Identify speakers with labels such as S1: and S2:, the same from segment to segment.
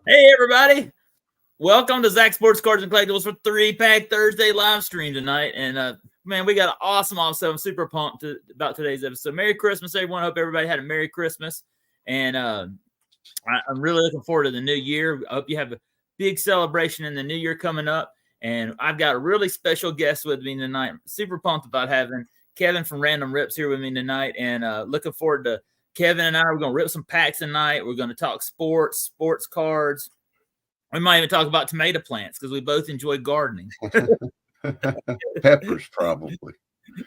S1: Hey, everybody. Welcome to Zach Sports Cards and Collectibles for 3-Pack Thursday live stream tonight. And, man, we got an awesome episode. I'm super pumped about today's episode. Merry Christmas, everyone. Hope everybody had a Merry Christmas. And I'm really looking forward to the new year. I hope you have a big celebration in the new year coming up. And I've got a really special guest with me tonight. I'm super pumped about having Kevin from Random Rips here with me tonight. And looking forward to Kevin and I. We're going to rip some packs tonight. We're going to talk sports cards. We might even talk about tomato plants because we both enjoy gardening.
S2: Peppers, probably.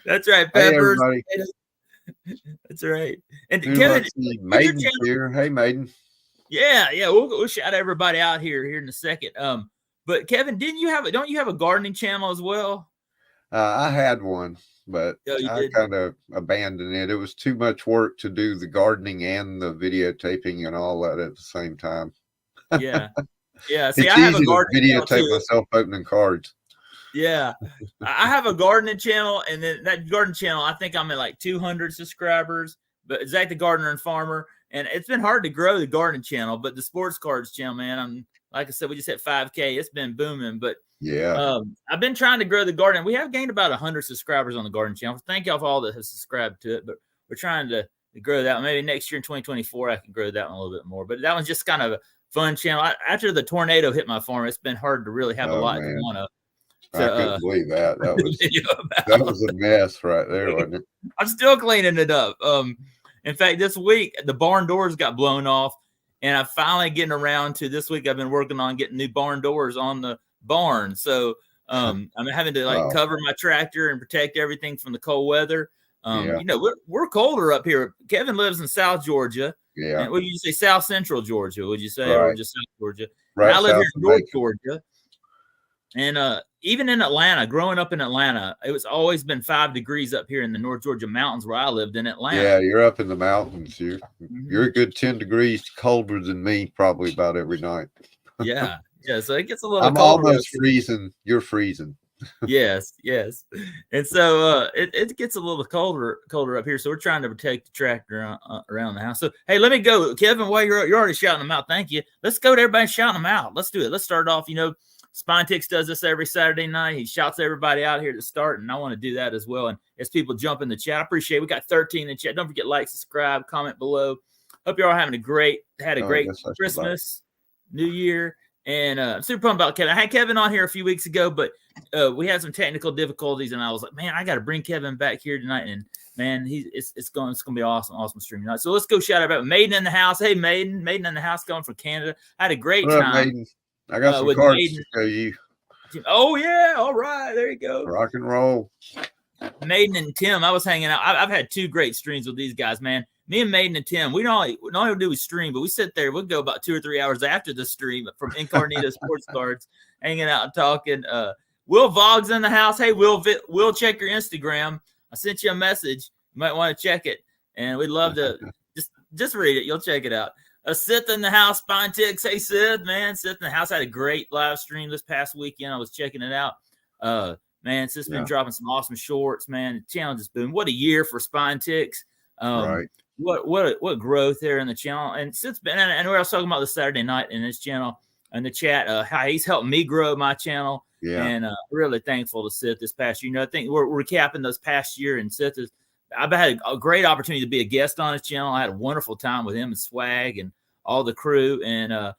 S1: That's right. Peppers.
S2: Hey,
S1: that's right. And
S2: who
S1: Kevin,
S2: Maiden's here. Hey, Maiden.
S1: Yeah. We'll shout everybody out here in a second. But Kevin, don't you have a gardening channel as well?
S2: I had one, but I kind of abandoned it. It was too much work to do the gardening and the videotaping and all that at the same time.
S1: Yeah. Yeah. See,
S2: it's
S1: I have
S2: easy
S1: a gardening
S2: to videotape myself opening cards.
S1: Yeah. I have a gardening channel, and then that garden channel, I think I'm at like 200 subscribers, but Zach the Gardener and Farmer. And it's been hard to grow the garden channel, but the sports cards channel, man, like I said, we just hit 5K. It's been booming, but
S2: yeah,
S1: I've been trying to grow the garden. We have gained about 100 subscribers on the garden channel. Thank y'all for all that have subscribed to it, but we're trying to grow that one. Maybe next year in 2024, I can grow that one a little bit more, but that one's just kind of a fun channel. After the tornado hit my farm, it's been hard to really have a lot to want to.
S2: I couldn't believe that. That was a mess right there, wasn't it?
S1: I'm still cleaning it up. In fact, this week the barn doors got blown off, and I'm finally getting around to this week. I've been working on getting new barn doors on the barn, so I'm having to cover my tractor and protect everything from the cold weather. You know, we're colder up here. Kevin lives in South Georgia.
S2: Yeah.
S1: Would you say South Central Georgia? Would you say,
S2: right.
S1: or just South Georgia?
S2: Right.
S1: And I live here in North Georgia, and even in Atlanta, growing up in Atlanta, it was always been 5 degrees up here in the North Georgia mountains where I lived in Atlanta.
S2: Yeah, you're up in the mountains. You're a good 10 degrees colder than me, probably about every night.
S1: Yeah. So it gets a little.
S2: I'm
S1: colder
S2: almost freezing. You're freezing.
S1: Yes. And so it gets a little colder up here. So we're trying to protect the tractor around the house. So, hey, let me go. Kevin, while you're already shouting them out, thank you. Let's go to everybody shouting them out. Let's do it. Let's start off. Spinetix does this every Saturday night. He shouts everybody out here to start, and I want to do that as well. And as people jump in the chat, I appreciate it. We got 13 in the chat. Don't forget, like, subscribe, comment below. Hope you're all having a great Christmas, New Year. And I'm super pumped about Kevin. I had Kevin on here a few weeks ago, but we had some technical difficulties, and I was like, man, I got to bring Kevin back here tonight. And man, it's going to be awesome stream tonight. So let's go shout out about Maiden in the house. Hey, Maiden in the house, coming from Canada. I had a great time.
S2: Maiden? I got some cards to show you.
S1: Oh yeah, all right, there you go.
S2: Rock and roll.
S1: Maiden and Tim, I was hanging out. I've had 2 great streams with these guys, man. Me and Maiden and Tim, we not only do we stream, but we sit there. We'll go about 2 or 3 hours after the stream from Incognito Sports Cards, hanging out and talking. Will Vogg's in the house. Hey, Will, check your Instagram. I sent you a message. You might want to check it, and we'd love to just read it. You'll check it out. Sith in the house, Spinetix. Hey, Sith, man. Sith in the house. I had a great live stream this past weekend. I was checking it out. Man, Sith's been dropping some awesome shorts, man. The channel just boom. What a year for Spinetix.
S2: Right.
S1: What growth there in the channel. And Sith's been, and we were talking about this Saturday night in this channel, in the chat, how he's helped me grow my channel.
S2: Yeah.
S1: And really thankful to Sith this past year. I think we're recapping those past year, and Sith I've had a great opportunity to be a guest on his channel. I had a wonderful time with him and Swag and all the crew, and I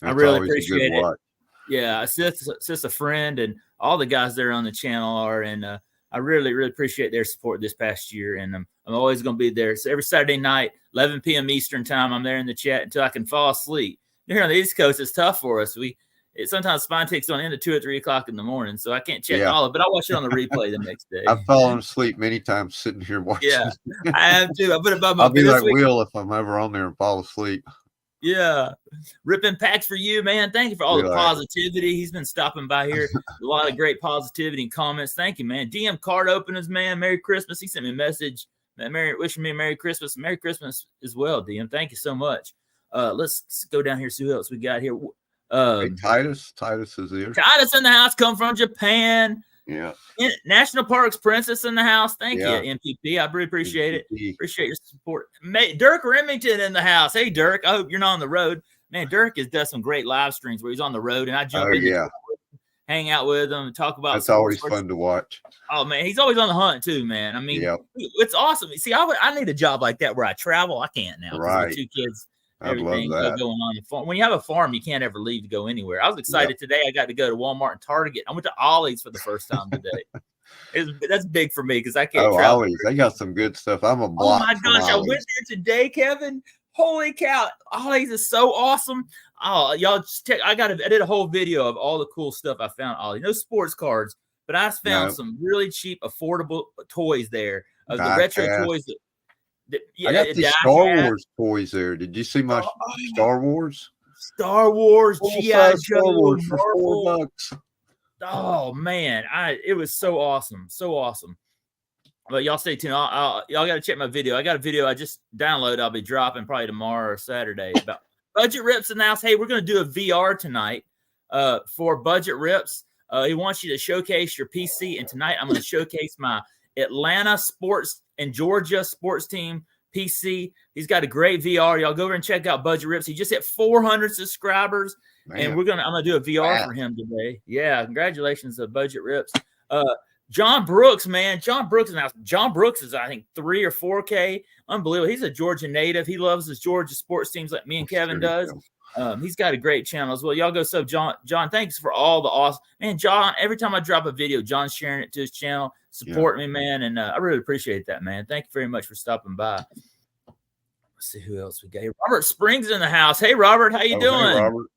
S1: really appreciate it. Yeah, Sith's a friend, and all the guys there on the channel are, and I really, really appreciate their support this past year, and I'm always going to be there. So every Saturday night, 11 p.m. Eastern time, I'm there in the chat until I can fall asleep. Here on the East Coast, it's tough for us. Sometimes Spinetix on into 2 or 3 o'clock in the morning, so I can't check all of it, but I'll watch it on the replay the next day.
S2: I've fallen asleep many times sitting here watching.
S1: Yeah, I have too. I put it above my.
S2: I'll be like Will if I'm ever on there and fall asleep.
S1: Yeah, ripping packs for you, man. Thank you for all the positivity. He's been stopping by here. A lot of great positivity and comments. Thank you, man. DM card openers, man. Merry Christmas. He sent me a message. Wishing me a Merry Christmas. Merry Christmas as well, DM. Thank you so much. Let's go down here. See who else we got here.
S2: Hey, Titus is here.
S1: Titus in the house, come from Japan.
S2: Yeah.
S1: National Parks Princess in the house. Thank you, MPP. I really appreciate it. Appreciate your support. Dirk Remington in the house. Hey, Dirk. I hope you're not on the road. man, Dirk has done some great live streams where he's on the road, and I jump in
S2: yeah.
S1: hang out with him and talk about
S2: That's
S1: sports.
S2: always fun to watch.
S1: Oh man, he's always on the hunt too, man. I mean,
S2: Yep.
S1: it's awesome. See, I need a job like that where I travel. I can't now because
S2: Right.
S1: with 2 kids,
S2: I'd
S1: everything
S2: love that.
S1: going on the farm. When you have a farm, you can't ever leave to go anywhere. I was excited today. I got to go to Walmart and Target. I went to Ollie's for the first time today. That's big for me because I can't travel.
S2: Ollie's, they got some good stuff. I'm a block.
S1: Oh my gosh, I went there today, Kevin. Holy cow! Ollie's is so awesome. Oh, y'all just check. I did a whole video of all the cool stuff I found. Ollie, no sports cards, but I found some really cheap, affordable toys there. The retro toys.
S2: I got the Star Wars toys there. Did you see my Star Wars?
S1: Star Wars, G.I. Joe,
S2: for $4.
S1: Oh man, it was so awesome, so awesome. But y'all stay tuned. Y'all got to check my video. I got a video I just downloaded. I'll be dropping probably tomorrow or Saturday about Budget Rips announced, hey, we're going to do a VR tonight for Budget Rips. He wants you to showcase your PC, and tonight I'm going to showcase my Atlanta sports and Georgia sports team PC. He's got a great VR. Y'all go over and check out Budget Rips. He just hit 400 subscribers, and I'm gonna do a VR for him today. Yeah, congratulations to Budget Rips. John Brooks, man. John Brooks is, I think, 3 or 4K. Unbelievable. He's a Georgia native. He loves his Georgia sports teams like me and Kevin does. He's got a great channel as well. Y'all go sub John. John, thanks for all the awesome. Man, John, every time I drop a video, John's sharing it to his channel. Support me, man. And I really appreciate that, man. Thank you very much for stopping by. Let's see who else we got here. Robert Springs in the house. Hey, Robert. How you doing?
S2: Hey, Robert.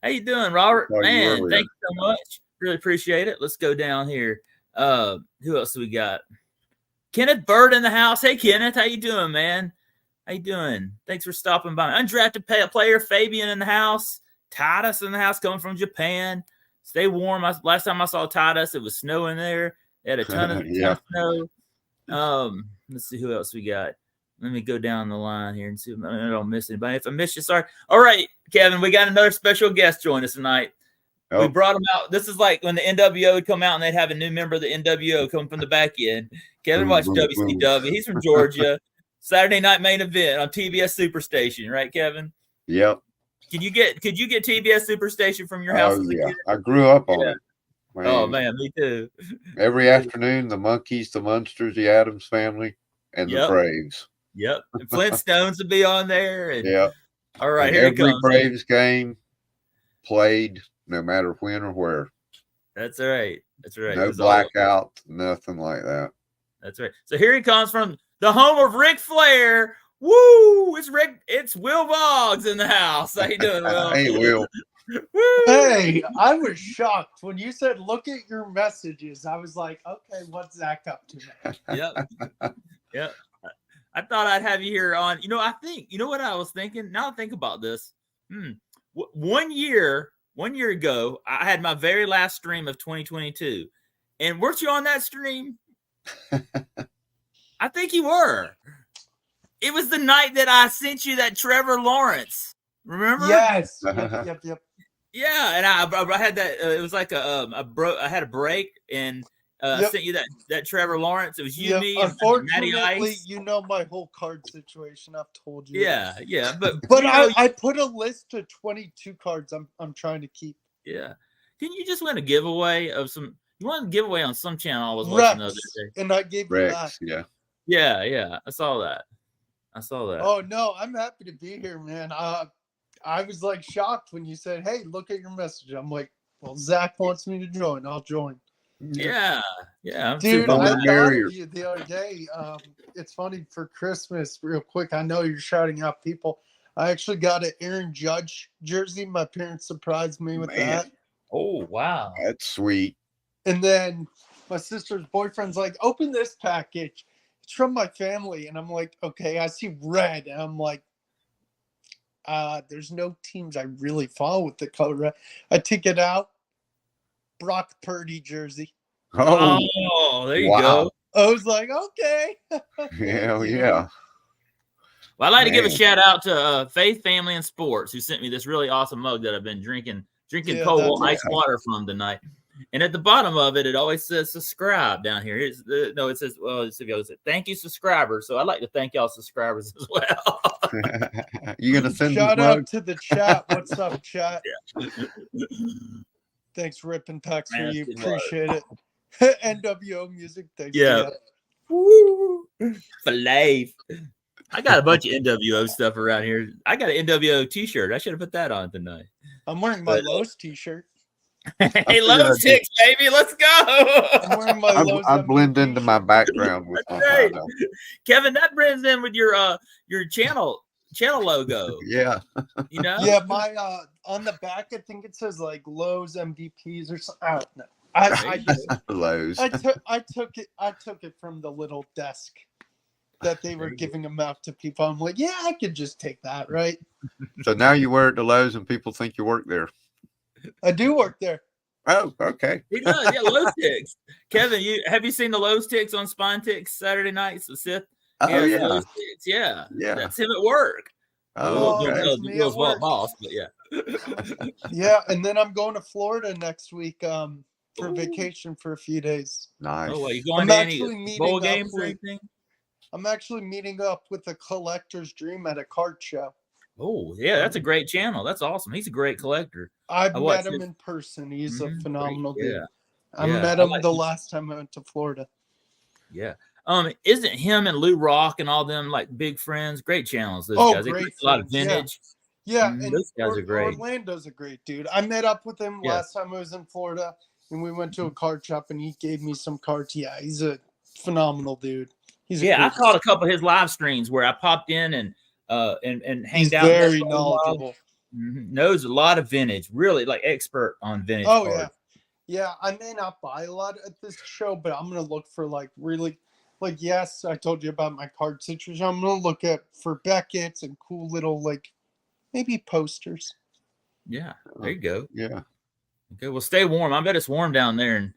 S1: How you doing, Robert? Man, thank you so much. Really appreciate it. Let's go down here. Who else do we got? Kenneth Bird in the house. Hey, Kenneth. How you doing, man? How you doing? Thanks for stopping by. Undrafted player Fabian in the house. Titus in the house coming from Japan. Stay warm. Last time I saw Titus, it was snowing there. They had a ton of snow. Let's see who else we got. Let me go down the line here and see if I don't miss anybody. If I miss you, sorry. All right, Kevin, we got another special guest join us tonight. We brought him out. This is like when the NWO would come out and they'd have a new member of the NWO come from the back end. Kevin watched WCW. He's from Georgia. Saturday night main event on TBS Superstation, right, Kevin?
S2: Yep.
S1: Could you get TBS Superstation from your house?
S2: Yeah, I grew up on it.
S1: Man. Oh man, me too.
S2: Every afternoon, the Monkees, the Munsters, the Addams Family, and the Braves.
S1: Yep. And Flintstones would be on there. And, all right,
S2: and
S1: here it comes.
S2: Every Braves game played, no matter when or where.
S1: That's right. That's right.
S2: No blackout, nothing like that.
S1: That's right. So here he comes from the home of Ric Flair. Woo! It's Will Boggs in the house. How you doing, Will?
S2: Hey, Will.
S3: Woo! Hey, I was shocked when you said, look at your messages. I was like, okay, what's Zach up to?
S1: Yep. I thought I'd have you here on. I think, what I was thinking? Now I think about this. 1 year ago, I had my very last stream of 2022. And weren't you on that stream? I think you were. It was the night that I sent you that Trevor Lawrence. Remember?
S3: Yes. Yep.
S1: Yeah, and I had that. It was like I had a break, and I sent you that Trevor Lawrence. It was you, me, and Matty Ice.
S3: You know my whole card situation. I've told you.
S1: Yeah, but
S3: I put a list of 22 cards. I'm trying to keep.
S1: Yeah, didn't you just win a giveaway of some? You won a giveaway on some channel I was watching the other day,
S3: and I gave you that.
S1: Yeah. I saw that.
S3: Oh no, I'm happy to be here, man. I was like shocked when you said, "Hey, look at your message." I'm like, "Well, Zach wants me to join. I'll join."
S1: Yeah.
S3: Dude, I thought of you the other day. It's funny, for Christmas, real quick. I know you're shouting out people. I actually got an Aaron Judge jersey. My parents surprised me with that.
S1: Oh wow,
S2: that's sweet.
S3: And then my sister's boyfriend's like, "Open this package. It's from my family." And I'm like, "Okay." I see red, and I'm like, there's no teams I really follow with the color red. I take it out. Brock Purdy jersey.
S1: Oh, there you go.
S3: I was like, okay.
S2: Yeah.
S1: Well, I'd like to give a shout out to Faith Family and Sports, who sent me this really awesome mug that I've been drinking cold ice water from tonight. And at the bottom of it, it always says subscribe down here. It says, thank you, subscribers. So I'd like to thank y'all subscribers as well.
S2: You gonna send
S3: shout out to the chat? What's up, chat?
S1: Yeah.
S3: Thanks, Rip and Pax, for you.
S1: it
S3: Appreciate it. NWO music. Thanks.
S1: Yeah. Woo. For life. I got a bunch of NWO stuff around here. I got an NWO t-shirt. I should have put that on tonight.
S3: I'm wearing my Lowe's t-shirt.
S1: Hey, Lowe's Ticks, baby. Let's go.
S3: I'm wearing my Lowe's
S2: I blend into my background with my
S1: right. Kevin, that blends in with your channel logo.
S2: Yeah.
S3: You know? Yeah, my on the back I think it says like Lowe's MVPs or something. I don't know.
S2: Lowe's.
S3: I took it from the little desk that they were giving them out to people. I'm like, yeah, I could just take that, right?
S2: So now you wear it to Lowe's and people think you work there.
S3: I do work there.
S2: Oh, okay.
S1: He does, yeah. Lowe's Ticks. Kevin, have you seen the Lowe's Ticks on Spine Ticks Saturday nights? The Sith.
S2: Oh yeah.
S1: Lowe's Ticks. Yeah.
S2: That's
S1: him at work.
S2: Oh, okay.
S1: Will's boss, but yeah.
S3: Yeah, and then I'm going to Florida next week for vacation for a few days.
S2: Nice.
S1: Oh, you going to any bowl games or anything?
S3: I'm actually meeting up with a collector's dream at a card show.
S1: Oh, yeah, that's a great channel. That's awesome. He's a great collector.
S3: I met him in person. He's a phenomenal dude. I met him the last time I went to Florida.
S1: Yeah. Isn't him and Lou Rock and all them like big friends? Great channels. Those guys. They
S3: Great.
S1: A lot of vintage.
S3: Yeah, and
S1: those guys are great.
S3: Orlando's a great dude. I met up with him last time I was in Florida, and we went to a card shop, and he gave me some cards. Yeah, he's a phenomenal dude. I caught
S1: a couple of his live streams where I popped in and hanged out.
S3: Very knowledgeable.
S1: Knows a lot of vintage. Really like expert on vintage.
S3: Oh cards. Yeah. I may not buy a lot at this show, but I'm gonna look for like really. Like, yes, I told you about my card situation. I'm going to look for Beckett's and cool little, like, maybe posters.
S1: Yeah, there you go.
S2: Yeah.
S1: Okay, well, stay warm. I bet it's warm down there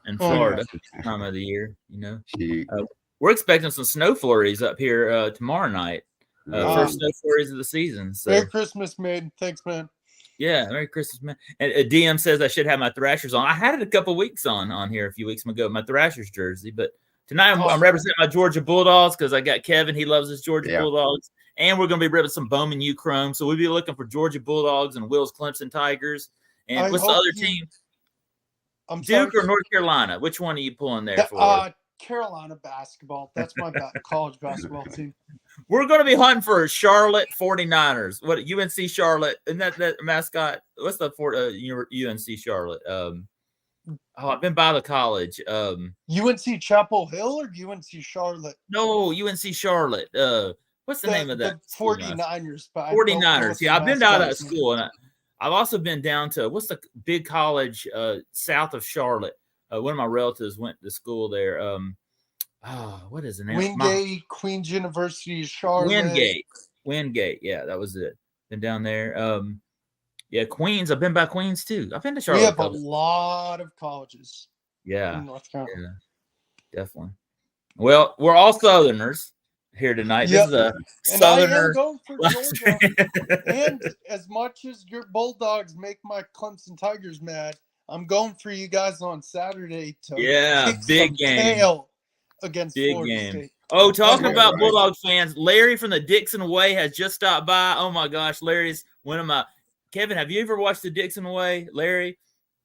S1: in Florida this time of the year, you know. We're expecting some snow flurries up here tomorrow night. First snow flurries of the season. So.
S3: Merry Christmas, man. Thanks, man.
S1: Yeah, Merry Christmas, man. And DM says I should have my Thrashers on. I had it a couple weeks on here a few weeks ago, my Thrashers jersey, but tonight I'm representing my Georgia Bulldogs because I got Kevin. He loves his Georgia Bulldogs. And we're going to be ripping some Bowman U Chrome. So we'll be looking for Georgia Bulldogs and Will's Clemson Tigers. And what's the other team? Duke or North Carolina? Which one are you pulling there for?
S3: Carolina basketball. That's my college basketball team.
S1: We're going to be hunting for Charlotte 49ers. What, UNC Charlotte? Isn't that mascot? What's the UNC Charlotte? I've been by the college.
S3: UNC Chapel Hill or UNC Charlotte?
S1: No, UNC Charlotte. What's the name of that?
S3: The 49ers.
S1: 49ers. Yeah, I've been down to that school, and I've also been down to what's the big college south of Charlotte. One of my relatives went to school there. What is the name?
S3: Wingate, Queen's University, Charlotte.
S1: Wingate. Yeah, that was it. Been down there. Yeah, Queens. I've been by Queens too. I've been to Charlotte.
S3: We have a lot of colleges.
S1: Yeah,
S3: in North Carolina.
S1: Yeah, definitely. Well, we're all Southerners here tonight. This is a Southerner.
S3: And I am going for Georgia. And as much as your Bulldogs make my Clemson Tigers mad, I'm going for you guys on Saturday to
S1: big game
S3: tail against Florida State.
S1: Oh, talking about Bulldog fans, Larry from the Dixon Way has just stopped by. Oh my gosh, Larry's one of my. Kevin, have you ever watched the Dixon Way, Larry?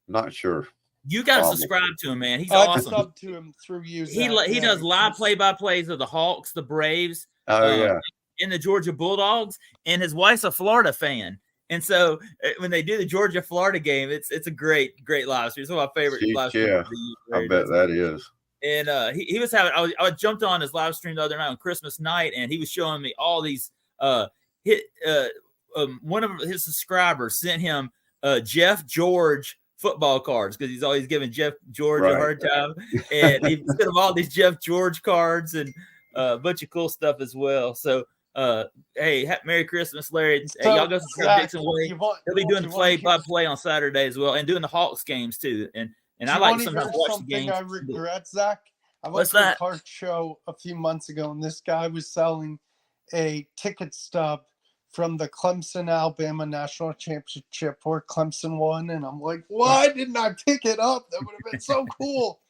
S2: Not sure.
S1: You got to subscribe to him, man. He's awesome.
S3: I've subbed to him through you.
S1: He does live play-by-plays of the Hawks, the Braves, and the Georgia Bulldogs. And his wife's a Florida fan, and so when they do the Georgia-Florida game, it's a great live stream. It's one of my favorite live streams.
S2: Yeah, I bet that is.
S1: And he was having. I jumped on his live stream the other night on Christmas night, and he was showing me all these. One of his subscribers sent him Jeff George football cards because he's always giving Jeff George a hard time, and he sent him all these Jeff George cards and a bunch of cool stuff as well. So, hey, Merry Christmas, Larry! Hey, y'all go to Dixon Way. He'll be doing play-by-play on Saturday as well, and doing the Hawks games too. And I like sometimes watch the games.
S3: I regret, Zach. I went to a card show a few months ago, and this guy was selling a ticket stub from the Clemson Alabama National Championship where Clemson won, and I'm like, why didn't I pick it up? That would have been so cool.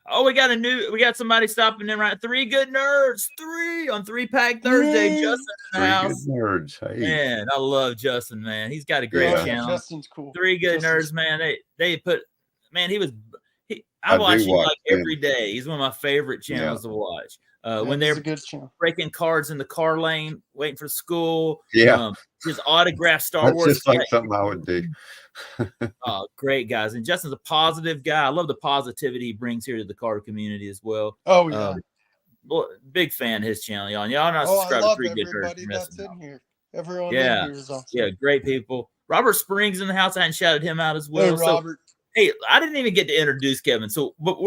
S1: Oh, we got somebody stopping in right. 3 Good Nerds, 3 on 3-Pack Thursday. Justin in the
S2: 3
S1: house.
S2: Good Nerds. Hey.
S1: Man, I love Justin, man. He's got a great channel.
S3: Justin's cool.
S1: 3 Good Nerds, man. They put, man, I watch him like every day. He's one of my favorite channels to watch. When they're breaking cards in the car lane, waiting for school. His autograph Star Wars.
S2: Just like something I would do.
S1: Oh, great guys. And Justin's a positive guy. I love the positivity he brings here to the card community as well.
S3: Oh, yeah.
S1: Well, big fan of his channel, y'all. Y'all not subscribed to 3 Good Nerds.
S3: That's in here. Everyone in here is awesome.
S1: Yeah, great people. Robert Springs in the house. I hadn't shouted him out as well.
S3: Hey, Robert.
S1: Hey, I didn't even get to introduce Kevin. So, but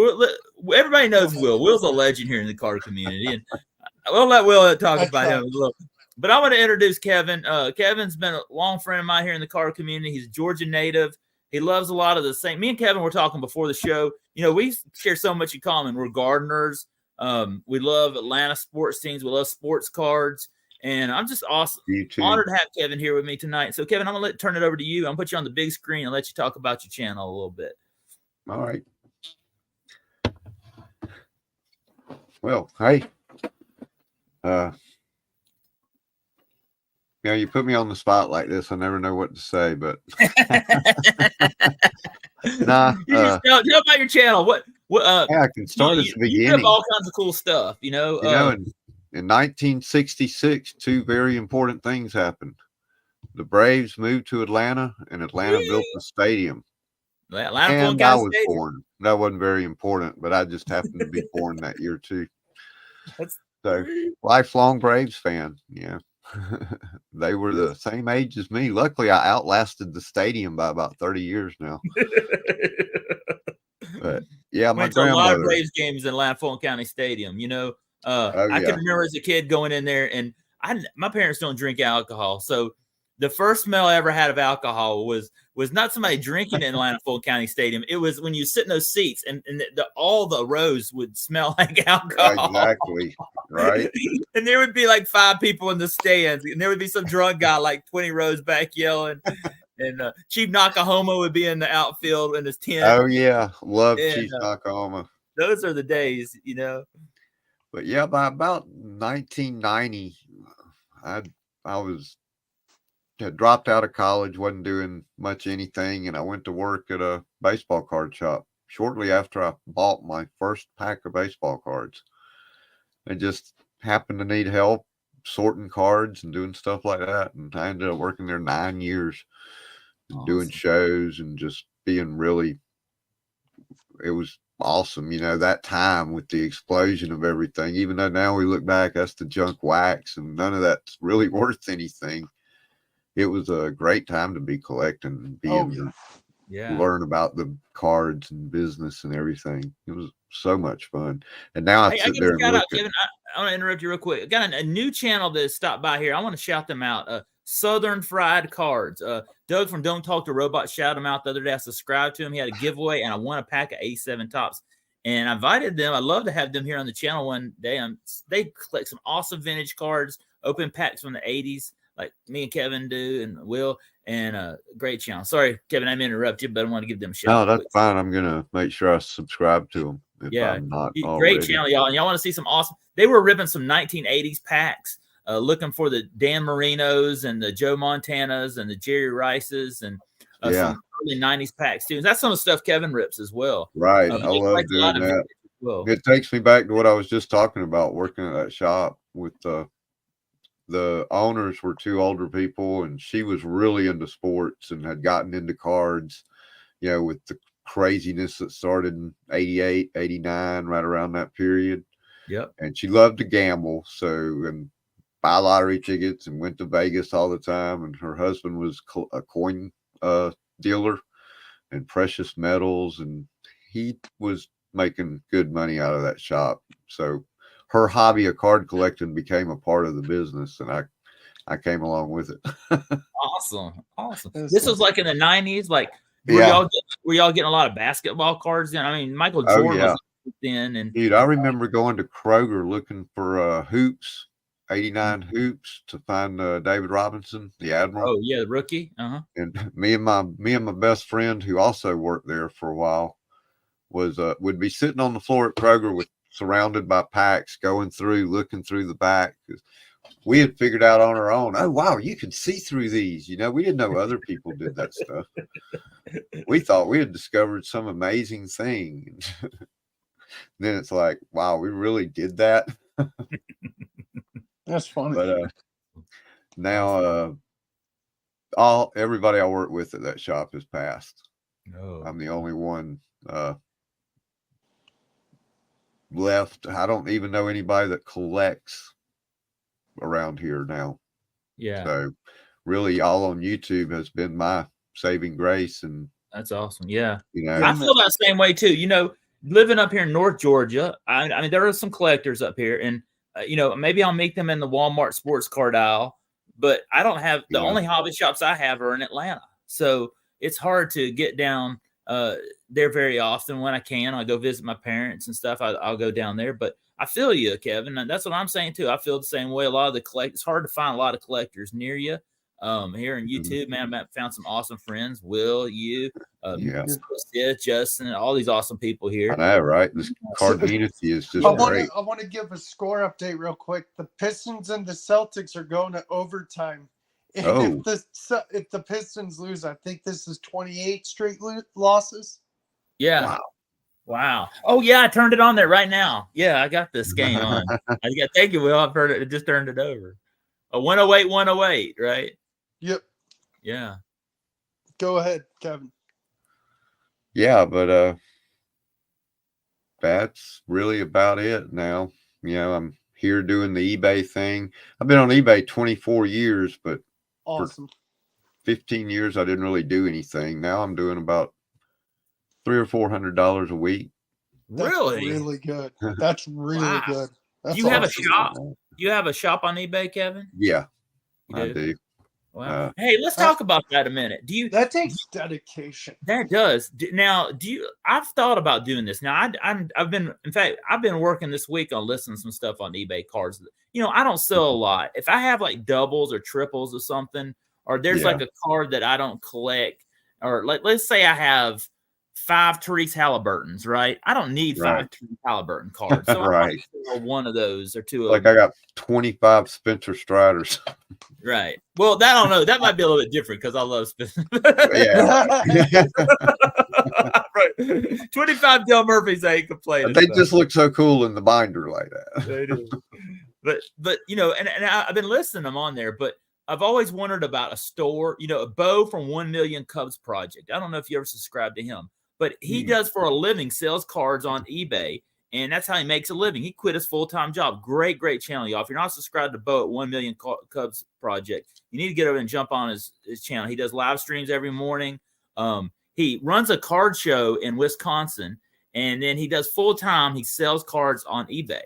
S1: everybody knows Will. Will's a legend here in the card community, and we'll let Will talk about him a little. But I want to introduce Kevin. Kevin's been a long friend of mine here in the card community. He's a Georgia native. He loves a lot of the same. Me and Kevin were talking before the show. You know, we share so much in common. We're gardeners. We love Atlanta sports teams. We love sports cards. And I'm just honored to have Kevin here with me tonight. So, Kevin, I'm going to turn it over to you. I'm going to put you on the big screen and let you talk about your channel a little bit.
S2: All right. Well, hey. You put me on the spot like this. I never know what to say, but
S1: tell about your channel.
S2: I can start at the beginning.
S1: You have all kinds of cool stuff, you know.
S2: In 1966, 2 very important things happened. The Braves moved to Atlanta, and Atlanta built the stadium. And I was born. That wasn't very important, but I just happened to be born that year too. So, lifelong Braves fan. Yeah. They were the same age as me. Luckily, I outlasted the stadium by about 30 years now. But yeah, my grandmother. A lot of
S1: Braves games in Fulton County Stadium. You know, I can remember as a kid going in there, and my parents don't drink alcohol, so the first smell I ever had of alcohol was not somebody drinking in Fulton County Stadium. It was when you sit in those seats, and all the rows would smell like alcohol.
S2: Exactly. Right.
S1: And there would be like 5 people in the stands, and there would be some drunk guy like 20 rows back yelling. And Chief Nakahoma would be in the outfield in his tent.
S2: Oh yeah, love Chief Nakahoma.
S1: Those are the days, you know.
S2: But yeah, by about 1990, I had dropped out of college, wasn't doing much anything, and I went to work at a baseball card shop shortly after I bought my first pack of baseball cards. I just happened to need help sorting cards and doing stuff like that, and I ended up working there 9 years. Awesome. Doing shows and just being it was awesome, you know, that time with the explosion of everything. Even though now we look back, that's the junk wax and none of that's really worth anything. It was a great time to be collecting and learn about the cards and business and everything. It was so much fun. And now I sit there and look at
S1: Kevin, I want to interrupt you real quick. I got a new channel that stopped by here. I want to shout them out. Southern Fried Cards. Doug from Don't Talk to Robots shouted him out the other day. I subscribed to him. He had a giveaway, and I won a pack of 87 tops. And I invited them. I'd love to have them here on the channel one day. They collect some awesome vintage cards, open packs from the 80s, like me and Kevin do, and Will, and great channel. Sorry, Kevin, I didn't interrupt you, but I want to give them a shout.
S2: No, that's fine. I'm going to make sure I subscribe to them.
S1: Yeah, great channel, y'all. And y'all want to see some awesome. They were ripping some 1980s packs. Looking for the Dan Marinos and the Joe Montanas and the Jerry Rices and some early 90s packs too. That's some of the stuff Kevin rips as well.
S2: Right. I love doing that. Well. It takes me back to what I was just talking about, working at that shop with the owners were 2 older people, and she was really into sports and had gotten into cards, you know, with the craziness that started in 88, 89, right around that period.
S1: Yep.
S2: And she loved to gamble. And buy lottery tickets and went to Vegas all the time. And her husband was a coin dealer and precious metals, and he was making good money out of that shop. So her hobby of card collecting became a part of the business, and I came along with it.
S1: Awesome. This was like in the 90s. Like, were y'all getting a lot of basketball cards then? I mean, Michael Jordan was then. And
S2: dude, I remember going to Kroger looking for hoops. 89 hoops to find David Robinson, the Admiral.
S1: Oh yeah, the rookie.
S2: And me and my best friend, who also worked there for a while, was would be sitting on the floor at Kroger with surrounded by packs, going through, looking through the back. We had figured out on our own, oh wow, you can see through these. You know, we didn't know other people did that stuff. We thought we had discovered some amazing thing. Then it's like, wow, we really did that.
S3: That's funny.
S2: But now everybody I work with at that shop has passed.
S1: Oh.
S2: I'm the only one left. I don't even know anybody that collects around here now.
S1: Yeah.
S2: So really all on YouTube has been my saving grace. And
S1: that's awesome. Yeah.
S2: You know,
S1: I feel that same way too. You know, living up here in North Georgia, I mean, there are some collectors up here, and you know, maybe I'll meet them in the Walmart sports card aisle, but I don't have the only hobby shops I have are in Atlanta. So it's hard to get down there very often. When I can, I go visit my parents and stuff. I'll go down there, but I feel you, Kevin. And that's what I'm saying too. I feel the same way. A lot of the it's hard to find a lot of collectors near you. Here in YouTube, man, I found some awesome friends. Will, you, Justin, all these awesome people here.
S2: I know, right? This card community is just great.
S3: I want to give a score update real quick. The Pistons and the Celtics are going to overtime. And if the Pistons lose, I think this is 28 straight losses.
S1: Yeah. Wow. Oh yeah, I turned it on there right now. Yeah, I got this game on. Thank you, Will. I've heard it. I just turned it over. A 108, right?
S3: Yep.
S1: Yeah.
S3: Go ahead, Kevin.
S2: Yeah, but that's really about it now. You know, I'm here doing the eBay thing. I've been on eBay 24 years, but
S3: awesome.
S2: For 15 years I didn't really do anything. Now I'm doing about $300 or $400 a week.
S3: That's really good. That's really good. That's
S1: you have a shop? You have a shop on eBay, Kevin?
S2: Yeah, I do.
S1: Wow. Hey, let's talk about that a minute.
S3: That takes dedication.
S1: That does. Now, I've thought about doing this. Now, I've been working this week on listing some stuff on eBay cards. You know, I don't sell a lot. If I have like doubles or triples or something, or there's like a card that I don't collect, or let's say I have 5 Therese Halliburtons, right? I don't need 5 Therese Halliburton cards. So I might sell one of those or two of them.
S2: Like I got 25 Spencer Striders.
S1: Right. Well, I don't know. That might be a little bit different because I love Spencer. Right. 25 Del Murphys, I ain't complaining.
S2: They just look so cool in the binder like that.
S1: They do. But you know, and I've been listing them on there, but I've always wondered about a store, you know, a Bo from 1 Million Cubs Project. I don't know if you ever subscribe to him, but he does for a living, sells cards on eBay, and that's how he makes a living. He quit his full-time job. Great channel, y'all. If you're not subscribed to Bo at 1 Million Cubs Project, you need to get over and jump on his channel. He does live streams every morning. He runs a card show in Wisconsin, and then he does full-time. He sells cards on eBay.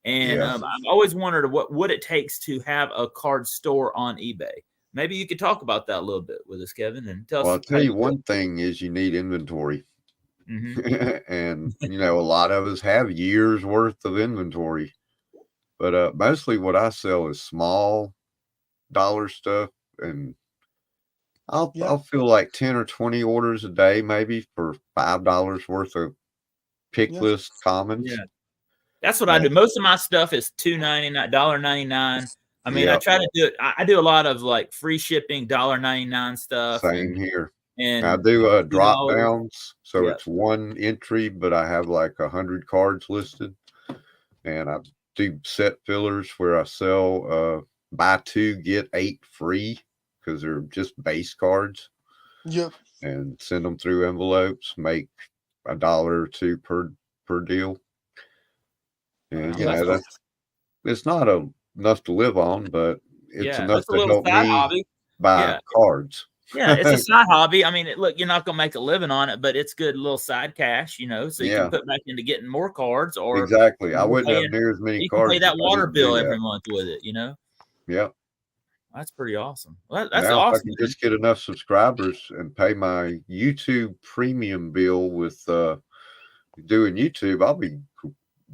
S1: And I've always wondered what it takes to have a card store on eBay. Maybe you could talk about that a little bit with us, Kevin, and tell us.
S2: Well, I'll tell you one thing is you need inventory. And, you know, a lot of us have years worth of inventory. But mostly what I sell is small dollar stuff. And I'll feel like 10 or 20 orders a day, maybe for $5 worth of pick list commons.
S1: Yeah. That's what I do. Most of my stuff is $2.99, $1.99. I mean, I try to do it. I do a lot of like free shipping, $1.99 stuff.
S2: Same here.
S1: And
S2: I do drop downs. So it's one entry, but I have like 100 cards listed. And I do set fillers where I sell buy 2, get 8 free because they're just base cards.
S3: Yep.
S2: And send them through envelopes, make $1 or $2 per deal. And you know, it's not enough to live on, but it's enough to help me buy cards.
S1: Yeah, it's a side hobby. I mean, look, you're not going to make a living on it, but it's good little side cash, you know, so you can put back into getting more cards. Or
S2: exactly, I wouldn't have near as many cards.
S1: You can pay that water bill every month with it, you know.
S2: Yeah,
S1: that's pretty awesome. Well, that's
S2: now,
S1: awesome.
S2: If I can just get enough subscribers and pay my YouTube premium bill with doing YouTube, I'll be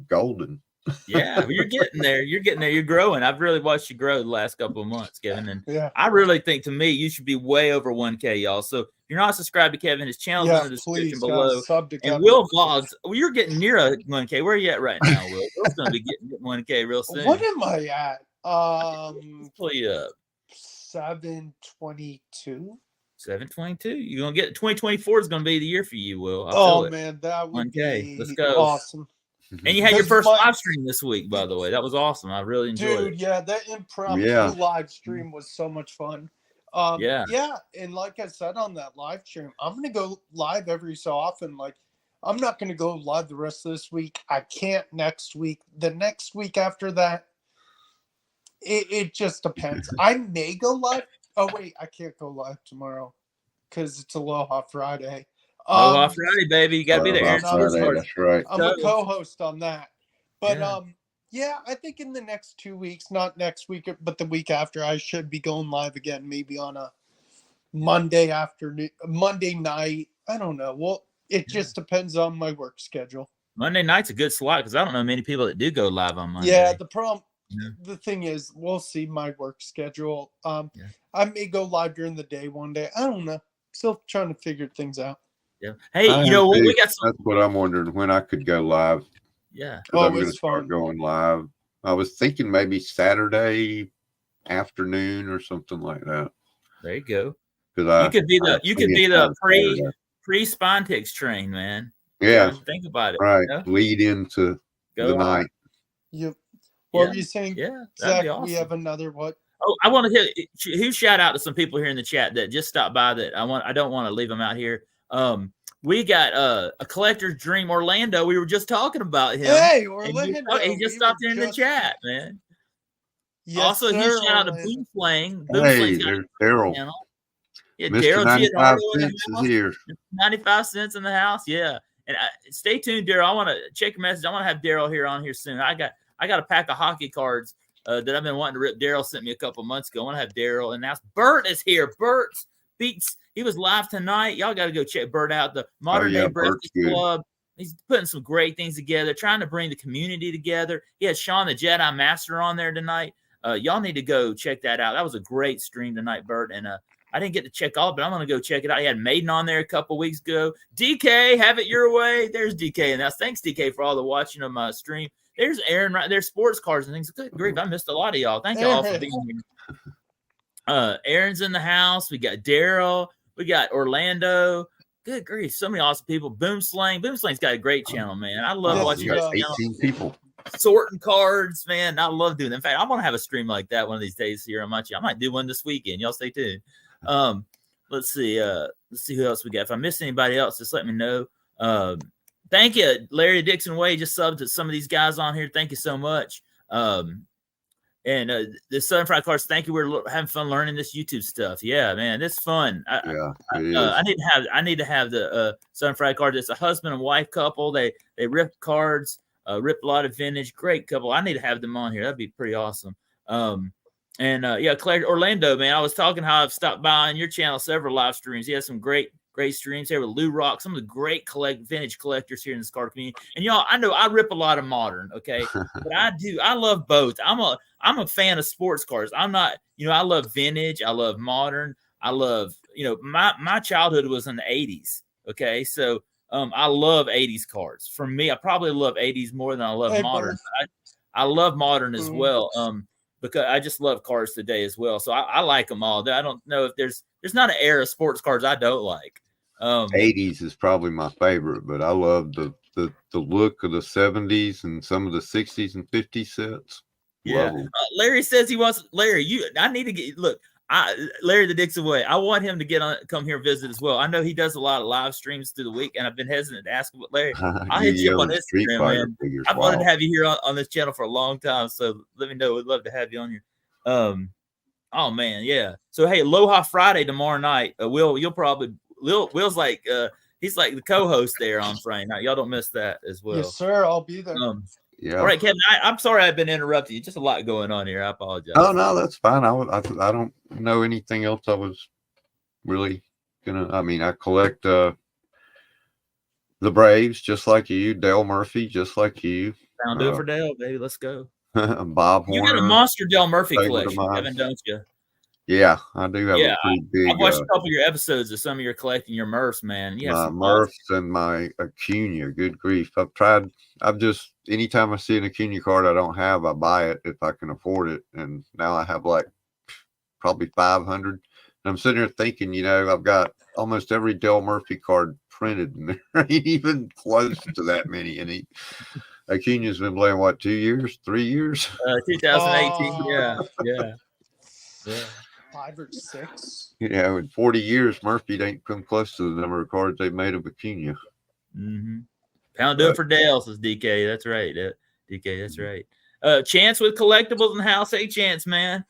S2: golden.
S1: Yeah, you're getting there. You're growing. I've really watched you grow the last couple of months, Kevin. And I really think, to me, you should be way over 1K, y'all. So you're not subscribed to Kevin, his channel's in the description below.
S3: Sub to
S1: and Will vlogs. Well, you're getting near a 1K. Where are you at right now, Will? Will's going to be getting 1K real soon.
S3: What am I at?
S1: Let's pull you up.
S3: 722.
S1: 722. You're going to get 2024 is going to be the year for you, Will.
S3: Man, that would
S1: 1K.
S3: be
S1: Let's go.
S3: Awesome.
S1: And you had your first live stream this week, by the way. That was awesome. I really enjoyed it.
S3: Dude, yeah, that impromptu live stream was so much fun. Yeah, and like I said on that live stream, I'm gonna go live every so often. Like, I'm not gonna go live the rest of this week. I can't next week. The next week after that, it just depends. I may go live. Oh wait, I can't go live tomorrow because it's Aloha Friday.
S1: Aloha Friday, baby. You gotta be there.
S2: That's right.
S3: I'm a co-host on that. But yeah, I think in the next 2 weeks, not next week, but the week after, I should be going live again, maybe on a Monday afternoon, Monday night. I don't know. Well, it just depends on my work schedule.
S1: Monday night's a good slot because I don't know many people that do go live on Monday.
S3: Yeah, the thing is, we'll see my work schedule. I may go live during the day one day. I don't know. Still trying to figure things out.
S1: Yeah. Hey, you know what? We got some.
S2: That's what I'm wondering, when I could go live.
S1: Yeah.
S2: I'm going to start going live. I was thinking maybe Saturday afternoon or something like that.
S1: There you go. You could be the pre Spontex train, man.
S2: Yeah.
S1: Think about it.
S2: Right.
S1: You know?
S2: Lead into the night.
S3: Yep. What were you saying?
S1: Yeah.
S3: Zach,
S1: awesome.
S3: we have another what?
S1: Oh, I want to who shout out to some people here in the chat that just stopped by that I don't want to leave them out here. We got a collector's dream, Orlando. We were just talking about him.
S3: Hey, Orlando.
S1: He just stopped in the chat, man.
S3: Yes,
S1: also, he shout out to Boom Slang.
S2: Hey, there's Daryl.
S1: Yeah,
S2: Mr. 95 cents is here.
S1: 95 cents in the house. Yeah. And stay tuned, Daryl. I want to check your message. I want to have Daryl here on here soon. I got a pack of hockey cards that I've been wanting to rip. Daryl sent me a couple months ago. I want to have Daryl. And now Bert is here. Bert's beats. He was live tonight. Y'all got to go check Bert out. The Modern Day Breakfast Club. He's putting some great things together, trying to bring the community together. He had Sean the Jedi Master on there tonight. Y'all need to go check that out. That was a great stream tonight, Bert. And I didn't get to check all, but I'm going to go check it out. He had Maiden on there a couple weeks ago. DK, have it your way. There's DK. And thanks, DK, for all the watching of my stream. There's Aaron right there, sports cars and things. Good grief, I missed a lot of y'all. Thank y'all for being here. Aaron's in the house. We got Daryl. We got Orlando. Good grief, so many awesome people. Boom Slang. Boom Slang's got a great channel, man. I love watching his
S2: 18 people.
S1: Sorting cards, man. I love doing that. In fact, I'm gonna have a stream like that one of these days here on my channel. I might do one this weekend. Y'all stay tuned. Let's see. Let's see who else we got. If I miss anybody else, just let me know. Thank you, Larry Dixon Way. Just subbed to some of these guys on here. Thank you so much. And the Southern Fried Cards, thank you. We're having fun learning this YouTube stuff. Yeah, man, it's fun. I need to have the Southern Fried Cards. It's a husband and wife couple. They rip cards, rip a lot of vintage. Great couple. I need to have them on here. That'd be pretty awesome. Claire Orlando, man. I was talking how I've stopped by on your channel several live streams. He has some great streams here with Lou Rock, some of the great vintage collectors here in this card community. And y'all, I know I rip a lot of modern, okay, but I love both. I'm a fan of sports cars. I'm not, I love vintage. I love modern. I love, my childhood was in the 80s. Okay, so I love 80s cards. For me, I probably love 80s more than I love modern. I love modern as well. Because I just love cars today as well. So I like them all. I don't know if there's not an era of sports cars I don't like.
S2: 80s is probably my favorite, but I love the look of the 70s and some of the 60s and 50s sets.
S1: Yeah. Larry says he wants Larry. I need to get Larry the Dixon Way. I want him to come here and visit as well. I know he does a lot of live streams through the week, and I've been hesitant to ask him. But Larry, I'll hit you up on Instagram, man. I've wanted to have you here on this channel for a long time, so let me know. We'd love to have you on here. Oh man, yeah. So hey, Aloha Friday tomorrow night. Will's like he's like the co-host there on Friday night. Y'all don't miss that as well.
S3: Yes, sir. I'll be there.
S2: Yeah.
S1: All right, Kevin. I'm sorry I've been interrupting you. Just a lot going on here. I apologize.
S2: Oh no, that's fine. I don't know anything else. I was really gonna. I mean, I collect the Braves just like you, Dale Murphy just like you.
S1: Down do it for Dale, baby. Let's go.
S2: Bob Horner.
S1: You got a monster Dale Murphy collection, Kevin, don't you?
S2: Yeah, I do have
S1: Yeah,
S2: a pretty big.
S1: I've watched a couple of your episodes of some of your collecting your Murphs, man. You have
S2: My
S1: some
S2: Murphs
S1: awesome.
S2: and my Acuna. Good grief! I've just anytime I see an Acuna card I don't have, I buy it if I can afford it. And now I have like probably 500. And I'm sitting here thinking, I've got almost every Del Murphy card printed, and there ain't even close to that many. And Acuna's been playing what, 2 years, 3 years?
S1: 2018. Yeah.
S3: 5 or 6.
S2: In 40 years, Murphy ain't come close to the number of cards they've made of Acuna.
S1: Mm-hmm. Pound do it for Dale, says DK. That's right. DK, that's right. Chance with collectibles in the house. Hey, Chance, man.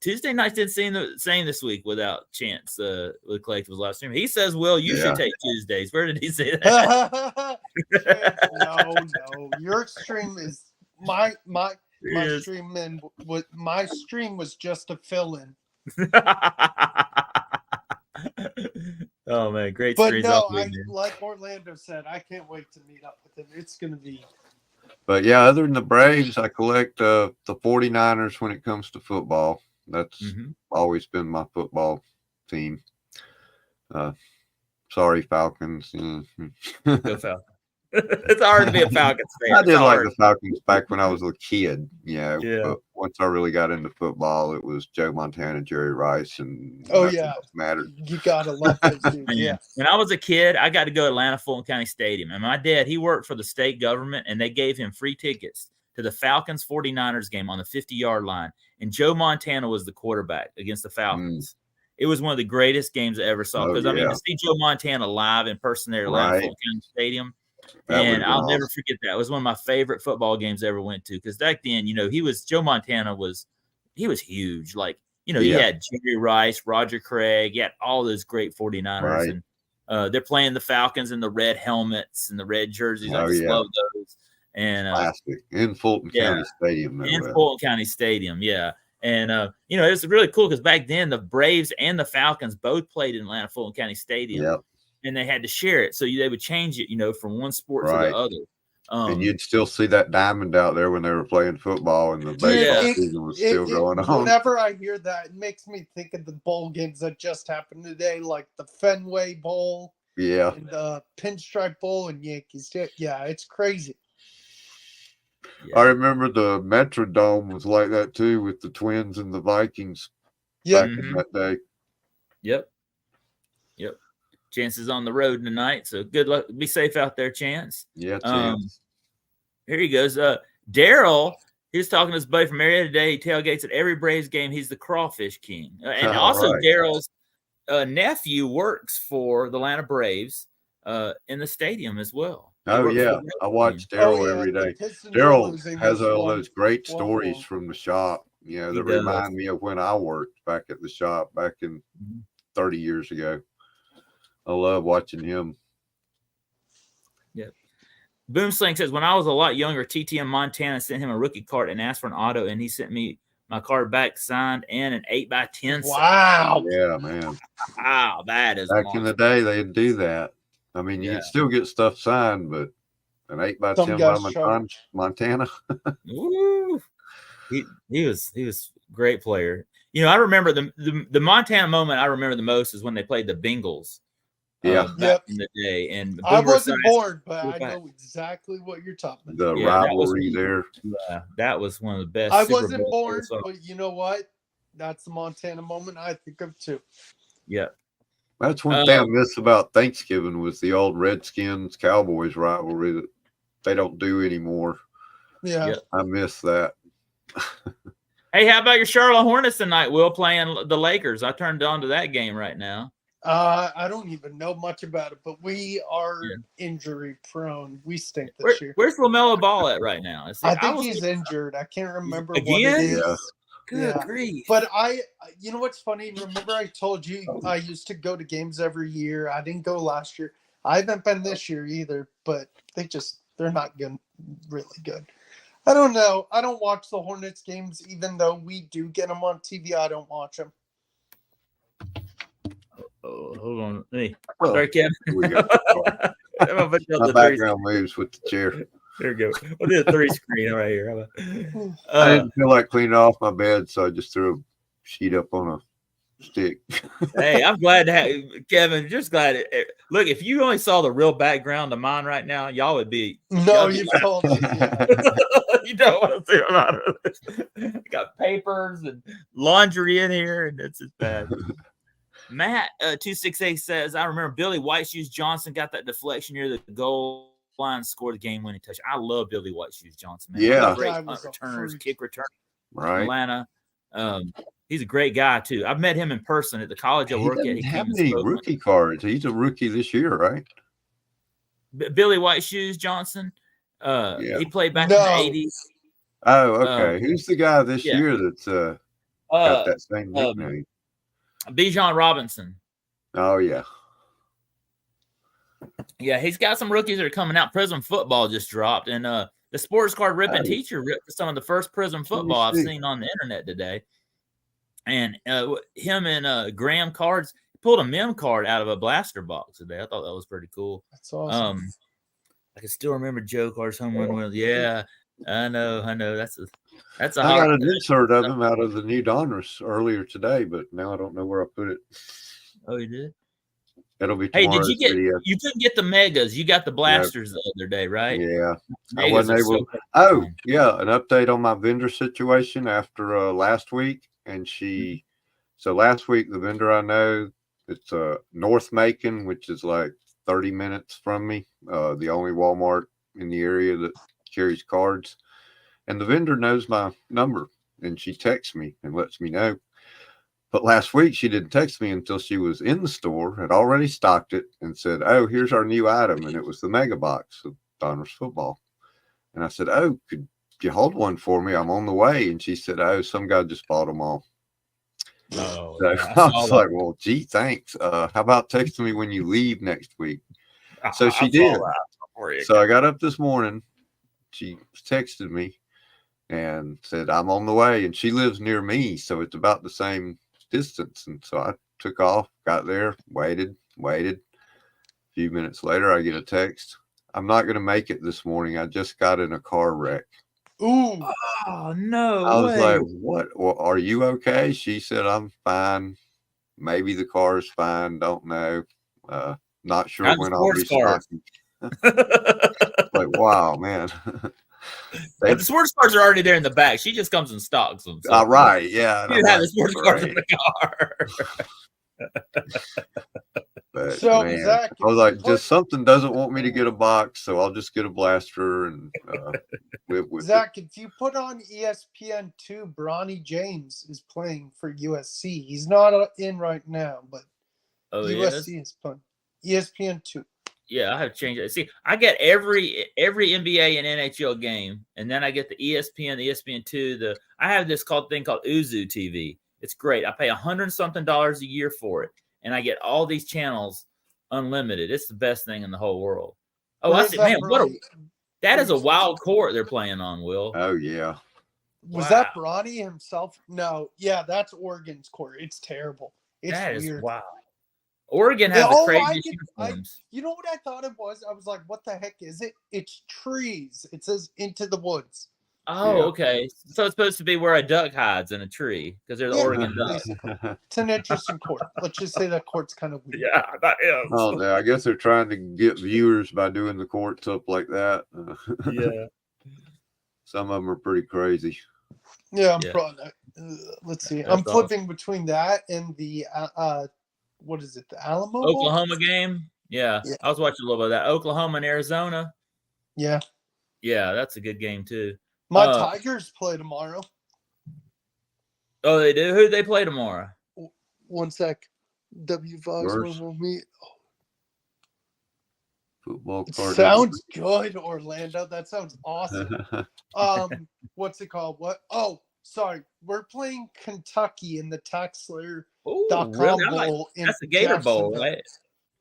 S1: Tuesday nights didn't seem the same this week without Chance with collectibles live stream. He says, "Will you should take Tuesdays." Where did he say that?
S3: No. Your stream is my stream, and what my stream was just a fill-in.
S1: Oh man, great.
S3: But no, like Orlando said, I can't wait to meet up with him. It's gonna be.
S2: But yeah, other than the Braves, I collect the 49ers when it comes to football. That's always been my football team. Sorry, Falcons.
S1: Go Falcons. It's hard to be a Falcons fan.
S2: I did like the Falcons back when I was a kid.
S1: Yeah.
S2: But once I really got into football, it was Joe Montana, Jerry Rice, and mattered.
S3: You gotta love those dudes. Yeah.
S1: When I was a kid, I got to go to Atlanta Fulton County Stadium, and my dad, he worked for the state government, and they gave him free tickets to the Falcons 49ers game on the 50-yard line, and Joe Montana was the quarterback against the Falcons. It was one of the greatest games I ever saw because I mean to see Joe Montana live in person there at Atlanta Fulton County Stadium. And I'll never forget that. It was one of my favorite football games I ever went to because back then, Joe Montana was huge. Like, he had Jerry Rice, Roger Craig, he had all those great 49ers.
S2: Right.
S1: And they're playing the Falcons in the red helmets and the red jerseys. I just love those. And
S2: classic in Fulton County Stadium.
S1: Fulton County Stadium, yeah. And it was really cool because back then the Braves and the Falcons both played in Atlanta Fulton County Stadium.
S2: Yep.
S1: And they had to share it, so they would change it, from one sport to the other.
S2: And you'd still see that diamond out there when they were playing football, and the baseball season was still going on.
S3: Whenever I hear that, it makes me think of the bowl games that just happened today, like the Fenway Bowl, and the Pinstripe Bowl, and Yankees. Yeah, it's crazy.
S2: I remember the Metrodome was like that too, with the Twins and the Vikings back in that day.
S1: Yep. Chance is on the road tonight, so good luck. Be safe out there, Chance.
S2: Yeah, Chance.
S1: Here he goes. Daryl, he was talking to his buddy from area today. He tailgates at every Braves game. He's the crawfish king. And also Daryl's nephew works for the Atlanta Braves in the stadium as well.
S2: Oh, yeah. I watch Daryl every day. Daryl has all those great stories from the shop, that remind me of when I worked back at the shop back in 30 years ago. I love watching him.
S1: Yeah. Boomslang says, when I was a lot younger, TTM Montana sent him a rookie card and asked for an auto, and he sent me my card back signed and an 8x10.
S3: Wow.
S2: Yeah, man.
S1: Wow, that is
S2: back in the day, they'd do that. I mean, you could still get stuff signed, but an 8x10 by Montana.
S1: Ooh. He was a great player. I remember the Montana moment I remember the most is when they played the Bengals. Back in the day, and
S3: I wasn't born, but I know exactly what you're talking about.
S2: The rivalry there.
S1: Yeah, that was one of the best.
S3: I wasn't born, but you know what? That's the Montana moment I think of too.
S1: Yeah.
S2: That's one thing I miss about Thanksgiving was the old Redskins Cowboys rivalry that they don't do anymore.
S3: Yeah.
S2: I miss that.
S1: Hey, how about your Charlotte Hornets tonight, Will, playing the Lakers? I turned on to that game right now.
S3: I don't even know much about it, but we are injury prone. We stink this year.
S1: Where's LaMelo Ball at right now?
S3: I think he's injured. I can't remember what
S1: it
S3: is.
S2: Yeah.
S1: Good grief.
S3: But you know what's funny? Remember I told you I used to go to games every year. I didn't go last year. I haven't been this year either, but they're not good, really good. I don't know. I don't watch the Hornets games, even though we do get them on TV. I don't watch them.
S1: Oh, hold on. Hey, sorry, Kevin.
S2: My background moves with the chair.
S1: There we go. We'll do a 3 screen right here.
S2: I didn't feel like cleaning off my bed, so I just threw a sheet up on a stick.
S1: Hey, I'm glad to have Kevin. Just glad. Look, if you only saw the real background of mine right now, y'all would be.
S3: No, you've told us. Yeah.
S1: You don't want to see about it. Got papers and laundry in here, and it's just bad. Matt 268 says, I remember Billy White Shoes Johnson got that deflection near the goal line, scored the game winning touch. I love Billy White Shoes Johnson, man.
S2: Yeah.
S1: Great punt returners, kick return
S2: Right.
S1: Atlanta. He's a great guy too. I've met him in person at the college I work at.
S2: He doesn't have any rookie cards. He's a rookie this year, right?
S1: Billy White Shoes Johnson. He played back in the 80s.
S2: Oh, okay. Who's the guy this year that's got that same nickname?
S1: Bijan Robinson.
S2: Oh, yeah.
S1: Yeah, he's got some rookies that are coming out. Prism football just dropped, and the sports card ripping teacher ripped some of the first Prism football I've seen on the internet today. And him and Graham Cards pulled a mem card out of a blaster box today. I thought that was pretty cool.
S3: That's awesome.
S1: I can still remember Joe Cards home run with. Yeah, I know. That's a.
S2: I got an insert of him out of the new Donruss earlier today, but now I don't know where I put it.
S1: Oh, you did?
S2: It'll be
S1: tomorrow's did you get? Video. You couldn't get the megas. You got the blasters the other day, right?
S2: Yeah,
S1: megas
S2: I wasn't able. An update on my vendor situation after last week, and so last week the vendor I know, it's North Macon, which is like 30 minutes from me, the only Walmart in the area that carries cards. And the vendor knows my number, and she texts me and lets me know. But last week, she didn't text me until she was in the store, had already stocked it, and said, oh, here's our new item. And it was the mega box of Donruss football. And I said, oh, could you hold one for me? I'm on the way. And she said, oh, some guy just bought them all.
S1: Oh,
S2: so yeah, I was like, well, gee, thanks. How about texting me when you leave next week? So she did. So I got up this morning. She texted me and said, I'm on the way. And she lives near me, so it's about the same distance. And so I took off, got there, waited. A few minutes later, I get a text. I'm not going to make it this morning. I just got in a car wreck.
S3: Ooh.
S1: Oh, no.
S2: I was like, what? Well, are you okay? She said, I'm fine. Maybe the car is fine. Don't know. Not sure when I'll be stocking. Like, wow, man.
S1: The sports cars are already there in the back. She just comes and stocks them. So
S2: right, yeah.
S1: You have the sports cars in the car.
S2: But, so, man, Zach, I was like, just something doesn't want me to get a box, so I'll just get a blaster and live with
S3: Zach, if you put on ESPN2, Bronny James is playing for USC. He's not in right now, but USC is playing. ESPN2.
S1: Yeah, I have to change it. See, I get every NBA and NHL game, and then I get the ESPN2. I have this thing called Uzu TV. It's great. I pay $100-something a year for it, and I get all these channels unlimited. It's the best thing in the whole world. Oh, I see, man, that is a wild court they're playing on, Will.
S2: Oh yeah.
S3: Was that Bronny himself? No, yeah, that's Oregon's court. It's terrible. It's weird.
S1: Wow. Oregon has the craziest uniforms.
S3: You know what I thought it was? I was like, what the heck is it? It's trees. It says into the woods.
S1: Oh, okay. So it's supposed to be where a duck hides in a tree because they're the Oregon Ducks.
S3: It's an interesting court. Let's just say that court's kind of weird.
S1: Yeah, that is.
S2: Oh, yeah, I guess they're trying to get viewers by doing the courts up like that.
S1: Yeah.
S2: Some of them are pretty crazy.
S3: Yeah, probably. Let's see. I'm flipping between that and the what is it? The Alamo
S1: Oklahoma game? Yeah. I was watching a little bit of that. Oklahoma and Arizona.
S3: Yeah.
S1: Yeah, that's a good game too.
S3: My Tigers play tomorrow.
S1: Oh, they do? Who do they play tomorrow?
S3: One sec. W Fox will meet.
S2: Football card.
S3: Sounds good, Orlando. That sounds awesome. What's it called? What? Oh, sorry. We're playing Kentucky in the TaxSlayer.com Bowl.
S1: That's the Gator Bowl, right?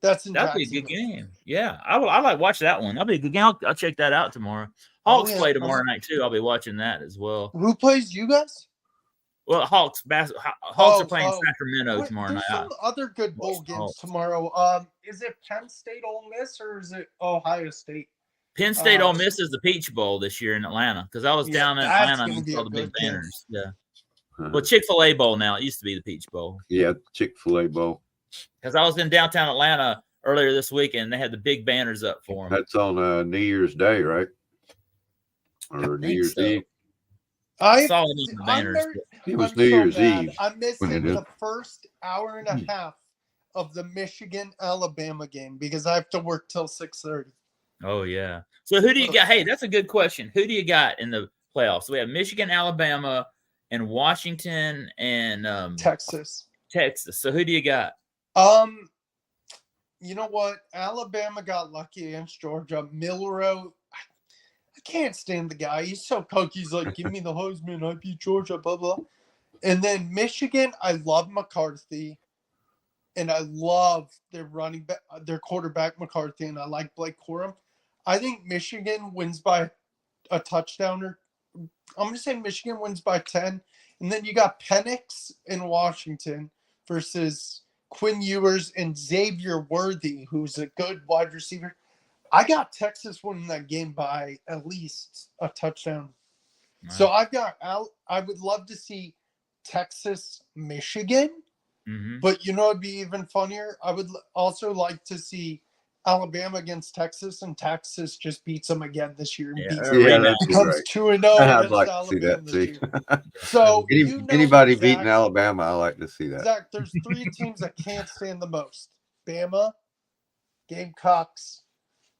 S3: That'd
S1: be a good game. Yeah, I like watch that one. That'll be a good game. I'll check that out tomorrow. Hawks play tomorrow night too. I'll be watching that as well.
S3: Who plays you guys?
S1: Well, Hawks are playing Sacramento tomorrow night.
S3: Some other good bowl games tomorrow. Is it Penn State Ole Miss or is it Ohio State?
S1: Penn State Ole Miss is the Peach Bowl this year in Atlanta because I was down in Atlanta and saw the big banners. Yeah. Well, Chick-fil-A Bowl now. It used to be the Peach Bowl.
S2: Yeah, Chick-fil-A Bowl.
S1: Because I was in downtown Atlanta earlier this week, and they had the big banners up for them.
S2: That's on New Year's Day, right? Or New Year's Eve.
S1: I saw it on the banners.
S2: It was New Year's Eve.
S3: I'm missing the first hour and a half of the Michigan-Alabama game because I have to work till 6:30.
S1: Oh, yeah. So who do you got? Hey, that's a good question. Who do you got in the playoffs? We have Michigan, Alabama, and Washington, and
S3: Texas.
S1: So who do you got?
S3: You know what? Alabama got lucky against Georgia. Milroe, I can't stand the guy. He's so cocky. He's like, give me the Heisman. I beat Georgia, blah, blah. And then Michigan, I love McCarthy. And I love their running back, their quarterback McCarthy. And I like Blake Corum. I think Michigan wins by a touchdown. Or I'm going to say Michigan wins by 10. And then you got Penix in Washington versus Quinn Ewers and Xavier Worthy, who's a good wide receiver. I got Texas winning that game by at least a touchdown. Wow. So I would love to see Texas, Michigan. Mm-hmm. But you know, it'd be even funnier. I would also like to see Alabama against Texas, and Texas just beats them again this year. Becomes 2-0
S2: I'd like to see that too.
S3: So
S2: anybody beating Alabama, I like to see that.
S3: Zach, there's 3 teams I can't stand the most: Bama, Gamecocks.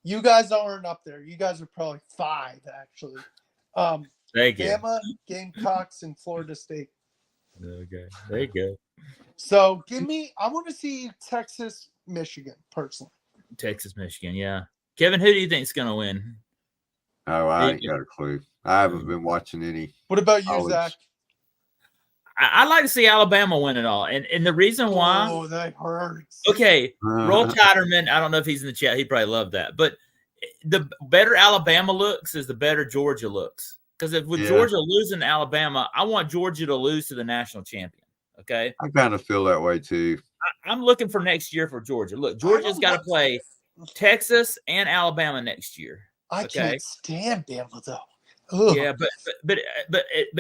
S3: You guys aren't up there. You guys are probably 5 actually.
S1: Thank you.
S3: Bama, Gamecocks, and Florida State.
S1: Okay, there you go.
S3: So I want to see Texas, Michigan personally.
S1: Texas, Michigan, yeah. Kevin, who do you think is going to win?
S2: Oh, I ain't got a clue. I haven't been watching any.
S3: What about you, Zach?
S1: I'd like to see Alabama win it all. And the reason why.
S3: Oh, that hurts.
S1: Okay, Roll Tiderman, I don't know if he's in the chat. He'd probably love that. But the better Alabama looks is the better Georgia looks. Because with Georgia losing to Alabama, I want Georgia to lose to the national champion. Okay?
S2: I kind of feel that way, too.
S1: I'm looking for next year for Georgia. Look, Georgia's got to play Texas and Alabama next year.
S3: I can't stand Bama though. Ugh.
S1: Yeah, but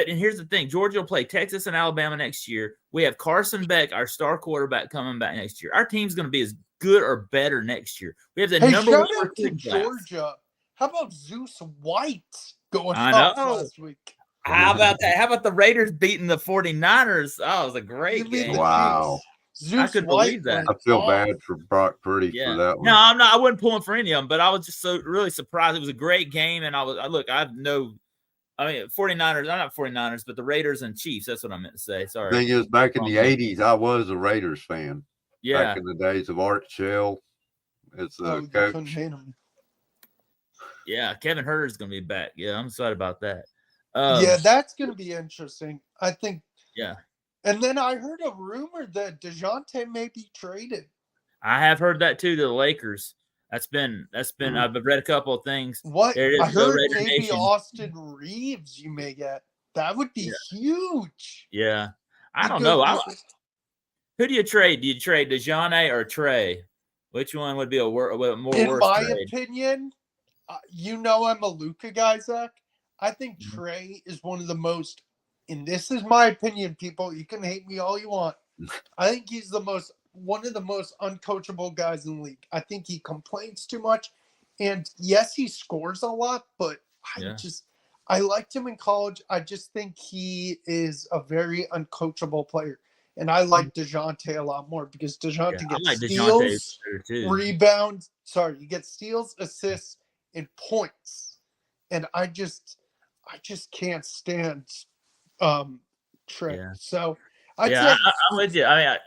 S1: and here's the thing: Georgia will play Texas and Alabama next year. We have Carson Beck, our star quarterback, coming back next year. Our team's going to be as good or better next year. We have the number one
S3: to Georgia. How about Zeus White going off last week?
S1: How about that? How about the Raiders beating the 49ers? Oh, it was a great game.
S2: Wow.
S1: I couldn't believe that.
S2: I feel bad for Brock Purdy for that one.
S1: No, I'm not. I wasn't pulling for any of them, but I was just really surprised. It was a great game, and I mean, 49ers. I'm not 49ers, but the Raiders and Chiefs. That's what I meant to say. Sorry.
S2: The thing is, back in the 80s, I was a Raiders fan.
S1: Yeah.
S2: Back in the days of Art Shell as the coach.
S1: Yeah, Kevin Herter's going to be back. Yeah, I'm excited about that.
S3: Yeah, that's going to be interesting. I think.
S1: Yeah.
S3: And then I heard a rumor that DeJounte may be traded.
S1: I have heard that too, to the Lakers. That's been. I've read a couple of things.
S3: What I heard, maybe Austin Reeves you may get. That would be huge.
S1: Yeah, I don't know. Who do you trade? Do you trade DeJounte or Trey? Which one would be a more worse trade?
S3: In my opinion, I'm a Luka guy, Zach. I think Trey is one of the most, and this is my opinion, people. You can hate me all you want. I think he's one of the most uncoachable guys in the league. I think he complains too much. And yes, he scores a lot, but I liked him in college. I just think he is a very uncoachable player. And I like DeJounte a lot more because DeJounte gets steals, rebounds. Sorry, you get steals, assists, and points. And I just can't stand Trey. Yeah. So I'm
S1: with you. I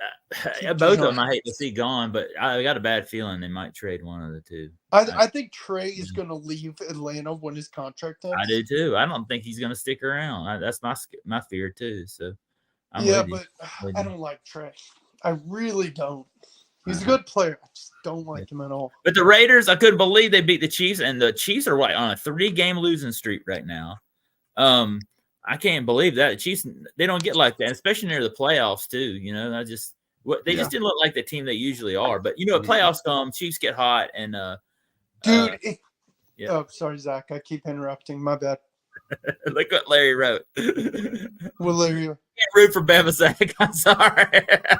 S1: mean, both of them I hate to see gone, but I got a bad feeling they might trade one of the two.
S3: I think Trey is going to leave Atlanta when his contract ends.
S1: I do too. I don't think he's going to stick around. That's my fear too. So
S3: but I don't like Trey. I really don't. He's a good player. I just don't like him at all.
S1: But the Raiders, I couldn't believe they beat the Chiefs, and the Chiefs are on a 3-game losing streak right now. I can't believe that. The Chiefs, they don't get like that, especially near the playoffs too. They just didn't look like the team they usually are. But playoffs come, Chiefs get hot, and
S3: oh, sorry, Zach. I keep interrupting. My bad.
S1: Look what Larry wrote.
S3: Well, Larry.
S1: Can't root for Bama Zach. I'm sorry.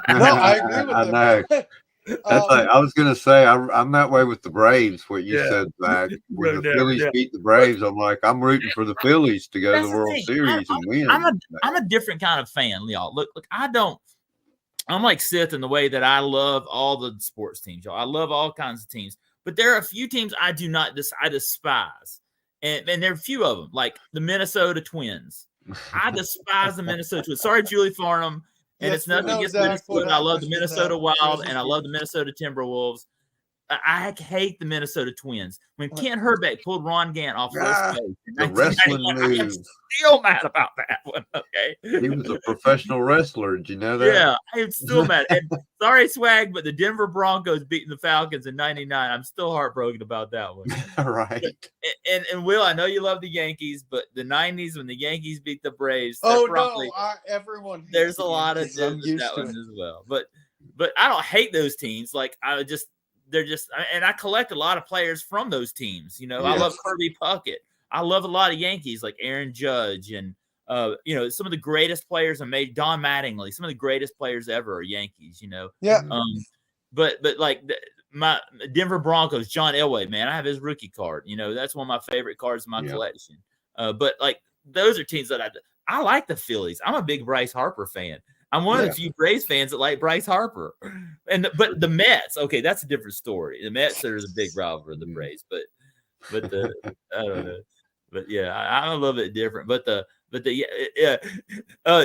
S3: No, I agree with
S2: I
S3: him.
S2: know. That's like I was gonna say. I'm that way with the Braves. What you
S1: Yeah.
S2: said, Zach. When
S1: No,
S2: the Phillies
S1: yeah.
S2: beat the Braves, I'm like, I'm rooting for the Phillies to go to
S1: That's
S2: the
S1: the
S2: World
S1: thing.
S2: Series and win.
S1: I'm a different kind of fan, y'all. Look, I'm like Sith in the way that I love all the sports teams, y'all. I love all kinds of teams, but there are a few teams I do not. I despise, and there are a few of them, like the Minnesota Twins. I despise the Minnesota Twins. Sorry, Julie Farnham, and
S3: Yes,
S1: it's
S3: we
S1: nothing
S3: know,
S1: against
S3: Zach,
S1: Minnesota.
S3: what
S1: I love the
S3: happened to
S1: Minnesota
S3: that
S1: Wild, and I love
S3: Twins
S1: the Minnesota Timberwolves. I hate the Minnesota Twins. When Kent Herbeck pulled Ron Gant off first base in
S2: the wrestling
S1: 1991, I am
S2: move.
S1: still mad about that one. Okay,
S2: He was a professional wrestler. Did you know that?
S1: yeah, I am still mad. And sorry, Swag, but the Denver Broncos beating the Falcons in '99. I'm still heartbroken about that one.
S2: Right.
S1: And Will, I know you love the Yankees, but the '90s when the Yankees beat the Braves,
S3: Oh
S1: probably,
S3: no, everyone. Hates
S1: there's
S3: the
S1: a lot of
S3: Yankees. I'm used
S1: that
S3: to
S1: one
S3: it.
S1: as well. But I don't hate those teams. Like they're just, and I collect a lot of players from those teams. You know, I love
S2: Yes.
S1: Kirby Puckett. I love a lot of Yankees like Aaron Judge and you know, some of the greatest players made Don Mattingly. Some of the greatest players ever are Yankees. You know,
S3: Yeah.
S1: But like my Denver Broncos, John Elway, man, I have his rookie card. You know, that's one of my favorite cards in my collection. But like those are teams that I like the Phillies. I'm a big Bryce Harper fan. I'm one of the few Braves fans that like Bryce Harper. But the Mets, okay, that's a different story. The Mets are the big rival of the Braves, but the I don't know. But yeah, I'm a little bit different. But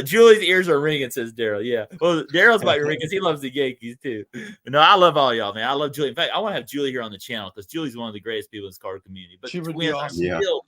S1: Julie's ears are ringing, says Daryl. Yeah. Well, Daryl's might be ringing because he loves the Yankees too. But no, I love all y'all, man. I love Julie. In fact, I want to have Julie here on the channel because Julie's one of the greatest people in this card community. But
S3: She would
S1: Twins,
S3: be awesome.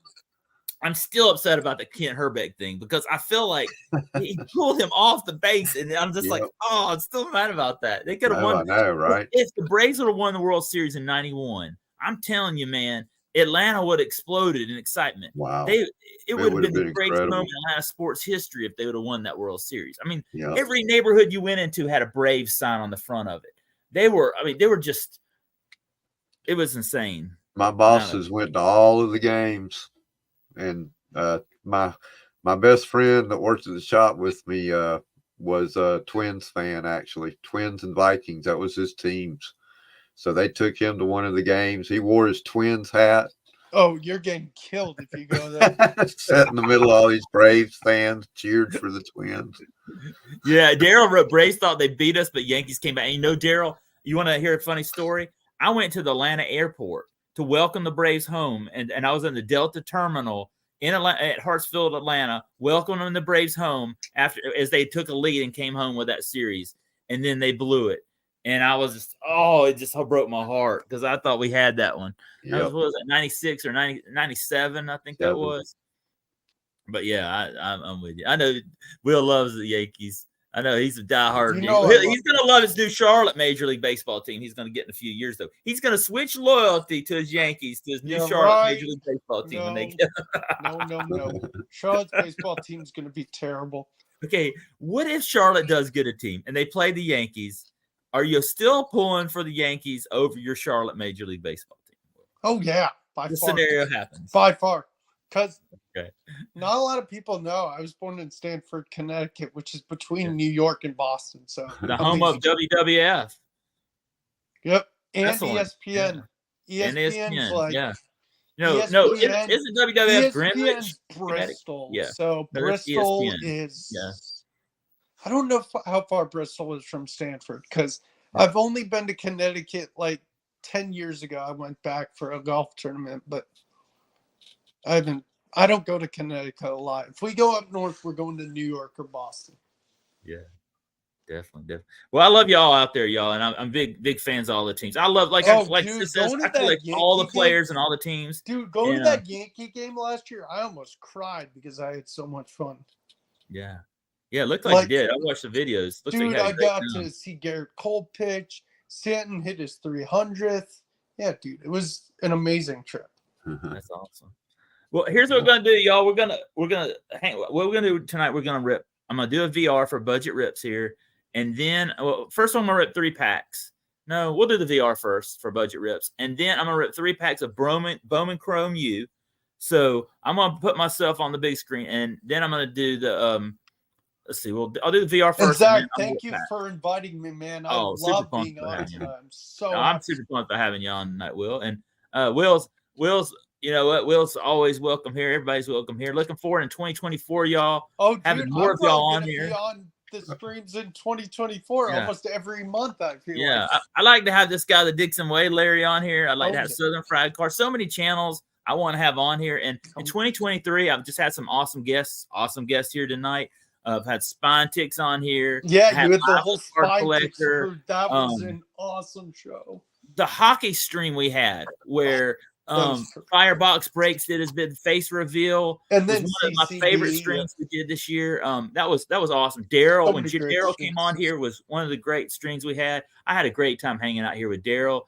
S1: I'm still upset about the Kent Herbeck thing because I feel like he pulled him off the base, and I'm just like, oh, I'm still mad about that. They could have won.
S2: I know, right?
S1: If the Braves would have won the World Series in '91, I'm telling you, man, Atlanta would have exploded in excitement.
S2: Wow.
S1: It would have been the greatest
S2: incredible
S1: moment in Atlanta sports history if they would have won that World Series. I mean,
S2: Yeah.
S1: every neighborhood you went into had a Braves sign on the front of it. They were just, it was insane.
S2: My bosses went to all of the games, and my best friend that worked at the shop with me was a Twins fan, actually. Twins and Vikings, that was his teams. So they took him to one of the games. He wore his Twins hat.
S3: Oh, you're getting killed if you go there.
S2: Sat in the middle of all these Braves fans, cheered for the Twins.
S1: Yeah, Daryl wrote, Braves thought they beat us, but Yankees came back. And you know, Daryl, you want to hear a funny story? I went to the Atlanta airport to welcome the Braves home, and I was in the Delta terminal in Atlanta, at Hartsfield, Atlanta, welcoming the Braves home as they took a lead and came home with that series, and then they blew it. And I was just, it just broke my heart because I thought we had that one. That was, what was it, 96 or 97, I think that was. But yeah, I'm with you. I know Will loves the Yankees. I know he's a diehard. He's going to love his new Charlotte Major League Baseball team. He's going to get in a few years, though. He's going to switch loyalty to his Yankees, to his new Charlotte Major League Baseball team. When they get
S3: No. Charlotte's baseball team's going to be terrible.
S1: Okay, what if Charlotte does get a team and they play the Yankees? Are you still pulling for the Yankees over your Charlotte Major League Baseball team?
S3: Oh, yeah. By
S1: the
S3: far.
S1: Scenario happens.
S3: By far. Because not a lot of people know I was born in Stamford, Connecticut, which is between New York and Boston. So
S1: the home of WWF.
S3: Yep. And
S1: Excellent.
S3: ESPN.
S1: Yeah.
S3: ESPN's like
S1: No, isn't WWF Greenwich?
S3: Bristol.
S1: Yeah.
S3: So Bristol is I don't know how far Bristol is from Stamford because I've only been to Connecticut like 10 years ago. I went back for a golf tournament, but I don't go to Connecticut a lot. If we go up north, we're going to New York or Boston.
S1: Yeah, definitely. Well, I love y'all out there, y'all, and I'm big fans of all the teams. I love I collect all the players and all the teams.
S3: Dude, going to that Yankee game last year, I almost cried because I had so much fun.
S1: Yeah, it looked like you did. I watched the videos.
S3: Dude, I got to see Garrett Cole pitch. Stanton hit his 300th. Yeah, dude, it was an amazing trip.
S1: That's awesome. Well, here's what we're gonna do, y'all. We're gonna what we're gonna do tonight. We're gonna rip. I'm gonna do a VR for budget rips here, and then first I'm gonna rip 3 packs. No, we'll do the VR first for budget rips, and then I'm gonna rip 3 packs of Bowman Chrome U, So I'm gonna put myself on the big screen, and then I'm gonna do the let's see. Well, I'll do the VR
S3: And
S1: first.
S3: Zach,
S1: and
S3: thank you for inviting me, man. I
S1: super
S3: love
S1: pumped
S3: being
S1: about
S3: on
S1: having you.
S3: tonight. I'm so
S1: I'm
S3: happy.
S1: super pumped about having you on tonight, Will. And Will's, you know what? Will's always welcome here. Everybody's welcome here. Looking forward in 2024, y'all.
S3: Oh, dude,
S1: having more
S3: I'm
S1: of y'all
S3: probably
S1: on
S3: gonna
S1: here.
S3: be on the streams in 2024
S1: Yeah.
S3: almost every month. I feel
S1: Yeah,
S3: like.
S1: I like to have this guy, the Dixon Way Larry, on here. I'd like
S3: Oh,
S1: to have
S3: yeah.
S1: Southern Fried Car. So many channels I want to have on here. And in 2023, I've just had some awesome guests here tonight. I've had Spine Ticks on here.
S3: Yeah,
S1: I
S3: you had the
S1: Live
S3: whole
S1: with Card
S3: Spine
S1: Collector.
S3: Ticks crew. That was an awesome show.
S1: The hockey stream we had where Firebox Breaks did his big face reveal.
S3: And then
S1: was one of my favorite streams we did this year. That was awesome. Daryl, when Daryl came on here, was one of the great streams we had. I had a great time hanging out here with Daryl.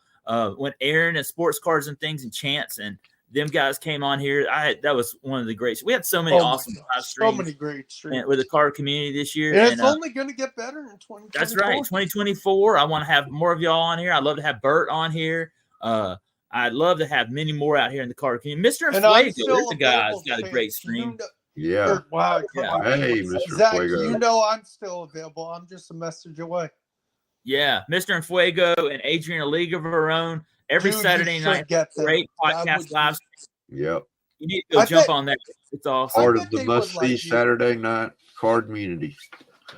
S1: When Aaron and Sports Cards and Things and Chance and them guys came on here, that was one of the greats. We had so many awesome live streams.
S3: So many great streams
S1: with the card community this year.
S3: And it's only going to get better in 2024.
S1: That's right. 2024. I want to have more of y'all on here. I'd love to have Bert on here. I'd love to have many more out here in the card community. Mr. Fuego, there's a guy that's got a great stream.
S2: Yeah.
S3: Wow.
S2: Yeah. Hey, Mr.
S3: Zach,
S2: Fuego.
S3: you know I'm still available. I'm just a message away.
S1: Yeah. Mr. Fuego and Adrian, a league of her own. Every Saturday night. Great podcast live stream.
S2: Yep.
S1: You need to go jump on that. It's awesome.
S2: Part of the must-see Saturday night card community.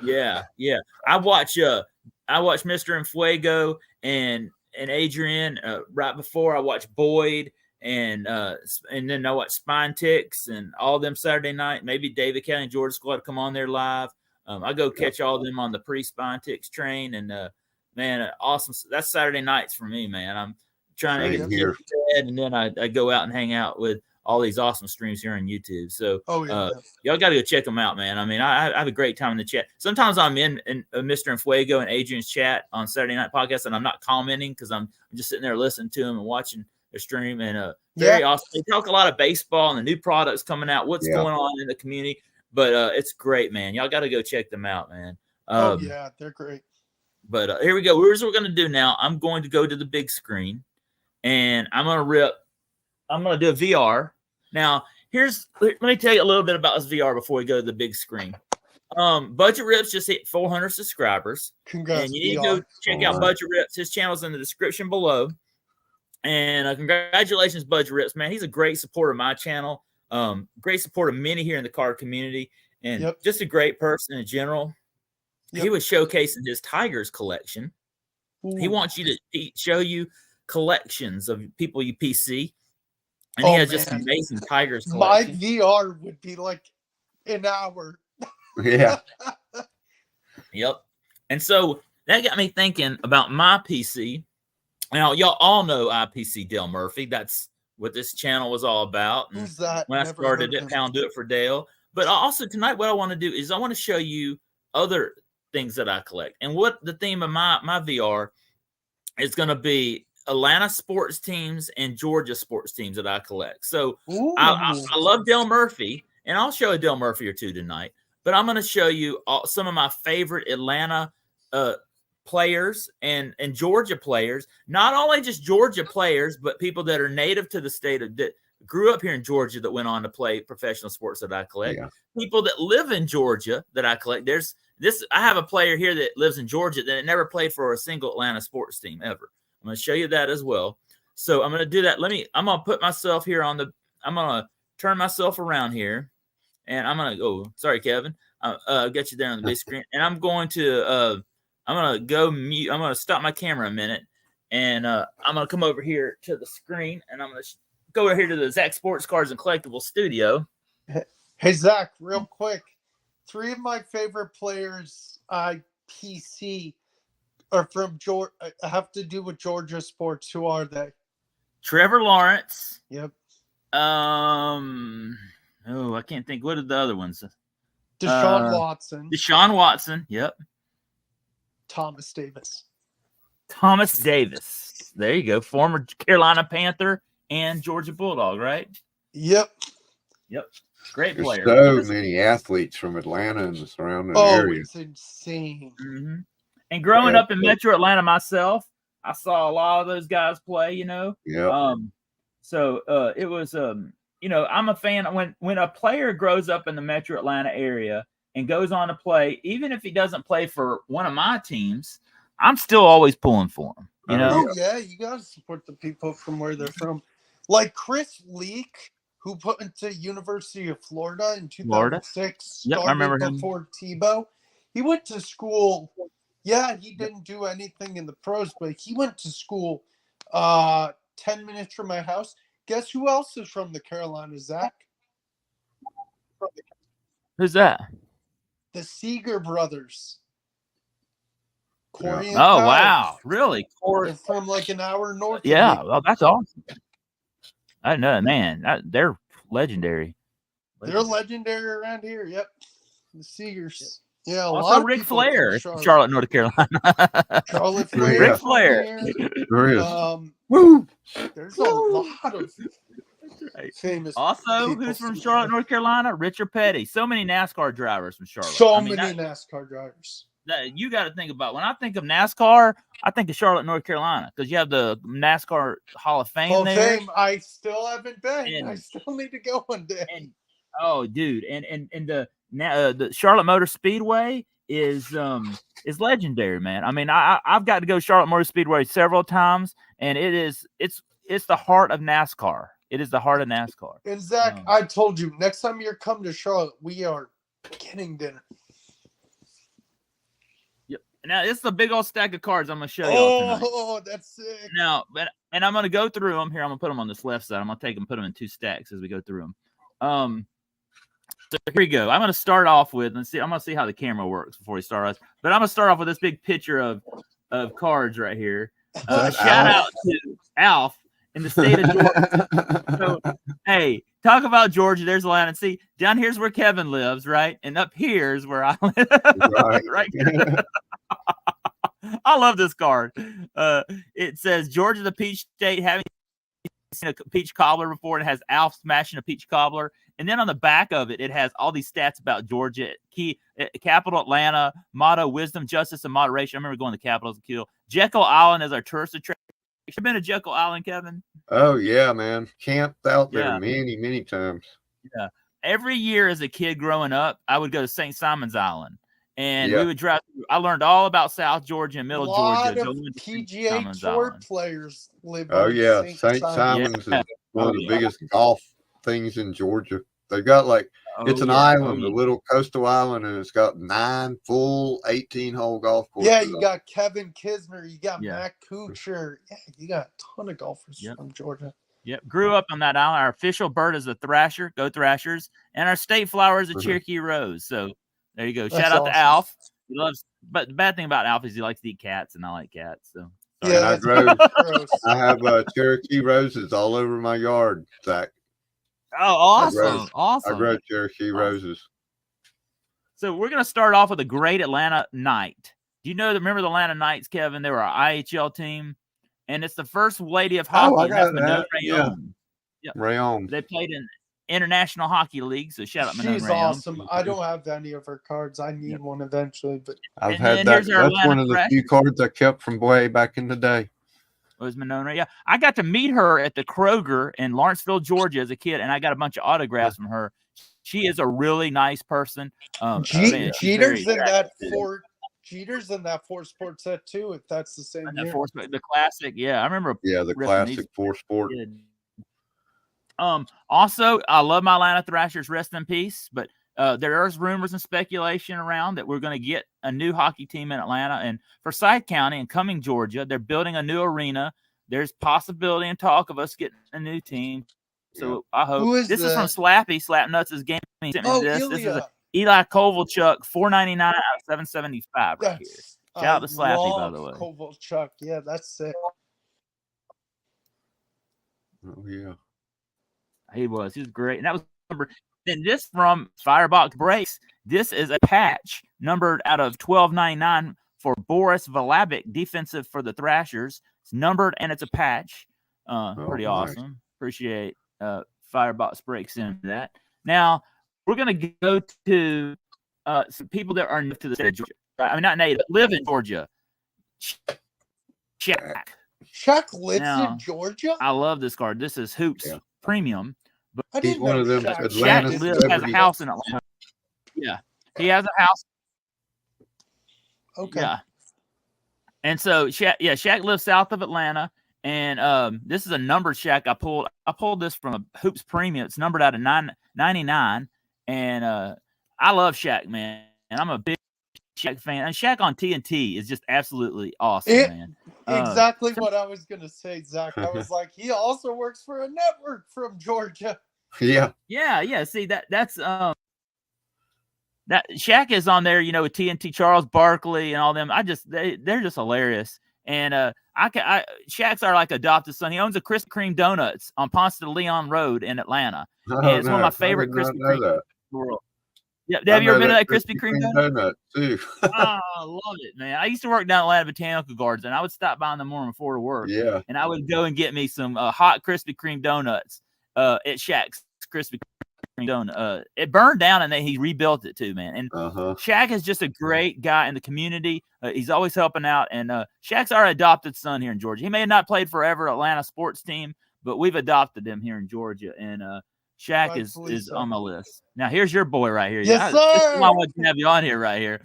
S1: Yeah. Yeah. I watch Mr. Fuego and Adrian right before. I watch Boyd and then I watch Spine Ticks and all them Saturday night. Maybe David Kelly and George Squad come on there live. I go catch all of them on the pre-Spine Ticks train, and man, awesome. That's Saturday nights for me, man. I'm trying to get here, and then I go out and hang out with all these awesome streams here on YouTube. So y'all got to go check them out, man. I mean, I have a great time in the chat. Sometimes I'm in Mr. Fuego and Adrian's chat on Saturday Night Podcast, and I'm not commenting because I'm just sitting there listening to them and watching their stream. And very awesome. They talk a lot of baseball and the new products coming out, what's going on in the community. But it's great, man. Y'all got to go check them out, man.
S3: They're great.
S1: But here we go. Here's what we're going to do now. I'm going to go to the big screen, and I'm going to do a VR. Now, let me tell you a little bit about this VR before we go to the big screen. Budget Rips just hit 400 subscribers.
S3: Congrats,
S1: and you need to go check out Budget Rips. His channel's in the description below. And congratulations, Budget Rips, man. He's a great supporter of my channel. Great support of many here in the card community, and just a great person in general. He was showcasing his Tigers collection. Ooh. He wants you to show you collections of people you PC, and he has just amazing Tigers collection.
S3: My VR would be like an hour.
S2: Yeah.
S1: Yep. And so that got me thinking about my PC. Now, y'all all know IPC Dale Murphy. That's what this channel was all about. And
S3: who's that?
S1: When I started it, Pound Do It for Dale. But also tonight, what I want to do is I want to show you other things that I collect. And what the theme of my VR is going to be Atlanta sports teams and Georgia sports teams that I collect. So I love Dale Murphy, and I'll show a Dale Murphy or two tonight. But I'm going to show you some of my favorite Atlanta players and Georgia players. Not only just Georgia players, but people that are native to the state that grew up here in Georgia that went on to play professional sports that I collect. Yeah. People that live in Georgia that I collect. I have a player here that lives in Georgia that never played for a single Atlanta sports team ever. I'm going to show you that as well. So I'm going to do that. I'm going to put myself here I'm going to turn myself around here, and I'm going to go. Sorry, Kevin. I'll get you there on the big screen, and I'm going to go mute. I'm going to stop my camera a minute, and I'm going to come over here to the screen, and I'm going to go over here to the Zach Sports Cards and Collectibles studio.
S3: Hey, Zach, real quick. 3 of my favorite players I PC are from Georgia. Have to do with Georgia sports. Who are they?
S1: Trevor Lawrence.
S3: Yep.
S1: I can't think. What are the other ones?
S3: Deshaun Watson.
S1: Deshaun Watson. Yep.
S3: Thomas Davis.
S1: Thomas Davis. There you go. Former Carolina Panther and Georgia Bulldog, right?
S3: Yep.
S1: Great player.
S2: So many athletes from Atlanta and the surrounding area.
S3: It's insane.
S1: Mm-hmm. And growing up in Metro Atlanta myself, I saw a lot of those guys play.
S2: Yeah.
S1: So it was I'm a fan when a player grows up in the Metro Atlanta area and goes on to play, even if he doesn't play for one of my teams, I'm still always pulling for him.
S3: Oh yeah, you gotta support the people from where they're from. Like Chris Leak, who put into University of Florida in 2006,
S1: Yep, I remember
S3: before Tebow. He went to school. Yeah, he didn't do anything in the pros, but he went to school 10 minutes from my house. Guess who else is from the Carolinas, Zach?
S1: Who's that?
S3: The Seeger brothers. Corey and
S1: Oh,
S3: Kyle.
S1: wow. Really?
S3: They're from like an hour north
S1: Yeah,
S3: of me.
S1: well, that's awesome. I know, man. They're legendary.
S3: They're legendary around here. Yep. The Seegers. Yeah,
S1: also Ric Flair, Charlotte, North Carolina.
S3: Charlotte Flair.
S1: Ric Flair.
S2: There is.
S3: Woo! There's a lot of famous.
S1: Also, who's from Charlotte, North Carolina? Richard Petty. So many NASCAR drivers from Charlotte.
S3: Many NASCAR drivers.
S1: You got to think about, when I think of NASCAR, I think of Charlotte, North Carolina, because you have the NASCAR Hall of Fame there.
S3: I still haven't been. I still need to go one day.
S1: Oh, dude, and the Charlotte Motor Speedway is legendary, man. I mean, I've got to go Charlotte Motor Speedway several times, and it's the heart of NASCAR. It is the heart of NASCAR.
S3: And Zach, I told you, next time you're coming to Charlotte, we are getting dinner.
S1: Now, it's a big old stack of cards I'm going to show y'all tonight.
S3: Oh, that's sick.
S1: Now, and I'm going to go through them. Here, I'm going to put them on this left side. I'm going to take them, put them in 2 stacks as we go through them. So here we go. I'm going to start off with, I'm going to see how the camera works before we start. But I'm going to start off with this big picture of cards right here. Shout out to Alf in the state of Georgia. So, hey, talk about Georgia. There's Atlanta. See, down here's where Kevin lives, right? And up here's where I live. Right here. I love this card. It says Georgia, the peach state. Having seen a peach cobbler before, and it has Alf smashing a peach cobbler. And then on the back of it, it has all these stats about Georgia. Capital Atlanta, motto, wisdom, justice, and moderation. I remember going to the Capitals to kill. Jekyll Island is our tourist attraction. You been to Jekyll Island, Kevin?
S2: Oh, yeah, man. Camped out there many, many times.
S1: Yeah. Every year as a kid growing up, I would go to St. Simon's Island. And we would drive through. I learned all about South Georgia and Middle Georgia.
S3: A lot of PGA Tour players live
S2: St. Simon's is one of the biggest golf things in Georgia. They've got it's an island, a little coastal island, and it's got 9 full 18-hole golf courses.
S3: Yeah, you got Kevin Kisner, you got Matt Kuchar. Yeah, you got a ton of golfers from Georgia.
S1: Yep, grew up on that island. Our official bird is a thrasher. Go Thrashers. And our state flower is a Cherokee Rose. So there you go. Shout out to Alf. He loves, but the bad thing about Alf is he likes to eat cats, and I like cats. So
S2: I have Cherokee roses all over my yard, Zach.
S1: Oh, awesome! Awesome.
S2: I grow Cherokee roses.
S1: So we're gonna start off with a great Atlanta Knight. Do you remember the Atlanta Knights, Kevin? They were our IHL team, and it's the first lady of hockey.
S2: I got that.
S1: Rayon. They played in International Hockey League, so shout out Manon
S3: She's
S1: Rayon.
S3: awesome. I don't have any of her cards. I need one eventually, but
S2: I've had that. That's one of the few cards I kept from way back in the day.
S1: It was Manon. Yeah, I got to meet her at the Kroger in Lawrenceville, Georgia, as a kid, and I got a bunch of autographs from her. She is a really nice person.
S3: Jeter's in that four. Jeter's in that 4 Sport set too. If that's the same year.
S1: The classic. Yeah, I remember.
S2: Yeah, the classic 4 Sport.
S1: Also, I love my Atlanta Thrashers. Rest in peace. But there is rumors and speculation around that we're going to get a new hockey team in Atlanta. And Forsyth County and Cumming, Georgia, they're building a new arena. There's possibility and talk of us getting a new team. So I hope. This is from Slappy. Slapnuts' game. This is a Eli Kovalchuk, $4.99 out of $7.75 right here. Shout out to Slappy, by the way.
S3: Kovalchuk. Yeah, that's sick.
S2: Oh, yeah.
S1: He was great. And that was number. Then this from Firebox Breaks. This is a patch numbered out of 12.99 for Boris Valabic, defensive for the Thrashers. It's numbered and it's a patch. Pretty awesome. Appreciate Firebox Breaks into that. Now we're gonna go to some people that are native to the state of Georgia. I mean, not native, but live in Georgia. Shaq
S3: lives in Georgia.
S1: I love this card. This is Hoops Premium.
S3: I
S2: He's
S3: didn't
S2: one
S3: know
S2: of them
S3: Shaq
S2: Atlanta
S3: did
S1: has a
S2: celebrities.
S1: house in Atlanta. Yeah, he has a house.
S3: Okay.
S1: Yeah, and so Shaq lives south of Atlanta, and this is a numbered Shaq. I pulled this from a Hoops Premium. It's numbered out of 999, and I love Shaq, man. And I'm a big Shaq fan. And Shaq on TNT is just absolutely awesome, man.
S3: Exactly what I was gonna say, Zach. I was like, he also works for a network from Georgia.
S2: Yeah.
S1: Yeah. See that's that Shaq is on there, with TNT, Charles Barkley, and all them. They're just hilarious. And Shaq's our like adopted son. He owns a Krispy Kreme Donuts on Ponce de Leon Road in Atlanta, and it's one of my favorite Krispy Kreme in the world. Yeah, have you ever been to that Krispy Kreme
S2: donut too?
S1: Oh, I love it, man. I used to work down Atlanta Botanical Gardens, and I would stop by in the morning before to work.
S2: Yeah.
S1: And I would go and get me some hot Krispy Kreme donuts at Shaq's Krispy Kreme donut. It burned down, and then he rebuilt it too, man. And Shaq is just a great guy in the community. He's always helping out, and Shaq's our adopted son here in Georgia. He may have not played forever Atlanta sports team, but we've adopted him here in Georgia, and Shaq is on my list. Now, here's your boy right here.
S3: Yes, sir.
S1: This is why I want to have you on here right here.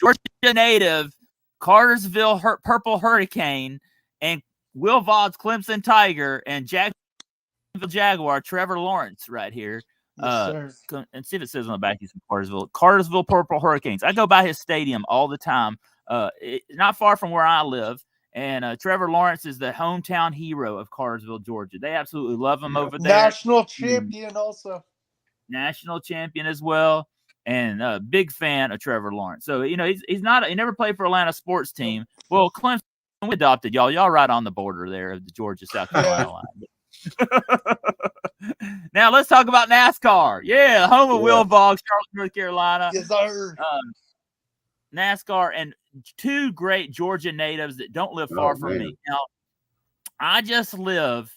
S1: Georgia native, Cartersville Purple Hurricane, and Will Vaughn's Clemson Tiger, and Jacksonville Jaguar, Trevor Lawrence right here.
S3: Yes,
S1: and see if it says on the back he's from Cartersville Purple Hurricanes. I go by his stadium all the time. Not far from where I live. And Trevor Lawrence is the hometown hero of Cartersville, Georgia. They absolutely love him over there.
S3: National champion also.
S1: National champion as well. And big fan of Trevor Lawrence. So, he never played for Atlanta sports team. Well, Clemson, we adopted y'all. Y'all right on the border there of the Georgia-South Carolina line. Now, let's talk about NASCAR. Yeah, home of Will Boggs, Charlotte, North Carolina.
S3: Yes, sir.
S1: NASCAR and two great Georgia natives that don't live far from me. Now, I just live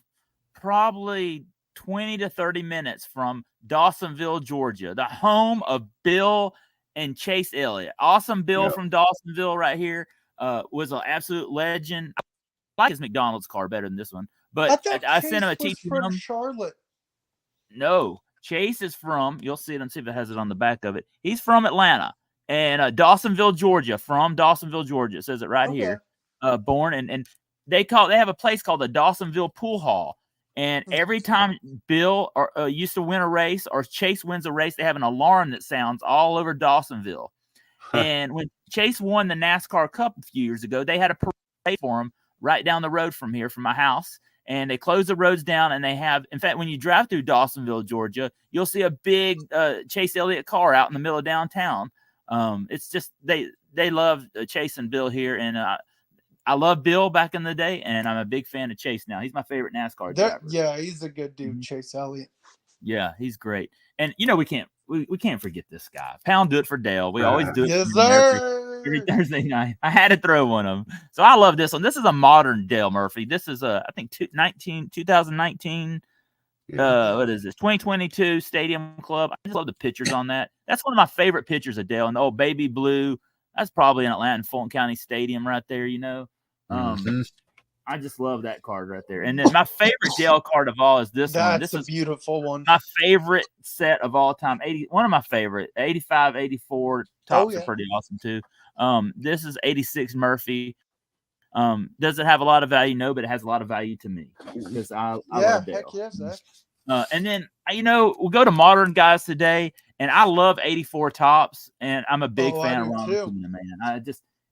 S1: probably 20 to 30 minutes from Dawsonville, Georgia, the home of Bill and Chase Elliott. Awesome Bill from Dawsonville right here was an absolute legend. I like his McDonald's car better than this one, but I sent him a teaching
S3: from Charlotte.
S1: No, Chase is from, you'll see it and see if it has it on the back of it. He's from Atlanta. And Dawsonville, Georgia, from Dawsonville, Georgia. It says it right here. Born and they have a place called the Dawsonville Pool Hall. And every time Bill used to win a race or Chase wins a race, they have an alarm that sounds all over Dawsonville. And when Chase won the NASCAR Cup a few years ago, they had a parade for him right down the road from here, from my house. And they close the roads down, and they have, in fact, when you drive through Dawsonville, Georgia, you'll see a big Chase Elliott car out in the middle of downtown. It's just they love Chase and Bill here, and I love Bill back in the day, and I'm a big fan of Chase now. He's my favorite NASCAR driver.
S3: Yeah, he's a good dude, Chase Elliott.
S1: Yeah, he's great. And we can't forget this guy. Pound do it for Dale. We always do it.
S3: Yes, sir.
S1: Every Thursday night. I had to throw one of them. So I love this one. This is a modern Dale Murphy. This is I think 2019. What is this? 2022 Stadium Club. I just love the pictures on that. That's one of my favorite pictures of Dale. And the old baby blue. That's probably in Atlanta, Fulton County Stadium right there. I just love that card right there. And then my favorite Dale card of all is this one. This is
S3: a beautiful one.
S1: My favorite set of all time. One of my favorite. 85, 84 tops are pretty awesome too. This is 86 Murphy. Does it have a lot of value? No, but it has a lot of value to me because I love Dale.
S3: Heck yes,
S1: and then we'll go to modern guys today, and I love 84 tops, and I'm a big fan of Ron Acuna, man.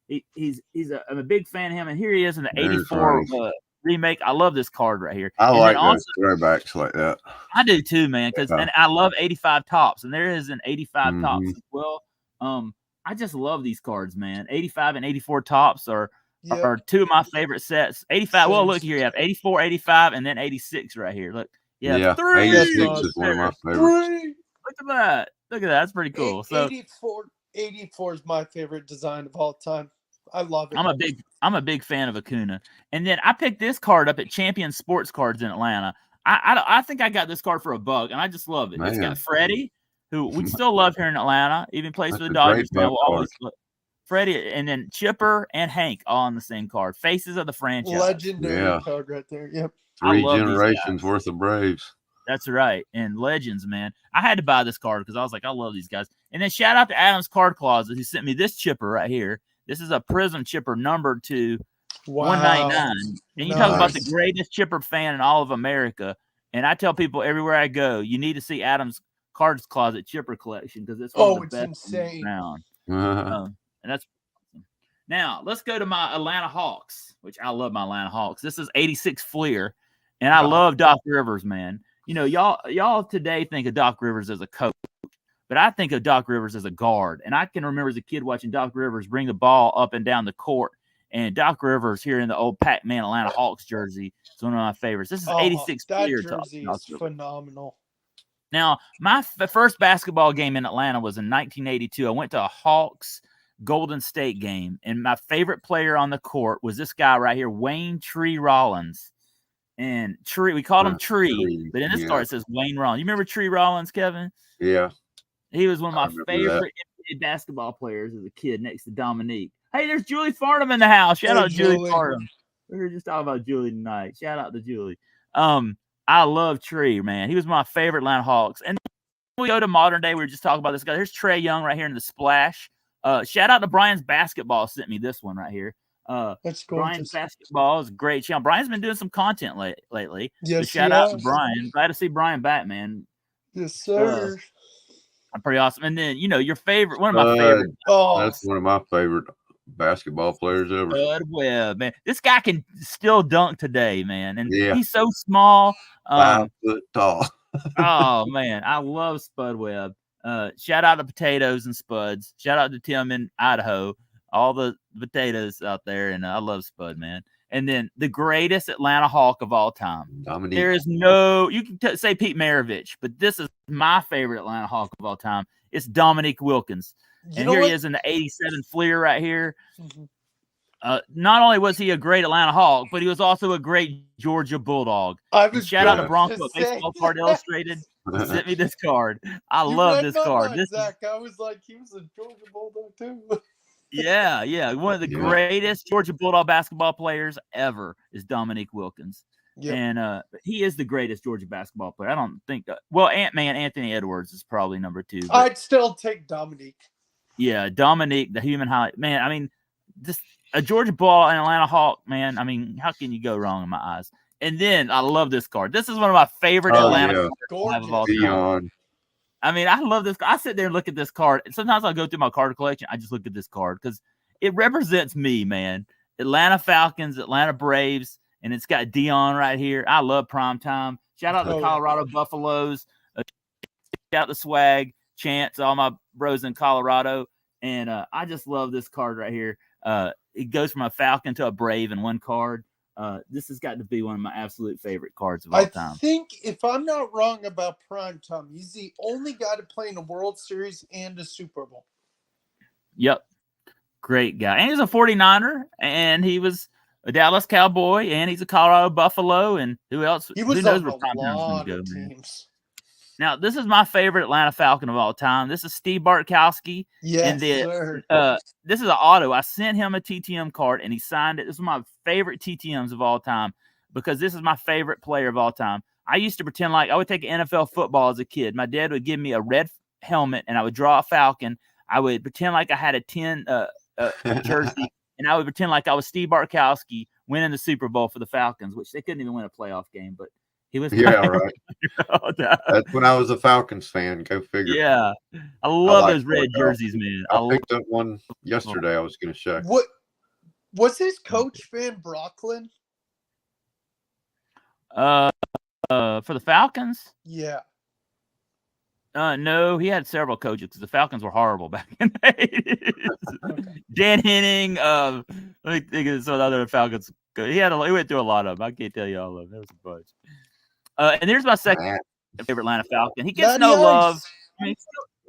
S1: I'm a big fan of him, and here he is in the 84 remake. I love this card right here.
S2: I like those throwbacks like that.
S1: I do too, man, and I love 85 tops, and there is an 85 tops as well. I just love these cards, man. 85 and 84 tops are two of my favorite sets. 85. Well, look here, you have 84, 85, and then 86 right here. Look, three.
S2: 86 is one of my favorites.
S1: Look at that. Look at that. That's pretty cool.
S3: 84 is my favorite design of all time. I love it.
S1: I'm a big fan of Acuna. And then I picked this card up at Champion Sports Cards in Atlanta. I think I got this card for $1, and I just love it. Man. It's got Freddie, who we still love here in Atlanta, even plays for the Dodgers now. Freddie, and then Chipper and Hank all on the same card. Faces of the franchise.
S3: Legendary card right there. Yep.
S2: 3 generations worth of Braves.
S1: That's right. And legends, man. I had to buy this card because I was like, I love these guys. And then shout out to Adam's Card Closet who sent me this chipper right here. This is a Prism chipper numbered to 199. And you talk about the greatest chipper fan in all of America. And I tell people everywhere I go, you need to see Adam's Cards Closet chipper collection because it's one of the best
S3: insane.
S1: Around. And that's awesome. Now let's go to my Atlanta Hawks, which I love my Atlanta Hawks. This is 86 Fleer, and I love Doc Rivers, man. You know, y'all today think of Doc Rivers as a coach, but I think of Doc Rivers as a guard. And I can remember as a kid watching Doc Rivers bring the ball up and down the court. And Doc Rivers here in the old Pac-Man Atlanta Hawks jersey is one of my favorites. This is 86 Fleer.
S3: That jersey is phenomenal.
S1: Now, my first basketball game in Atlanta was in 1982. I went to a Hawks Golden State game, and my favorite player on the court was this guy right here, Wayne Tree Rollins. And Tree, we called him Tree, but in this card it says Wayne Rollins. You remember Tree Rollins, Kevin?
S2: Yeah.
S1: He was one of my favorite NBA basketball players as a kid next to Dominique. Hey, there's Julie Farnham in the house. Shout out Julie Farnham. We were just talking about Julie tonight. Shout out to Julie. I love Tree, man. He was my favorite Atlanta Hawks. And we go to modern day. We were just talking about this guy. There's Trae Young right here in the splash. Shout out to Brian's Basketball sent me this one right here.
S3: That's gorgeous.
S1: Brian's Basketball is a great channel. Brian's been doing some content lately.
S3: Yes,
S1: so shout out to Brian. Glad to see Brian back, man.
S3: Yes, sir.
S1: I'm pretty awesome. And then, you know, your favorite, one of my favorite.
S2: That's one of my favorite basketball players ever.
S1: Spud Webb, man. This guy can still dunk today, man. And he's so small.
S2: 5 foot tall.
S1: Oh, man. I love Spud Webb. Shout out to Potatoes and Spuds. Shout out to Tim in Idaho. All the potatoes out there. And I love Spud, man. And then the greatest Atlanta Hawk of all time.
S2: Dominique.
S1: There is no, you can say Pete Maravich, but this is my favorite Atlanta Hawk of all time. It's Dominique Wilkins. And here he is in the 87 Fleer right here. Mm-hmm. Not only was he a great Atlanta Hawk, but he was also a great Georgia Bulldog. Shout out to Bronco Baseball Card Illustrated. Sent me this card. I love this card.
S3: Zach, I was like, he was a Georgia Bulldog too.
S1: Yeah. One of the greatest Georgia Bulldog basketball players ever is Dominique Wilkins. Yep. And he is the greatest Georgia basketball player. I don't think Anthony Edwards is probably number 2.
S3: I'd still take Dominique.
S1: Yeah, Dominique, the human highlight. Man, I mean, just a Georgia Ball and Atlanta Hawk, man. I mean, how can you go wrong in my eyes? And then I love this card. This is one of my favorite Atlanta cards of all time. I mean, I love this. I sit there and look at this card. Sometimes I'll go through my card collection. I just look at this card because it represents me, man. Atlanta Falcons, Atlanta Braves, and it's got Dion right here. I love prime time. Shout out to the Colorado Buffaloes. Shout out to Swag, Chance, all my bros in Colorado. And I just love this card right here. It goes from a Falcon to a Brave in one card. This has got to be one of my absolute favorite cards of all time.
S3: I think, if I'm not wrong about prime time, he's the only guy to play in a World Series and a Super Bowl.
S1: Yep. Great guy. And he's a 49er, and he was a Dallas Cowboy, and he's a Colorado Buffalo, and who else?
S3: He was
S1: who knows
S3: on
S1: where
S3: a
S1: prime
S3: lot
S1: time's
S3: of
S1: gonna go,
S3: teams.
S1: Now, this is my favorite Atlanta Falcon of all time. This is Steve Bartkowski.
S3: Yes,
S1: sir. This is an auto. I sent him a TTM card, and he signed it. This is my favorite TTMs of all time because this is my favorite player of all time. I used to pretend like I would take NFL football as a kid. My dad would give me a red helmet, and I would draw a Falcon. I would pretend like I had a 10 jersey, and I would pretend like I was Steve Bartkowski winning the Super Bowl for the Falcons, which they couldn't even win a playoff game, but he was.
S2: Yeah, right. That's when I was a Falcons fan. Go figure.
S1: Yeah, I love those red jerseys, man.
S2: I picked up one yesterday. I was going to show.
S3: What was his coach, Van Brocklin?
S1: For the Falcons?
S3: Yeah.
S1: No, he had several coaches because the Falcons were horrible back in the 80s. Dan Henning. Let me think of some other Falcons. He went through a lot of them. I can't tell you all of them. There was a bunch. And here's my second favorite Atlanta Falcon. He gets no love. I mean,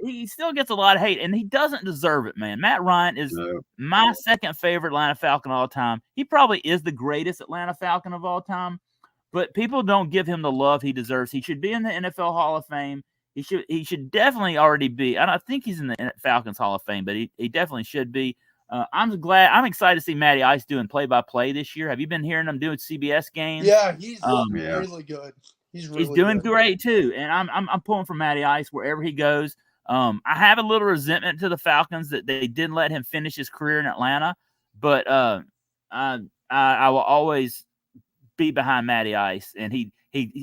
S1: he still gets a lot of hate, and he doesn't deserve it, man. Matt Ryan is my second favorite Atlanta Falcon of all time. He probably is the greatest Atlanta Falcon of all time, but people don't give him the love he deserves. He should be in the NFL Hall of Fame. He should definitely already be. I think he's in the Falcons Hall of Fame, but he definitely should be. I'm excited to see Matty Ice doing play-by-play this year. Have you been hearing him doing CBS games?
S3: Yeah, he's
S2: Yeah.
S3: really good. He's
S1: doing
S3: good.
S1: great too, and I'm pulling for Matty Ice wherever he goes. I have a little resentment to the Falcons that they didn't let him finish his career in Atlanta, but I will always be behind Matty Ice, and he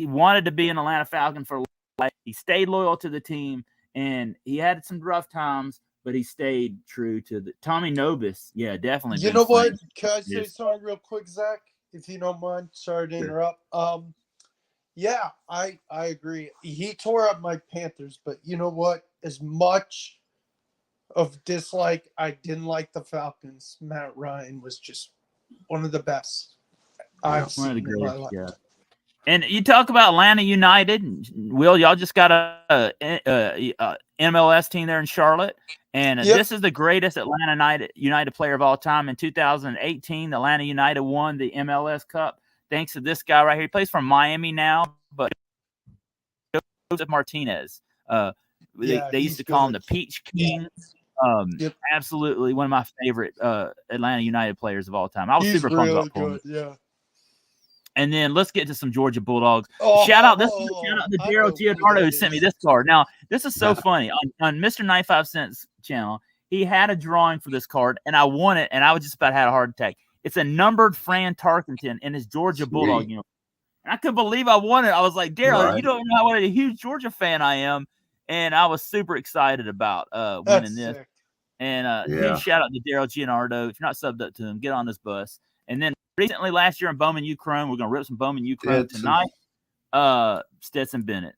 S1: wanted to be an Atlanta Falcon for life. He stayed loyal to the team, and he had some rough times, but he stayed true to the Tommy Nobis. Yeah, definitely.
S3: You know what? Can I say something real quick, Zach? If you don't mind. Sorry to interrupt. Yeah, I agree. He tore up my Panthers, but you know what? As much of dislike I didn't like the Falcons, Matt Ryan was just one of the best I've seen in my life.
S1: Yeah. And you talk about Atlanta United. Will, y'all just got a MLS team there in Charlotte, and this is the greatest Atlanta United player of all time. In 2018, Atlanta United won the MLS Cup thanks to this guy right here. He plays for Miami now, but Joseph Martinez. They used to call him the Peach King. Absolutely one of my favorite Atlanta United players of all time. I was super pumped about pulling.
S3: Yeah.
S1: And then let's get to some Georgia Bulldogs. Shout out to Daryl Gianardo who sent me this card. Now, this is so funny. On Mr. 95 Cents channel, he had a drawing for this card, and I won it, and I was just about had a heart attack. It's a numbered Fran Tarkenton in his Georgia Bulldog uniform. And I couldn't believe I won it. I was like, Daryl, you don't know what a huge Georgia fan I am. And I was super excited about winning this.
S3: Sick.
S1: And huge shout out to Daryl Gianardo. If you're not subbed up to him, get on this bus. And then recently last year in Bowman U Chrome, we're gonna rip some Bowman U Chrome tonight. Stetson Bennett,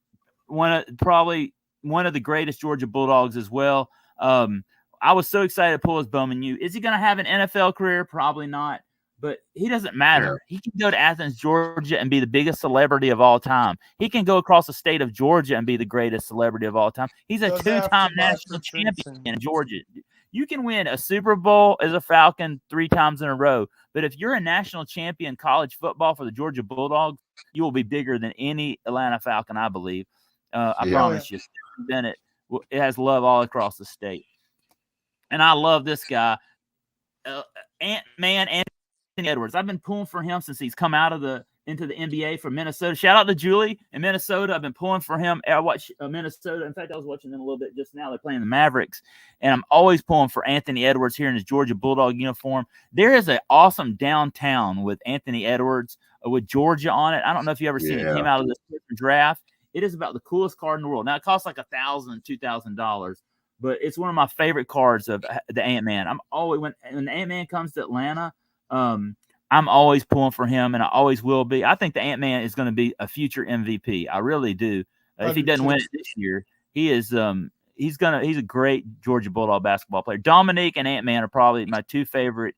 S1: probably one of the greatest Georgia Bulldogs as well. I was so excited to pull his Bowman U. Is he gonna have an NFL career? Probably not, but he doesn't matter. He can go to Athens, Georgia, and be the biggest celebrity of all time. He can go across the state of Georgia and be the greatest celebrity of all time. He's a two-time national champion in Georgia. You can win a Super Bowl as a Falcon 3 times in a row, but if you're a national champion college football for the Georgia Bulldogs, you will be bigger than any Atlanta Falcon, I believe. I promise you. Bennett, it has love all across the state. And I love this guy, Ant-Man Anthony Edwards. I've been pulling for him since he's come out of into the NBA from Minnesota. Shout out to Julie in Minnesota. I've been pulling for him. I watch Minnesota. In fact, I was watching them a little bit just now. They're playing the Mavericks, and I'm always pulling for Anthony Edwards here in his Georgia Bulldog uniform. There is an awesome downtown with Anthony Edwards with Georgia on it. I don't know if you ever seen it. It came out of this draft. It is about the coolest card in the world. Now, it costs like $1,000, $2,000, but it's one of my favorite cards of the Ant-Man. I'm always when the Ant-Man comes to Atlanta, I'm always pulling for him, and I always will be. I think the Ant-Man is going to be a future MVP. I really do. If he doesn't win it this year, he is. He's a great Georgia Bulldog basketball player. Dominique and Ant-Man are probably my two favorite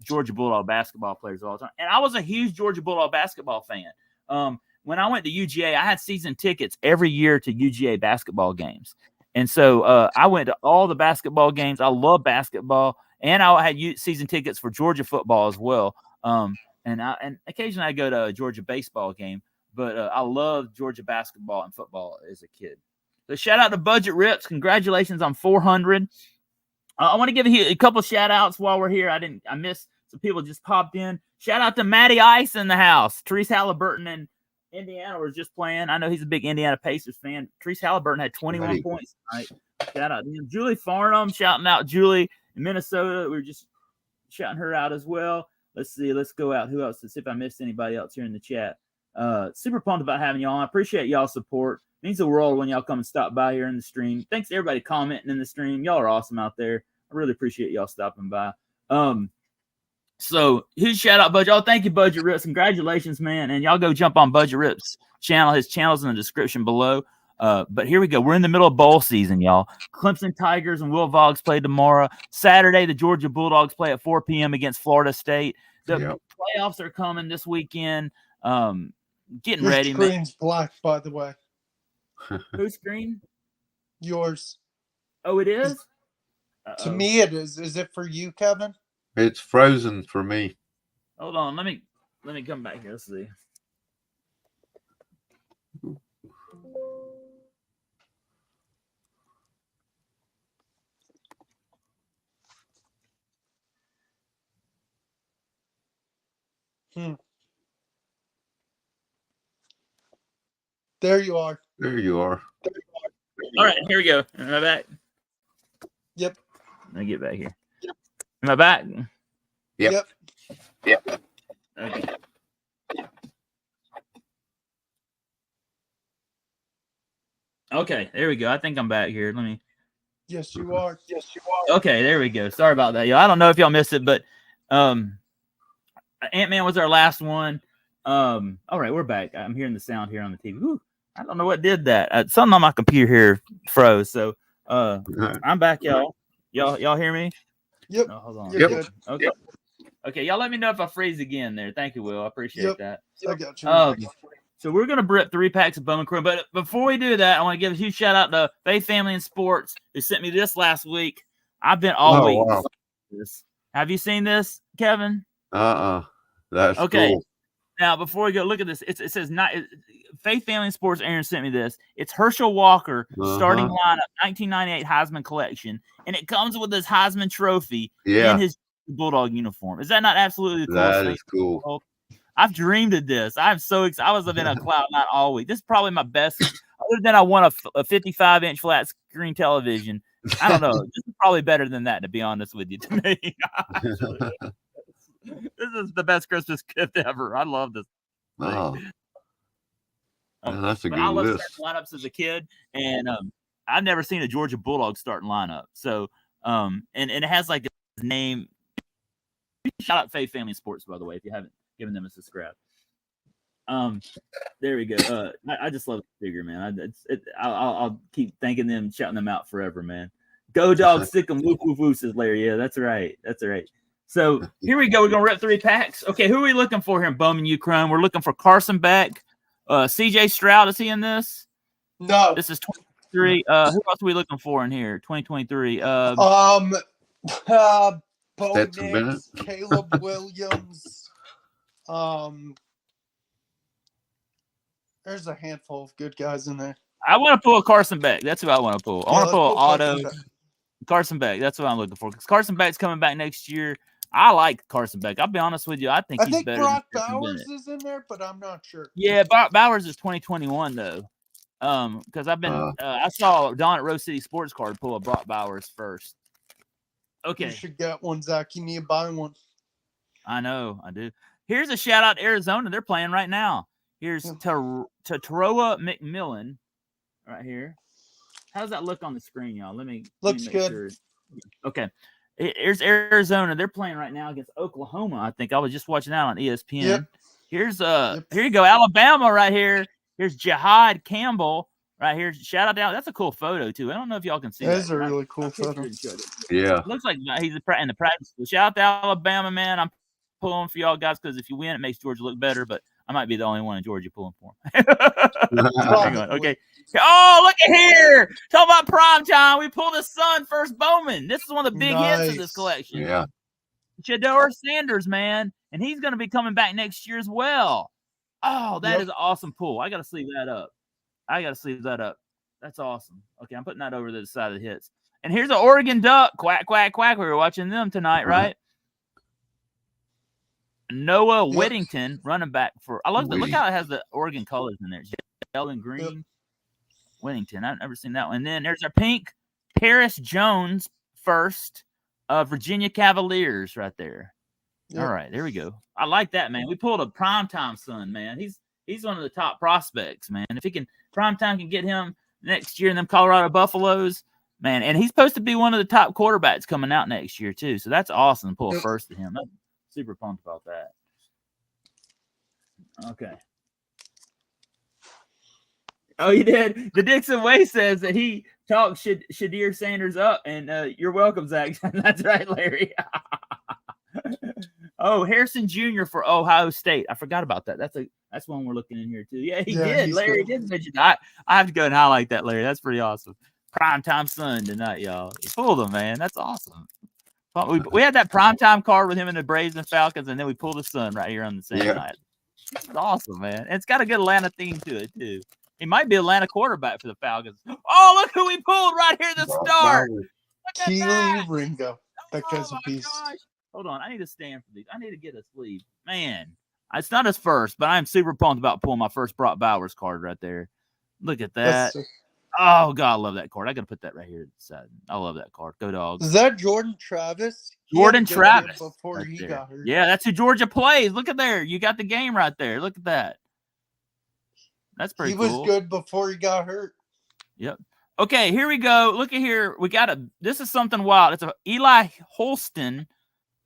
S1: Georgia Bulldog basketball players of all time. And I was a huge Georgia Bulldog basketball fan. When I went to UGA, I had season tickets every year to UGA basketball games. And so I went to all the basketball games. I love basketball. And I had season tickets for Georgia football as well. And occasionally I go to a Georgia baseball game, but I love Georgia basketball and football as a kid. So shout out to Budget Rips. Congratulations on 400. I want to give you a couple shout outs while we're here. I missed some people just popped in. Shout out to Matty Ice in the house. Therese Halliburton in Indiana was just playing. I know he's a big Indiana Pacers fan. Therese Halliburton had 21 points tonight. Shout out to him. Julie Farnham, shouting out Julie in Minnesota. We were just shouting her out as well. Let's see. Let's go out. Who else? Let's see if I missed anybody else here in the chat. Super pumped about having y'all. I appreciate y'all's support. It means the world when y'all come and stop by here in the stream. Thanks to everybody commenting in the stream. Y'all are awesome out there. I really appreciate y'all stopping by. So huge shout out, Budget. Oh, thank you, Budget Rips. Congratulations, man. And y'all go jump on Budget Rips channel. His channel's in the description below. But here we go. We're in the middle of bowl season, y'all. Clemson Tigers and Will Vogs play tomorrow. Saturday, the Georgia Bulldogs play at 4 p.m. against Florida State. The playoffs are coming this weekend. Getting ready.
S3: Your screen's black, by the way.
S1: Whose screen?
S3: Yours.
S1: Oh, it is?
S3: To me, it is. Is it for you, Kevin?
S2: It's frozen for me.
S1: Hold on. Let me come back here. Let's see.
S3: There you are.
S2: There you are.
S1: All right, here we go. Am I back?
S3: Yep.
S1: Let me get back here. Am I back?
S2: Yep.
S1: Okay. Okay, there we go. I think I'm back here. Let me.
S3: Yes, you are.
S1: Okay, there we go. Sorry about that, y'all. I don't know if y'all missed it, but Ant-Man was our last one. All right, we're back. I'm hearing the sound here on the TV. Whew, I don't know what did that. Something on my computer here froze. So I'm back, y'all. Y'all hear me?
S3: Yep.
S1: No, hold on.
S3: You're good.
S1: Okay. Okay, y'all let me know if I freeze again there. Thank you, Will. I appreciate that.
S3: I got you.
S1: So we're going to rip 3 packs of Bowman Chrome. But before we do that, I want to give a huge shout out to Faith Family and Sports who sent me this last week. I've been all week.
S2: Wow.
S1: Have you seen this, Kevin?
S2: That's
S1: okay.
S2: cool.
S1: Now, before we go, look at this. It says Faith Family and Sports. Aaron sent me this. It's Herschel Walker starting lineup, 1998 Heisman collection, and it comes with this Heisman trophy in his Bulldog uniform. Is that not absolutely cool?
S2: That is cool.
S1: I've dreamed of this. I'm so excited. I was in a cloud nine all week. This is probably my best. Other than I won a 55-inch flat screen television. I don't know. This is probably better than that, to be honest with you. To me, this is the best Christmas gift ever. I love this.
S2: Oh, that's a good
S1: I love
S2: list.
S1: Lineups as a kid, and I've never seen a Georgia Bulldog starting lineup. So, and it has like a name. Shout out Faith Family Sports, by the way, if you haven't given them a subscribe. There we go. I just love the figure, man. I'll keep thanking them, shouting them out forever, man. Go Dogs, stick 'em, woof woof woof, says Larry. Yeah, that's right. So here we go. We're gonna rip 3 packs. Okay, who are we looking for here in Bowman U Chrome? We're looking for Carson Beck, CJ Stroud. Is he in this?
S3: No.
S1: This is 23. Who else are we looking for in here? 2023.
S3: Bo Nix, Caleb Williams. There's a handful of good guys in there.
S1: I want to pull a Carson Beck. That's who I want to pull. I want to pull Auto. Carson Beck. That's what I'm looking for. Because Carson Beck's coming back next year. I like Carson Beck. I'll be honest with you. I think he's better.
S3: Brock Bowers is in there, but I'm not sure.
S1: Yeah, Bowers is 2021 though. Because I've been I saw Don at Rose City Sports Card pull a Brock Bowers first. Okay.
S3: You should get one, Zach. You need to buy one.
S1: I know, I do. Here's a shout out to Arizona. They're playing right now. Here's Taroa McMillan right here. How does that look on the screen, y'all?
S3: Looks good.
S1: Sure. Okay. Here's Arizona. They're playing right now against Oklahoma. I think I was just watching that on ESPN. Yep. Here's here you go, Alabama right here. Here's Jihad Campbell right here. Shout out to That's a cool photo too. I don't know if y'all can see that.
S3: That is a really cool photo.
S2: Yeah.
S1: It looks like he's in the practice. Shout out to Alabama, man. I'm pulling for y'all guys because if you win, it makes Georgia look better. But I might be the only one in Georgia pulling for him. Okay. Oh, look at here. Talk about prime time. We pulled the Sun first Bowman. This is one of the big hits of this collection.
S2: Yeah.
S1: Shedeur Sanders, man. And he's going to be coming back next year as well. Oh, that is an awesome pull. I got to sleeve that up. That's awesome. Okay, I'm putting that over to the side of the hits. And here's an Oregon Duck. Quack, quack, quack. We were watching them tonight, right? Noah Whittington, running back for. I love that. Look how it has the Oregon colors in there. Yellow and green. Whittington. I've never seen that one. And then there's our pink Paris Jones first. Virginia Cavaliers right there. All right, there we go. I like that, man. We pulled a primetime Sun, man. He's one of the top prospects, man. If primetime can get him next year in them Colorado Buffaloes, man, and he's supposed to be one of the top quarterbacks coming out next year too. So that's awesome to pull a first to him. I'm super pumped about that. Okay. Oh, you did. The Dixon Way says that he talked Shedeur Sanders up, and you're welcome, Zach. That's right, Larry. Oh, Harrison Jr. for Ohio State. I forgot about that. That's one we're looking in here too. Yeah, he did. Larry did mention that. I have to go and highlight that, Larry. That's pretty awesome. Primetime Sun tonight, y'all. He pulled him, man. That's awesome. We had that primetime card with him in the Braves and Falcons, and then we pulled the Sun right here on the same night. It's awesome, man. And it's got a good Atlanta theme to it too. He might be Atlanta quarterback for the Falcons. Oh, look who we pulled right here to start.
S3: Keely Ringo. That guy's a beast.
S1: Gosh. Hold on. I need to stand for these. I need to get a sleeve. Man, It's not his first, but I'm super pumped about pulling my first Brock Bowers card right there. Look at that. Oh, God, I love that card. I got to put that right here. I love that card. Go Dogs.
S3: Is that Jordan Travis?
S1: Jordan Travis.
S3: Before
S1: right
S3: he
S1: there.
S3: got hurt.
S1: Yeah, that's who Georgia plays. Look at there. You got the game right there. Look at that. That's pretty cool.
S3: He was good before he got hurt.
S1: Yep. Okay, here we go. Look at here. This is something wild. It's a Eli Holston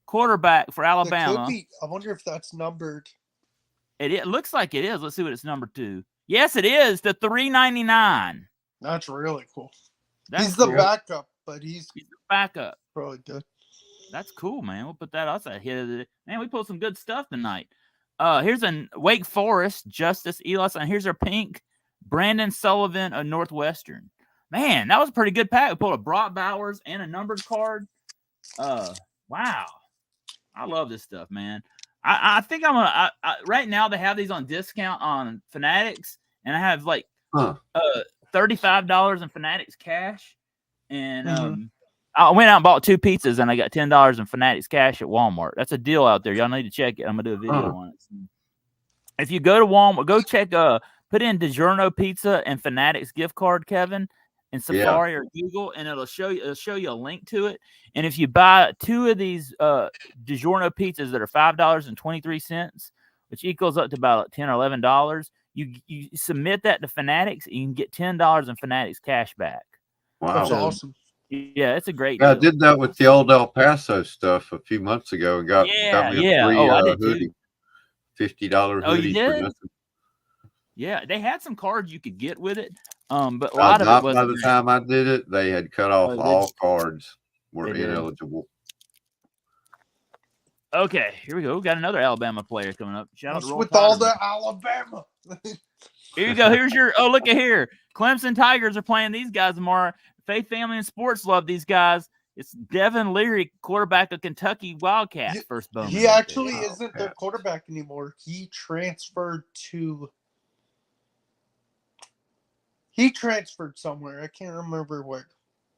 S1: quarterback for Alabama.
S3: I wonder if that's numbered.
S1: It looks like it is. Let's see what it's numbered to. Yes, it is. The 399.
S3: That's really cool.
S1: He's
S3: the backup, but he's
S1: the backup.
S3: Probably good.
S1: That's cool, man. We'll put that outside here. Man, we pulled some good stuff tonight. Here's a Wake Forest Justice Eli, and here's our pink Brandon Sullivan of Northwestern. Man, that was a pretty good pack. We pulled a Brock Bowers and a numbered card. Wow, I love this stuff, man. I think I'm gonna. Right now they have these on discount on Fanatics, and I have like $35 in Fanatics cash, and I went out and bought 2 pizzas, and I got $10 in Fanatics cash at Walmart. That's a deal out there. Y'all need to check it. I'm gonna do a video on it. If you go to Walmart, go check. Put in DiGiorno Pizza and Fanatics gift card, Kevin, in Safari or Google, and it'll show you a link to it. And if you buy 2 of these DiGiorno pizzas that are $5.23, which equals up to about $10 or $11, you submit that to Fanatics, and you can get $10 in Fanatics cash back.
S2: Wow,
S3: that's awesome.
S1: Yeah, it's a great deal.
S2: I did that with the old El Paso stuff a few months ago and got me a free hoodie. $50 hoodie for nothing.
S1: Yeah, they had some cards you could get with it. But a lot of it was
S2: by the time I did it, they had cut off all cards were ineligible.
S1: Okay, here we go. We got another Alabama player coming up. Shout out to
S3: with all the Alabama.
S1: Here you go. Here's your look at here. Clemson Tigers are playing these guys tomorrow. Faith Family and Sports love these guys. It's Devin Leary, quarterback of Kentucky Wildcats, first Bowman.
S3: He actually isn't their quarterback anymore. He transferred somewhere. I can't remember where.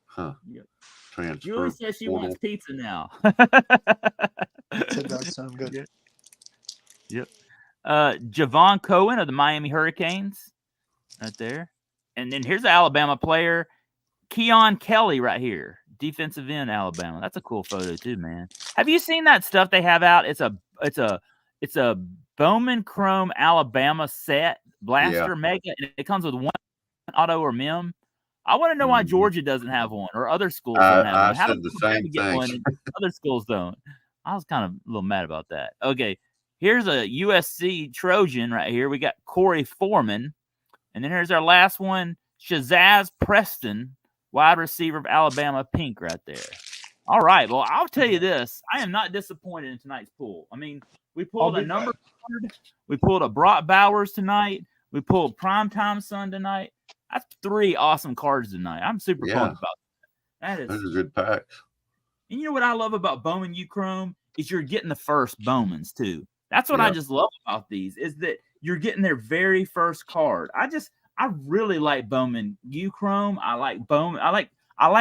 S2: Huh.
S1: Yep.
S2: Transfer.
S1: Julie says she wants pizza now.
S3: That does sound good.
S1: Yep. Javon Cohen of the Miami Hurricanes. Right there. And then here's the Alabama player. Keon Kelly right here. Defensive end, Alabama. That's a cool photo too, man. Have you seen that stuff they have out? It's a Bowman Chrome Alabama set blaster mega, and it comes with 1 auto or mem. I want to know why Georgia doesn't have one or other schools don't have one.
S2: I said the same thing.
S1: Other schools don't. I was kind of a little mad about that. Okay, here's a USC Trojan right here. We got Corey Foreman, and then here's our last one, Shazaz Preston, wide receiver of Alabama, pink right there. All right. Well, I'll tell you this. I am not disappointed in tonight's pool. I mean, we pulled a number card. We pulled a Brock Bowers tonight. We pulled Primetime Sun tonight. That's 3 awesome cards tonight. I'm super pumped about that.
S2: Those are good packs.
S1: And you know what I love about Bowman U-Chrome is you're getting the first Bowmans too. That's what I just love about these is that you're getting their very first card. I really like Bowman U-Chrome. I like Bowman. I like, I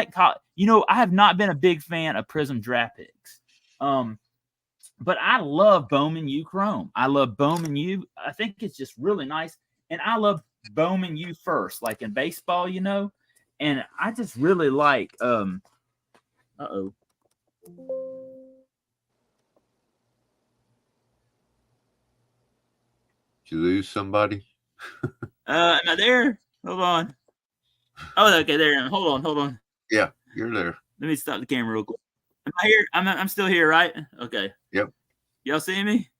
S1: have not been a big fan of Prism draft picks. But I love Bowman U-Chrome. I love Bowman U. I think it's just really nice. And I love Bowman U first, like in baseball, and I just really like, Did
S2: you lose somebody?
S1: Am I there? Hold on. Oh, okay, there I am. Hold on.
S2: Yeah, you're there.
S1: Let me stop the camera real quick. Am I here? I'm still here, right? Okay.
S2: Yep.
S1: Y'all see me?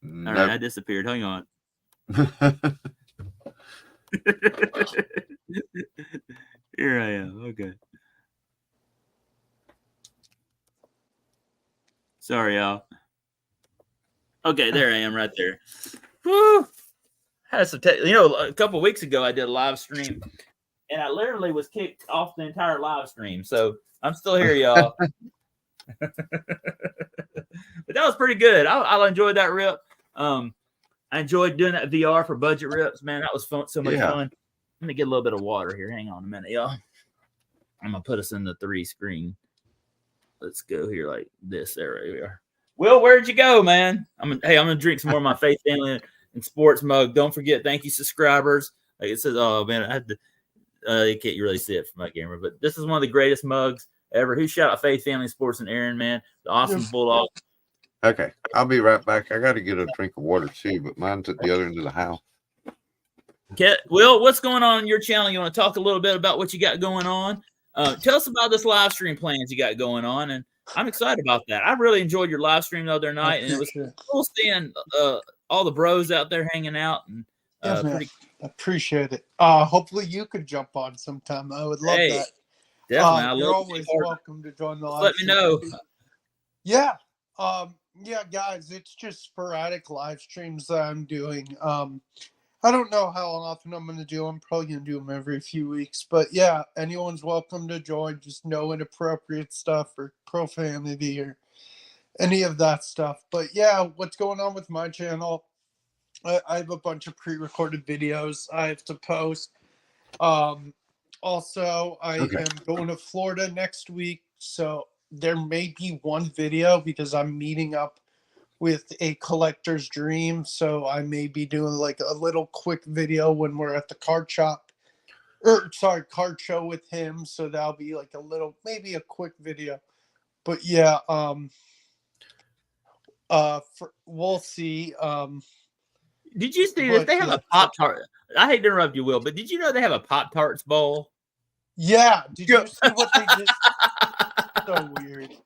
S2: Nope.
S1: All right, I disappeared. Hang on. Here I am. Okay. Sorry, y'all. Okay, there I am right there. Woo! Had some a couple weeks ago I did a live stream and I literally was kicked off the entire live stream. So I'm still here, y'all. But that was pretty good. I enjoyed that rip. I enjoyed doing that VR for budget rips, man. That was fun. So much fun. I'm gonna get a little bit of water here. Hang on a minute, y'all. I'm gonna put us in the 3 screen. Let's go here like this. There we are. Will, where'd you go, man? I'm gonna drink some more of my Faith Family and Sports mug. Don't forget, thank you, subscribers. Like it says, oh man, I had to. You can't really see it from my camera, but this is one of the greatest mugs ever. Who shout out Faith Family Sports and Aaron, man, the awesome Bulldog.
S2: Okay, I'll be right back. I got to get a drink of water too, but mine's at the other end of the house.
S1: Will, what's going on your channel? You want to talk a little bit about what you got going on? Tell us about this live stream plans you got going on, and I'm excited about that. I really enjoyed your live stream the other night, and it was cool seeing all the bros out there hanging out. And
S3: I appreciate it. Hopefully you could jump on sometime. I would love that.
S1: Definitely,
S3: you're always welcome to join the live.
S1: Let me know.
S3: Yeah, yeah, guys, it's just sporadic live streams that I'm doing. I don't know how often I'm going to do them. I'm probably going to do them every few weeks. But yeah, anyone's welcome to join. Just no inappropriate stuff or profanity or any of that stuff. But yeah, what's going on with my channel? I have a bunch of pre-recorded videos I have to post. Also, I am going to Florida next week. So there may be one video because I'm meeting up with a collector's dream, so I may be doing like a little quick video when we're at the card shop, card show with him. So that'll be like maybe a quick video. But yeah, we'll see.
S1: Did you see this? They have a Pop-Tart. I hate to interrupt you, Will, but did you know they have a Pop-Tarts bowl?
S3: Yeah. Did you see what they did? So weird.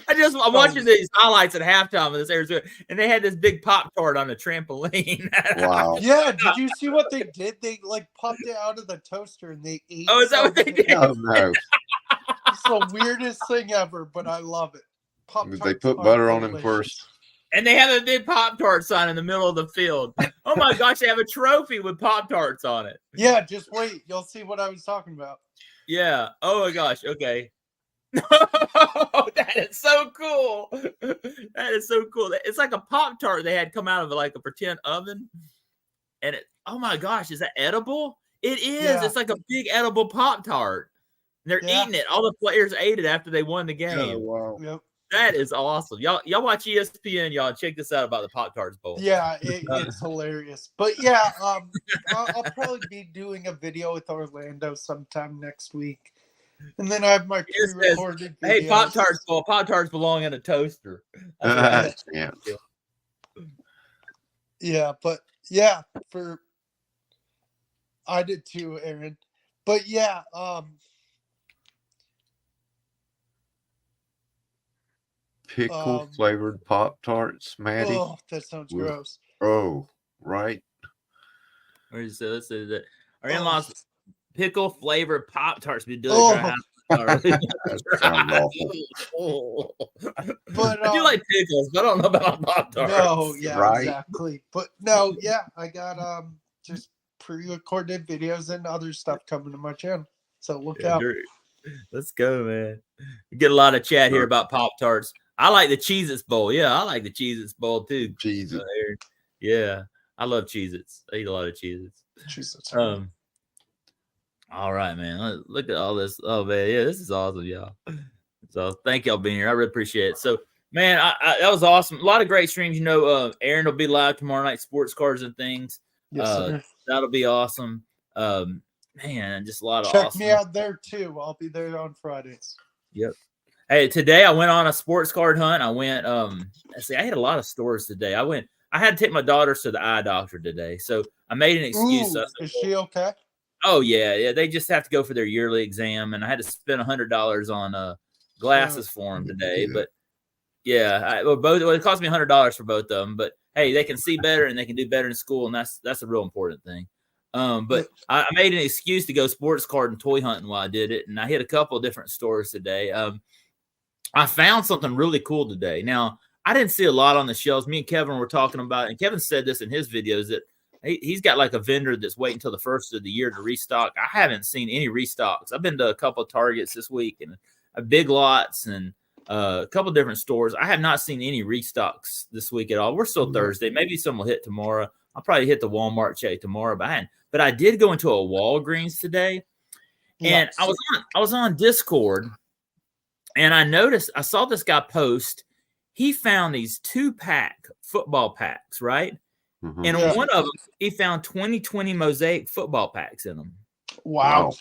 S1: I'm watching these highlights at halftime of this Arizona, and they had this big Pop-Tart on a trampoline.
S2: Wow.
S3: Yeah, did you see what they did? They like popped it out of the toaster and they ate.
S1: Oh, is that what they did?
S2: Oh no.
S3: It's the weirdest thing ever, but I love it.
S2: Pop-Tarts, they put butter on them first.
S1: And they have a big Pop-Tart sign in the middle of the field. Oh my gosh, they have a trophy with Pop-Tarts on it.
S3: Yeah, just wait. You'll see what I was talking about.
S1: Yeah. Oh my gosh. Okay. That is so cool. That is so cool. It's like a Pop-Tart they had come out of like a pretend oven. And oh my gosh, is that edible? It is. Yeah. It's like a big edible Pop-Tart. They're eating it. All the players ate it after they won the game.
S2: Oh, wow.
S1: Yep. That is awesome. Y'all watch ESPN, y'all. Check this out about the Pop-Tarts Bowl.
S3: Yeah, it's hilarious. But yeah, I'll probably be doing a video with Orlando sometime next week. And then I have my pre-recorded videos.
S1: Hey, Pop-Tarts Bowl. Pop-Tarts belong in a toaster.
S2: Yeah.
S3: Yeah, but yeah, I did too, Aaron. But yeah,
S2: pickle flavored Pop-Tarts, Maddie.
S3: Oh, that sounds gross.
S2: Oh, right.
S1: Where is it? Let's see that. Our in-laws pickle flavored Pop-Tarts be delicious.
S2: That sounds
S1: awful.
S3: But
S1: I do like pickles, but I don't know about Pop-Tarts.
S3: No, yeah, exactly. But no, yeah, I got just pre-recorded videos and other stuff coming to my channel. So look out.
S1: Let's go, man. We get a lot of chat here about Pop-Tarts. I like the Cheez-Its bowl. Yeah, I like the Cheez-Its bowl too.
S2: Cheez-Its.
S1: Yeah, I love Cheez-Its. I eat a lot of Cheez-Its.
S3: Cheez-Its.
S1: All right, man. Look at all this. Oh man, yeah, this is awesome, y'all. So thank y'all being here. I really appreciate it. So, man, that was awesome. A lot of great streams. You know, Aaron will be live tomorrow night, sports cars and things.
S3: Yes, sir.
S1: That'll be awesome. Man, just a lot of
S3: Check
S1: awesome.
S3: me out there too. I'll be there on Fridays.
S1: Yep. Hey, today I went on a sports card hunt. I went, I had a lot of stores today. I had to take my daughters to the eye doctor today. So I made an excuse.
S3: Is she okay?
S1: Oh yeah. They just have to go for their yearly exam. And I had to spend $100 on glasses for them today. But yeah, it cost me $100 for both of them. But hey, they can see better and they can do better in school. And that's a real important thing. But I made an excuse to go sports card and toy hunting while I did it. And I hit a couple of different stores today. I found something really cool today. Now, I didn't see a lot on the shelves. Me and Kevin were talking about it, and Kevin said this in his videos that he's got like a vendor that's waiting until the first of the year to restock. I haven't seen any restocks. I've been to a couple of Targets this week and Big Lots and a couple of different stores. I have not seen any restocks this week at all. We're still Thursday. Maybe some will hit tomorrow. I'll probably hit the Walmart check tomorrow, but I did go into a Walgreens today, and I was on Discord. And I saw this guy post. he found these 2-pack football packs, right?
S2: Mhm.
S1: And
S3: Yeah.
S1: on one of them, he found 2020 Mosaic football packs in them.
S3: Wow.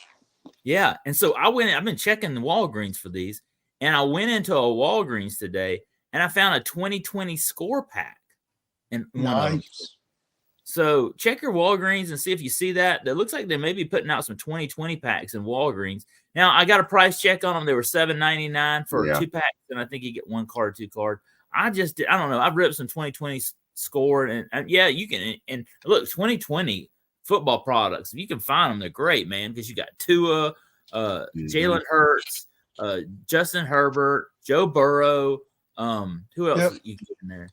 S1: Yeah. And so I've been checking the Walgreens for these, and I went into a Walgreens today and I found a 2020 score pack in one of them.
S3: Nice.
S1: So check your Walgreens and see if you see that. It looks like they may be putting out some 2020 packs in Walgreens. Now I got a price check on them. They were $7.99 for 2 packs, and I think you get 1 card, 2 card. I don't know. I've ripped some 2020 score, and yeah, you can. And look, 2020 football products, if you can find them, they're great, man. Because you got Tua, Jalen Hurts, Justin Herbert, Joe Burrow. Who else you get in there?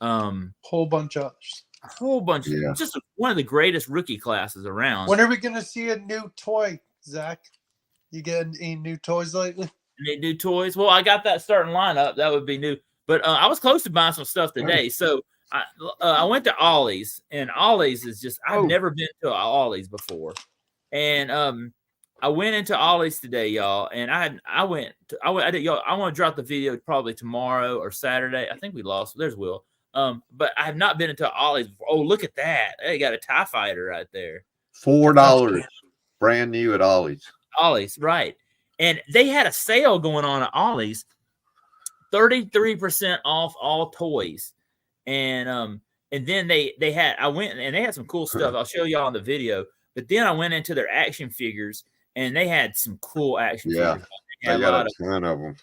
S3: Whole bunch of others.
S1: A whole bunch. Just one of the greatest rookie classes around.
S3: When are we going to see a new toy, Zach? You get any new toys lately?
S1: Any new toys? Well, I got that starting lineup. That would be new. But I was close to buying some stuff today. So I went to Ollie's, and Ollie's is just, I've never been to Ollie's before. And I went into Ollie's today, y'all. And I want to drop the video probably tomorrow or Saturday. I think we lost. There's Will. But I have not been into Ollie's before. Oh, look at that. They got a TIE fighter right there.
S2: $4. Brand new at Ollie's.
S1: Ollie's, right. And they had a sale going on at Ollie's. 33% off all toys. And then I went and they had some cool stuff. I'll show y'all in the video. But then I went into their action figures, and they had some cool action figures.
S2: They got a ton of them.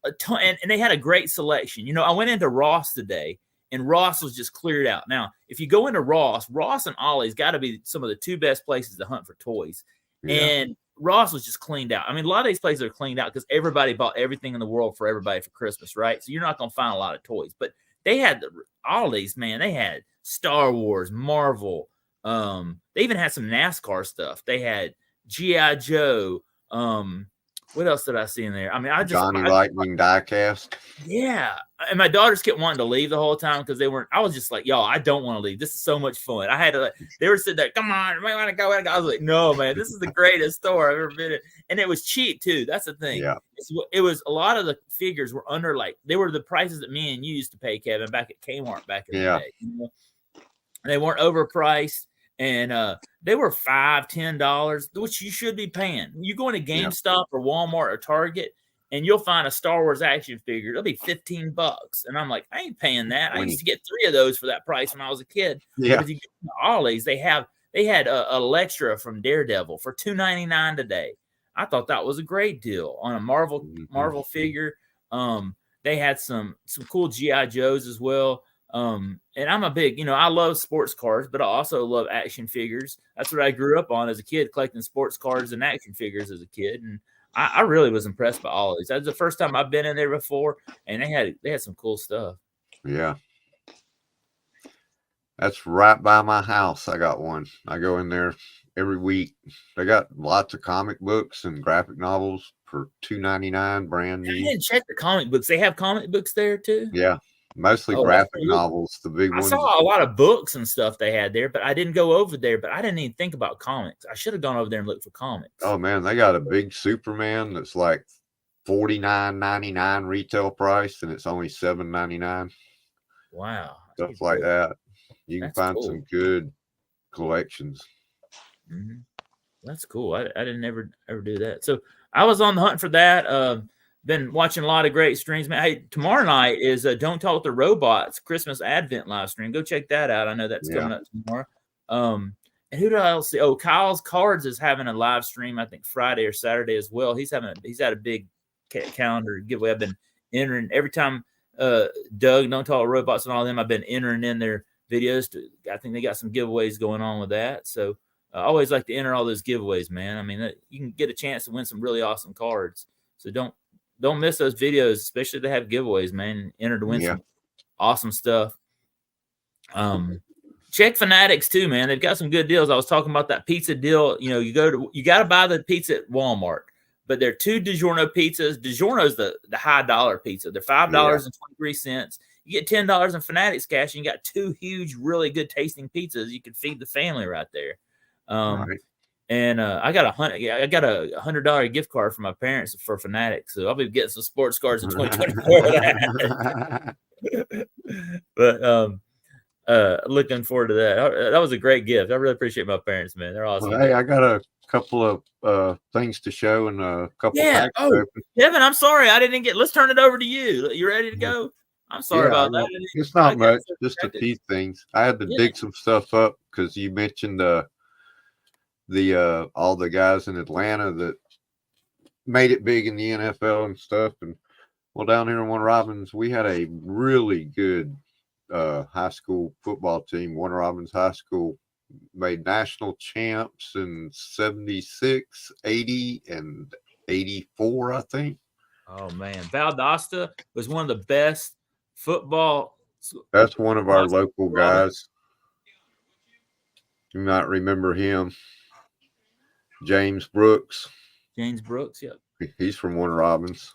S1: A ton, and they had a great selection. You know, I went into Ross today, and Ross was just cleared out. Now, if you go into Ross and Ollie's got to be some of the 2 best places to hunt for toys. Yeah. And Ross was just cleaned out. I mean, a lot of these places are cleaned out because everybody bought everything in the world for everybody for Christmas, right? So you're not going to find a lot of toys. But they had all these, man. They had Star Wars, Marvel. They even had some NASCAR stuff. They had G.I. Joe. What else did I see in there? I mean,
S2: Johnny Lightning diecast.
S1: Yeah. And my daughters kept wanting to leave the whole time because they weren't. I was just like, y'all, I don't want to leave. This is so much fun. I had to, they were sitting there, come on, we want to go. I was like, no, man, this is the greatest store I've ever been in. And it was cheap too. That's the thing.
S2: Yeah.
S1: It was a lot of the figures were under, like, they were the prices that me and you used to pay, Kevin, back at Kmart back in the day. You know? They weren't overpriced. And they were $5, $10, which you should be paying. You go into GameStop or Walmart or Target, and you'll find a Star Wars action figure. It'll be $15, and I'm like, I ain't paying that. I used to get 3 of those for that price when I was a kid.
S2: Yeah.
S1: But if you go to Ollie's, they had a Electra from Daredevil for $2.99 today. I thought that was a great deal on a Marvel figure. They had some cool G.I. Joes as well. And I'm a big, I love sports cars, but I also love action figures. That's what I grew up on as a kid, collecting sports cars and action figures as a kid. And I really was impressed by all of these. That was the first time I've been in there before, and they had some cool stuff.
S2: Yeah. That's right by my house. I got one. I go in there every week. They got lots of comic books and graphic novels for $2.99, brand new.
S1: I didn't check the comic books. They have comic books there too?
S2: Yeah. Mostly graphic novels, the big ones.
S1: I saw a lot of books and stuff they had there, but I didn't go over there. But I didn't even think about comics. I should have gone over there and looked for comics.
S2: Oh, man, they got a big Superman that's like $49.99 retail price, and it's only $7.99.
S1: Wow.
S2: Stuff like that. You can find some good collections.
S1: Mm-hmm. That's cool. I didn't ever do that. So I was on the hunt for that. Been watching a lot of great streams, man. Hey, tomorrow night is Don't Talk to Robots Christmas Advent live stream. Go check that out. I know that's coming up tomorrow. And who do I see? Oh, Kyle's Cards is having a live stream, I think Friday or Saturday as well. He's had a big calendar giveaway. I've been entering every time Doug, Don't Talk to Robots, and all of them, I've been entering in their videos. I think they got some giveaways going on with that. So I always like to enter all those giveaways, man. I mean, you can get a chance to win some really awesome cards. So don't miss those videos, especially if they have giveaways, man. Enter to win some awesome stuff. Check Fanatics too, man. They've got some good deals. I was talking about that pizza deal. You got to buy the pizza at Walmart, but they're 2 DiGiorno pizzas. DiGiorno's the high dollar pizza. They're $5.23. You get $10 in Fanatics cash, and you got 2 huge, really good tasting pizzas. You can feed the family right there. Right. And I got a $100 gift card for my parents for Fanatics, so I'll be getting some sports cards in 2024. But looking forward to that. That was a great gift. I really appreciate my parents, man. They're awesome.
S2: Well, hey, I got a couple of things to show and a couple packs to open.
S1: Kevin, I'm sorry I didn't get. Let's turn it over to you. You ready to go? I'm sorry about that.
S2: It's not much, just a few things. I had to dig some stuff up because you mentioned all the guys in Atlanta that made it big in the NFL and stuff. And well, down here in Warner Robins, we had a really good high school football team. Warner Robins High School made national champs in 76, 80, and 84, I think.
S1: Oh man, Valdosta was one of the best football.
S2: That's one of our local guys. You might remember him. James Brooks.
S1: James Brooks, yep.
S2: He's from Warner Robins.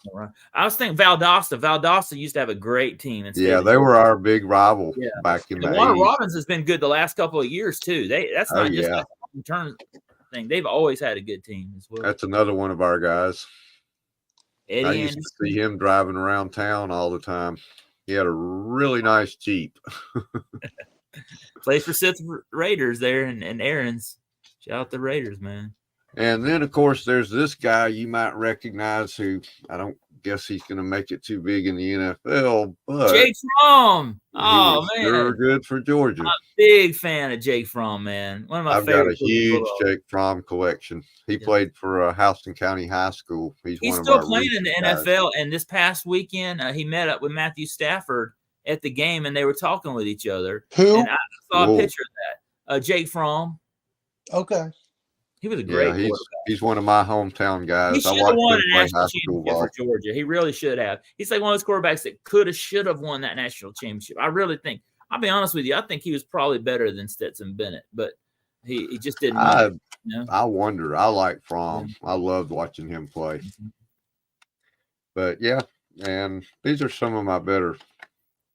S1: I was thinking Valdosta. Valdosta used to have a great team.
S2: Yeah, they were our big rival back in the 80s.
S1: Warner Robins has been good the last couple of years too. That's not just a long-term thing. They've always had a good team as well.
S2: That's another one of our guys.
S1: Eddie
S2: I used to see him driving around town all the time. He had a really nice Jeep.
S1: Plays for Sith Raiders there and Aaron's. Shout out the Raiders, man.
S2: And then, of course, there's this guy you might recognize who I don't guess he's going to make it too big in the NFL, but
S1: Jake Fromm. Oh, man.
S2: Sure good for Georgia.
S1: I'm a big fan of Jake Fromm, man. One of my favorite.
S2: I've got a huge Jake Fromm collection. He played for Houston County High School. He's
S1: still playing in the NFL, and this past weekend, he met up with Matthew Stafford at the game, and they were talking with each other.
S3: Who?
S1: And I saw a picture of that. Jake Fromm.
S3: Okay.
S1: He was a great
S2: he's one of my hometown guys.
S1: He should have won a national championship for Georgia. He really should have. He's like one of those quarterbacks that should have won that national championship. I really think. I'll be honest with you. I think he was probably better than Stetson Bennett, but he just didn't.
S2: I wonder. I like Fromm. I loved watching him play. But yeah, and these are some of my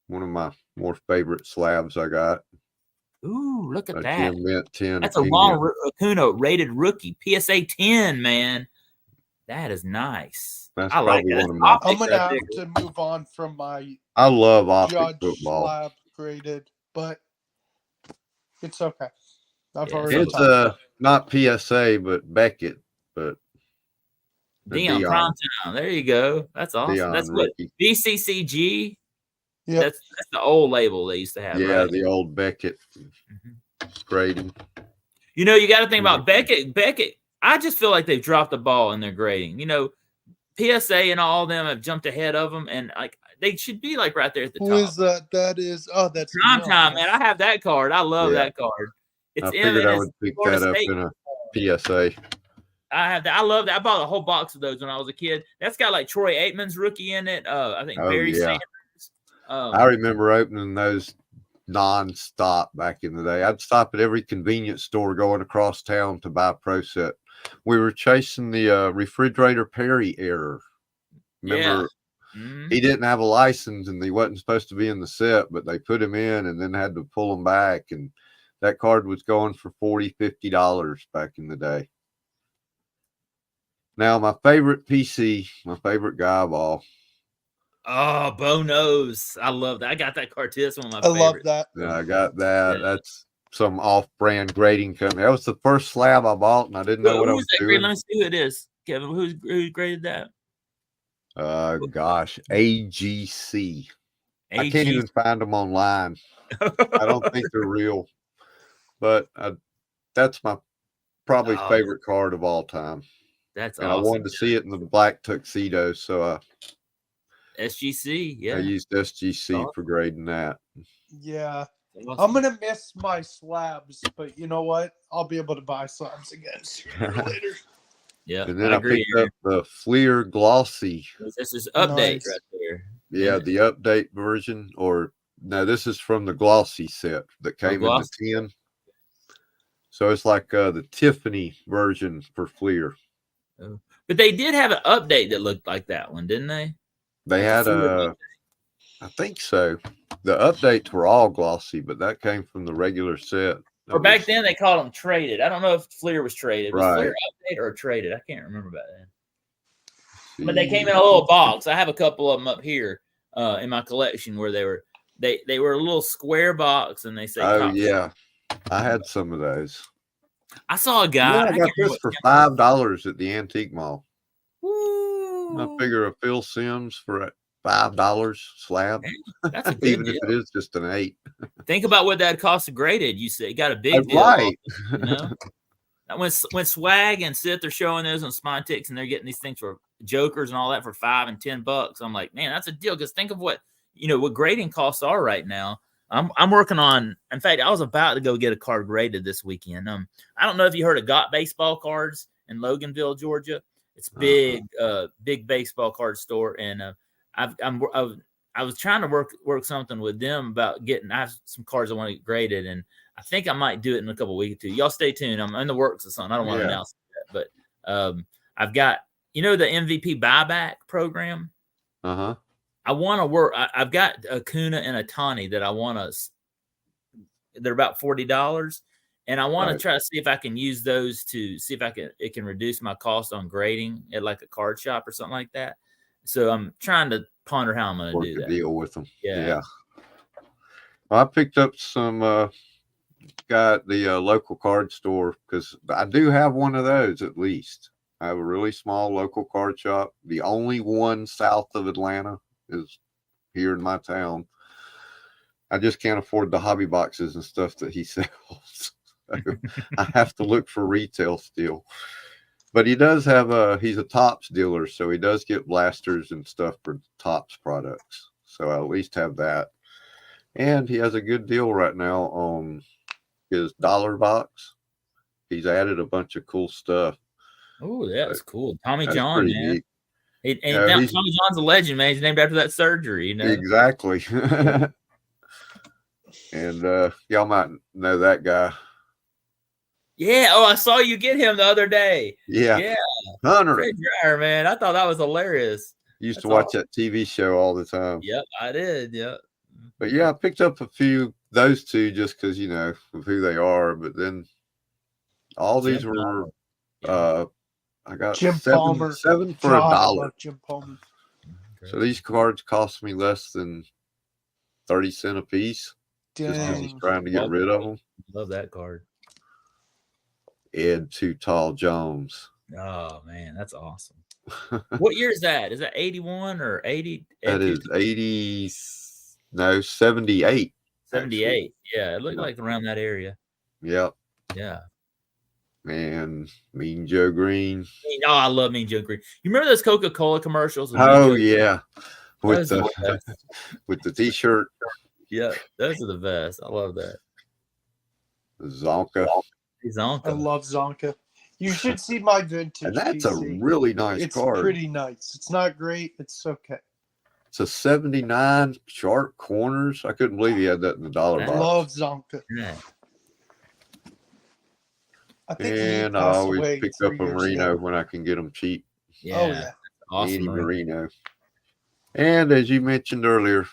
S2: one of my more favorite slabs I got.
S1: Ooh, look at that.
S2: 10,
S1: That's a Ron Acuno rated rookie. PSA 10, man. That is nice.
S2: That's
S1: I like that.
S3: I'm going to have to move on from my
S2: I love optic
S3: Judge
S2: football.
S3: Slab graded, but it's okay.
S2: It's not PSA, but Beckett, but
S1: Dion Primetime. There you go. That's awesome.
S2: Dion
S1: That's
S2: rookie.
S1: what BCCG.
S3: Yep.
S1: That's the old label they used to have.
S2: Yeah,
S1: right?
S2: the old Beckett grading.
S1: You know, you got to think about Beckett. I just feel like they've dropped the ball in their grading. You know, PSA and all of them have jumped ahead of them, and like they should be like right there at the top.
S3: Who is that? That is that's
S1: Primetime, man. I have that card. I love that card.
S2: I figured I would pick that up in a PSA.
S1: I have that. I love that. I bought a whole box of those when I was a kid. That's got like Troy Aikman's rookie in it. I think Barry Sanders.
S2: I remember opening those nonstop back in the day. I'd stop at every convenience store going across town to buy a Pro Set. We were chasing the Refrigerator Perry error. Remember, he didn't have a license and he wasn't supposed to be in the set, but they put him in and then had to pull him back. And that card was going for $40, $50 back in the day. Now, my favorite PC, my favorite guy ball.
S1: Oh, Bo Knows. I love that. I got that card too. That's one of my favorites.
S3: I love that.
S2: Yeah, I got that. Yeah. That's some off-brand grading company. That was the first slab I bought, and I didn't know what I was doing.
S1: Let me see who it is. Kevin, who graded that?
S2: Gosh, AGC. I can't even find them online. I don't think they're real. But that's my probably favorite card of all time.
S1: That's
S2: and
S1: awesome.
S2: I wanted to see it in the black tuxedo, so
S1: SGC, yeah.
S2: I used SGC for grading that.
S3: Yeah. I'm going to miss my slabs, but you know what? I'll be able to buy slabs again sooner or later.
S1: Yeah.
S2: And then I picked up the Fleer Glossy.
S1: This is update right there.
S2: Yeah, the update version. Or no, this is from the Glossy set that came in the 10. So it's like the Tiffany version for Fleer.
S1: Oh. But they did have an update that looked like that one, didn't they?
S2: They had I think so. The updates were all glossy, but that came from the regular set.
S1: Or back then they called them traded. I don't know if Fleer was traded. Was
S2: right.
S1: Fleer update or traded? I can't remember about that. But they came in a little box. I have a couple of them up here. in my collection where they were a little square box and they say
S2: Oh
S1: cop.
S2: yeah, I had some of those.
S1: I saw a guy.
S2: Yeah, I
S1: I
S2: got
S1: can't remember
S2: this for $5 at the antique mall. I
S1: Woo.
S2: figure a Phil Sims for $5 slab,
S1: That's a good
S2: even
S1: deal.
S2: if it is just an 8.
S1: Think about what that cost graded. You say got a big deal,
S2: Right.
S1: you know. When Swag and Sith are showing those on Spontics and they're getting these things for Jokers and all that for $5 and $10, I'm like, man, that's a deal. Because think of what what grading costs are right now. I'm working on. In fact, I was about to go get a card graded this weekend. I don't know if you heard of Got Baseball Cards in Loganville, Georgia. It's big, big baseball card store, and I was trying to work something with them about getting. I have some cards I want to get graded, and I think I might do it in a couple of weeks or two. Y'all stay tuned. I'm in the works of something. I don't want to announce that, but I've got the MVP buyback program. I want to work. I've got a Kuna and a Tawny that I want to. They're about $40, and I want to try to see if I can use those to see if it can reduce my cost on grading at like a card shop or something like that. So I'm trying to ponder how I'm going to do that.
S2: Deal with them.
S1: Yeah.
S2: Well, I picked up some. Got the local card store because I do have one of those at least. I have a really small local card shop. The only one south of Atlanta is here in my town. I just can't afford the hobby boxes and stuff that he sells. So I have to look for retail still. But he does have he's a Topps dealer, so he does get blasters and stuff for Topps products. So I at least have that. And he has a good deal right now on his dollar box. He's added a bunch of cool stuff.
S1: Oh, that's cool. Tommy John, man. Tommy John's a legend, man. He's named after that surgery,
S2: Exactly. And y'all might know that guy.
S1: Yeah. Oh, I saw you get him the other day.
S2: Yeah. Hunter.
S1: Fred Dreyer, man. I thought that was hilarious.
S2: Used to watch that TV show all the time.
S1: Yep, I did. Yep.
S2: But yeah, I picked up a few, those two, just because, of who they are. But then all these were, I got
S3: Jim
S2: seven
S3: Palmer.
S2: for $1.
S3: Jim Palmer.
S2: So these cards cost me less than 30 cents a piece.
S3: Dang.
S2: Just because he's trying to get rid of them.
S1: Love that card.
S2: Ed Too Tall Jones.
S1: Oh, man, that's awesome. What year is that? Is that 81 or 80?
S2: That is 80. No, 78.
S1: 78.
S2: Actually.
S1: Yeah, it looked like around that area.
S2: Yep.
S1: Yeah.
S2: Man, Mean Joe Green.
S1: Oh, I love Mean Joe Green. You remember those Coca-Cola commercials?
S2: Oh, yeah. With the T-shirt.
S1: Yeah, those are the best. I love that.
S2: Zonka.
S3: I love Zonka. You should see my vintage.
S2: And that's
S3: PC.
S2: a really nice card.
S3: It's pretty nice. It's not great. It's okay.
S2: It's a 79 sharp corners. I couldn't believe he had that in the dollar box.
S3: I love Zonka.
S1: Yeah.
S2: And I always pick up a Marino when I can get them cheap.
S1: Yeah. Oh, yeah. Awesome.
S2: Any Marino. And as you mentioned earlier.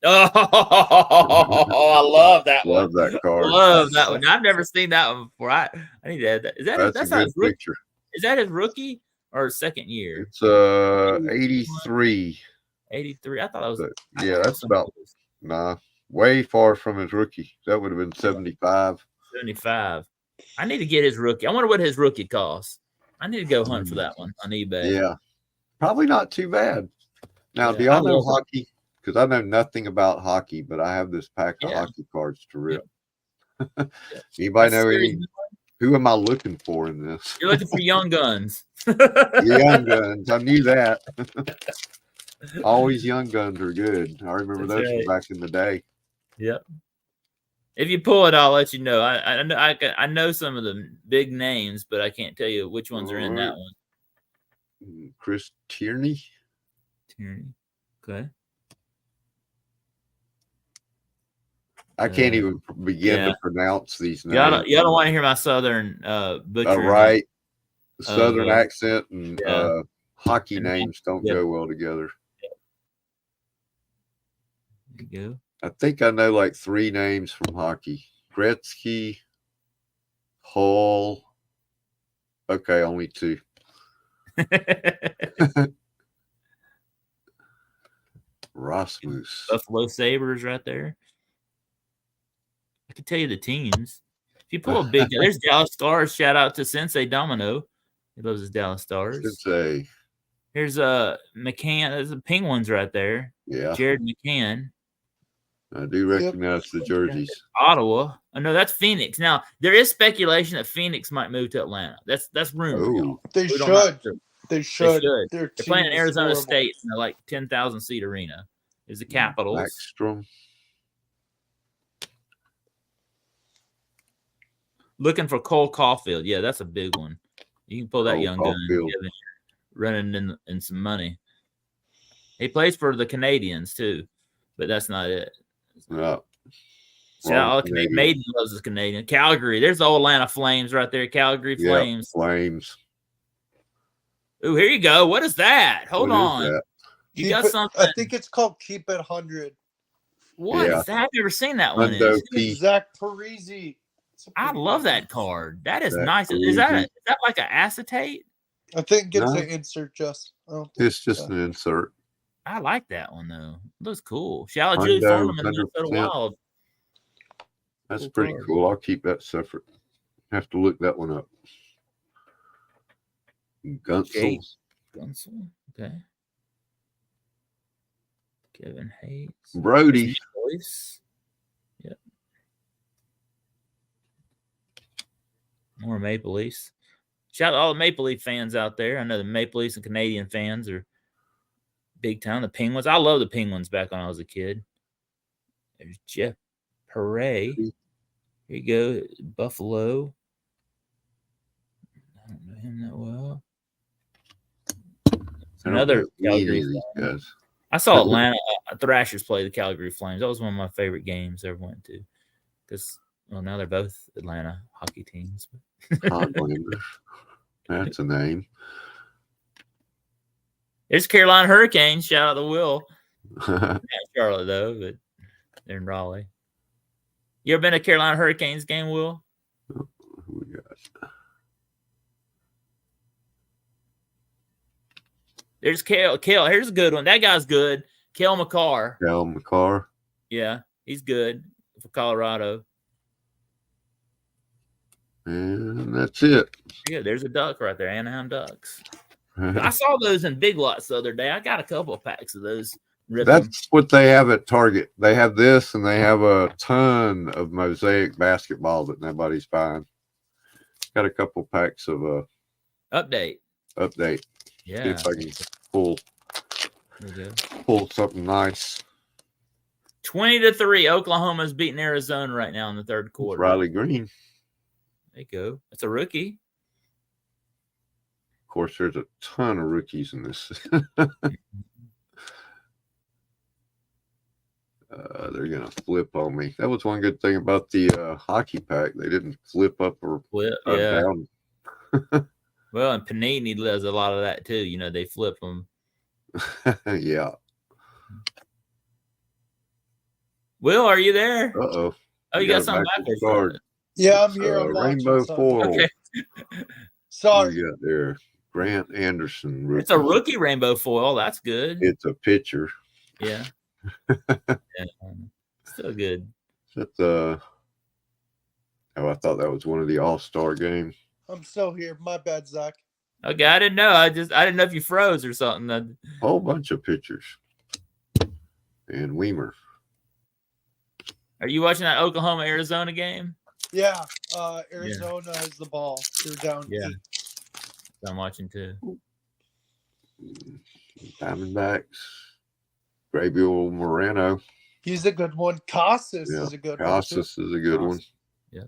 S1: Oh, I love that one.
S2: Love that card.
S1: Love that one. I've never seen that one before. I need to add that. That's
S2: a good picture.
S1: Is that his rookie or second year?
S2: It's 83.
S1: 83. I thought it was.
S2: Yeah, that's about way far from his rookie. That would have been 75.
S1: 75. I need to get his rookie. I wonder what his rookie costs. I need to go hunt for that one on eBay.
S2: Yeah, probably not too bad. Now, do y'all know hockey? Because I know nothing about hockey, but I have this pack of hockey cards to rip. Anybody know any? Who am I looking for in this?
S1: You're looking for Young Guns.
S2: Young Guns. I knew that. Always Young Guns are good. I remember those from back in the day.
S1: Yep. If you pull it, I'll let you know. I know some of the big names, but I can't tell you which ones are in that one.
S2: Chris Tierney.
S1: Okay.
S2: I can't even begin to pronounce these names.
S1: Y'all don't want to hear my southern butcher.
S2: Right. The southern accent and hockey names don't go well together.
S1: There you go.
S2: I think I know like 3 names from hockey. Gretzky, Hull. Okay, only 2. Rasmus.
S1: Buffalo Sabres right there. I can tell you the teams. If you pull a big, there's Dallas Stars. Shout out to Sensei Domino. He loves his Dallas Stars.
S2: Sensei.
S1: Here's McCann. There's the Penguins right there.
S2: Yeah.
S1: Jared McCann.
S2: I do recognize the jerseys.
S1: Ottawa. Oh, no, that's Phoenix. Now, there is speculation that Phoenix might move to Atlanta. That's rumor.
S2: Oh.
S3: They
S1: We don't
S3: should.
S1: have to.
S3: They should.
S1: They're playing in Arizona State in a like 10,000 seat arena. Is the Capitals.
S2: Backstrom.
S1: Looking for Cole Caulfield. Yeah, that's a big one. You can pull that young gun running in some money. He plays for the Canadians too, but that's not it.
S2: Yeah.
S1: Maiden loves his Canadian. Calgary. There's the old Atlanta Flames right there. Calgary Flames.
S2: Flames.
S1: Ooh, here you go. What is that? Hold
S2: What is
S1: on.
S2: that?
S1: You got something.
S3: I think it's called Keep It 100.
S1: What is that? I've never seen that one.
S3: Zach Parisi.
S1: I love that card. That is
S2: Zach
S1: nice.
S2: Parisi.
S1: Is that like an acetate?
S3: I think it's an insert, just.
S2: It's just an insert.
S1: I like that one though. It looks cool. Shout out Julie Farnham in the Minnesota Wild.
S2: That's pretty cool. I'll keep that separate. Have to look that one up. Gunsel.
S1: Okay. Kevin Hayes.
S2: Brody.
S1: Yep. More Maple Leafs. Shout out to all the Maple Leaf fans out there. I know the Maple Leafs and Canadian fans are big time. The Penguins. I love the Penguins back when I was a kid. There's Jeff Perret. Here you go. Buffalo. I don't know him that well. Another Calgary Flames. I saw Atlanta Thrashers play the Calgary Flames. That was one of my favorite games I ever went to. Because, well, now they're both Atlanta hockey teams.
S2: That's a name.
S1: There's Carolina Hurricanes. Shout out to Will. Not Charlotte, though, but they're in Raleigh. You ever been to Carolina Hurricanes game, Will?
S2: Who we got?
S1: There's Kale. Here's a good one. That guy's good. Kale McCarr.
S2: Kale McCarr.
S1: Yeah, he's good for Colorado.
S2: And that's it.
S1: Yeah, there's a duck right there. Anaheim Ducks. I saw those in Big Lots the other day. I got a couple of packs of those.
S2: That's what they have at Target. They have this, and they have a ton of Mosaic basketball that nobody's buying. Got a couple packs of
S1: update. Yeah.
S2: See if I can pull something nice.
S1: 20-3. Oklahoma's beating Arizona right now in the third quarter.
S2: Riley Green.
S1: There you go. It's a rookie.
S2: Of course, there's a ton of rookies in this. They're going to flip on me. That was one good thing about the hockey pack. They didn't flip up or down.
S1: Well, and Panini does a lot of that too. You know, they flip them.
S2: Yeah.
S1: Will, are you there?
S2: Uh-oh.
S1: Oh, you got something back there?
S3: Yeah, I'm here. I'm
S2: rainbow foil.
S1: Okay.
S3: Sorry.
S2: You got there. Grant Anderson. Rookie.
S1: It's a rookie rainbow foil. That's good.
S2: It's a pitcher.
S1: Yeah. Yeah. Still good.
S2: That's I thought that was one of the All-Star games.
S3: I'm still here. My bad, Zach.
S1: Okay, I didn't know. I didn't know if you froze or something.
S2: A whole bunch of pitchers. And Weimer.
S1: Are you watching that Oklahoma-Arizona game?
S3: Yeah. Arizona has the ball. They're down.
S1: Yeah. I'm watching too.
S2: Diamondbacks. Gabriel Moreno.
S3: He's a good one. Casas is a good one.
S2: Casas is a good one.
S1: Yeah.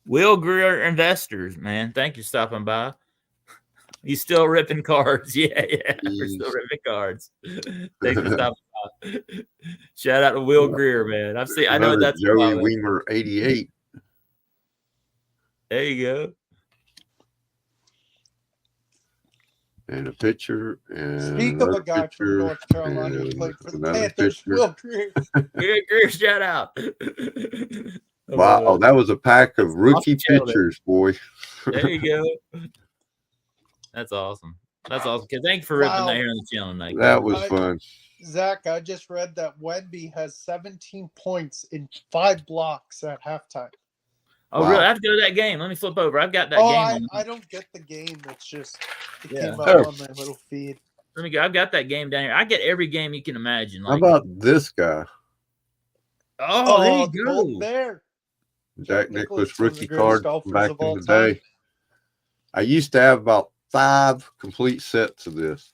S1: Will Greer Investors, man. Thank you for stopping by. You still ripping cards? Yeah. We're still ripping cards. Thanks for stopping by. Shout out to Will Greer, man. I know that's
S2: Joey Weimer 88.
S1: There you go.
S2: And a pitcher. And
S3: speak of a guy from North Carolina who played for the Panthers, Will Greer.
S1: Greer, shout out.
S2: Wow, that was a pack of rookie pitchers, boy.
S1: There you go. That's awesome. That's awesome. Thank you for ripping that
S3: Wow.
S1: here on the channel tonight.
S2: That was fun.
S3: Zach, I just read that Wemby has 17 points in 5 blocks at halftime.
S1: Oh,
S2: Wow.
S1: really? I have to go to that game. Let me flip over. I've got that
S3: Oh,
S1: game.
S3: I don't get the game. It's just it
S1: Yeah.
S3: came up on my little feed.
S1: Let me go. I've got that game down here. I get every game you can imagine.
S2: How
S1: Like,
S2: about this guy?
S1: oh, there you
S3: the
S1: go.
S3: Golden Bear.
S2: Jack Nicklaus
S3: one of the
S2: rookie
S3: greatest
S2: card
S3: golfers
S2: back
S3: of
S2: in
S3: all
S2: the
S3: time.
S2: day. I used to have about 5 complete sets of this.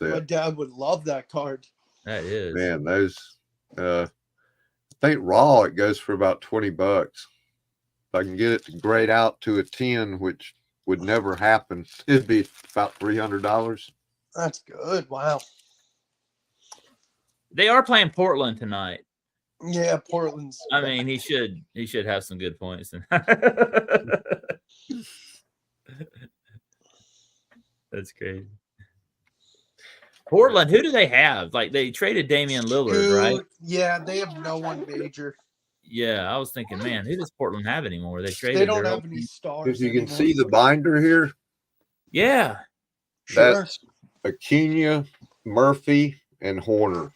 S3: My dad would love that card.
S1: That is.
S2: Man, those I think raw it goes for about $20. If I can get it to grade out to a 10, which would never happen, it'd be about $300.
S3: That's good. Wow.
S1: They are playing Portland tonight.
S3: Yeah, Portland's.
S1: I mean, he should have some good points. That's crazy. Portland, who do they have? Like, they traded Damian Lillard, right?
S3: Yeah, they have no one major.
S1: Yeah, I was thinking, man, who does Portland have anymore? They traded.
S3: They don't have any stars.
S2: If you can
S3: anymore.
S2: see the binder here,
S1: Yeah,
S2: that's Acuna, Murphy, and Horner.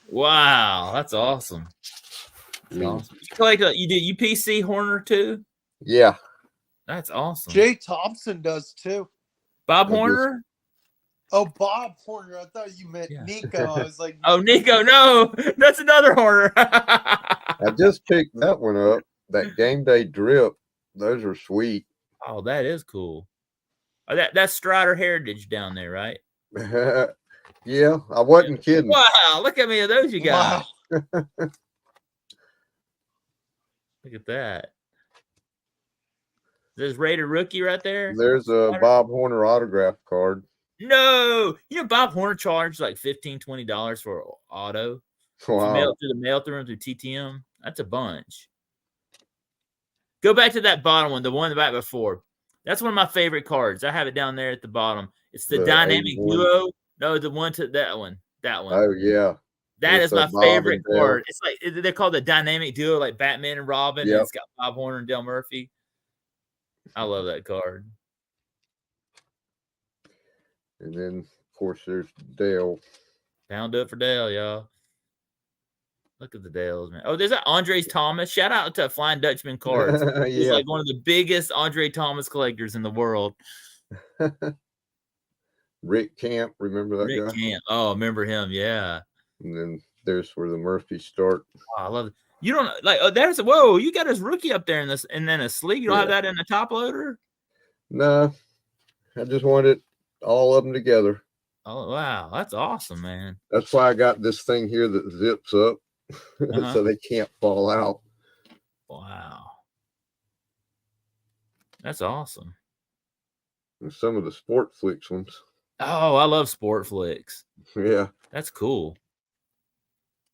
S1: wow, that's awesome. That's awesome. You collect you do UPC Horner too?
S2: Yeah,
S1: That's awesome.
S3: Jay Thompson does too.
S1: Bob Horner?
S3: Oh, Bob Horner. I thought you meant Nico. I was like,
S1: oh, Nico, no, that's another Horner.
S2: I just picked that one up. That game day drip. Those are sweet.
S1: Oh, that is cool. Oh, that's Strider Heritage down there, right?
S2: Yeah, I wasn't kidding.
S1: Wow, look at me of those you got.
S3: wow.
S1: Look at that. There's rated rookie right there.
S2: There's a Bob Horner autograph card.
S1: No, Bob Horner charged like $15, $20 for auto.
S2: Wow.
S1: Mail through the mail through TTM. That's a bunch. Go back to that bottom one, the one back before. That's one of my favorite cards. I have it down there at the bottom. It's the Dynamic Duo. No, the one to that one. That one.
S2: Oh yeah.
S1: That is my favorite card. It's like they're called the Dynamic Duo, like Batman and Robin.
S2: Yep.
S1: And it's got Bob Horner and Dale Murphy. I love that card.
S2: And then, of course, there's Dale.
S1: Pound up for Dale, y'all. Look at the Dales, man. Oh, there's that Andres Thomas. Shout out to Flying Dutchman Cards. He's like one of the biggest Andre Thomas collectors in the world.
S2: Rick Camp, remember that guy?
S1: Rick Camp. Oh, remember him, yeah.
S2: And then there's where the Murphys start.
S1: Oh, I love it. You don't like there's whoa, you got his rookie up there in this and then a sleeve. You don't have that in the top loader?
S2: No. I just wanted all of them together.
S1: Oh wow, that's awesome, man.
S2: That's why I got this thing here that zips up so they can't fall out.
S1: Wow. That's awesome.
S2: And some of the Sport Flicks ones.
S1: Oh, I love Sport Flicks.
S2: Yeah.
S1: That's cool.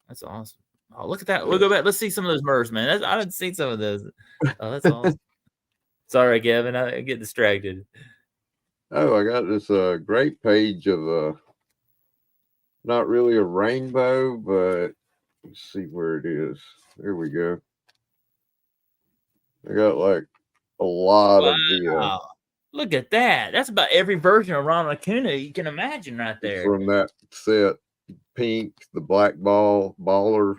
S1: That's awesome. Oh, look at that. We'll go back. Let's see some of those Murs, man. I didn't see some of those. Oh, that's awesome. Sorry, Kevin. I get distracted.
S2: Oh, I got this great page of not really a rainbow, but let's see where it is. There we go. I got like a lot of the
S1: look at that. That's about every version of Ronald Acuna you can imagine right there.
S2: From that set. Pink, the black baller,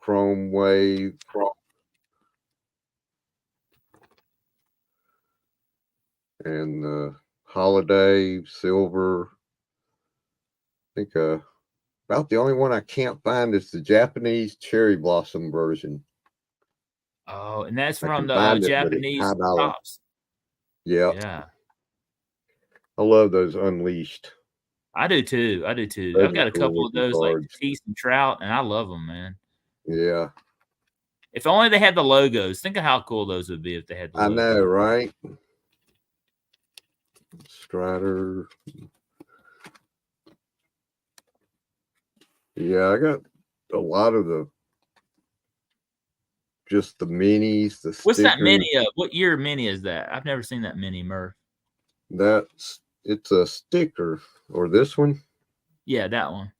S2: chrome wave, and holiday silver. I think about the only one I can't find is the Japanese cherry blossom version.
S1: Oh, and that's from the Japanese tops.
S2: Yeah.
S1: Yeah.
S2: I love those Unleashed.
S1: I do too.
S2: Those
S1: I've got a couple of those
S2: cards.
S1: like Tease and Trout, and I love them, man.
S2: Yeah.
S1: If only they had the logos. Think of how cool those would be if they had the logos.
S2: I know, right? Strider. Yeah, I got a lot of just the minis.
S1: What's that mini of? What year mini is that? I've never seen that mini, Murph.
S2: It's a sticker, or this one.
S1: Yeah, that one.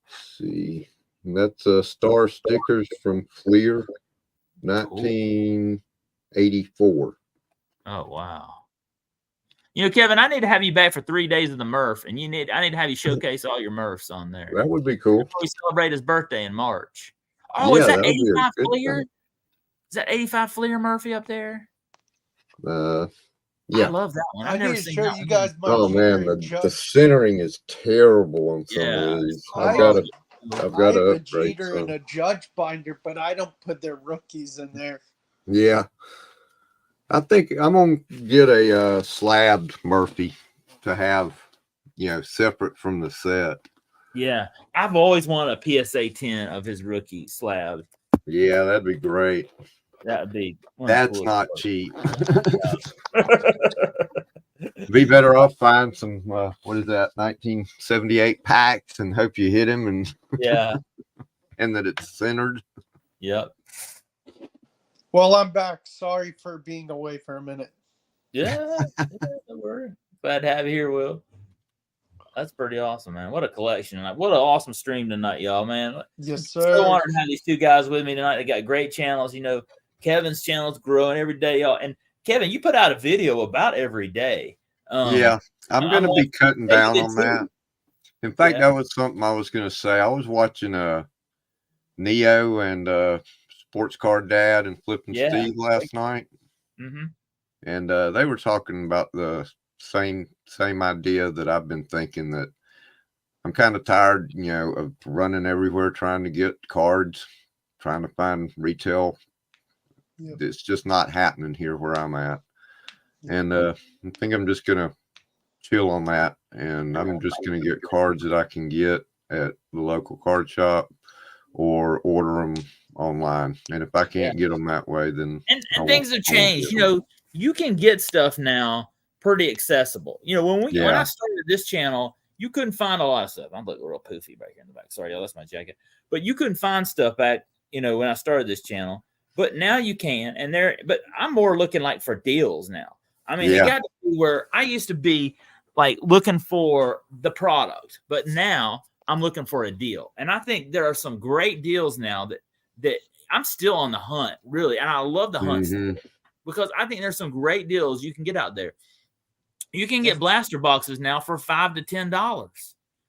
S2: Let's see, and that's Star Stickers from Fleer, 1984.
S1: Oh wow! You know, Kevin, I need to have you back for 3 days of the Murph, and I need to have you showcase all your Murphs on there.
S4: That would be cool.
S1: Before we celebrate his birthday in March. Oh,
S4: Yeah,
S1: is that
S4: that would be a
S1: 85
S4: good
S1: Fleer?
S4: thing.
S1: Is that 85 Fleer Murphy up there?
S4: Yeah.
S1: I love that one.
S3: I
S1: I've never
S3: need to
S1: seen
S3: show
S1: that
S3: you
S1: one.
S3: guys my
S4: Oh man,
S3: Jeter and
S4: the
S3: Judge.
S4: centering is terrible on some
S1: Yeah.
S4: of these.
S3: I
S4: I've got
S3: have
S4: to
S3: a
S4: upgrade
S3: Jeter
S4: some.
S3: and a Judge binder, but I don't put their rookies in there.
S4: Yeah, I think I'm gonna get a slabbed Murphy to have, separate from the set.
S1: Yeah, I've always wanted a PSA 10 of his rookie slab.
S4: Yeah, that'd be great.
S1: That would be.
S4: That's not cheap. Be better off find some what is that 1978 packs and hope you hit him and
S1: Yeah,
S4: and that it's centered.
S1: Yep.
S3: Well, I'm back. Sorry for being away for a minute.
S1: Yeah, don't worry. Glad to have you here, Will. That's pretty awesome, man. What a collection. What an awesome stream tonight, y'all, man.
S3: Yes, sir.
S1: So honored to have these two guys with me tonight. They got great channels. You know, Kevin's channel's growing every day, y'all. And Kevin, you put out a video about every day.
S2: Yeah, I'm going to be cutting down on that. In fact, that was something I was going to say. I was watching Neo and Sports Card Dad and Flipping Steve last night.
S1: Mm-hmm.
S2: And they were talking about the same idea that I've been thinking, that I'm kind of tired, of running everywhere trying to get cards, trying to find retail. Yep. It's just not happening here where I'm at. Yep. And I think I'm just going to chill on that. And I'm just going to get cards that I can get at the local card shop or order them online. And if I can't get them that way, then
S1: and things have changed. You can get stuff now pretty accessible. When I started this channel, you couldn't find a lot of stuff. I'm looking real poofy back here in the back. Sorry, y'all, that's my jacket. But you couldn't find stuff back, when I started this channel. But now you can, but I'm more looking like for deals now. I mean, it got to be where I used to be like looking for the product, but now I'm looking for a deal. And I think there are some great deals now that I'm still on the hunt, really. And I love the hunt because I think there's some great deals you can get out there. You can get blaster boxes now for $5 to $10.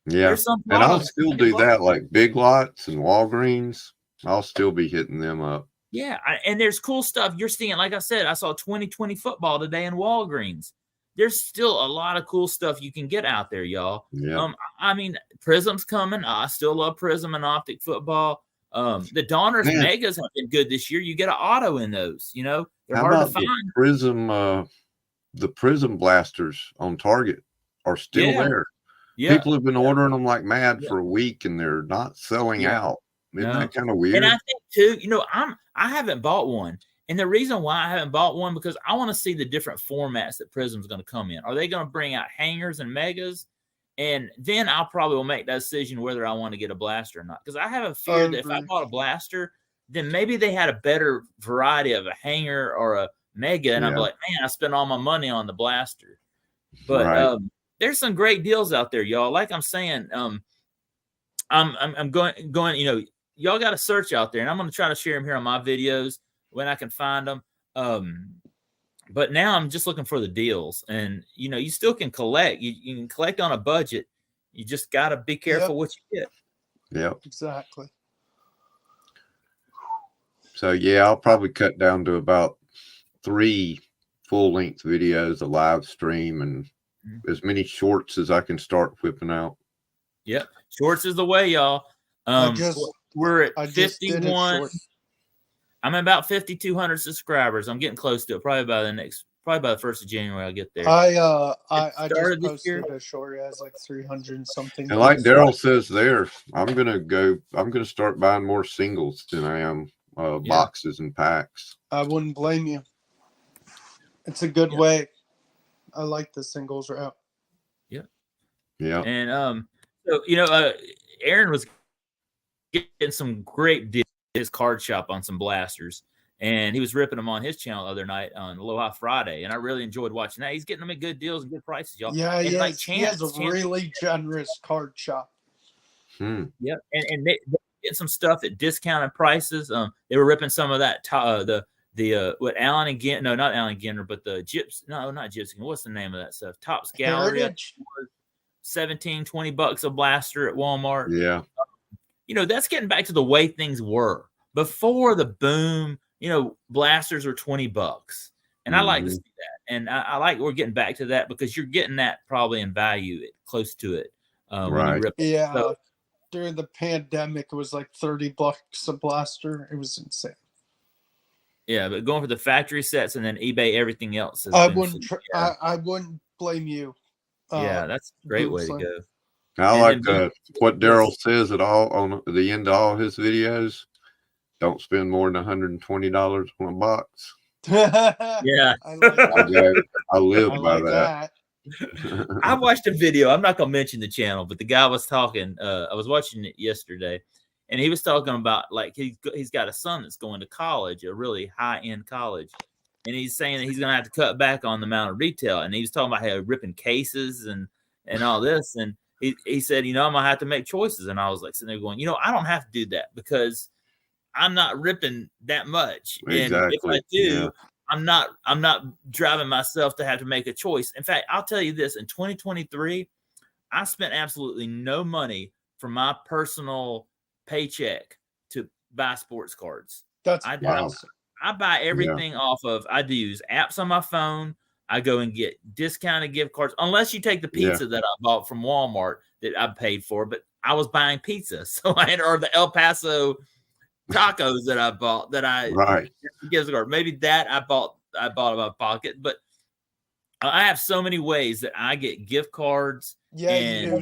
S2: Yeah, and I'll still do that, like Big Lots and Walgreens. I'll still be hitting them up.
S1: Yeah, and there's cool stuff you're seeing. Like I said, I saw 2020 football today in Walgreens. There's still a lot of cool stuff you can get out there, y'all.
S2: Yeah.
S1: I mean, Prism's coming. I still love Prism and Optic football. The Donruss Megas have been good this year. You get an auto in those. They're hard to find.
S2: The Prism blasters on Target are still there.
S1: Yeah.
S2: People have been ordering them like mad for a week, and they're not selling out. Isn't that kind of weird?
S1: And I think too, I haven't bought one. And the reason why I haven't bought one, because I want to see the different formats that Prism's going to come in. Are they going to bring out hangers and megas? And then I'll probably will make that decision whether I want to get a blaster or not. Because I have a fear that if I bought a blaster, then maybe they had a better variety of a hanger or a mega. And I'm like, man, I spent all my money on the blaster. But there's some great deals out there, y'all. Like I'm saying, I'm going, y'all got to search out there, and I'm going to try to share them here on my videos when I can find them. But now I'm just looking for the deals, and you still can collect. You can collect on a budget. You just got to be careful what you get.
S2: Yeah,
S3: exactly.
S2: So I'll probably cut down to about 3 full-length videos, a live stream, and as many shorts as I can start whipping out.
S1: Yep, shorts is the way, y'all. We're at 51. I'm about 5,200 subscribers. I'm getting close to it. Probably by the 1st of January, I'll get there.
S3: I just posted a short as like 300 something.
S2: And like Daryl says there, I'm gonna start buying more singles than I am boxes and packs.
S3: I wouldn't blame you. It's a good way. I like the singles route.
S1: Yeah.
S2: Yeah.
S1: And so Aaron was getting some great deals at his card shop on some blasters, and he was ripping them on his channel the other night on Aloha Friday, and I really enjoyed watching that. He's getting them at good deals and good prices, y'all.
S3: Yeah, he has a really generous card shop.
S1: Yep, and they get some stuff at discounted prices. They were ripping some of that the what Allen and Gint, no, not Allen Ginter, but the Gyps, no, not Gypsy. What's the name of that stuff? Topps Gallery.
S3: Heritage.
S1: 17, $20 a blaster at Walmart.
S2: Yeah.
S1: You know, that's getting back to the way things were before the boom. You know, blasters are $20, and I like to see that. And I like we're getting back to that because you're getting that probably in value close to it. When you rip it.
S3: Yeah.
S1: So,
S3: during the pandemic, it was like $30 a blaster. It was insane.
S1: yeah, but going for the factory sets and then eBay everything else.
S3: I wouldn't blame you.
S1: Yeah, that's a great way to go.
S2: I like what Daryl says at all on the end of all his videos. Don't spend more than $120 on a box.
S1: Yeah,
S2: I live by that.
S1: I watched a video. I'm not gonna mention the channel, but the guy was talking. I was watching it yesterday, and he was talking about like he's got a son that's going to college, a really high end college, and he's saying that he's gonna have to cut back on the amount of retail. And he was talking about how ripping cases and all this, and he said, you know, I'm gonna have to make choices. And I was like sitting there going, you know, I don't have to do that because I'm not ripping that much.
S2: Exactly.
S1: And if I do, I'm not driving myself to have to make a choice. In fact, I'll tell you this, in 2023, I spent absolutely no money from my personal paycheck to buy sports cards.
S3: That's
S1: awesome. I buy everything off of, I do use apps on my phone. I go and get discounted gift cards, unless you take the pizza that I bought from Walmart that I paid for, but I was buying pizza. So or the El Paso tacos that I bought that I gift card. Maybe that I bought out of my pocket, but I have so many ways that I get gift cards and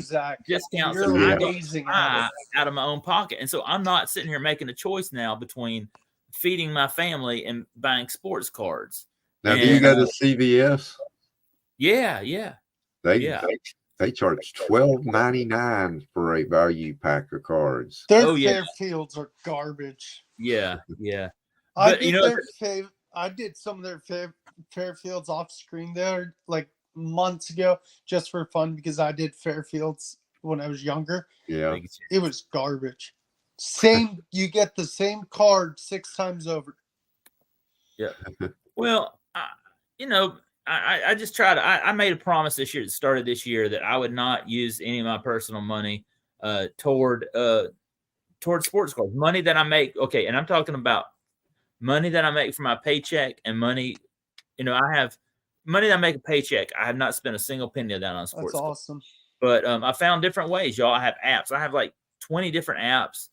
S1: discounts out of my own pocket. And so I'm not sitting here making a choice now between feeding my family and buying sports cards.
S2: Now, do you go to CVS?
S1: Yeah.
S2: They charge $12.99 for a value pack of cards.
S3: Their Fairfields are garbage.
S1: Yeah.
S3: I did some of their Fairfields off screen there like months ago just for fun because I did Fairfields when I was younger.
S2: Yeah.
S3: It was garbage. You get the same card 6 times over.
S1: Yeah. Well, I just tried to, I made a promise this year, that started this year, that I would not use any of my personal money toward sports cards. Money that I make, okay, and I'm talking about money that I make from my paycheck and money, I have money that I make a paycheck. I have not spent a single penny of that on sports.
S3: That's awesome.
S1: But I found different ways, y'all. I have apps. I have like 20 different apps.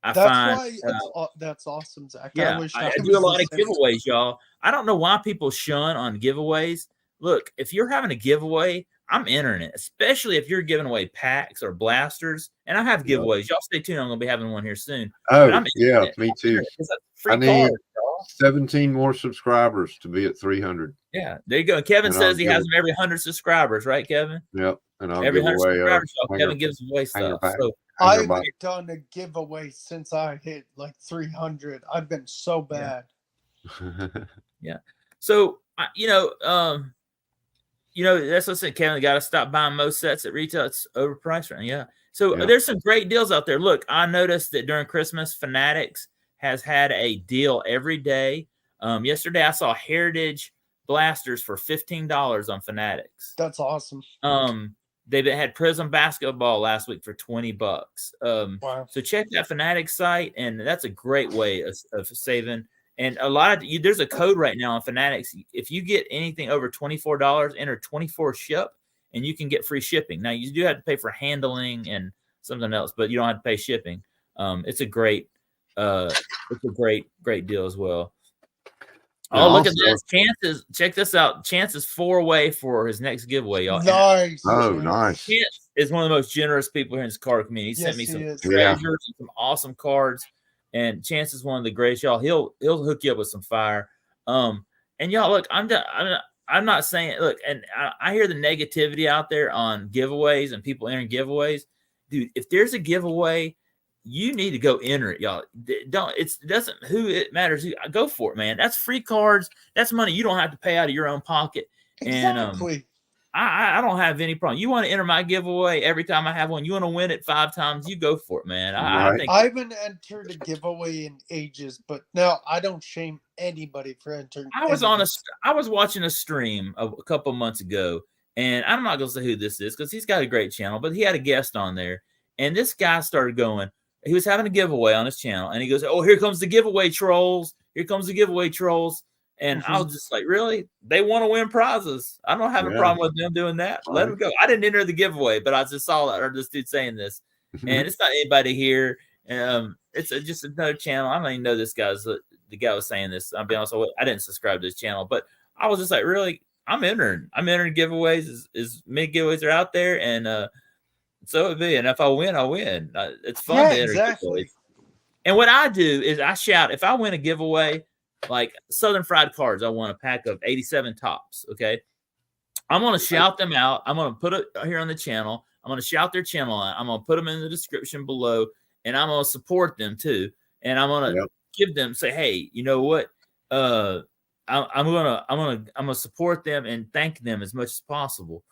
S3: That's awesome, Zach.
S1: Yeah, I do a lot of giveaways, y'all. I don't know why people shun on giveaways. Look, if you're having a giveaway, I'm entering it, especially if you're giving away packs or blasters. And I have giveaways. Y'all stay tuned. I'm going to be having one here soon.
S2: Oh, yeah, me too.
S1: I need
S2: 17 more subscribers to be at 300.
S1: Yeah, there you go. Kevin says he has them every 100 subscribers, right, Kevin?
S2: Yep. And I'll
S1: every
S2: give
S1: 100
S2: away,
S1: subscribers, Kevin gives away stuff. So
S3: I've done a giveaway since I hit like 300. I've been so bad.
S1: Yeah. So, that's what I said, Kevin. Got to stop buying most sets at retail. It's overpriced right now. Yeah. So there's some great deals out there. Look, I noticed that during Christmas, Fanatics has had a deal every day. Yesterday, I saw Heritage blasters for $15 on Fanatics.
S3: That's awesome.
S1: They had Prism basketball last week for $20.
S3: Wow.
S1: So check that Fanatics site, and that's a great way of saving. And a lot of there's a code right now on Fanatics. If you get anything over $24, enter 24 ship, and you can get free shipping. Now you do have to pay for handling and something else, but you don't have to pay shipping. It's a great deal as well.
S2: And
S1: look at this. Chances, check this out. Chance is 4 away for his next giveaway, y'all.
S3: Nice.
S2: Oh, nice.
S1: Chance is one of the most generous people here in this card community. He sent me some treasures and some awesome cards. And Chance is one of the greatest, y'all. He'll hook you up with some fire. And y'all, look, I'm not saying, look, and I hear the negativity out there on giveaways and people entering giveaways. Dude, if there's a giveaway, you need to go enter it, y'all. It doesn't who it matters. Go for it, man. That's free cards. That's money you don't have to pay out of your own pocket.
S3: Exactly.
S1: I don't have any problem. You want to enter my giveaway every time I have one? You want to win it 5 times? You go for it, man. I think
S3: I haven't entered a giveaway in ages, but now I don't shame anybody for entering.
S1: I was watching a stream a couple months ago, and I'm not gonna say who this is because he's got a great channel, but he had a guest on there, and this guy started going. He was having a giveaway on his channel, and he goes, "Oh, here comes the giveaway trolls! Here comes the giveaway trolls!" And I was just like, "Really? They want to win prizes? I don't have a problem with them doing that. Let them go." I didn't enter the giveaway, but I just saw that or this dude saying this, and it's not anybody here. It's just another channel. I don't even know this guy's. The guy was saying this. I'll be honest, I didn't subscribe to his channel, but I was just like, really, I'm entering giveaways as many giveaways are out there, and so it'd be. And if I win, I win. It's fun to enter giveaways. And what I do is I shout if I win a giveaway, like Southern Fried Cards. I won a pack of 87 tops. Okay, I'm gonna shout them out. I'm gonna put it here on the channel. I'm gonna shout their channel out. I'm gonna put them in the description below, and I'm gonna support them too. And I'm gonna give them, say, hey, you know what? I'm gonna support them and thank them as much as possible.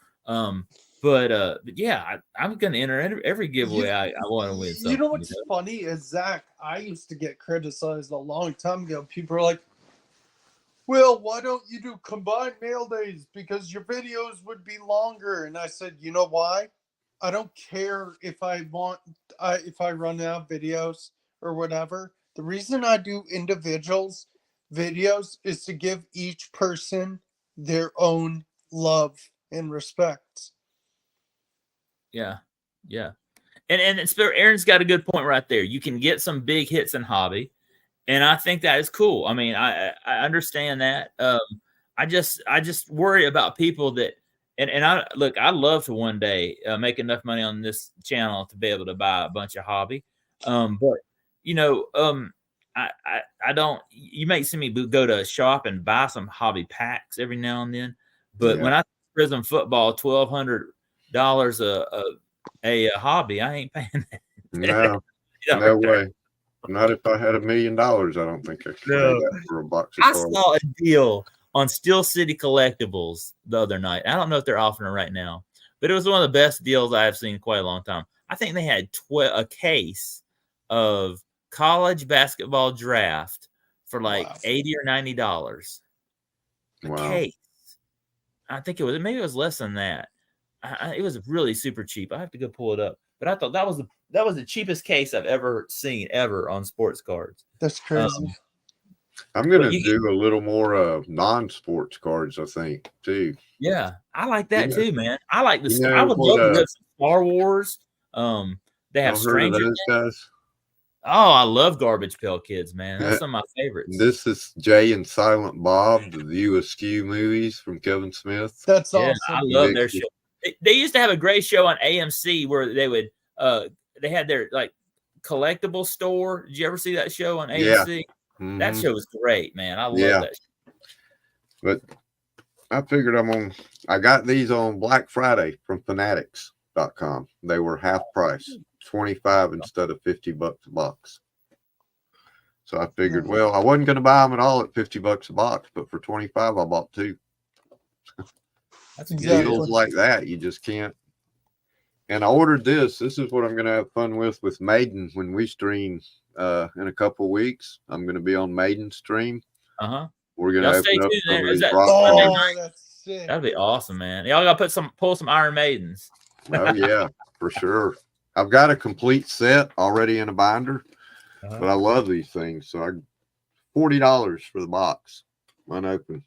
S1: But yeah, I'm gonna enter every giveaway I want to win.
S3: You know what's funny is, Zach, I used to get criticized a long time ago. People are like, well, why don't you do combined mail days? Because your videos would be longer. And I said, you know why? I don't care if I run out of videos or whatever. The reason I do individuals videos is to give each person their own love and respect.
S1: Yeah. And Aaron's got a good point right there. You can get some big hits in hobby, and I think that is cool. I mean, I understand that. I just worry about people that, and I'd love to one day make enough money on this channel to be able to buy a bunch of hobby. But you know, I don't. You may see me go to a shop and buy some hobby packs every now and then, but when I Prism football $1,200 a hobby, I ain't paying that.
S2: No, no way. Not if I had $1 million. I don't think I could pay that for a box of cards.
S1: I saw a deal on Steel City Collectibles the other night. I don't know if they're offering it right now, but it was one of the best deals I have seen in quite a long time. I think they had a case of college basketball draft for like $80 or $90. A case. I think maybe it was less than that. It was really super cheap. I have to go pull it up, but I thought that was the cheapest case I've ever seen on sports cards.
S3: That's crazy.
S2: I'm gonna do a little more non-sports cards, I think, too.
S1: Yeah, I like that too, man. I like the. I would love to get some Star Wars. They have Stranger Things. Guys? Oh, I love Garbage Pail Kids, man. That's some of my favorites.
S2: This is Jay and Silent Bob, the View Askew movies from Kevin Smith.
S3: That's awesome.
S1: I love their show. They used to have a great show on AMC where they would they had their like collectible store. Did you ever see that show on AMC? Yeah. That show was great, man. I love that show.
S2: But I figured I got these on Black Friday from fanatics.com. They were half price, 25 instead of $50 a box. So I figured, well, I wasn't going to buy them at all at $50 a box, but for 25 I bought 2.
S3: That's exactly.
S2: Deals like that, you just can't. And I ordered this. This is what I'm going to have fun with Maiden when we stream in a couple weeks. I'm going to be on Maiden stream. We're going to open up some of these
S3: that's sick.
S1: That'd be awesome, man. Y'all got to pull some Iron Maidens.
S2: Oh yeah, for sure. I've got a complete set already in a binder, but I love these things. So $40 for the box, unopened.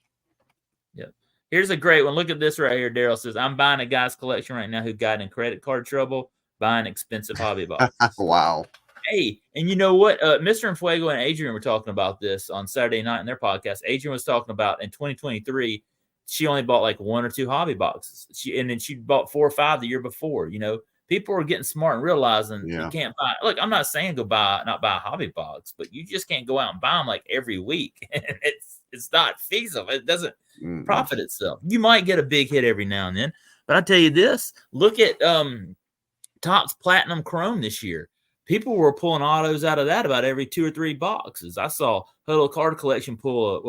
S1: Here's a great one. Look at this right here. Daryl says, I'm buying a guy's collection right now who got in credit card trouble buying expensive hobby boxes.
S2: Wow.
S1: Hey, and you know what? Mr. Infuego and Adrian were talking about this on Saturday night in their podcast. Adrian was talking about in 2023, she only bought like 1 or 2 hobby boxes. And then she bought 4 or 5 the year before. You know, people are getting smart and realizing you can't buy. Look, I'm not saying not buy a hobby box, but you just can't go out and buy them like every week. It's not feasible. It doesn't profit itself. You might get a big hit every now and then, but I tell you this: look at Topps Platinum Chrome this year. People were pulling autos out of that about every 2 or 3 boxes. I saw Huddle Card Collection pull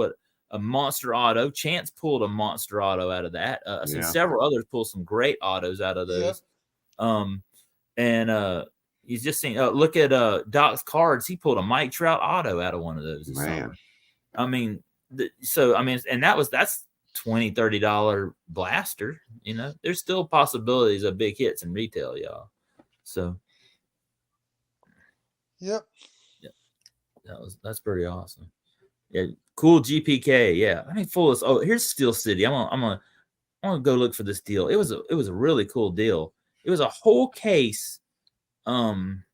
S1: a monster auto. Chance pulled a monster auto out of that. I've seen several others pull some great autos out of those. And you just seen look at Doc's cards. He pulled a Mike Trout auto out of one of those.
S4: Man,
S1: I mean, that's $20-$30 blaster. You know, there's still possibilities of big hits in retail, y'all. So,
S3: yep,
S1: that's pretty awesome. Yeah, cool GPK. Yeah, I mean, here's Steel City. I'm gonna go look for this deal. It was a really cool deal. It was a whole case. Where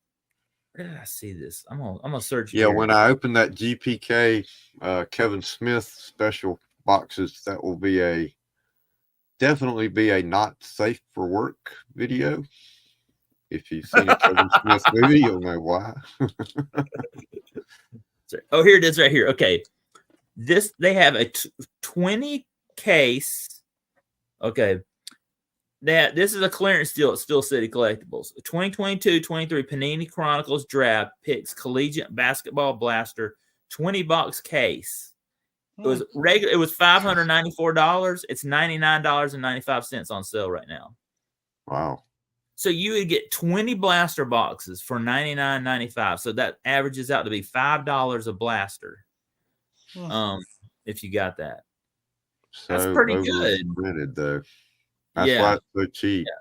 S1: did I see this? I'm gonna search.
S4: Yeah, when I open that GPK Kevin Smith special boxes, that will definitely be a not safe for work video. If you've seen a Kevin Smith movie, you'll know why.
S1: Oh, here it is right here. Okay. They have a 20 case. Okay. This is a clearance deal at Steel City Collectibles. 2022-23 Panini Chronicles Draft Picks Collegiate Basketball Blaster 20-box case. It was regular. It was $594. It's $99.95 on sale right now.
S4: Wow.
S1: So you would get 20 blaster boxes for $99.95. So that averages out to be $5 a blaster. If you got that.
S4: So
S1: that's pretty good.
S4: Printed, though. That's why it's so cheap.
S1: Yeah.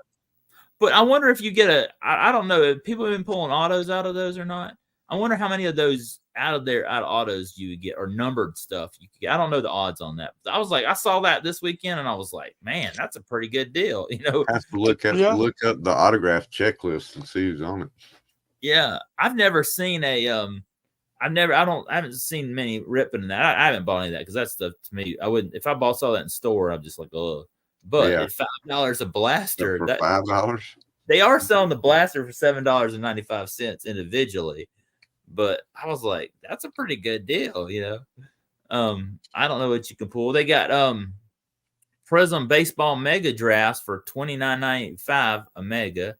S1: But I wonder if you get I don't know if people have been pulling autos out of those or not. I wonder how many of those out of autos you would get, or numbered stuff you could get. I don't know the odds on that. But I was like, I saw that this weekend and I was like, man, that's a pretty good deal. You know,
S4: I have to look up the autograph checklist and see who's on it.
S1: Yeah. I've never seen I haven't seen many ripping that. I haven't bought any of that because that stuff to me, I wouldn't, if I saw that in store, I'm just like, oh, but at $5 a blaster,
S4: for $5,
S1: they are selling the blaster for $7.95 individually. But I was like, that's a pretty good deal, you know. I don't know what you can pull. They got Prism Baseball Mega Drafts for $29.95 a mega.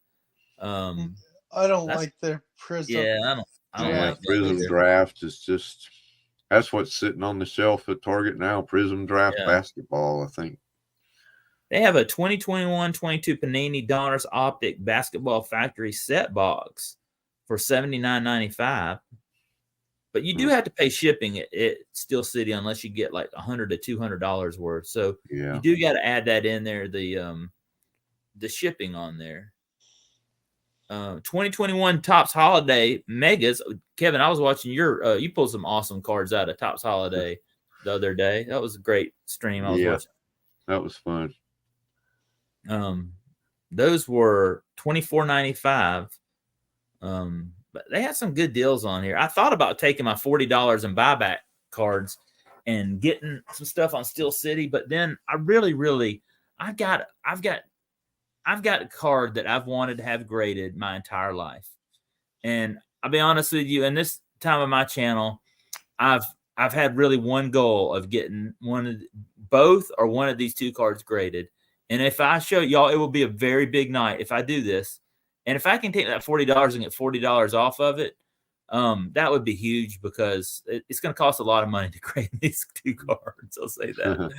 S3: I don't like their Prism.
S1: Yeah, I don't like
S4: Prism Draft is just that's what's sitting on the shelf at Target now. Prism Draft basketball, I think.
S1: They have a 2021-22 Panini Donruss Optic Basketball Factory set box for $79.95. But you do have to pay shipping at Steel City unless you get like $100 to $200 worth. So you do got to add that in there, the shipping on there. 2021 Topps Holiday Megas. Kevin, I was watching you pulled some awesome cards out of Topps Holiday the other day. That was a great stream I was watching.
S4: That was fun.
S1: Those were $24.95. But they had some good deals on here. I thought about taking my $40 in buyback cards and getting some stuff on Steel City, but then I really I've got a card that I've wanted to have graded my entire life. And I'll be honest with you, in this time of my channel, I've had really one goal of getting both or one of these two cards graded. And if I show y'all, it will be a very big night if I do this. And if I can take that $40 and get $40 off of it, that would be huge because it's going to cost a lot of money to grade these two cards. I'll say that.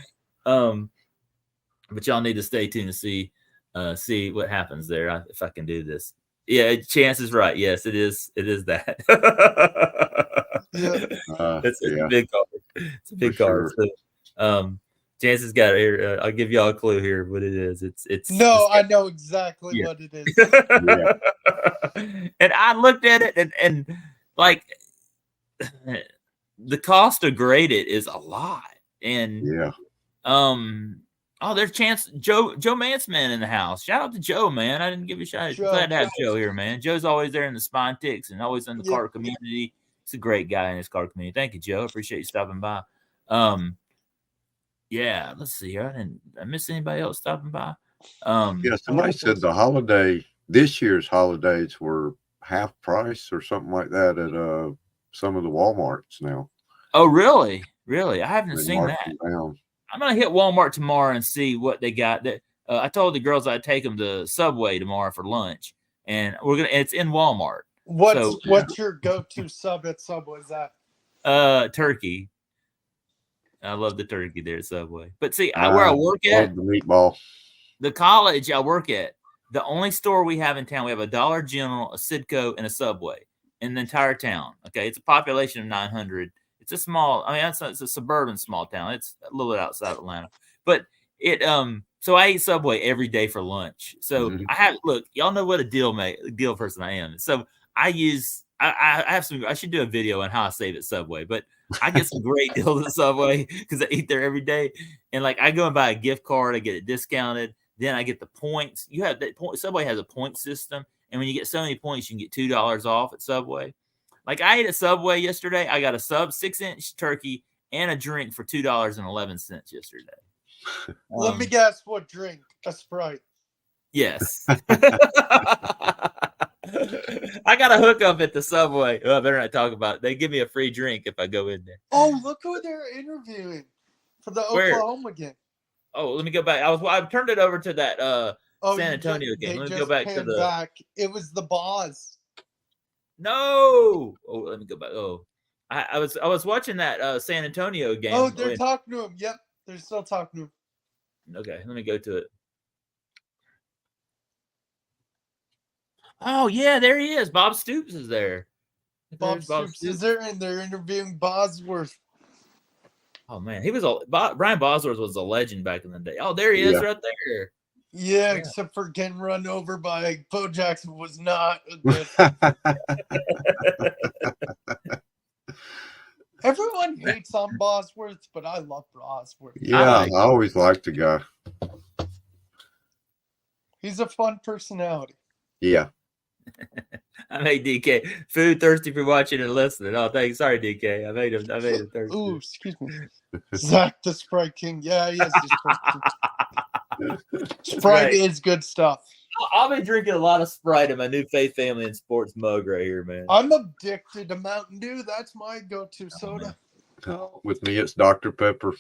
S1: But y'all need to stay tuned to see what happens there if I can do this. Yeah, Chance is right. Yes, it is. It is that. It's a big card. It's a big card. So, Chance has got it here. I'll give y'all a clue here what it is. It's
S3: I know exactly what it is.
S1: And I looked at it and like the cost to grade it is a lot. And there's Chance Joe Mansman in the house. Shout out to Joe, man. I didn't give a shout. Glad to have Joe here, man. Joe's always there in the Spine Ticks and always in the card community. He's a great guy in his card community. Thank you, Joe. Appreciate you stopping by. Yeah, let's see here. Did I miss anybody else stopping by?
S4: Somebody said this year's holidays were half price or something like that at some of the Walmarts now.
S1: Oh, really? Really? I haven't seen that. I'm gonna hit Walmart tomorrow and see what they got. That I told the girls I'd take them to Subway tomorrow for lunch, and it's in Walmart.
S3: What's your go-to sub at Subway? Is that
S1: turkey? I love the turkey there at Subway. But see, where I work at,
S2: love the meatball.
S1: the college I work at, the only store we have in town, we have a Dollar General, a Citgo, and a Subway in the entire town. Okay, it's a population of 900. It's a small. I mean, it's a suburban small town. It's a little bit outside of Atlanta, but it So I eat Subway every day for lunch. So I have y'all know what a deal person I am. So I have some. I should do a video on how I save at Subway, but I get some great deals at Subway because I eat there every day. And like I go and buy a gift card, I get it discounted. Then I get the points. You have that point. Subway has a point system, and when you get so many points, you can get $2 off at Subway. Like I ate at Subway yesterday. I got a sub 6-inch turkey and a drink for $2.11 yesterday.
S3: Let me guess what drink? A Sprite.
S1: Yes. I got a hookup at the Subway. Oh, I better not talk about it. They give me a free drink if I go in there.
S3: Oh, look who they're interviewing for the Oklahoma game.
S1: Oh, let me go back. I turned it over to that San Antonio game. Let me go back to the.
S3: It was the Boz.
S1: No. Oh, let me go back. Oh, I was watching that San Antonio game.
S3: Oh, they're talking to him. Yep, they're still talking to him.
S1: Okay, let me go to it. Oh yeah, there he is. Bob Stoops is there.
S3: Bob Stoops is there, and they're interviewing Bosworth.
S1: Oh man, Brian Bosworth was a legend back in the day. Oh, there he is, right there.
S3: Yeah, except for getting run over by Bo Jackson was not a good. Everyone hates on Bosworth, but I love Bosworth.
S2: Yeah, I always liked the guy.
S3: He's a fun personality.
S2: Yeah.
S1: I made DK food thirsty for watching and listening. Oh, thanks. Sorry, DK. I made him thirsty.
S3: Ooh, excuse me. Zach the Sprite King. Yeah, he is the Sprite King. Sprite is good stuff.
S1: I'll be drinking a lot of Sprite in my new Faith Family and Sports mug right here, man.
S3: I'm addicted to Mountain Dew. That's my go-to soda.
S2: With me, it's Dr. Pepper.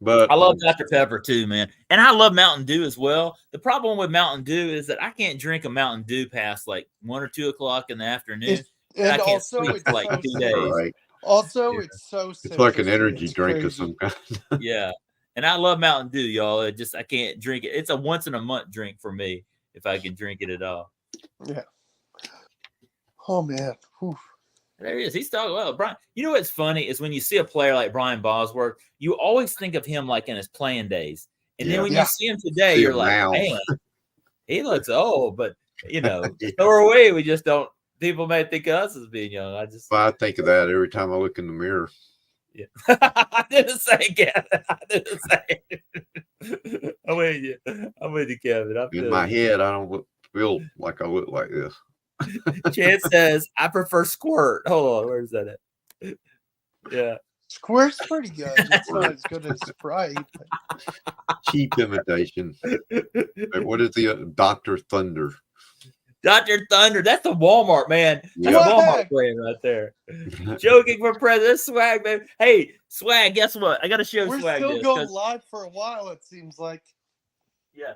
S2: But
S1: I love Dr. Pepper too, man. And I love Mountain Dew as well. The problem with Mountain Dew is that I can't drink a Mountain Dew past like 1 or 2 o'clock in the afternoon.
S3: And
S1: I can't
S3: also,
S1: sleep for like 2 days.
S2: Right.
S3: Also, it's so
S2: It's like an energy drink of some kind.
S1: Yeah. And I love Mountain Dew, y'all. I can't drink it. It's a once in a month drink for me if I can drink it at all.
S3: Yeah. Oh man. Whew.
S1: There he is. He's talking about Brian. You know what's funny is when you see a player like Brian Bosworth, you always think of him like in his playing days. And then when you see him today, you're like, man, he looks old, but so are we. We just don't. People may think of us as being young.
S2: I think of that every time I look in the mirror.
S1: Yeah. I didn't say Kevin. I didn't say. I'm with you. I'm with you, Kevin.
S2: In my head, I don't feel like I look like this.
S1: Chance says, I prefer Squirt. Hold on, where's that at? Yeah.
S3: Squirt's pretty good. It's not as good as Sprite.
S2: Cheap imitation. What is the Dr. Thunder?
S1: Dr. Thunder. That's the Walmart, man. That's a Walmart brand right there. Joking for president. Swag, baby. Hey, Swag, guess what? I got to show Swag.
S3: We're still going live for a while, it seems like.
S1: Yeah.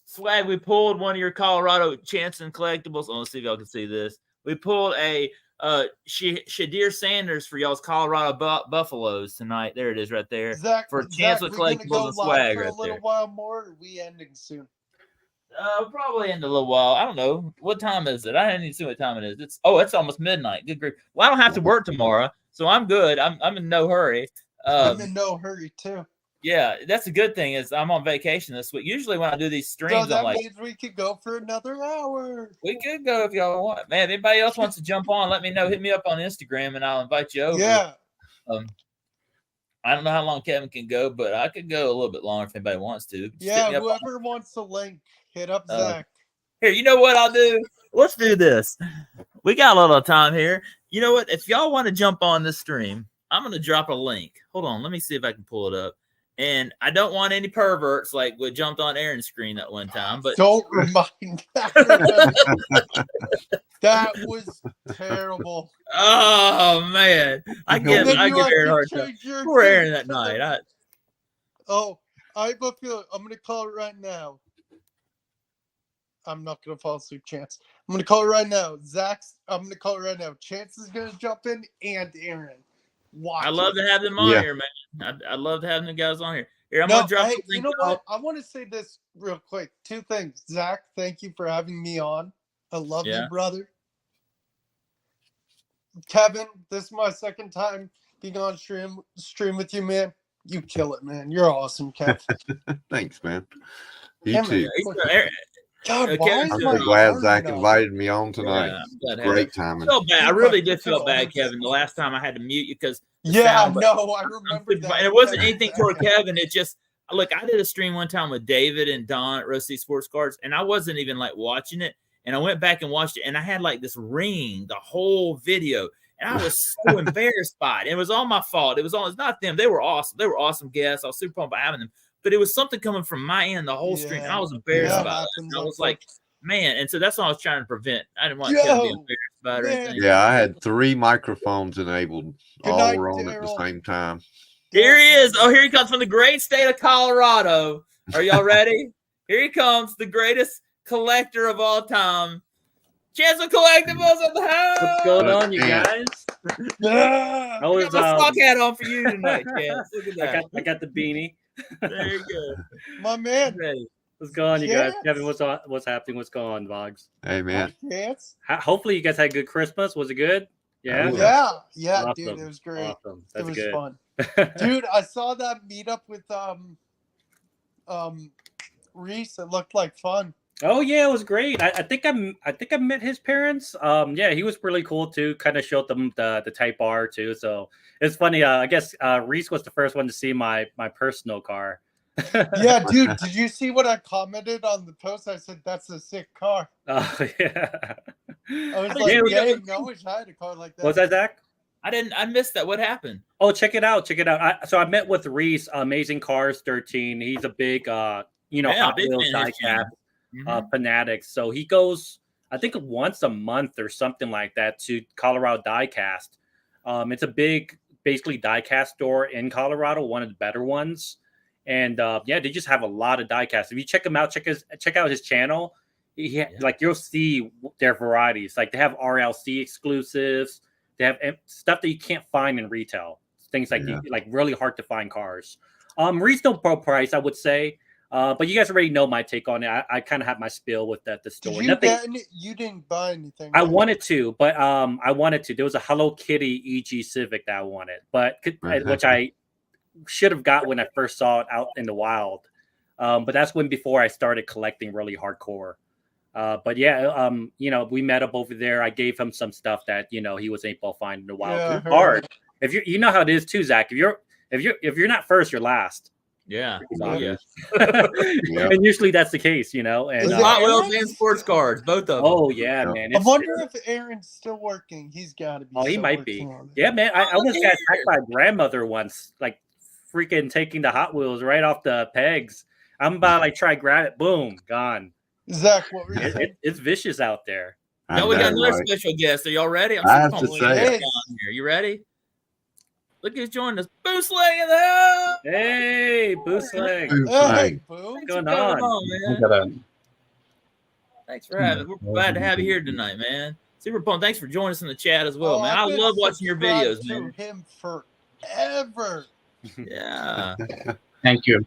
S1: Swag, we pulled one of your Colorado Chanson collectibles. Let's see if y'all can see this. We pulled a Shadir Sanders for y'all's Colorado Buffaloes tonight. There it is right there.
S3: Zach,
S1: for Chancellor Collectibles and Swag
S3: for
S1: right
S3: a little
S1: there.
S3: while more, or are we ending soon?
S1: Probably in a little while. I don't know. What time is it? I haven't even seen what time it is. It's almost midnight. Good grief. Well, I don't have to work tomorrow, so I'm good. I'm in no hurry.
S3: I'm in no hurry too.
S1: Yeah, that's a good thing is I'm on vacation this week. Usually when I do these streams,
S3: so that
S1: I'm
S3: means we could go for another hour.
S1: We could go if y'all want. Man, if anybody else wants to jump on, let me know. Hit me up on Instagram and I'll invite you over.
S3: Yeah.
S1: I don't know how long Kevin can go, but I could go a little bit longer if anybody wants to.
S3: Yeah, whoever wants the link, hit up Zach.
S1: Here, you know what I'll do? Let's do this. We got a little time here. You know what? If y'all want to jump on this stream, I'm going to drop a link. Hold on. Let me see if I can pull it up. And I don't want any perverts like what jumped on Aaron's screen that one time. But
S3: don't remind that. That was terrible.
S1: Oh man, I give Aaron a hard time. Poor Aaron that night.
S3: I have a feeling. I'm gonna call it right now. I'm not gonna fall asleep, Chance. I'm gonna call it right now. I'm gonna call it right now. Chance is gonna jump in and Aaron. watch.
S1: I love to have them on here, man. I love to have them guys on here. Here, I'm gonna drop.
S3: Hey, you know what? I want to say this real quick. 2 things. Zach, thank you for having me on. I love you, brother. Kevin, this is my 2nd time being on stream with you, man. You kill it, man. You're awesome, Kev.
S2: Thanks, man. You too.
S3: God,
S2: I'm so glad Zach invited me on tonight.
S1: Yeah,
S2: great timing.
S1: I really did feel bad, Kevin. The last time I had to mute you because
S3: I remember that.
S1: And it wasn't anything toward Kevin. It just look. I did a stream one time with David and Don at Rusty Sports Cards, and I wasn't even like watching it. And I went back and watched it, and I had like this ring the whole video, and I was so embarrassed by it. It was all my fault. It's not them. They were awesome. They were awesome guests. I was super pumped by having them. But it was something coming from my end the whole stream. And I was embarrassed about it. And I was like, man. And so that's what I was trying to prevent. I didn't want Kevin to be embarrassed about it or anything.
S2: Yeah, I had 3 microphones enabled. All were on at the same time.
S1: Here he is. Oh, here he comes from the great state of Colorado. Are y'all ready? Here he comes, the greatest collector of all time. Chance of Collectibles at the house.
S5: What's going on, you guys?
S1: I was a flock hat on for you tonight, Chance. Look at that.
S5: I got the beanie.
S1: There you go.
S3: My man.
S5: What's going on, you guys? Kevin, what's happening? What's going on, Boggs?
S2: Hey, man.
S5: Hopefully you guys had a good Christmas. Was it good? Yeah.
S3: Yeah, awesome. Dude, it was great.
S5: Awesome. That's
S3: it was fun. Dude, I saw that meetup with Reese. It looked like fun.
S5: Oh yeah, it was great. I think I met his parents. Yeah, he was really cool too. Kind of showed them the Type R too. So it's funny. I guess Reese was the first one to see my personal car.
S3: Yeah, dude. Did you see what I commented on the post? I said that's a sick car.
S5: Oh yeah.
S3: I was like, dang, I wish I had a car like that.
S5: Was that Zach?
S1: I missed that. What happened?
S5: Oh, check it out. So I met with Reese, Amazing Cars 13. He's a big Hot Wheels diecast fanatic. So he goes, I think once a month or something like that, to Colorado Diecast. It's a big, basically diecast store in Colorado, one of the better ones. And they just have a lot of diecasts. If you check him out, check out his channel. You'll see their varieties. Like they have RLC exclusives. They have stuff that you can't find in retail. Things like really hard to find cars. Reasonable price, I would say. But you guys already know my take on it. I kind of have my spiel with the store.
S3: You didn't buy anything.
S5: I wanted to, but There was a Hello Kitty EG Civic that I wanted, which I should have got when I first saw it out in the wild. But that's before I started collecting really hardcore. We met up over there. I gave him some stuff that he was able to find in the wild. Hard. If you know how it is too, Zach. If you're not first, you're last.
S1: Yeah.
S5: And usually that's the case, And
S1: Hot Wheels and sports cars, both of them.
S5: Oh yeah, man.
S3: I wonder if Aaron's still working. He's got to be.
S5: Oh, he might be. Yeah, man. I almost got attacked by a grandmother once, like freaking taking the Hot Wheels right off the pegs. I'm about to try grab it, boom, gone.
S3: Zach, what were you saying?
S5: It's vicious out there.
S1: No, we got another special guest. Are y'all ready?
S2: I have to say,
S1: here. You ready? Look who's joining us. Boosling in the house.
S5: Hey, Boosling.
S3: Hey, Boo.
S5: What's going on,
S1: man? Thanks for having us. We're glad to have you here tonight, man. Super pumped. Thanks for joining us in the chat as well, man. I love watching your videos, man.
S3: To him forever.
S1: Yeah.
S6: Thank you.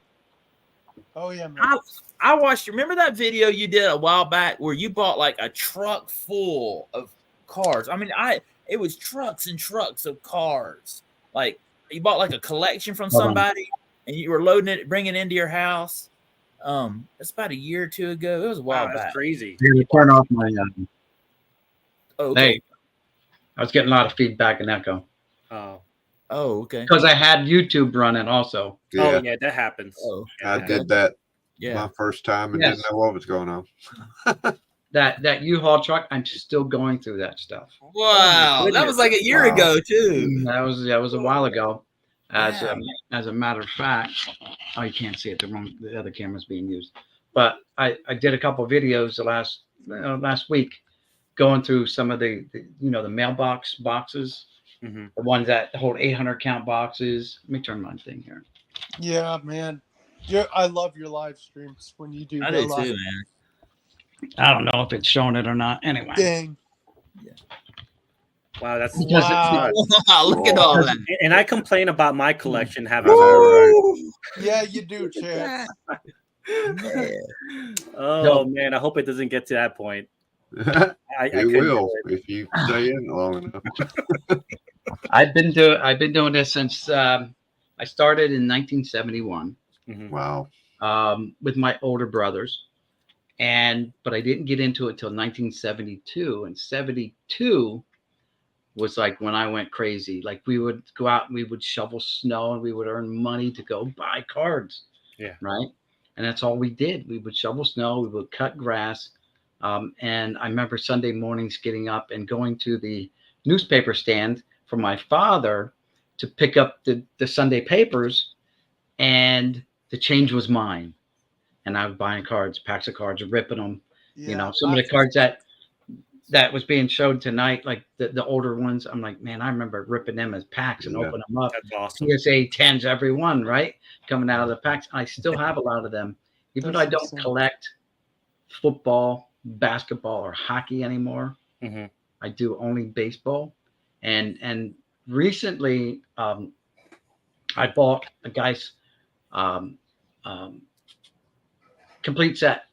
S3: Oh yeah, man.
S1: I watched. Remember that video you did a while back where you bought like a truck full of cars? I mean, it was trucks and trucks of cars. Like you bought like a collection from somebody, and you were loading it, bringing it into your house. That's about a year or two ago. It was a while back.
S5: That's crazy.
S6: To turn off my.
S1: Okay.
S6: Hey, I was getting a lot of feedback and echo.
S1: Oh, okay.
S6: Because I had YouTube running also.
S2: Yeah.
S5: Oh yeah, that happens.
S2: Oh, I did that my first time and didn't know what was going on.
S6: That U-Haul truck, I'm still going through that stuff.
S1: Wow, that was like a year ago too.
S6: That was a while ago. As a matter of fact, oh, you can't see it. The other camera's being used. But I did a couple of videos the last week, going through some of the mailbox boxes, the ones that hold 800 count boxes. Let me turn my thing here.
S3: Yeah, man. I love your live streams when you do.
S1: I do too, man.
S6: I don't know if it's showing it or not. Anyway.
S3: Dang.
S5: Wow, that's
S6: because
S1: look at all that.
S5: And I complain about my collection having.
S3: Yeah, you do, Chance.
S5: Oh man, I hope it doesn't get to that point.
S2: It will if you stay in long enough.
S6: I've been doing this since I started in 1971.
S2: Wow.
S6: With my older brothers, but I didn't get into it until 1972. And 72 was like when I went crazy. Like we would go out and we would shovel snow and we would earn money to go buy cards.
S5: Yeah.
S6: Right. And that's all we did. We would shovel snow. We would cut grass. And I remember Sunday mornings getting up and going to the newspaper stand for my father to pick up the Sunday papers, and the change was mine. And I was buying cards, packs of cards, ripping them.
S3: Yeah,
S6: some of the cards that was being showed tonight, like the older ones, I'm like, man, I remember ripping them as packs and opening them up.
S5: That's awesome.
S6: PSA 10s, every one, right? Coming out of the packs. I still have a lot of them. Even though I don't collect football, basketball, or hockey anymore. I do only baseball. And recently, I bought a guy's complete set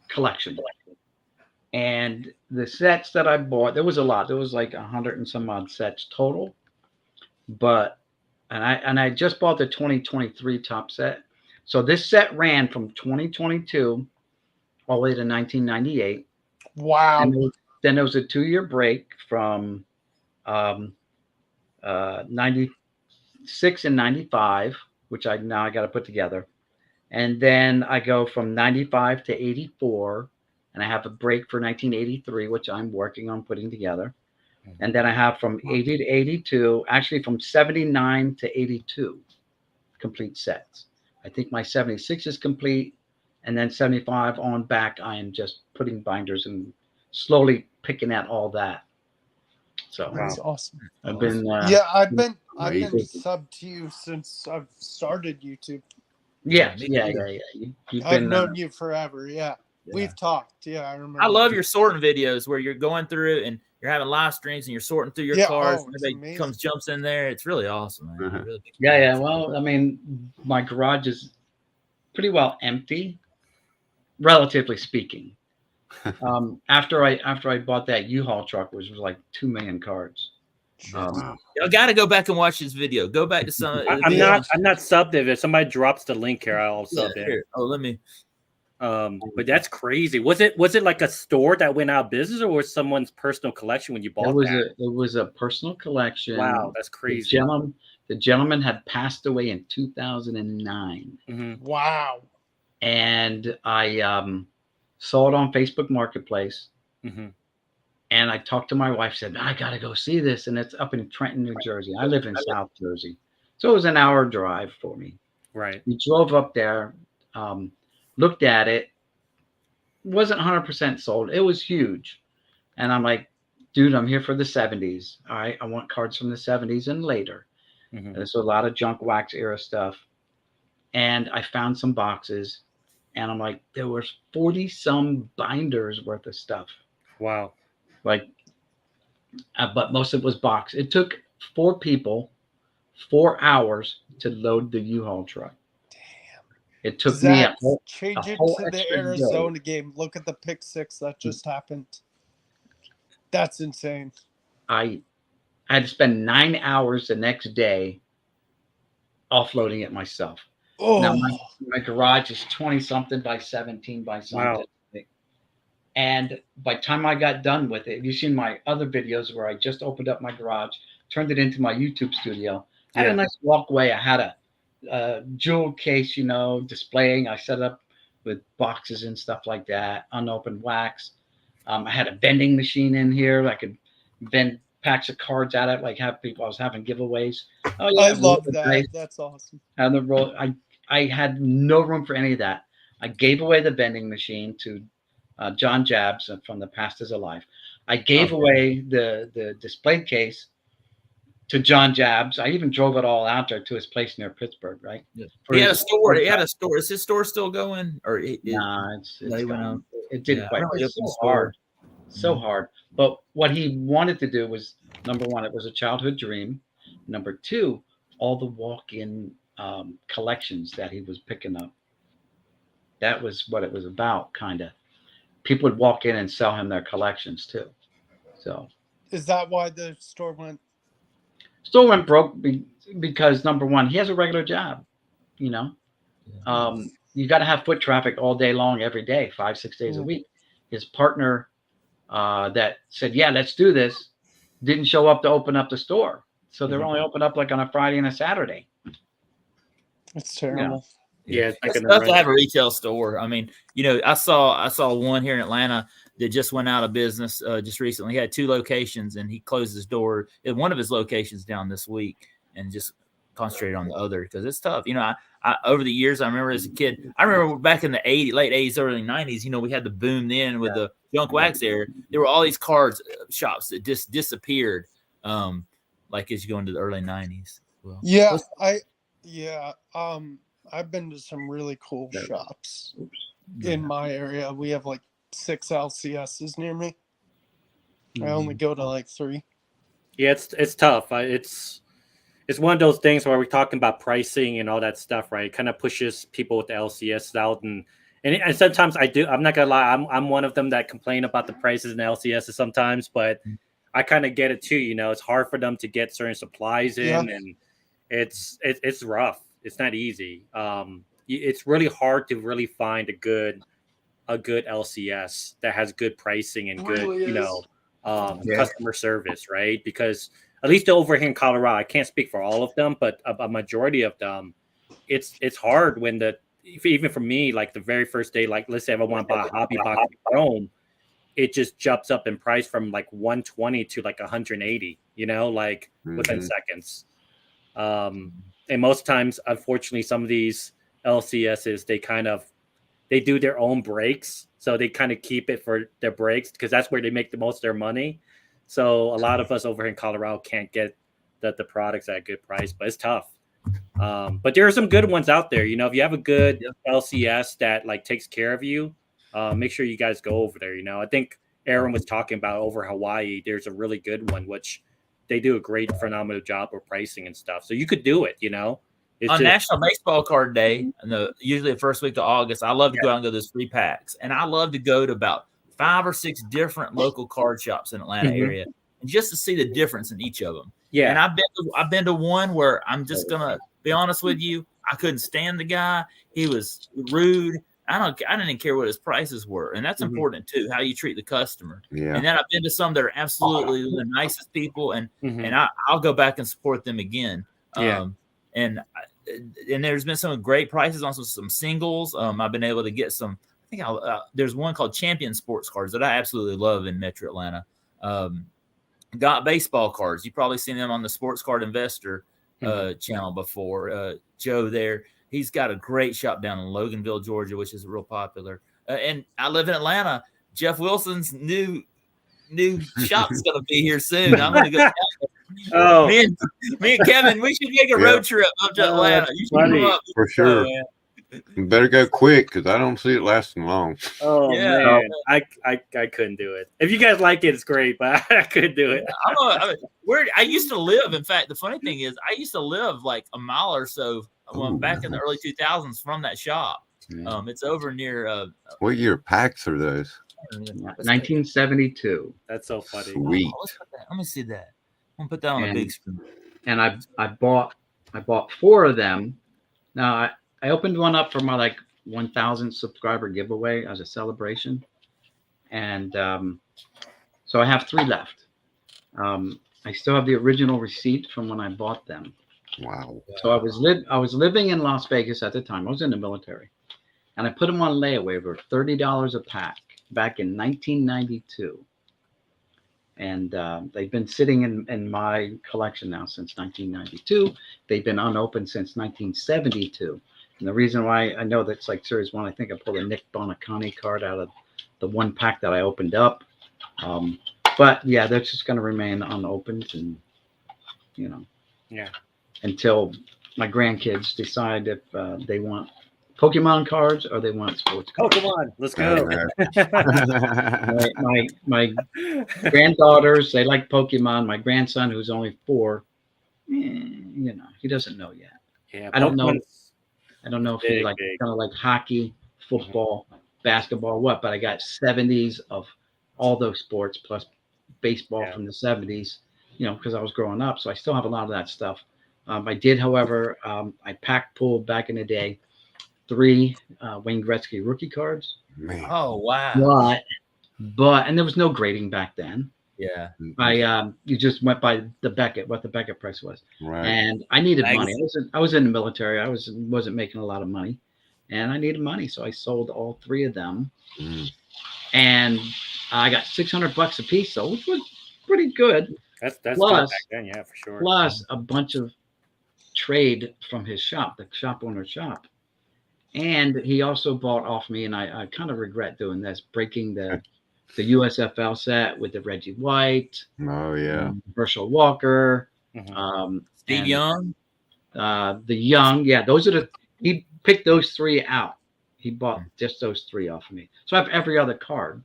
S6: collection. And the sets that I bought, there was a lot. There was like 100 and some odd sets total. But I just bought the 2023 top set. So this set ran from 2022 all the way to 1998.
S3: Wow.
S6: And then there was a 2-year break from 96 and 95, which I got to put together. And then I go from 95 to 84, and I have a break for 1983, which I'm working on putting together. And then I have from 80 to 82, actually from 79 to 82 complete sets. I think my 76 is complete. And then 75 on back, I am just putting binders and slowly picking at all that. So
S3: that's awesome.
S6: I've been
S3: I've been sub to you since I've started YouTube.
S6: Yeah.
S3: I've known you forever. Yeah. We've talked. Yeah, I remember.
S1: I love your sorting videos where you're going through and you're having live streams and you're sorting through your cards. Everybody jumps in there. It's really awesome, man. Really
S6: Well, I mean, my garage is pretty well empty, relatively speaking. After I bought that U-Haul truck, which was like 2 million cards.
S1: I got to go back and watch this video. Go back to some.
S5: I'm not subbed. If somebody drops the link here, I'll sub it.
S1: Here. Oh, let me.
S5: But that's crazy. Was it like a store that went out of business, or was someone's personal collection when you bought
S6: it? It was a personal collection.
S5: Wow, that's crazy.
S6: The gentleman had passed away in 2009.
S3: Wow.
S6: And I saw it on Facebook Marketplace. And I talked to my wife, said, I got to go see this. And it's up in Trenton, New Jersey. I live in South Jersey. So it was an hour drive for me.
S5: Right.
S6: We drove up there, looked at it. Wasn't 100% sold. It was huge. And I'm like, dude, I'm here for the 70s. All right. I want cards from the 70s and later. There's a lot of junk wax era stuff. And I found some boxes. And I'm like, there was 40 some binders worth of stuff.
S5: Wow.
S6: Like, but most of it was box. It took 4 people 4 hours to load the U-Haul truck.
S3: Damn.
S6: It took me a whole
S3: change it to the Arizona game. Look at the pick 6 that just happened. That's insane.
S6: I had to spend 9 hours the next day offloading it myself.
S3: Oh.
S6: Now my garage is 20 something by 17 by something.
S5: Wow.
S6: And by the time I got done with it, you've seen my other videos where I just opened up my garage, turned it into my YouTube studio. I had a nice walkway. I had a jewel case, displaying. I set up with boxes and stuff like that, unopened wax. I had a vending machine in here. I could vend packs of cards at it, like have people. I was having giveaways. Oh yeah,
S3: I love that. That's awesome.
S6: And the roll, I had no room for any of that. I gave away the vending machine to John Jabs from The Past Is Alive. I gave away the display case to John Jabs. I even drove it all out there to his place near Pittsburgh, right?
S1: Yeah. He had a store. He had a store. Is his store still going? Or
S6: nah, it's
S1: it
S6: didn't quite. It's so hard. so hard. But what he wanted to do was, number one, it was a childhood dream. Number two, all the walk-in collections that he was picking up. That was what it was about, kind of. People would walk in and sell him their collections too. So,
S3: is that why the store went
S6: broke? Because number one, he has a regular job. You know, you got to have foot traffic all day long, every day, 5-6 days a week. His partner that said, "Yeah, let's do this," didn't show up to open up the store, so they're only open up like on a Friday and a Saturday.
S3: It's terrible.
S5: Yeah,
S1: it's tough to have a retail store. I mean, you know, I saw one here in Atlanta that just went out of business just recently. He had 2 locations and he closed his door at one of his locations down this week and just concentrated on the other because it's tough. You know, I over the years, I remember as a kid, I remember back in the late 80s, early 90s, you know, we had the boom then with the junk wax era. There were all these cards shops that just disappeared like as you go into the early 90s. Well,
S3: I've been to some really cool shops in my area. We have like 6 LCSs near me. I only go to like 3.
S5: Yeah, it's tough. It's one of those things where we're talking about pricing and all that stuff, right? It kind of pushes people with the LCS out, and sometimes I'm not gonna lie, I'm one of them that complain about the prices in LCSs sometimes, but I kind of get it too. You know, it's hard for them to get certain supplies in, and it's rough. It's not easy. It's really hard to really find a good LCS that has good pricing and good, you know, customer service, right? Because at least over here in Colorado, I can't speak for all of them, but a majority of them, it's hard when even for me, like the very first day, like let's say if I want to buy a hobby box of Chrome, it just jumps up in price from like 120 to like 180, you know, like within seconds. And most times, unfortunately, some of these LCSs, they do their own breaks. So they kind of keep it for their breaks because that's where they make the most of their money. So a lot of us over here in Colorado can't get the products at a good price, but it's tough. But there are some good ones out there. You know, if you have a good LCS that like takes care of you, make sure you guys go over there. You know, I think Aaron was talking about over Hawaii. There's a really good one, which they do a great, phenomenal job of pricing and stuff. So you could do it, you know.
S1: On National Baseball Card Day, usually the first week of August, I love to go out and go to those free packs. And I love to go to about 5 or 6 different local card shops in Atlanta area and just to see the difference in each of them.
S5: Yeah.
S1: And I've been to one where I'm just gonna be honest with you, I couldn't stand the guy. He was rude. I didn't care what his prices were, and that's important too, how you treat the customer.
S2: Yeah.
S1: And then I've been to some that are absolutely the nicest people, and I'll go back and support them again. And there's been some great prices on some singles. I've been able to get some. I think there's one called Champion Sports Cards that I absolutely love in Metro Atlanta. Got baseball cards. You've probably seen them on the Sports Card Investor channel before. Joe there. He's got a great shop down in Loganville, Georgia, which is real popular. And I live in Atlanta. Jeff Wilson's new shop's going to be here soon. I'm going to go.
S5: Oh,
S1: me and Kevin, we should make a road trip up to Atlanta. You should come up
S2: for sure. You better go quick because I don't see it lasting long.
S5: Oh man, I couldn't do it. If you guys like it, it's great, but I couldn't do it.
S1: I used to live. In fact, the funny thing is, I used to live like a mile or so back in the early 2000s from that shop. It's over near.
S2: What year packs are those?
S6: 1972.
S5: That's so funny.
S2: Sweet.
S1: Let me see that. I'm gonna put that on a big screen.
S6: And I bought 4 of them. Now I opened one up for my like 1,000 subscriber giveaway as a celebration, and so I have 3 left. I still have the original receipt from when I bought them.
S2: Wow.
S6: So I was living in Las Vegas at the time. I was in the military, and I put them on layaway for $30 a pack back in 1992. And they've been sitting in my collection now since 1992. They've been unopened since 1972. And the reason why I know that's like Series 1, I think I pulled a Nick Bonicani card out of the one pack that I opened up. But yeah, that's just going to remain unopened, and until my grandkids decide if they want Pokemon cards or they want sports cards.
S5: Pokemon, let's go.
S6: my granddaughters, they like Pokemon. My grandson, who's only 4, you know, he doesn't know yet.
S5: Yeah,
S6: I don't know if he
S5: big,
S6: like
S5: big.
S6: kind of like hockey, football, basketball, what, but I got 70s of all those sports plus baseball from the 70s, you know, because I was growing up. So I still have a lot of that stuff. I did, however, I packed pulled back in the day 3 Wayne Gretzky rookie cards.
S4: Man.
S1: Oh wow!
S6: But and there was no grading back then.
S1: Yeah.
S6: You just went by the Beckett, what the Beckett price was.
S4: Right.
S6: And I needed money. I was in the military. I wasn't making a lot of money, and I needed money, so I sold all 3 of them, and I got $600 a piece, so which was pretty good.
S5: That's
S6: plus,
S5: good back then, yeah, for sure.
S6: Plus a bunch of trade from his shop, the shop owner's shop. And he also bought off me, and I kind of regret doing this, breaking the USFL set with the Reggie White.
S4: Oh yeah.
S6: Herschel Walker.
S1: Steve Young.
S6: The Young. Yeah, those are he picked those 3 out. He bought just those 3 off of me. So I have every other card,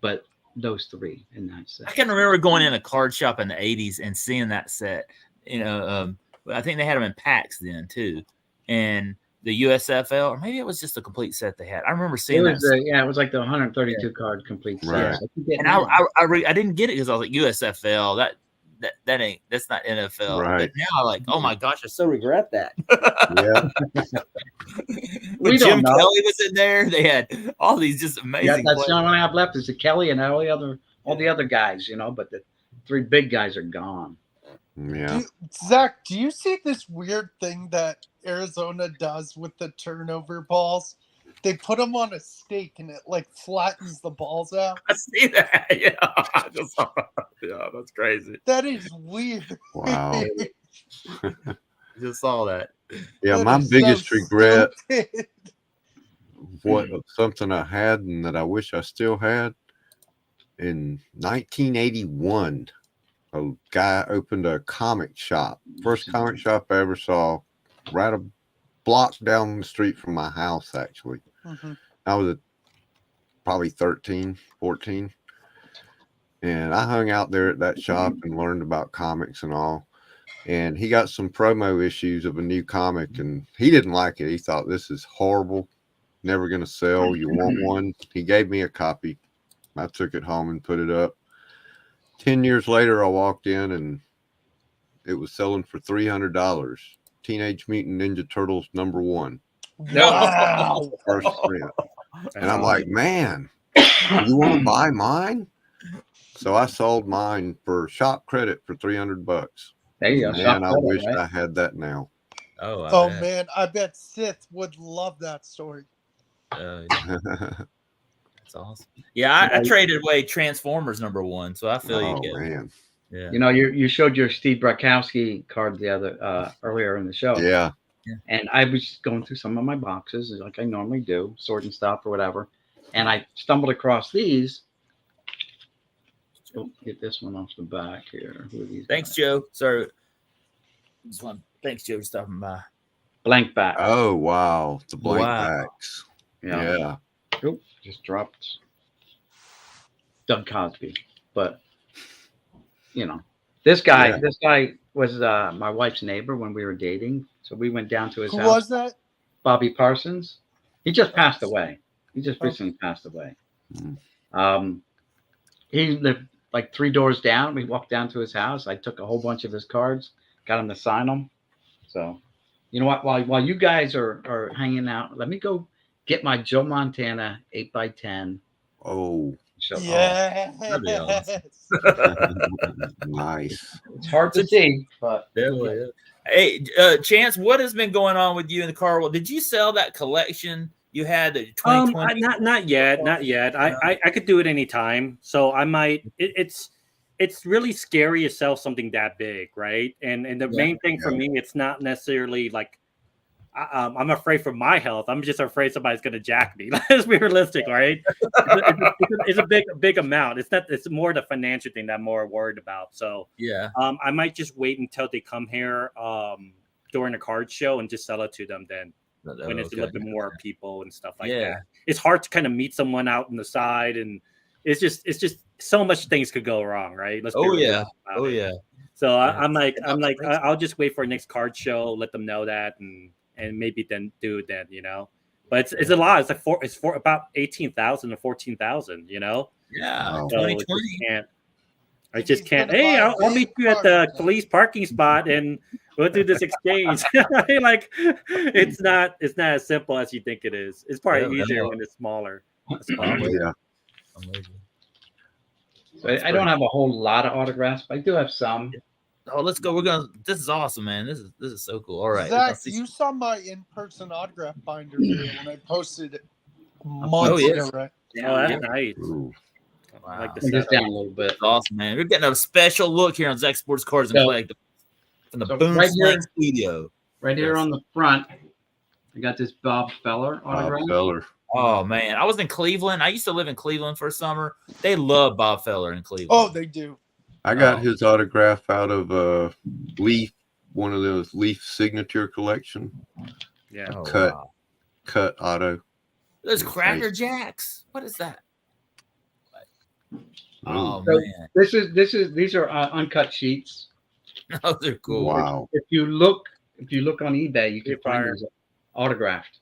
S6: but those 3 in that set.
S1: I can remember going in a card shop in the 80s and seeing that set. You know, I think they had them in packs then too. And the USFL, or maybe it was just a complete set they had. I remember seeing that.
S6: It was like the 132 card complete set.
S4: Right.
S6: And
S1: I didn't get it because I was like, USFL, that's not NFL.
S4: Right.
S1: But now I'm like, oh my gosh, I so regret that.
S4: Yeah.
S1: Jim Kelly was in there. They had all these just amazing.
S6: Yeah, that's the only one I have left is the Kelly and all the other guys, you know, but the 3 big guys are gone.
S4: Yeah.
S3: Zach, do you see this weird thing that Arizona does with the turnover balls? They put them on a stake and it like flattens the balls out.
S1: I see that. Yeah, that's crazy.
S3: That is weird.
S4: Wow.
S1: Just saw that.
S4: Yeah,
S3: That
S4: my
S3: is
S4: biggest
S3: so
S4: regret,
S3: stupid.
S4: something I had and that I wish I still had. In 1981, a guy opened a comic shop. First comic shop I ever saw, right a block down the street from my house, actually. I was probably 13, 14. And I hung out there at that shop and learned about comics and all. And he got some promo issues of a new comic, and he didn't like it. He thought, this is horrible, never going to sell. You want one? He gave me a copy. I took it home and put it up. 10 years later, I walked in, and it was selling for $300. Teenage Mutant Ninja Turtles #1.
S3: Wow.
S4: First print. And I'm like, man, you want to buy mine? So I sold mine for shop credit for $300.
S6: There you go.
S4: Man, I wish I had that now.
S3: Oh man, I bet Sith would love that story.
S1: That's awesome. Yeah, I traded away Transformers #1, so I feel you.
S4: Man.
S1: Yeah.
S6: You know, you showed your Steve Brakowski card the other earlier in the show.
S4: Yeah.
S6: And I was going through some of my boxes like I normally do, sorting stuff or whatever. And I stumbled across these. Oh, get this one off the back here. Who are these
S1: Thanks,
S6: guys?
S1: Joe. Sorry. Thanks, Joe, for stopping by.
S6: Blank back.
S4: Oh, wow. The blank backs. Yeah.
S6: Oop, just dropped Doug Cosby. But, you know, this guy was my wife's neighbor when we were dating. So we went down to his house.
S3: Who was that?
S6: Bobby Parsons. He just passed away. He just recently passed away. He lived like 3 doors down. We walked down to his house. I took a whole bunch of his cards, got him to sign them. So, you know what? While you guys are hanging out, let me go get my Joe Montana 8x10.
S4: Oh.
S3: Yeah.
S4: Nice.
S6: It's hard to see, but
S1: hey, Chance, what has been going on with you in the car world? Did you sell that collection you had the 2020?
S5: Not yet. I could do it anytime. So I might. It's really scary to sell something that big, right? And the main thing for me, it's not necessarily like I'm afraid for my health. I'm just afraid somebody's going to jack me. Let's be realistic, right? It's a big amount. It's more the financial thing that I'm more worried about. So I might just wait until they come here during a card show and just sell it to them then. when it's a little bit more people and stuff like that. It's hard to kind of meet someone out on the side, and it's just so much things could go wrong, right? Let's
S1: yeah.
S5: So I'm like I'll just wait for next card show, let them know that, and maybe then do it then, you know. But it's a lot. It's like it's about 18,000 to 14,000, you know.
S1: Yeah,
S5: so
S1: 2020.
S5: I just can't. Hey, I'll meet you at the police parking spot and we'll do this exchange. Like it's not as simple as you think it is. It's probably easier when it's smaller.
S2: Yeah.
S6: So I don't have a whole lot of autographs, but I do have some.
S1: Oh, let's go. This is awesome, man. This is so cool. All right.
S3: Zach, you saw my in-person autograph binder video when I posted it months ago, right?
S5: Oh, that's nice.
S2: Ooh.
S5: I like
S6: this down a little bit.
S1: That's awesome, man. We're getting a special look here on Zach Sports Cards and Collectibles from the Boom Slang Studio.
S6: Right here on the front, I got this Bob Feller autograph.
S2: Bob Feller.
S1: Oh man, I was in Cleveland. I used to live in Cleveland for a summer. They love Bob Feller in Cleveland.
S3: Oh, they do.
S2: I got his autograph out of Leaf, one of those Leaf signature collection.
S5: Yeah.
S2: Cut auto.
S1: Those Cracker Jacks. What is that? Oh
S6: so
S1: man.
S6: These are uncut sheets.
S1: Oh, they're cool.
S2: Wow.
S6: If you look on eBay, you can find those autographed,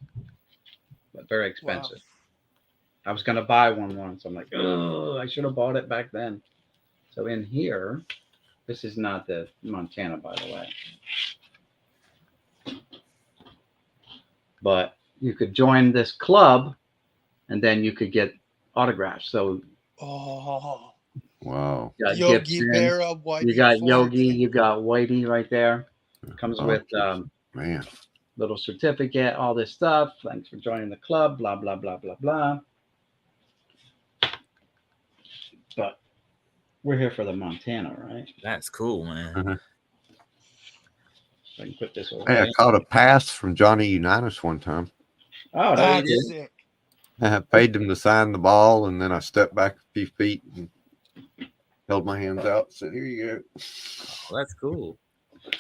S6: but very expensive. Wow. I was gonna buy one once. I'm like, oh, I should have bought it back then. So in here, this is not the Montana, by the way. But you could join this club, and then you could get autographs. So,
S2: wow.
S3: Yogi Berra, Whitey.
S6: You got Yogi, you got Whitey right there. Comes with
S2: man,
S6: little certificate, all this stuff. Thanks for joining the club. Blah blah blah blah blah. But we're here for the Montana, right?
S1: That's cool, man.
S2: Mm-hmm.
S6: I can put this over.
S2: Hey, I caught a pass from Johnny Unitas one time.
S6: Oh,
S3: that's sick.
S2: I paid him to sign the ball, and then I stepped back a few feet and held my hands out and said, "Here you go."
S1: Well, that's cool.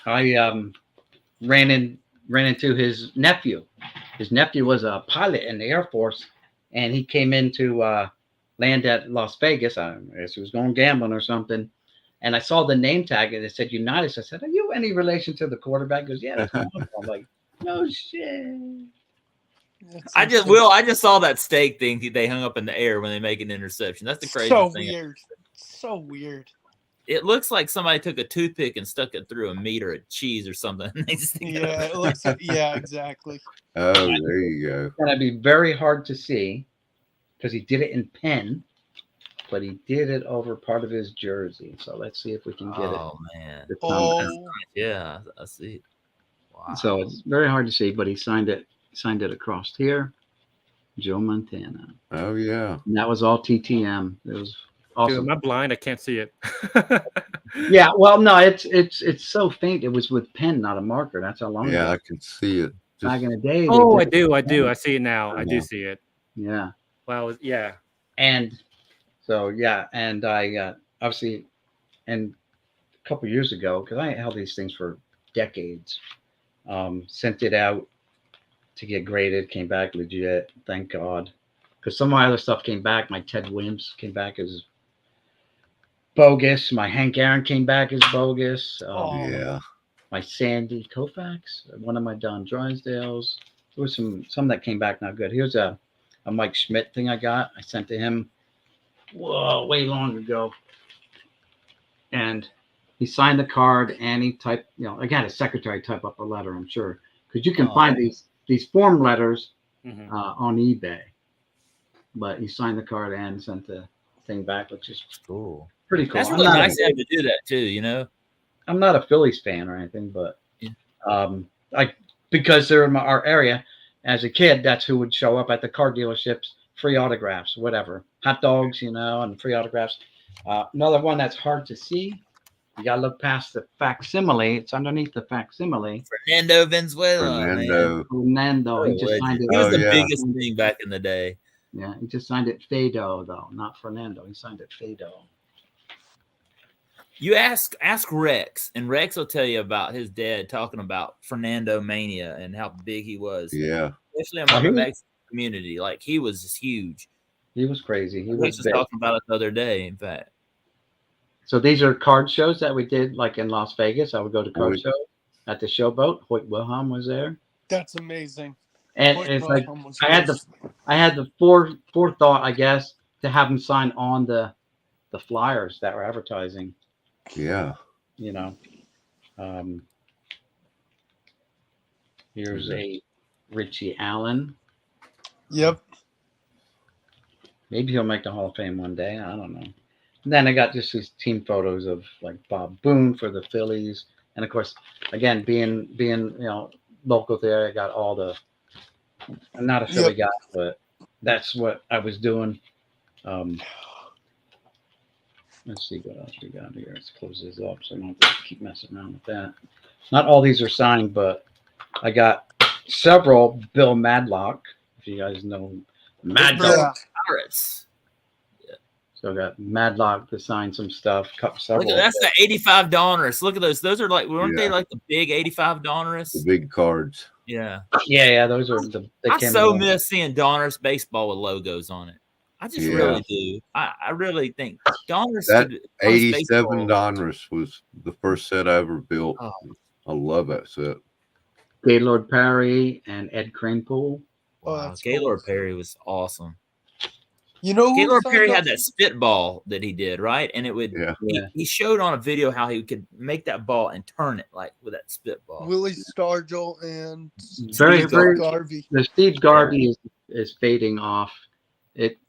S6: I ran into his nephew. His nephew was a pilot in the Air Force, and he came into land at Las Vegas. I guess he was going gambling or something. And I saw the name tag and it said Unitas. I said, "Are you any relation to the quarterback?" He goes, "Yeah, that's my uncle." I'm like, "No shit."
S1: I just saw that steak thing they hung up in the air when they make an interception. That's the crazy thing.
S3: So weird.
S1: It looks like somebody took a toothpick and stuck it through a meat or a cheese or something.
S3: It looks like, exactly.
S2: Oh, there you go.
S6: It's gonna be very hard to see because he did it in pen, but he did it over part of his jersey. So let's see if we can get it.
S1: Oh man. Yeah, I see.
S6: Wow. So it's very hard to see, but he signed it across here. Joe Montana.
S2: Oh yeah.
S6: And that was all TTM. It was awesome.
S5: Dude, am I blind? I can't see it.
S6: Yeah, well, no, it's so faint. It was with pen, not a marker. That's how long.
S2: Yeah, I can see it.
S6: Back in the day.
S5: Oh, I do. I see it now. I do see it.
S6: Yeah.
S5: Well, yeah.
S6: And so and I obviously, and a couple years ago, because I held these things for decades, sent it out to get graded, came back legit, thank God. Because some of my other stuff came back. My Ted Williams came back as bogus. My Hank Aaron came back as bogus.
S2: Yeah.
S6: My Sandy Koufax, one of my Don Drysdales. There was some that came back not good. Here's a Mike Schmidt thing I got. I sent to him way long ago. And he signed the card and he typed, again, his secretary type up a letter, I'm sure. Because you can find these form letters on eBay. But he signed the card and sent the thing back, which is
S1: cool.
S6: Pretty cool.
S1: That's really nice of him to do that too,
S6: I'm not a Phillies fan or anything, but because they're in our area, as a kid, that's who would show up at the car dealerships, free autographs, whatever. Hot dogs, and free autographs. Another one that's hard to see. You gotta look past the facsimile. It's underneath the facsimile.
S1: Fernando Valenzuela.
S6: Fernando. He just signed it.
S1: He was the biggest thing back in the day.
S6: Yeah, he just signed it Fado, though, not Fernando. He signed it Fado.
S1: You ask Rex, and Rex will tell you about his dad talking about Fernando Mania and how big he was.
S4: Yeah,
S1: especially among the Mexican community. Like he was just huge.
S6: He was crazy. He
S1: was
S6: was
S1: talking about it the other day. In fact.
S6: So these are card shows that we did, like in Las Vegas. I would go to card shows at the Showboat. Hoyt Wilhelm was there.
S3: That's amazing.
S6: And it's like I had the forethought, I guess, to have him sign on the flyers that were advertising.
S4: Yeah.
S6: You know. Here's a Richie Allen.
S3: Yep.
S6: Maybe he'll make the Hall of Fame one day. I don't know. And then I got just these team photos of like Bob Boone for the Phillies, and of course, again being local there, I got all the. I'm not a Philly guy, but that's what I was doing. Let's see what else we got here. Let's close this up so I don't have to keep messing around with that. Not all these are signed, but I got several Bill Madlock. If you guys know Madlock. So I got Madlock to sign some stuff.
S1: Look at that's the 85 Donruss. Look at those. Those are like, weren't they like the big 85 Donruss?
S4: The big cards.
S1: Yeah.
S6: Yeah. Those are the.
S1: I so miss seeing Donruss baseball with logos on it. I just really do. I really think Donruss.
S4: That 87 Donruss was the first set I ever built. Oh. I love that set.
S6: Gaylord Perry and Ed Kranepool.
S1: Wow, Gaylord Perry was awesome.
S3: You know,
S1: Gaylord Perry had that spitball that he did, right? And it would.
S4: Yeah.
S1: He showed on a video how he could make that ball and turn it like with that spitball.
S3: Willie Stargell and
S6: Steve Garvey. The Steve Garvey is fading off.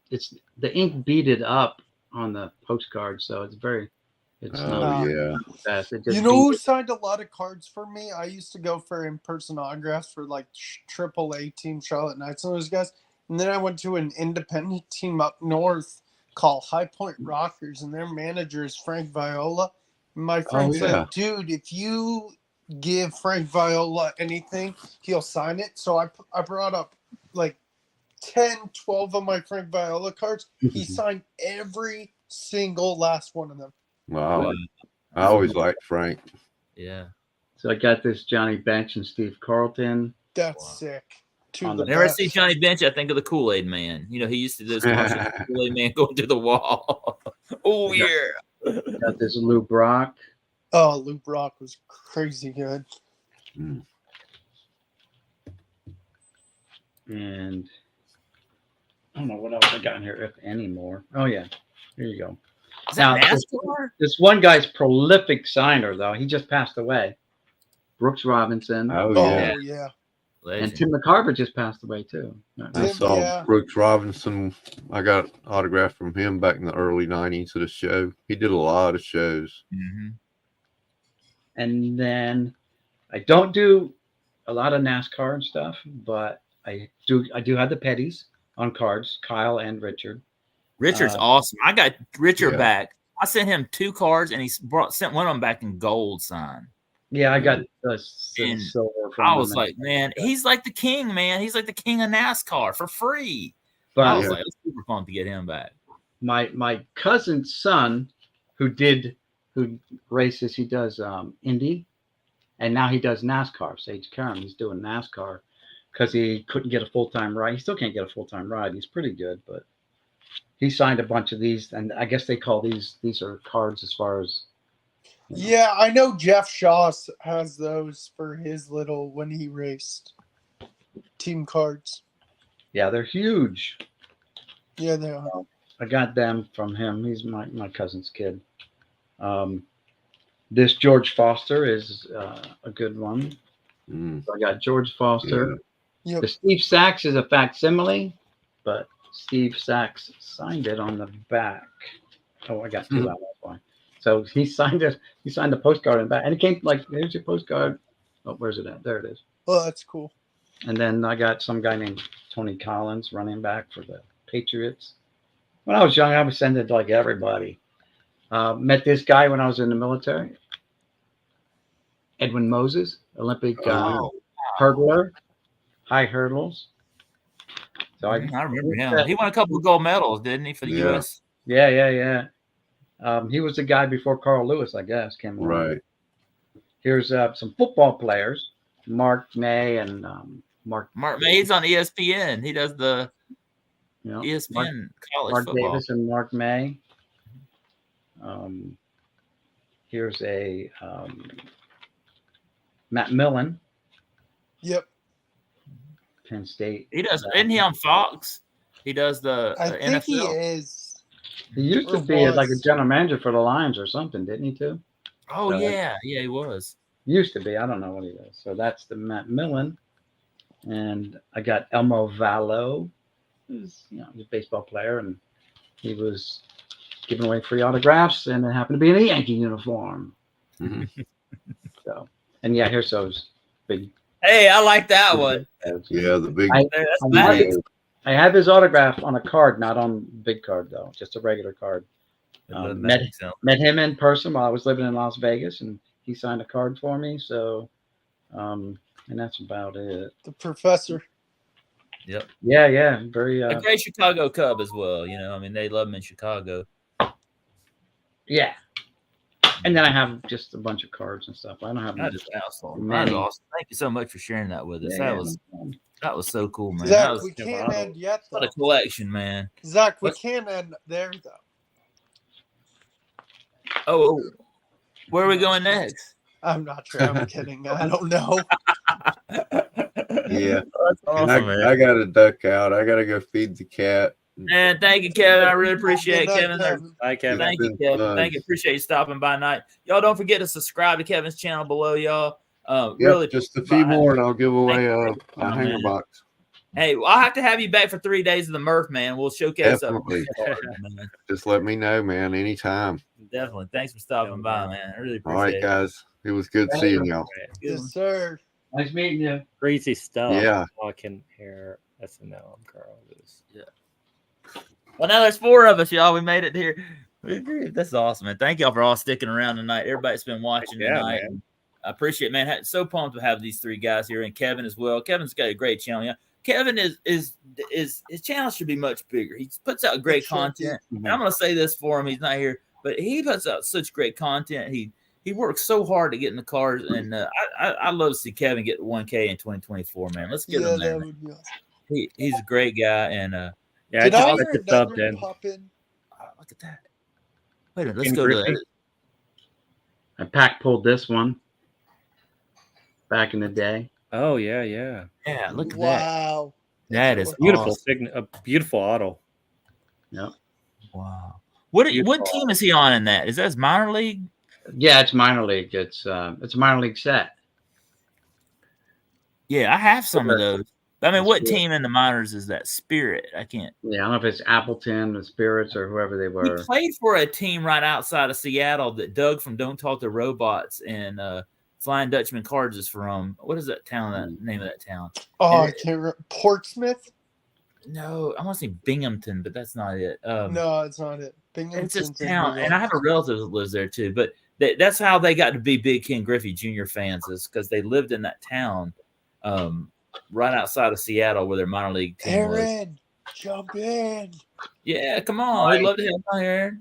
S6: It's the ink beaded up on the postcard, so it's very. It's fast.
S3: You know who signed a lot of cards for me? I used to go for in-person autographs for like AAA team Charlotte Knights and those guys. And then I went to an independent team up north called High Point Rockers, and their manager is Frank Viola. And my friend said, dude, if you give Frank Viola anything, he'll sign it. So I brought up like 10, 12 of my Frank Viola cards. He signed every single last one of them.
S4: Wow. I always liked Frank.
S1: Yeah.
S6: So I got this Johnny Bench and Steve Carlton.
S3: That's sick.
S1: Whenever I see Johnny Bench, I think of the Kool-Aid Man. You know, he used to do this commercial Kool-Aid Man going to the wall. Oh, yeah.
S6: Got this Lou Brock.
S3: Oh, Lou Brock was crazy good.
S6: And I don't know what else I got in here, if any more. Oh, yeah. Here you go.
S1: Is that NASCAR?
S6: This one guy's prolific signer, though. He just passed away. Brooks Robinson.
S4: Oh,
S3: yeah.
S6: And Tim McCarver just passed away too.
S4: I saw Brooks Robinson. I got autograph from him back in the early 90s at a show. He did a lot of shows.
S1: Mm-hmm.
S6: And then I don't do a lot of NASCAR and stuff, but I do have the Petties on cards, Kyle and Richard.
S1: Richard's awesome. I got Richard back. I sent him 2 cards, and he sent one of them back in gold sign.
S6: Yeah, I got the silver.
S1: I was like, man, he's like the king, man. He's like the king of NASCAR for free.
S6: But
S1: I was like, it's super fun to get him back.
S6: My cousin's son, who races, he does Indy, and now he does NASCAR. Sage Karam, he's doing NASCAR because he couldn't get a full-time ride. He still can't get a full-time ride. He's pretty good, but he signed a bunch of these, and I guess they call these are cards as far as.
S3: Yeah, I know Jeff Shaw has those for his little when he raced team cards.
S6: Yeah, they're huge.
S3: Yeah, they are.
S6: I got them from him. He's my cousin's kid. This George Foster is a good one. So I got George Foster.
S3: Yeah. Yep.
S6: The Steve Sachs is a facsimile, but Steve Sachs signed it on the back. Oh, I got 2 out. That's why. So he signed it. He signed the postcard in the back, and it came like, "Here's your postcard." Oh, where's it at? There it is.
S3: Oh, that's cool.
S6: And then I got some guy named Tony Collins, running back for the Patriots. When I was young, I was sending it to like everybody. Met this guy when I was in the military. Edwin Moses, Olympic hurdler, high hurdles. So I
S1: remember him. He won a couple of gold medals, didn't he, for the U.S.?
S6: Yeah. He was the guy before Carl Lewis, I guess, came along.
S4: Right.
S6: Here's some football players, Mark May and Mark
S1: May's on ESPN. He does the ESPN college
S6: Mark
S1: football.
S6: Davis and Mark May. Here's a Matt Millen.
S3: Yep.
S6: Penn State.
S1: He does. Isn't he on Fox? He does the
S3: I think
S1: NFL.
S3: he is.
S6: He used to be like a general manager for the Lions or something, didn't he too?
S1: Oh yeah, he was.
S6: Used to be. I don't know what he does. So that's the Matt Millen, and I got Elmo Vallo, who's he's a baseball player, and he was giving away free autographs, and it happened to be in a Yankee uniform.
S4: Mm-hmm.
S6: So, and yeah, here's those big.
S1: Hey, I like that one.
S4: Yeah, the big.
S6: I have his autograph on a card, not on big card though, just a regular card. Met him in person while I was living in Las Vegas, and he signed a card for me. So, and that's about it.
S3: The professor.
S1: Yep.
S6: Yeah. Very.
S1: A great Chicago Cub as well. I mean, they love him in Chicago.
S6: Yeah. And then I have just a bunch of cards and stuff. I don't have
S1: that. Is awesome. That is awesome. Thank you so much for sharing that with us.
S6: Yeah,
S1: that was so cool, man.
S3: Zach, we can't end yet.
S1: What a collection, man.
S3: Zach, we can't end there though.
S1: Oh, where are we going next?
S3: I'm not sure. I'm kidding. I don't know.
S4: Yeah, that's awesome, I got to duck out. I got to go feed the cat.
S1: Man, thank you, Kevin. I really appreciate it, Kevin.
S5: Hi, Kevin.
S1: Thank you, Kevin. Thank you. Appreciate you stopping by tonight. Y'all don't forget to subscribe to Kevin's channel below, y'all. Really,
S4: just a few more, and I'll give away a hanger box.
S1: Hey, well, I'll have to have you back for 3 days of the Murph, man. We'll showcase
S4: Definitely. Just let me know, man, anytime.
S1: Definitely. Thanks for stopping by, man. I really appreciate it.
S4: All right, guys. It was good seeing y'all.
S3: Yes, sir.
S6: Nice meeting you.
S5: Crazy stuff.
S4: Yeah.
S5: I can hear SNL. I'm Carl.
S1: Yeah. Well, now there's 4 of us, y'all. We made it here. That's awesome, man. Thank y'all for all sticking around tonight. Everybody's been watching tonight.
S5: Man.
S1: I appreciate it, man. So pumped to have these 3 guys here, and Kevin as well. Kevin's got a great channel. Yeah. Kevin is his channel should be much bigger. He puts out great content. And I'm gonna say this for him. He's not here, but he puts out such great content. He works so hard to get in the cars, and I love to see Kevin get 1K in 2024, man. Let's get him there. Would be awesome. He's a great guy, and
S3: did I hear another pop in?
S1: Look at that. Wait a minute, let's go to that.
S6: I pack pulled this one back in the day.
S5: Oh yeah.
S1: Yeah, look at that.
S3: Wow.
S1: That is
S5: beautiful.
S1: Awesome.
S5: A beautiful auto.
S6: Yep.
S1: Wow. What team is he on in that? Is that his minor league?
S6: Yeah, it's minor league. It's a minor league set.
S1: Yeah, I have some of those. I mean, what team in the minors is that? Spirit. I can't.
S6: Yeah, I don't know if it's Appleton, the Spirits, or whoever they were.
S1: He played for a team right outside of Seattle that Doug from Don't Talk to Robots and Flying Dutchman Cards is from. What is that town? That name of that town?
S3: Oh, I can't remember. Portsmouth?
S1: No, I want to say Binghamton, but that's not it.
S3: No, it's not it.
S1: It's this town, and I have a relative that lives there too. But that's how they got to be big Ken Griffey Jr. fans, is because they lived in that town, right outside of Seattle, where their minor league team was.
S3: Jump in.
S1: Yeah, come on. We'd love to have you here.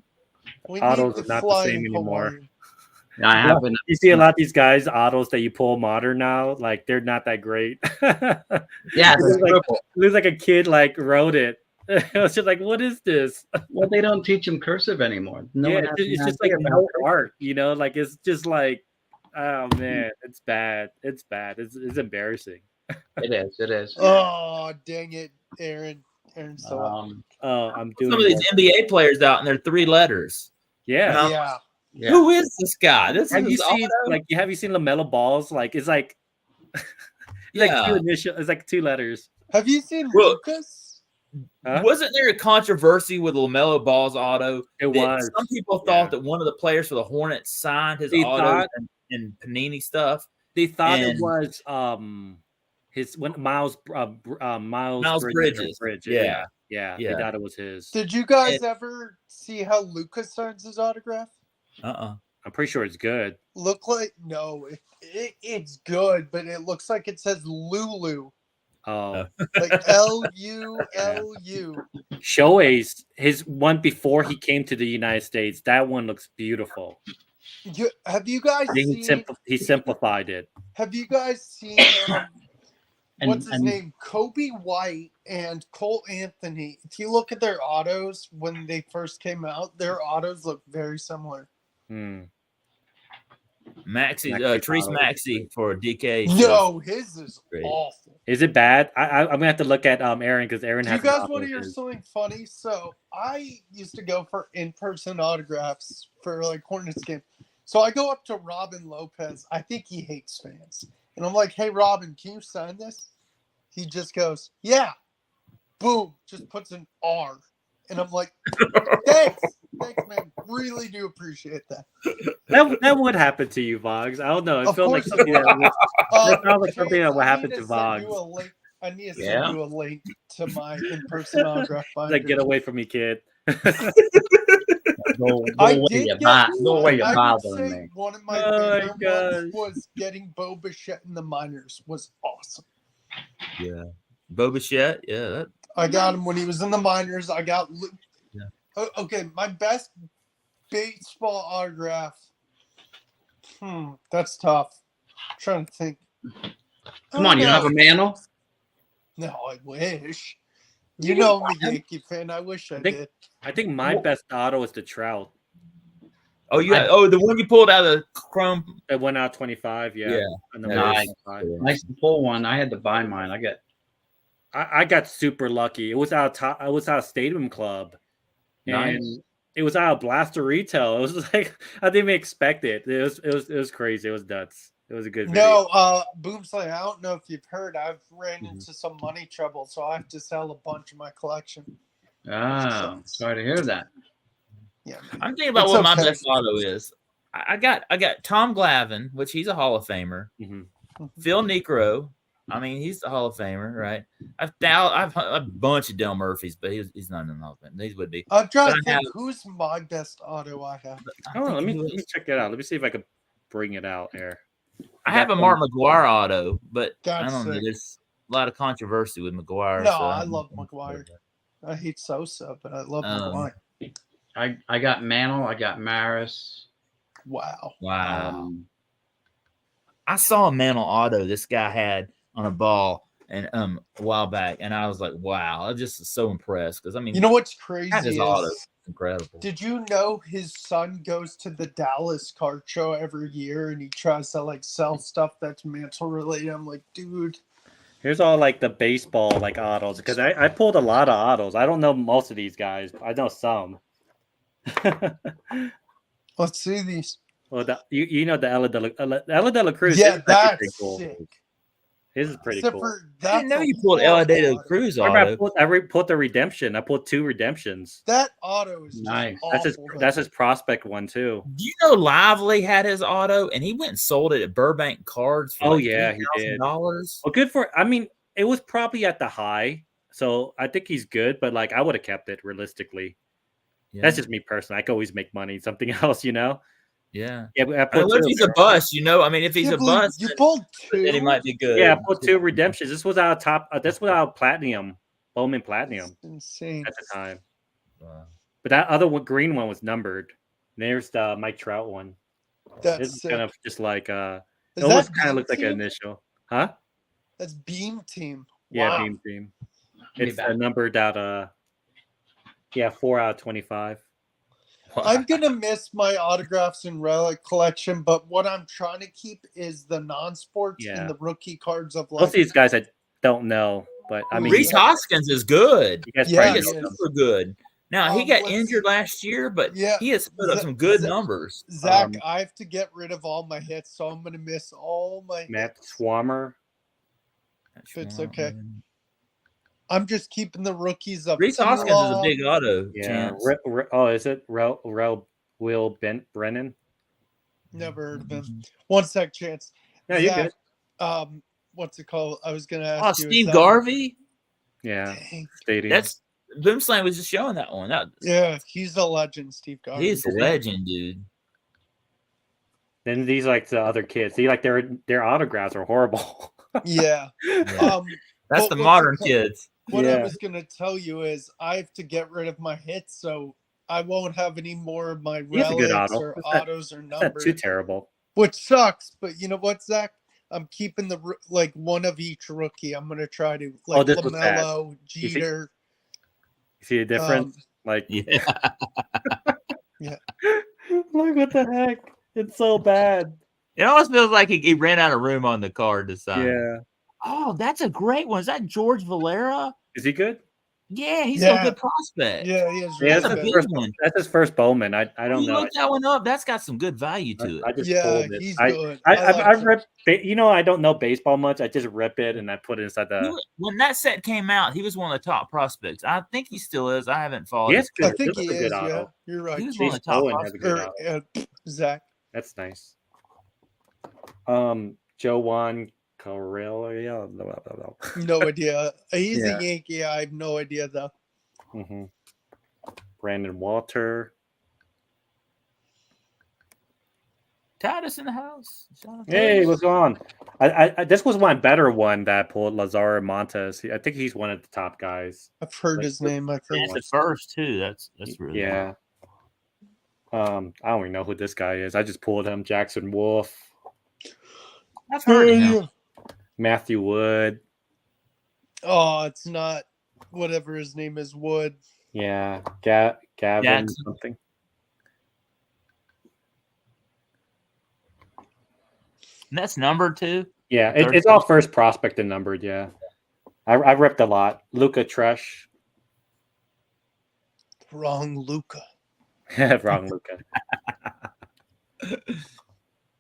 S5: Autos are not the same anymore.
S6: Yeah, I have.
S5: You see a lot of these guys autos that you pull modern now, like they're not that great.
S6: Yeah,
S5: it looks like a kid like wrote it. It was just like, what is this?
S6: Well, they don't teach them cursive anymore.
S5: It's just like no art, Like it's just like, oh man, it's bad. It's bad. It's embarrassing.
S6: It is.
S3: Oh dang it, Aaron. I'm
S5: doing
S1: some of these NBA players out, and they're 3 letters.
S5: Yeah.
S6: Yeah.
S1: Who is this guy?
S5: Have you seen LaMelo Balls? Like it's like it's like 2 letters.
S3: Have you seen Lucas?
S1: Wasn't there a controversy with LaMelo Ball's auto?
S5: It was.
S1: Some people thought that one of the players for the Hornets signed his auto and Panini stuff.
S5: They thought it was Miles Bridges. Yeah. They thought it was his.
S3: Did you guys ever see how Lucas signs his autograph?
S5: I'm pretty sure it's good.
S3: It's good, but it looks like it says Lulu.
S5: Oh,
S3: like LULU.
S5: Shoei's his one before he came to the United States. That one looks beautiful.
S3: Have you guys seen?
S5: He simplified it.
S3: Have you guys seen? What's his name? Kobe White and Cole Anthony. If you look at their autos when they first came out, their autos look very similar.
S1: Maxi, Treese Maxi for DK.
S3: No, his is awful.
S5: Is it bad? I'm gonna have to look at Aaron because Aaron has.
S3: Do you guys want to hear something funny? So I used to go for in-person autographs for like Hornets games. So I go up to Robin Lopez. I think he hates fans. And I'm like, hey, Robin, can you sign this? He just goes, yeah. Boom. Just puts an R. And I'm like, thanks. Thanks, man. Really do appreciate that.
S5: That would happen to you, Voggs. I don't know. It felt like something that would happen to Voggs.
S3: I need to send you a link to my in-person autograph binder.
S5: Like, get away from me, kid.
S6: Go away, you're bothering me.
S3: One of my favorite ones was getting Bo Bichette in the minors. Was awesome.
S1: Yeah, Bo Bichette. Yeah,
S3: I got him when he was in the minors. I got. Yeah. Okay, my best baseball autograph. That's tough. I'm trying to think.
S6: Come on, you don't have a Mantle?
S3: No, I wish. You know I'm a Yankee fan. I wish I did.
S5: I think my best auto is the Trout.
S1: Oh, the one you pulled out of the Chrome.
S5: It went out 25. Yeah.
S6: Nice to pull one. I had to buy mine.
S5: I got super lucky. It was out of Stadium Club, and it was out of Blaster Retail. It was like I didn't even expect it. It was crazy. It was nuts. It was a good video.
S3: No, Boomslay, I don't know if you've heard. I've ran into some money trouble, so I have to sell a bunch of my collection.
S6: Oh, sorry to hear that.
S3: Yeah,
S1: I'm thinking about what my best auto is. I got Tom Glavine, which he's a Hall of Famer. Phil Niekro, I mean he's a Hall of Famer, right? I've a bunch of Dale Murphys, but he's not in the Hall of Fame. These would be.
S3: I'm trying to think who's my best auto I have.
S5: Let me check it out. Let me see if I can bring it out here.
S1: I have a Mark McGwire auto, but I don't know. There's a lot of controversy with McGwire.
S3: No, I love McGwire. I hate Sosa, but I love McGwire.
S6: I got Mantle. I got Maris.
S3: Wow.
S1: I saw a Mantle auto this guy had on a ball and a while back, and I was like, wow, I was just so impressed because I mean,
S3: you know what's crazy?
S1: His auto is incredible.
S3: Did you know his son goes to the Dallas card show every year and he tries to like sell stuff that's Mantle related? I'm like, dude.
S5: Here's all like the baseball like autos because I pulled a lot of autos. I don't know most of these guys. I know some.
S3: Let's see these.
S5: Well, you know the Ella de la Cruz.
S3: Yeah, that's cool. Sick.
S5: His is pretty cool.
S1: I didn't know you pulled Ella de la Cruz auto.
S5: I pulled the redemption. I pulled 2 redemptions.
S3: That auto is
S6: nice.
S5: That's his prospect one too.
S1: Do you know Lively had his auto and he went and sold it at Burbank Cards for
S5: he did. Well, good for. I mean, it was probably at the high, so I think he's good. But like, I would have kept it realistically. Yeah. That's just me personally. I can always make money something else, you know.
S1: Yeah.
S5: If
S1: he's a bust, you know. I mean, if he's a bust,
S3: you pulled 2.
S1: Then he might be good.
S5: Yeah, I pulled 2 redemptions. This was our top. This was our platinum, Bowman Platinum.
S3: That's insane
S5: at the time. Wow. But that other green one was numbered. There's the Mike Trout one. It's kind of just like it almost kind of looks like an initial, huh?
S3: That's Beam Team.
S5: Yeah,
S3: wow.
S5: Beam Team. It's numbered out. 4 out of 25.
S3: I'm gonna miss my autographs and relic collection, but what I'm trying to keep is the non-sports and the rookie cards of
S5: life. Most of these guys I don't know, but I mean,
S1: Reese Hoskins is good.
S5: He
S1: is super good. Now he got injured last year, but he has put up some good numbers.
S3: Zach, I have to get rid of all my hits, so I'm gonna miss all my
S5: Matt Swarmer.
S3: It's okay. I'm just keeping the rookies up.
S1: Reese Hoskins is a big auto.
S5: Yeah. Is it Will Brennan?
S3: Never heard of him. One sec, Chance.
S5: No, you're good.
S3: What's it called? I was going to ask you.
S1: Steve Garvey?
S5: Yeah. Stadium.
S1: That's Boomslang was just showing that one.
S3: Yeah, he's a legend, Steve Garvey.
S1: He's a legend, dude.
S5: Then these like the other kids. See, like their autographs are horrible.
S3: Yeah.
S1: That's the modern kids.
S3: What I was going to tell you is I have to get rid of my hits, so I won't have any more of my relics or autos or numbers.
S5: Not too terrible.
S3: Which sucks, but you know what, Zach? I'm keeping the one of each rookie. I'm going to try to LaMelo, Jeter.
S5: You see the difference?
S1: Yeah.
S3: Yeah.
S5: Like, what the heck? It's so bad.
S1: It almost feels like he ran out of room on the card to sign.
S5: Yeah.
S1: Oh, that's a great one. Is that George Valera?
S5: Is he good?
S1: Yeah, he's a good prospect.
S3: Yeah, he is.
S5: That's a big one. That's his first Bowman. I don't know.
S1: Look that one up. That's got some good value to it.
S5: I just pulled it.
S3: He's good.
S5: I ripped. I don't know baseball much. I just rip it and I put it inside the.
S1: When that set came out, he was one of the top prospects. I think he still is. I haven't followed.
S3: Yes, I think he is. Yeah, you're right.
S1: He was one of the top
S3: prospects. Zach.
S5: That's nice. Joe Juan Correa.
S3: No idea. He's a Yankee. I have no idea though.
S5: Mm-hmm. Brandon Walter.
S1: Titus in the house.
S5: Hey, what's going on? I this was my better one that I pulled. Lazar Montes. I think he's one of the top guys.
S3: I've heard his name. I think
S1: the first too. That's really
S5: I don't even know who this guy is. I just pulled him. Jackson Wolf.
S1: I've heard of him.
S5: Matthew Wood.
S3: Oh, it's not whatever his name is. Wood.
S5: Yeah, Gavin Jackson. Something.
S1: And that's numbered too.
S5: Yeah, it's all first prospect and numbered. Yeah, I ripped a lot. Luca Tresh.
S3: Wrong Luca.
S5: Wrong Luca.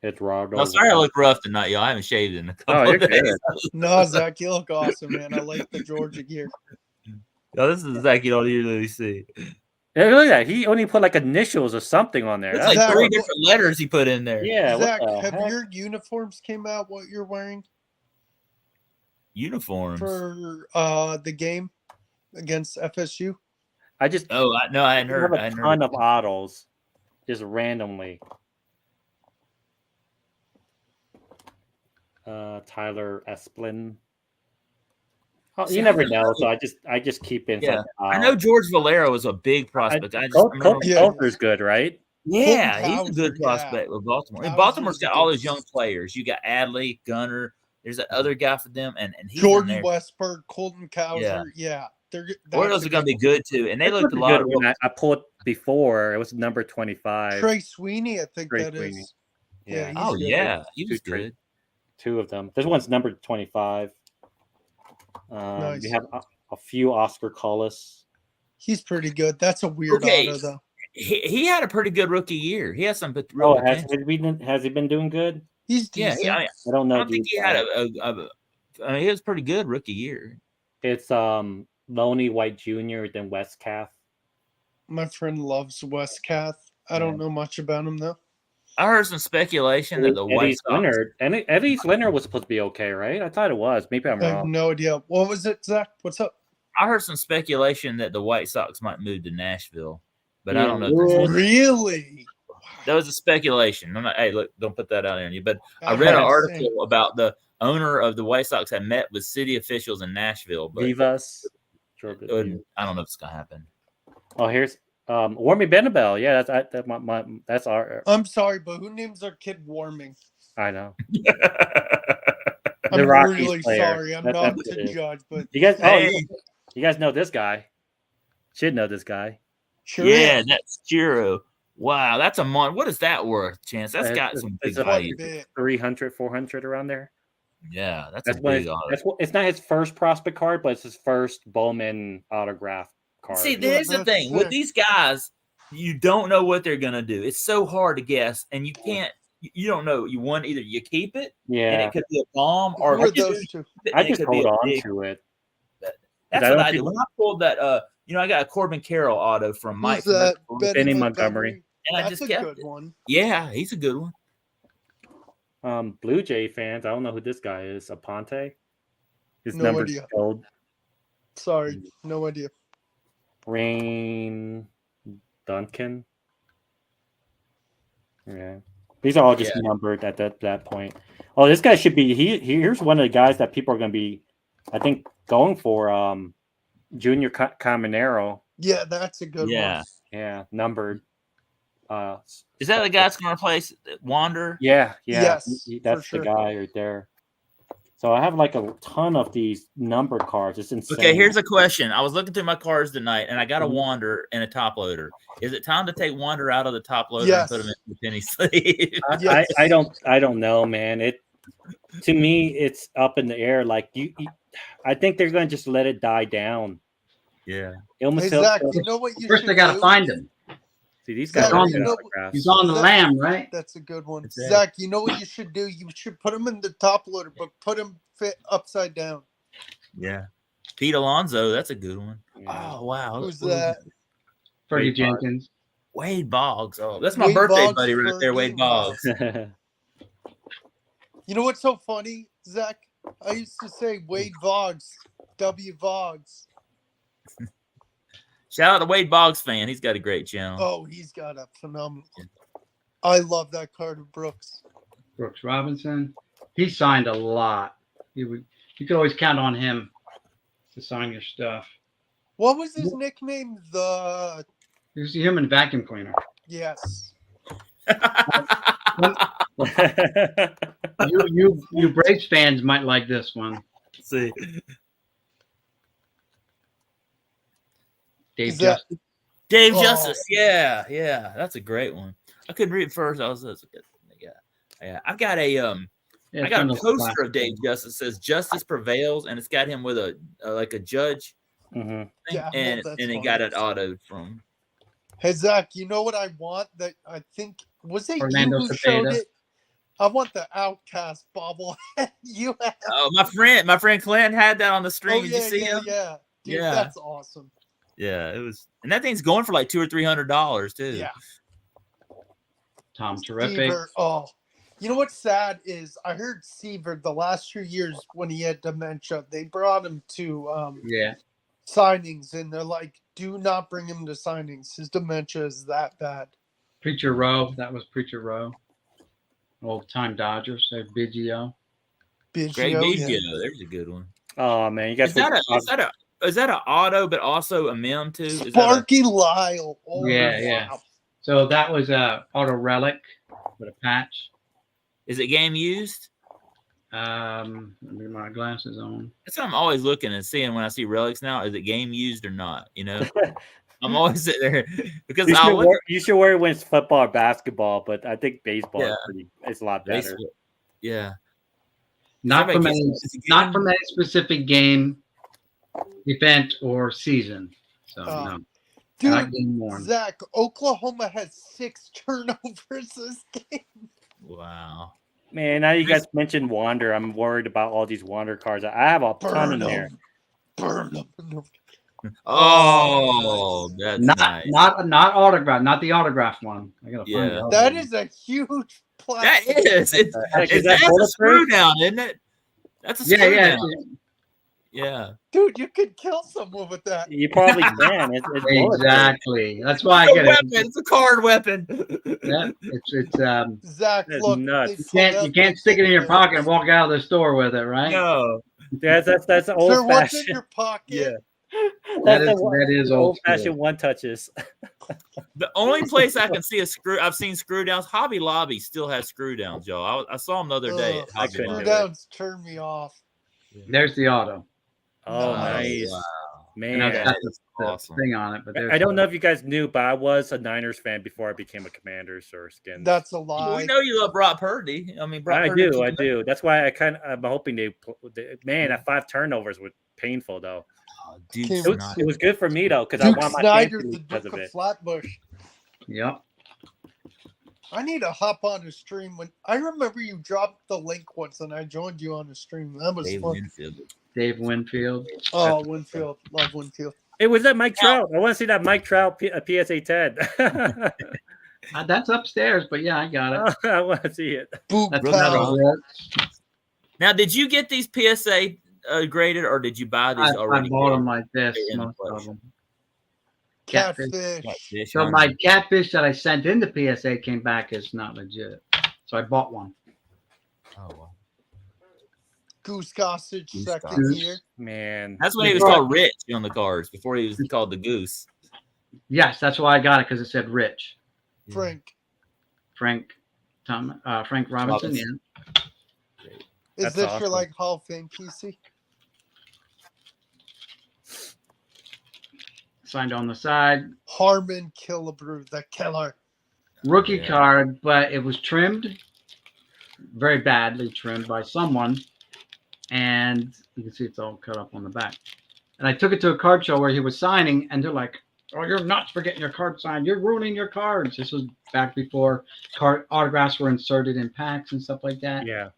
S5: It's wrong.
S1: No, sorry, I look rough tonight, y'all. I haven't shaved in a couple of days.
S3: No, Zach, you look awesome, man. I like the Georgia gear.
S1: No, this is Zach you don't usually see.
S5: Yeah, look at that. He only put like initials or something on there.
S1: That's like Zach, 3 different letters he put in there.
S5: Yeah.
S3: Zach, have your uniforms came out what you're wearing?
S1: Uniforms?
S3: For the game against FSU?
S5: I just
S1: I hadn't heard.
S5: I have a ton of autos just randomly. Tyler Esplin. Oh, you never know, so I just keep in.
S1: Yeah, I know George Valera was a big prospect.
S5: Colter's good, right?
S1: Yeah, he's a good prospect with Baltimore. And Baltimore's got all those young players. You got Adley, Gunner. There's that other guy for them, and he's
S3: Jordan Westberg, Colton Cowser. Yeah.
S1: Orioles are going to be good too, and they looked a lot.
S5: I pulled before. It was number 25.
S3: Trey Sweeney, I think is.
S5: Yeah.
S1: He was good.
S5: 2 of them. This one's number 25.
S3: Nice.
S5: We have a few Oscar Collis.
S3: He's pretty good. That's a weird auto, though.
S1: He had a pretty good rookie year. He has some.
S5: Has he been doing good?
S3: He's decent.
S1: Yeah.
S5: I don't know.
S1: I think he had he was pretty good rookie year.
S5: It's Loney White Jr. then Westcath.
S3: My friend loves Westcath. I don't know much about him though.
S1: I heard some speculation that the White Sox.
S5: Eddie Leonard was supposed to be okay, right? I thought it was. Maybe I'm wrong.
S3: I have no idea. What was it, Zach? What's up?
S1: I heard some speculation that the White Sox might move to Nashville, but I don't know.
S3: Really?
S1: That was a speculation. I'm not. Hey, look! Don't put that out on you. But I read an article about the owner of the White Sox had met with city officials in Nashville. But
S5: Vivas.
S1: I don't know if it's gonna happen.
S5: Oh, here's Warmy Benabel. Yeah, that's our.
S3: I'm sorry, but who names their kid Warming?
S5: I know.
S3: I'm really sorry. I'm not to judge, but
S5: you guys know this guy. Should know this guy.
S3: Sure.
S1: Yeah, that's Chiro. Wow, that's a month. What is that worth, Chance? That's got some big value.
S5: 300, 400 around there.
S1: Yeah, that's a big auto.
S5: It's not his first prospect card, but it's his first Bowman autograph card.
S1: See, there's the thing with these guys. You don't know what they're gonna do. It's so hard to guess, and you can't. You don't know. Either you keep it, and it could be a bomb, or
S3: those two.
S5: I just hold on to it.
S1: That's what I did when I pulled that. I got a Corbin Carroll auto from Mike
S5: Benny Montgomery,
S1: and I just kept it. Yeah, he's a good one.
S5: Blue Jay fans, I don't know who this guy is. Aponte. His
S3: no
S5: number's
S3: idea.
S5: gold.
S3: Sorry, no idea.
S5: Rain Duncan. Yeah. These are all just numbered at that point. Oh, this guy should be here's one of the guys that people are going to be I think going for Junior Caminero.
S3: Yeah, that's a good one.
S5: Yeah, numbered.
S1: Is that the guy that's going to replace Wander?
S5: Yeah.
S3: Yes,
S5: That's the guy right there. So I have like a ton of these numbered cars. It's insane.
S1: Okay, here's a question. I was looking through my cars tonight, and I got a Wander and a top loader. Is it time to take Wander out of the top loader and put him in the penny sleeve?
S5: I don't know, man. To me, it's up in the air. Like I think they're going to just let it die down.
S1: Yeah.
S3: Hey, Zach, you know what you
S6: First, they got to find him.
S5: See, these guys
S6: he's on the lamb, right?
S3: That's a good one. Zach, you know what you should do? You should put him in the top loader, but put him fit upside down.
S1: Yeah. Pete Alonso, that's a good one. Yeah. Oh, wow.
S3: Who's that?
S6: Fergie Jenkins.
S1: Wade Boggs. Oh, that's my birthday buddy right there, Wade Boggs.
S3: You know what's so funny, Zach? I used to say Wade Boggs, W. Boggs.
S1: Shout out to Wade Boggs fan. He's got a great channel.
S3: Oh, he's got a phenomenal. I love that Carter Brooks.
S6: Brooks Robinson. He signed a lot. You could always count on him to sign your stuff.
S3: What was his nickname?
S6: He was a human vacuum cleaner.
S3: Yes.
S6: you Braves fans might like this one.
S1: Let's see.
S6: Dave Justice.
S1: Dave Justice, yeah, that's a great one. I couldn't read it first. I got a poster of Dave Justice that says "Justice Prevails," and it's got him with a judge, and he got it autoed from.
S3: Hey Zach, you know what I want? That I think was it
S6: Orlando
S3: you who showed it? I want the Outcast bobblehead. You have.
S1: Oh, my friend Clint had that on the stream. Did you see him?
S3: Yeah, dude, that's awesome.
S1: Yeah, it was, and that thing's going for like $200 or $300 too.
S3: Yeah.
S6: Tom Terrific.
S3: Seaver, you know what's sad is I heard Seaver the last 2 years when he had dementia, they brought him to signings, and they're like, do not bring him to signings. His dementia is that bad.
S6: Preacher Row, that was Preacher Row. Old time Dodgers, Biggio.
S1: Great Biggio, there's a good one.
S5: Oh man, you guys.
S1: Is that an auto, but also a mem too?
S3: Sparky Lyle. Oh,
S6: yeah. So that was a auto relic with a patch.
S1: Is it game used?
S6: Let me my glasses on.
S1: That's what I'm always looking and seeing when I see relics now. Is it game used or not? You know, I'm always sitting there because
S5: you should wear it when it's football or basketball, but I think baseball it's a lot better.
S1: Baseball. Yeah.
S6: Not from any specific game, event, or season. So no.
S3: Dude, Zach, Oklahoma has 6 turnovers this game.
S1: Wow.
S5: Man, now you guys mentioned Wander. I'm worried about all these Wander cards. I have a ton in there.
S3: Burn them.
S1: Oh, that's nice.
S6: Not autograph, not the autograph one. I gotta find it.
S3: That is a huge plastic.
S1: That is. That's a screw down, isn't it? That's a screw down. Yeah.
S3: Dude, you could kill someone with that.
S5: You probably can. It's
S6: exactly. That's why I get it.
S1: It's a card weapon.
S6: Yeah, it's
S3: Zach, look,
S6: nuts. You can't stick it in your pocket and walk out of the store with it, right?
S1: No.
S5: That's old
S3: Sir, what's in
S5: fashioned.
S3: your pocket?
S1: Yeah.
S6: That is
S5: old fashioned one touches.
S1: The only place I can see I've seen screw downs. Hobby Lobby still has screw downs, y'all. I saw them the other day.
S3: Screw downs turn me off.
S6: There's the auto.
S5: Oh, nice.
S1: Wow.
S5: Man,
S6: that's
S1: awesome.
S6: thing on it. But
S5: I don't know if you guys knew, but I was a Niners fan before I became a Commanders or Skins.
S3: That's a lie.
S1: Well, we know you love Brock Purdy. I mean,
S5: I do. That's why I'm hoping that 5 turnovers was painful though.
S1: Oh, dude,
S5: it was good for me though because I want my
S3: Snyder,
S5: fantasy
S3: the
S5: because
S3: Duke
S5: of
S3: of
S5: it.
S3: Flatbush.
S6: Yep.
S3: I need to hop on a stream. When I remember you dropped the link once, and I joined you on the stream. That was fun.
S6: Dave Winfield.
S3: Oh, Winfield. Love Winfield.
S5: It was that Mike Trout. I want to see that Mike Trout PSA 10.
S6: That's upstairs, but yeah, I got it.
S5: I want to see it.
S1: Now, did you get these PSA graded, or did you buy these already?
S6: I bought them like this, most of them.
S3: Catfish.
S6: So my catfish that I sent into PSA came back as not legit. So I bought one.
S1: Oh, wow.
S3: Goose Gossage
S1: Goose
S3: second
S1: Gossage.
S3: year.
S5: Man,
S1: That's when he was called Rich on the cards before he was called the Goose.
S6: Yes, that's why I got it, because it said Rich.
S3: Frank
S6: Robinson. Yeah.
S3: Is this your like Hall of Fame PC?
S6: Signed on the side.
S3: Harmon Killebrew, the killer.
S6: Rookie card, but it was trimmed, very badly trimmed by someone, and you can see it's all cut up on the back. And I took it to a card show where he was signing, and they're like, "Oh, you're nuts for getting your card signed. You're ruining your cards." This was back before autographs were inserted in packs and stuff like that.
S5: Yeah.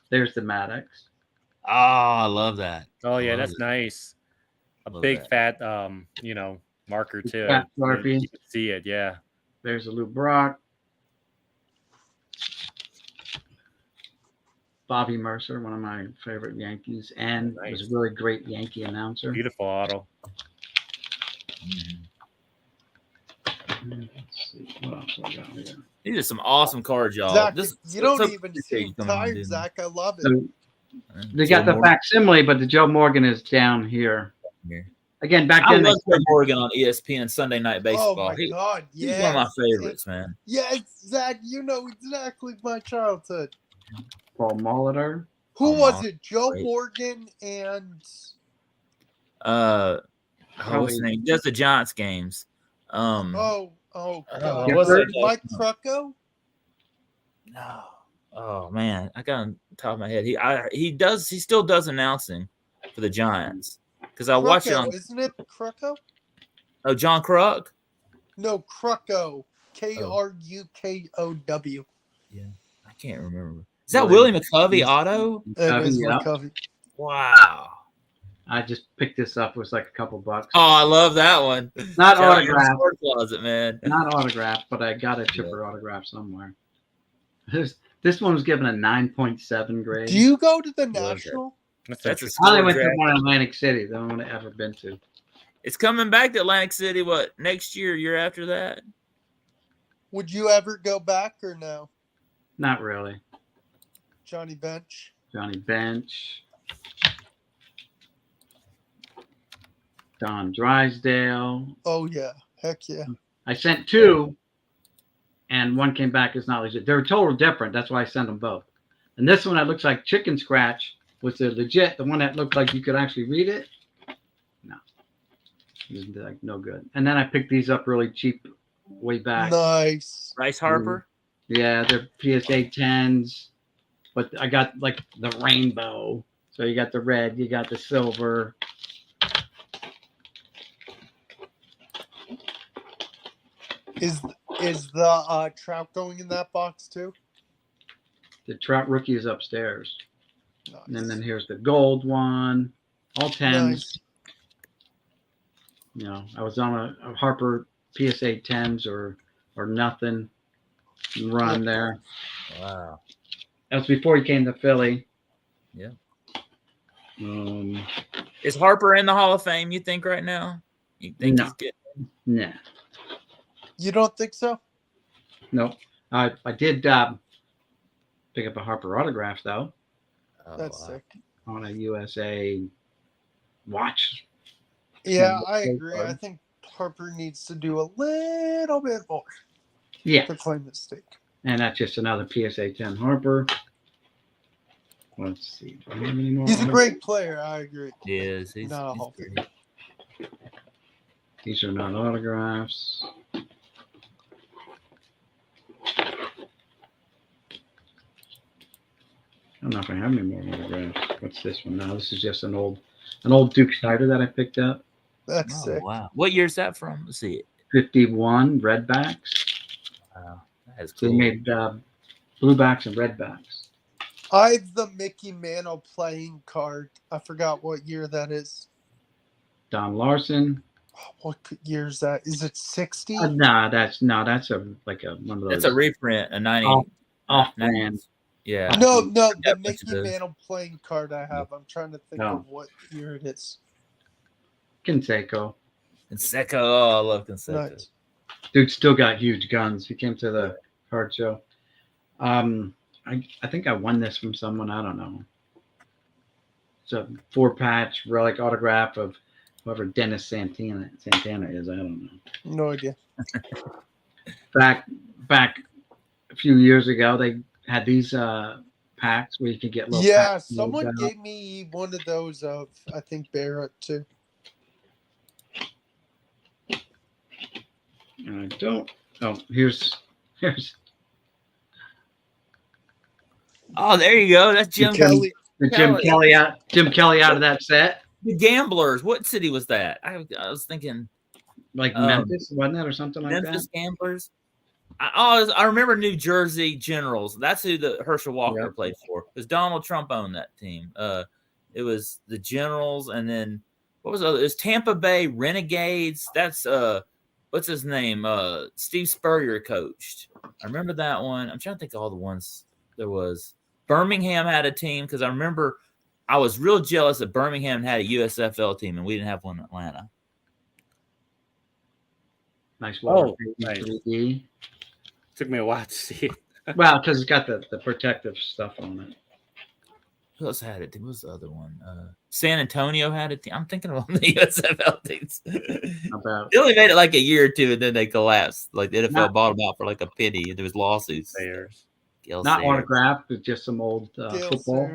S6: There's the Maddox.
S1: Oh, I love that.
S5: Oh yeah, that's nice. A big fat, marker too.
S6: Fat Sharpie.
S5: You can see it. Yeah.
S6: There's a Lou Brock. Bobby Mercer, one of my favorite Yankees, and was a really great Yankee announcer.
S5: Beautiful auto.
S6: Let's see what else I got here.
S1: These are some awesome cards, y'all.
S3: Zach, you don't even see tired, Zach. I love it.
S6: So, they got the facsimile, but the Joe Morgan is down here. Again, back then.
S1: I love Joe Morgan on ESPN Sunday Night Baseball.
S3: Oh my God, yeah.
S1: He's one of my favorites, man.
S3: Yes, Zach, you know exactly my childhood.
S6: Paul Molitor.
S3: Who was it? Joe Morgan and
S1: what's his name? Does the Giants games.
S3: God.
S1: What's it?
S3: Mike Krucko?
S1: No. Oh man, I got on top of my head. He still does announcing for the Giants. Because I watch it on.
S3: Isn't it Krucko?
S1: Oh, John Kruk?
S3: No, Krucko. Krukow.
S1: Yeah, I can't remember. Is that Willie McCovey auto?
S3: It is McCovey.
S1: Wow.
S6: I just picked this up. It was like a couple bucks.
S1: Oh, I love that one.
S6: Not autographed.
S1: Closet, man.
S6: Not autographed, but I got a chipper autograph somewhere. This one was given a 9.7 grade.
S3: Do you go to the National?
S6: I only went to one in Atlantic City. The only one I've ever been to.
S1: It's coming back to Atlantic City, what, next year, year after that?
S3: Would you ever go back or no?
S6: Not really.
S3: Johnny Bench.
S6: Don Drysdale.
S3: Oh, yeah. Heck yeah.
S6: I sent two, and one came back as not legit. They're total different. That's why I sent them both. And this one that looks like Chicken Scratch was the legit. The one that looked like you could actually read it. No. It was like no good. And then I picked these up really cheap way back.
S3: Nice.
S1: Bryce Harper?
S6: Yeah, they're PSA 10s. But I got like the rainbow. So you got the red, you got the silver.
S3: Is the Trout going in that box too?
S6: The Trout rookie is upstairs.
S3: Nice.
S6: And then here's the gold one. All 10s.
S3: Nice.
S6: You know, I was on a Harper PSA 10s or nothing run there.
S1: Wow.
S6: That was before he came to Philly.
S1: Yeah.
S6: Um,
S1: Is Harper in the Hall of Fame, you think, right now? You think
S6: No.
S1: he's good?
S6: nah.
S3: You don't think so?
S6: Nope. I did pick up a Harper autograph, though,
S1: Oh,
S3: That's
S1: wow.
S3: sick.
S6: on a USA watch.
S3: Yeah, I agree. I think Harper needs to do a little bit more
S6: Yeah.
S3: to claim his stake.
S6: And that's just another PSA 10 Harper. Let's see. Do I have any more?
S3: He's a great player. I agree.
S1: He is.
S3: Not a
S1: He's
S3: Hall of
S1: great.
S6: These are not autographs. I don't know if I have any more autographs. What's this one? No, this is just an old Duke Snyder that I picked up.
S3: That's
S1: Oh,
S3: sick.
S1: wow. What year is that from? Let's see.
S6: 51 redbacks.
S1: Wow. That is
S6: They
S1: cool.
S6: made bluebacks and redbacks.
S3: I have the Mickey Mantle playing card. I forgot what year that is.
S6: Don Larson.
S3: What year is that? Is it 60?
S6: That's a one of those.
S1: That's a reprint, a 90.
S6: off
S1: 90s.
S6: brand.
S1: Yeah.
S3: No, the
S1: Yeah,
S3: Mickey
S1: it is.
S3: Mantle playing card I have. I'm trying to think
S6: No.
S3: of what year it is.
S6: Canseco.
S1: Canseco. Oh, I love Canseco.
S3: Nice.
S6: Dude still got huge guns. He came to the card show. I think I won this from someone. I don't know. It's a 4-patch relic autograph of whoever Dennis Santana is. I don't know.
S3: No idea.
S6: Back a few years ago, they had these packs where you could get little.
S3: Yeah,
S6: packs
S3: someone gave me one of those of I think Barrett too.
S6: I don't. Oh, here's.
S1: Oh, there you go. That's Jim
S3: Kelly.
S6: Jim Kelly out of that set.
S1: The Gamblers. What city was that? I was thinking
S6: Like Memphis, wasn't it, or something like
S1: Memphis
S6: that?
S1: Gamblers. I remember New Jersey Generals. That's who the Herschel Walker played for. Because Donald Trump owned that team. It was the Generals, and then what was the other? It was Tampa Bay Renegades. That's what's his name? Steve Spurrier coached. I remember that one. I'm trying to think of all the ones there was. Birmingham had a team because I remember I was real jealous that Birmingham had a USFL team and we didn't have one in Atlanta.
S6: Nice.
S5: Nice.
S6: 3D.
S5: Took me a while to see it.
S6: Well, because it's got the protective stuff on it.
S1: Who else had it? What was the other one? San Antonio had a team. I'm thinking of all the USFL teams. They only made it like a year or two, and then they collapsed. Like the NFL bought them out for like a penny. There was lawsuits.
S6: Not autographed, but just some old football.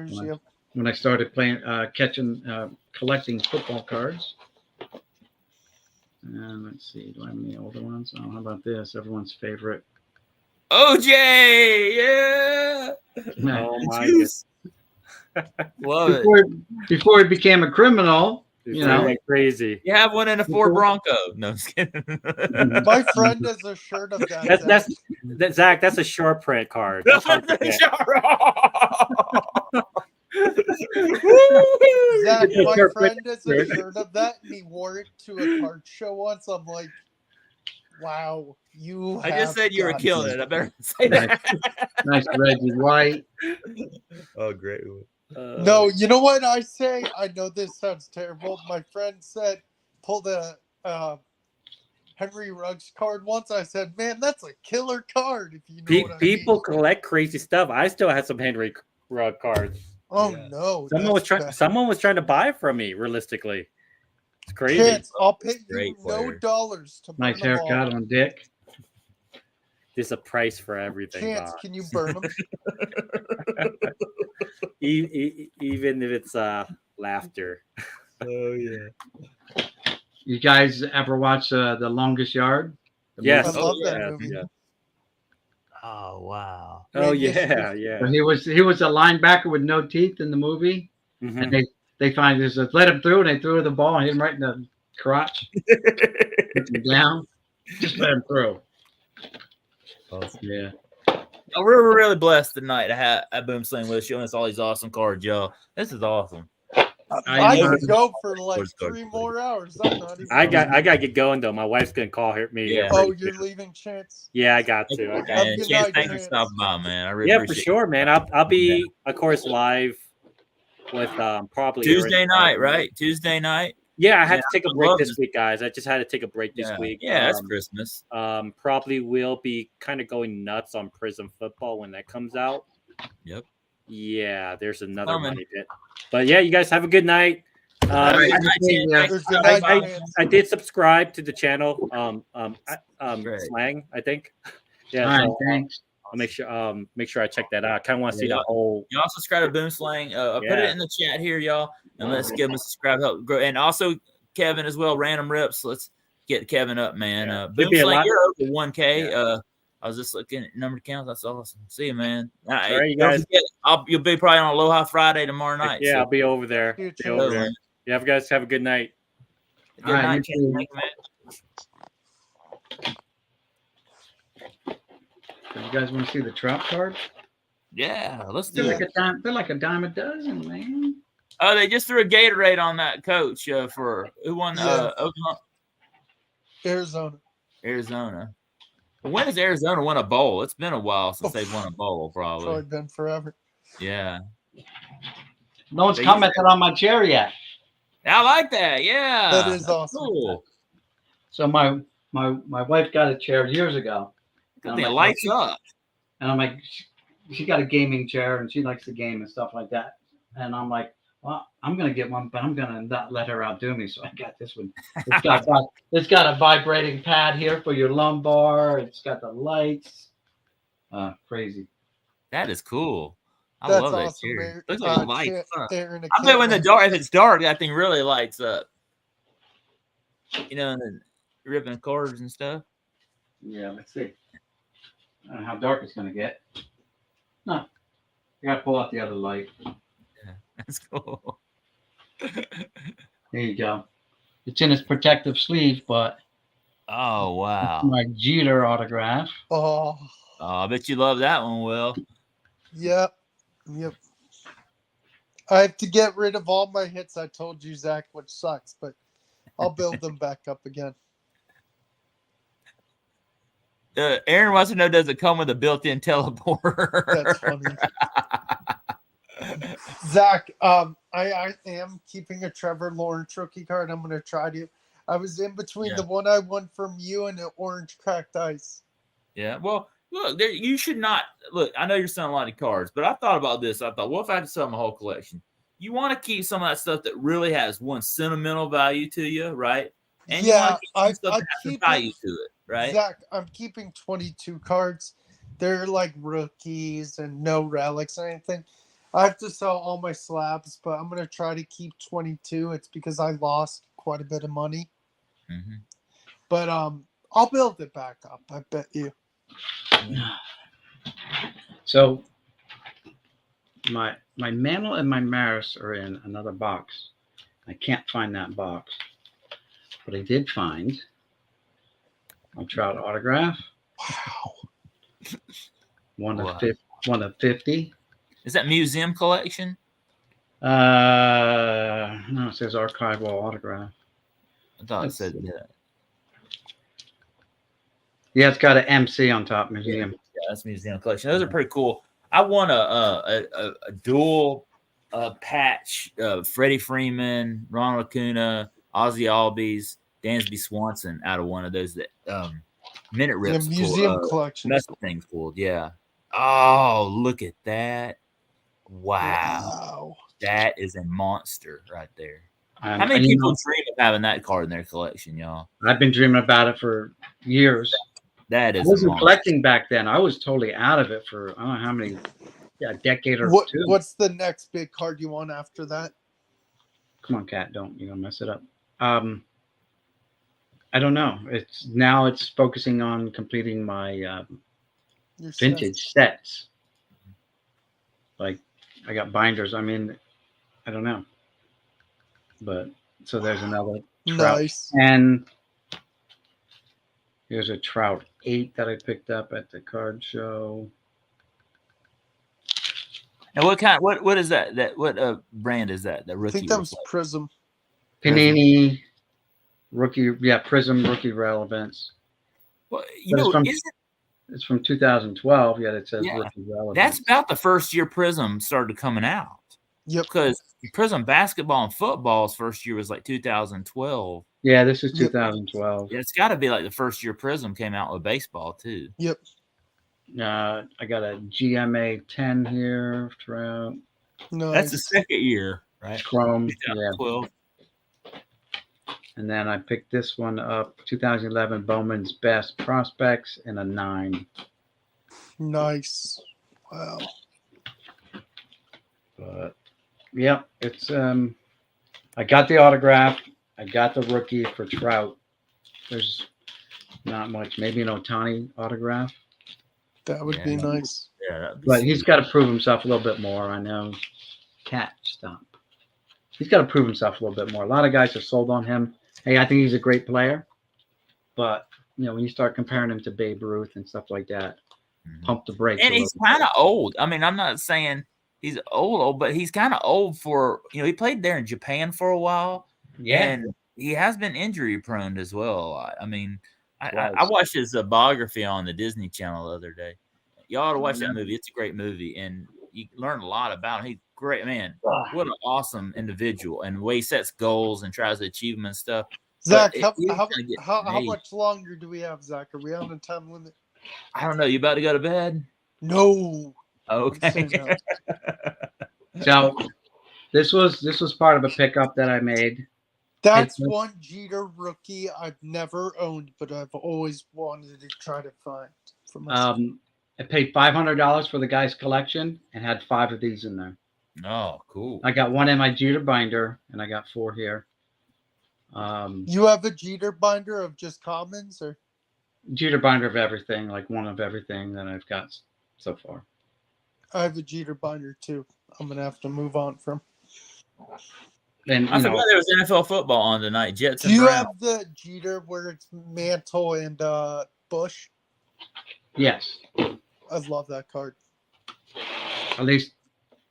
S6: When I started playing, collecting football cards. And let's see, do I have any older ones? Oh, how about this? Everyone's favorite.
S1: OJ, yeah.
S5: Oh my goodness.
S1: Love
S6: before he became a criminal,
S5: like crazy.
S1: You have one in a Ford Bronco. No, I'm just kidding.
S3: My friend has a shirt of that.
S5: Zach. That's a short print card. Zach, my
S3: friend has a shirt of that, and he wore it to a card show once. I'm like, wow,
S1: I just said you were killing it. I better say that.
S6: Nice Reggie White.
S1: Oh, great.
S3: No, you know what I say? I know this sounds terrible. My friend said, pulled a Henry Ruggs card once. I said, man, that's a killer card. If you know what I mean.
S5: People collect crazy stuff. I still have some Henry Ruggs cards.
S3: Oh no!
S5: Someone was trying to buy it from me. Realistically, it's crazy.
S3: Chance, I'll pay you no dollars to burn
S6: nice haircut on Dick.
S5: There's a price for everything.
S3: Chance, can you burn them?
S5: Even if it's laughter.
S1: Oh yeah.
S6: You guys ever watch The Longest Yard?
S5: Yes.
S3: I love that movie.
S5: Yeah.
S1: Oh wow.
S5: Oh yeah, yeah.
S6: So he was a linebacker with no teeth in the movie, and they find this. Let him through, and they threw the ball and hit him right in the crotch. Put him down. Just let him through.
S1: Awesome.
S6: Yeah.
S1: Oh, we're really blessed tonight to have a Boom Sling with us, showing us all these awesome cards, y'all. This is awesome.
S3: I could go for like 3 more hours. I'm not even
S5: I got to get going though. My wife's gonna call me.
S1: Yeah.
S3: Oh, you're leaving, Chance?
S5: Yeah, I got to.
S1: Chance, thanks for stopping by, man. I really appreciate
S5: for sure, man. I'll be, of course, live with probably
S1: Tuesday night, right? Tuesday night.
S5: Yeah, I had to take a break this week, guys. I just had to take a break this week.
S1: Yeah, that's Christmas.
S5: Probably will be kind of going nuts on Prism Football when that comes out.
S1: Yep.
S5: Yeah, there's another money pit. But yeah, you guys have a good night. I did subscribe to the channel. Slang, I think. Yeah.
S6: All right, thanks.
S5: I'll make sure I check that out. I kind of want to see the whole.
S1: Y'all subscribe to Boom Slang. Put it in the chat here, y'all, and let's give him a subscribe, help grow. And also Kevin as well. Random Rips. Let's get Kevin up, man. Boom Slang, you're over 1K. Yeah. I was just looking at number counts. That's awesome. See you, man.
S5: All right, you guys.
S1: You'll be probably on Aloha Friday tomorrow night.
S5: Yeah, I'll be over there. You guys have a good night.
S1: Good night.
S6: Thank you, man. You guys want to see the Trout card?
S1: Yeah, let's do it.
S6: They're like a dime a dozen, man.
S1: Oh, they just threw a Gatorade on that coach for who won Oklahoma? Arizona. When has Arizona won a bowl? It's been a while since they've won a bowl, probably.
S3: Probably been forever.
S1: Yeah.
S6: No one's commented on my chair yet.
S1: I like that. Yeah.
S3: That is awesome.
S1: Cool.
S6: So my wife got a chair years ago.
S1: It lights up.
S6: And I'm like, she got a gaming chair and she likes to game and stuff like that. And I'm like, Well, I'm gonna get one, but I'm gonna not let her outdo me. So I got this one. It's got a vibrating pad here for your lumbar. It's got the lights. Crazy.
S1: That is cool. I
S3: That's
S1: love that
S3: awesome,
S1: chair.
S3: Aaron.
S1: Looks like it lights up.
S3: Aaron,
S1: I bet when the dark, if it's dark, that thing really lights up. You know, and then ripping cords and stuff.
S6: Yeah, let's see. I don't know how dark it's gonna get. No, I gotta pull out the other light.
S1: Yeah, that's cool.
S6: There you go. It's in its protective sleeve, but
S1: Oh wow!
S6: my Jeter autograph.
S3: Oh,
S1: I bet you love that one, Will.
S3: Yep. I have to get rid of all my hits. I told you, Zach, which sucks, but I'll build them back up again.
S1: Aaron wants to know, does it come with a built-in teleporter?
S3: That's funny. Zach, I am keeping a Trevor Lawrence rookie card. I'm going to try to. I was in between the one I won from you and the orange cracked ice.
S1: Yeah, well, look, you should not look. I know you're selling a lot of cards, but I thought about this. I thought, what if I had to sell my whole collection? You want to keep some of that stuff that really has one sentimental value to you, right? And you want to keep some stuff that has value to it, right?
S3: Zach, I'm keeping 22 cards. They're like rookies and no relics or anything. I have to sell all my slabs, but I'm going to try to keep 22. It's because I lost quite a bit of money.
S1: Mm-hmm.
S3: But I'll build it back up. I bet you.
S6: So my Mantle and my Maris are in another box. I can't find that box, but I did find a Trout autograph.
S3: Wow.
S6: One of 50.
S1: Is that museum collection?
S6: No, it says archival autograph.
S1: I thought it said that.
S6: Yeah, it's got an MC on top, museum.
S1: Yeah, that's museum collection. Those are pretty cool. I won a dual patch Freddie Freeman, Ronald Acuna, Ozzie Albies, Dansby Swanson out of one of those that minute rips.
S3: Museum collection.
S1: That's the thing's pulled. Yeah. Oh, look at that. Wow. That is a monster right there. How many people dream of having that card in their collection, y'all?
S6: I've been dreaming about it for years.
S1: That is.
S6: I wasn't collecting back then. I was totally out of it for I don't know how many, a decade or two.
S3: What's the next big card you want after that?
S6: Come on, Cat, you're gonna mess it up. I don't know. It's focusing on completing my vintage sets. Like I got binders. I mean, I don't know. But so there's another Trout.
S3: Nice.
S6: And here's a Trout 8 that I picked up at the card show.
S1: And what is that? What brand is that? The rookie.
S3: I think that was Prism.
S6: Panini rookie, Prism rookie relevance.
S1: Well,
S6: it's from 2012. Yet it says rookie relevance.
S1: That's about the first year Prism started coming out.
S3: Yep.
S1: Because Prism basketball and football's first year was like 2012.
S6: Yeah, this is 2012.
S1: Yeah, it's got to be like the first year Prism came out with baseball too.
S3: Yep.
S6: I got a GMA 10 here. Trout.
S3: Nice.
S1: That's the second year, right?
S6: Chrome.
S1: 2012.
S6: Yeah. And then I picked this one up, 2011 Bowman's Best Prospects in a 9.
S3: Nice. Wow.
S6: But yeah, it's I got the autograph. I got the rookie for Trout. There's not much, maybe an Ohtani autograph.
S3: That would be nice.
S1: Yeah,
S6: but he's got to prove himself a little bit more. I know. Cat, stop. He's got to prove himself a little bit more. A lot of guys have sold on him. Hey, I think he's a great player, but when you start comparing him to Babe Ruth and stuff like that, pump the brakes.
S1: And he's kind of old. I mean, I'm not saying he's old, but he's kind of old for he played there in Japan for a while.
S6: Yeah,
S1: and he has been injury prone as well a lot. I mean, I watched his biography on the Disney Channel the other day. Y'all ought to watch that movie. It's a great movie, and you learn a lot about him. He's a great man. What an awesome individual, and the way he sets goals and tries to achieve them and stuff.
S3: Zach, how much longer do we have, Zach? Are we on a time limit?
S1: I don't know. You about to go to bed?
S3: No.
S1: Okay.
S6: So This was part of a pickup that I made.
S3: That's one Jeter rookie I've never owned, but I've always wanted to try to find for myself.
S6: I paid $500 for the guy's collection and had 5 of these in there.
S1: Oh, cool.
S6: I got 1 in my Jeter binder, and I got 4 here.
S3: You have a Jeter binder of just commons, or
S6: Jeter binder of everything, like one of everything that I've got so far.
S3: I have a Jeter binder too. I'm gonna have to move on from.
S6: And
S1: I forgot there was NFL football on tonight. Jets.
S3: Do you have the Jeter where it's Mantle and Bush?
S6: Yes.
S3: I love that card.
S6: At least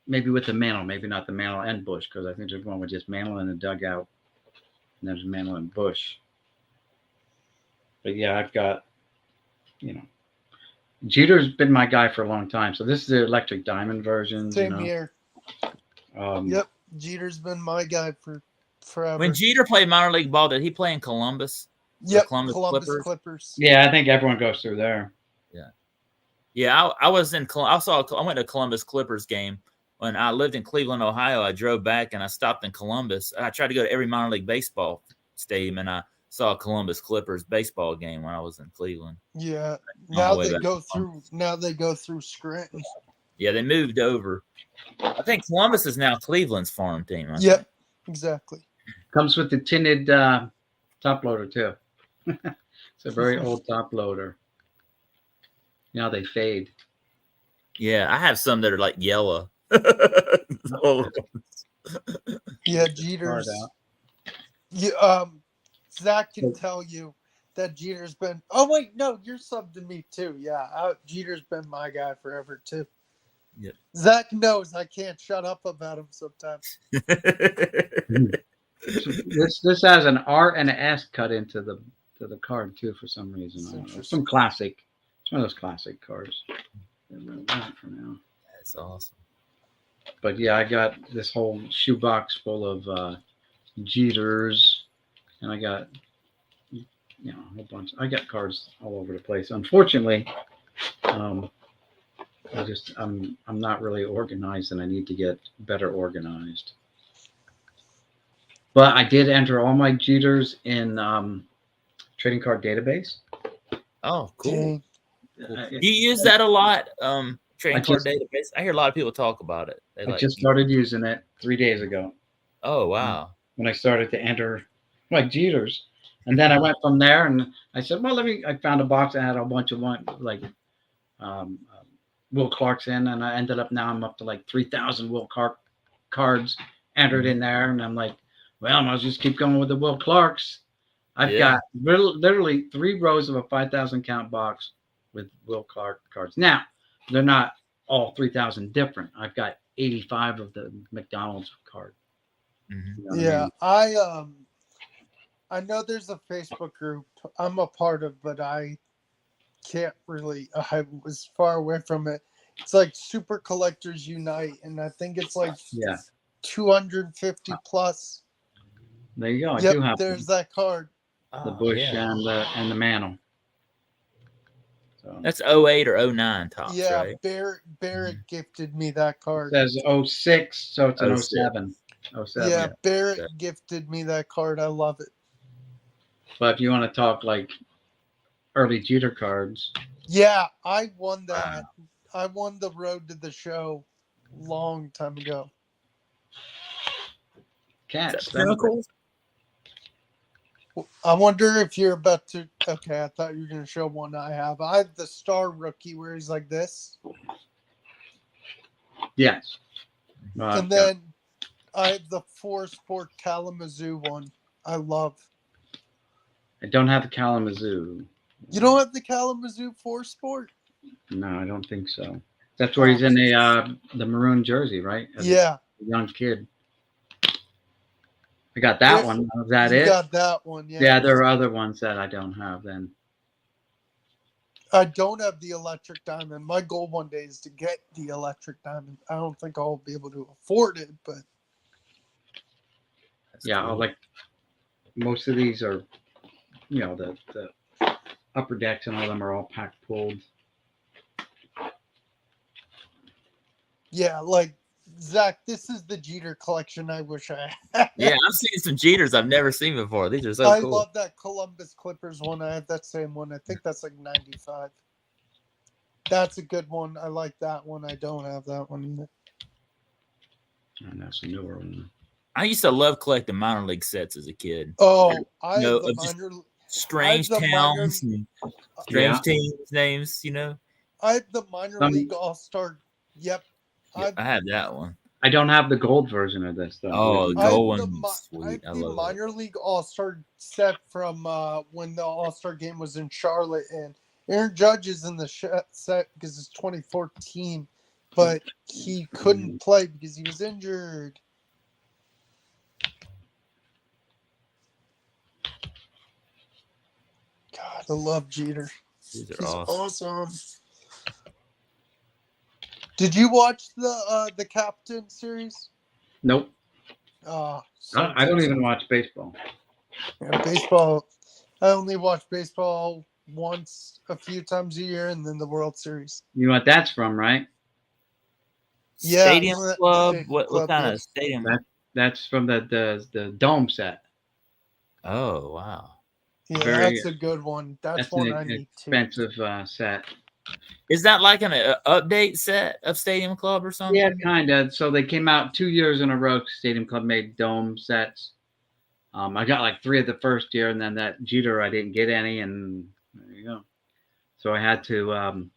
S6: maybe with the Mantle, maybe not the Mantle and Bush, because I think there's one with just Mantle in the dugout, and there's Mantle and Bush. But yeah, I've got, Jeter's been my guy for a long time. So this is the electric diamond version.
S3: Same here.
S6: Yep.
S3: Jeter's been my guy for forever.
S1: When Jeter played minor league ball, did he play in Columbus?
S3: Yep,
S1: Columbus
S3: Clippers.
S6: Yeah, I think everyone goes through there.
S1: Yeah. I was in. I went to a Columbus Clippers game when I lived in Cleveland, Ohio. I drove back and I stopped in Columbus. I tried to go to every minor league baseball stadium, and I saw a Columbus Clippers baseball game when I was in Cleveland.
S3: Yeah. Now they go through Scranton.
S1: Yeah, they moved over. I think Columbus is now Cleveland's farm team.
S3: Yep, exactly.
S6: Comes with the tinted top loader too. It's a very old top loader. Now they fade.
S1: Yeah, I have some that are like yellow.
S3: Yeah, Jeter's. Zach can tell you that Jeter's been. Oh wait, no, you're subbed to me too. Yeah, Jeter's been my guy forever too.
S1: Yeah.
S3: Zach knows I can't shut up about him sometimes.
S6: This has an R and an S cut into the card too for some reason. Some classic. It's one of those classic cards. For now.
S1: That's awesome.
S6: But yeah, I got this whole shoebox full of Jeters, and I got a whole bunch. I got cards all over the place. Unfortunately, I'm not really organized, and I need to get better organized. But I did enter all my Jeters in trading card database.
S1: Oh, cool.
S3: Dang.
S1: Do you use that a lot? Trading card database. I hear a lot of people talk about it.
S6: I just started using it 3 days ago.
S1: Oh wow!
S6: When I started to enter my Jeters, and then I went from there, and I said, "Well, I found a box that had a bunch of Will Clark's in, and I ended up I'm up to like 3,000 Will Clark cards entered in there, and I'm like, well, I'll just keep going with the Will Clarks. I've got literally 3 rows of a 5,000 count box with Will Clark cards. Now, they're not all 3,000 different. I've got 85 of the McDonald's card.
S3: Mm-hmm. Yeah, I mean? I know there's a Facebook group I'm a part of, but I can't really. I was far away from it. It's like Super Collectors Unite, and I think it's like 250 plus.
S6: There you go.
S3: Yep, there's that card.
S6: The Bush and the Mantle. So.
S1: That's 08 or 09 tops, right?
S3: Barrett gifted me that card.
S6: It says 06, so it's an 07. 07.
S3: Yeah, Barrett gifted me that card. I love it.
S6: But if you want to talk like early Jeter cards.
S3: Yeah, I won that. I won the road to the show long time ago.
S6: Cats.
S3: I wonder if you're about to. Okay, I thought you were going to show one I have. I have the Star Rookie where he's like this.
S6: Yes.
S3: And then I have the 4-Sport Kalamazoo one. I love.
S6: I don't have the Kalamazoo.
S3: You don't have the Kalamazoo 4-Sport?
S6: No, I don't think so. That's where he's in the maroon jersey, right? As a young kid. I got that one. Is that it?
S3: Got that one, yeah.
S6: Yeah, there are other ones that I don't have then.
S3: I don't have the electric diamond. My goal one day is to get the electric diamond. I don't think I'll be able to afford it, but
S6: cool. Like most of these are, the upper decks and all of them are all pack pulled.
S3: Yeah, like Zach, this is the Jeter collection I wish I had.
S1: Yeah, I've seen some Jeters I've never seen before. These are so
S3: I
S1: cool.
S3: love that Columbus Clippers one. I have that same one. I think that's like 95. That's a good one. I like that one. I don't have that one either.
S6: And that's a newer one.
S1: I used to love collecting minor league sets as a kid.
S3: Oh, I
S1: You know,
S3: have the
S1: of just
S3: minor.
S1: strange
S3: the minor-
S1: towns and strange teams names, you know.
S3: I have the minor league all-star. Yep.
S1: I have that one.
S6: I don't have the gold version of this though.
S1: Oh, the
S3: I have
S1: gold
S3: the,
S1: one.
S3: I
S1: Sweet.
S3: have
S1: I
S3: the
S1: love
S3: minor league all-star set from when the all-star game was in Charlotte, and Aaron Judge is in the set because it's 2014, but he couldn't play because he was injured. God, I love Jeter.
S1: These are
S3: He's
S1: awesome.
S3: Did you watch the Captain series?
S6: Nope.
S3: So
S6: I don't even watch baseball.
S3: Yeah, baseball. I only watch baseball once, a few times a year, and then the World Series.
S6: You know what that's from, right?
S3: Yeah,
S1: Stadium Club.
S3: Stadium
S1: What
S3: Club,
S1: kind
S3: yeah.
S1: of stadium?
S6: That's from the dome set.
S1: Oh wow.
S3: Yeah,
S6: Very-
S3: that's a good one. That's one
S6: an
S3: I need too.
S6: expensive set.
S1: Is that like an update set of Stadium Club or something?
S6: Yeah, kind of. So they came out 2 years in a row. Stadium Club made dome sets. I got like 3 of the first year, and then that Jeter I didn't get any, and there you go. So I had to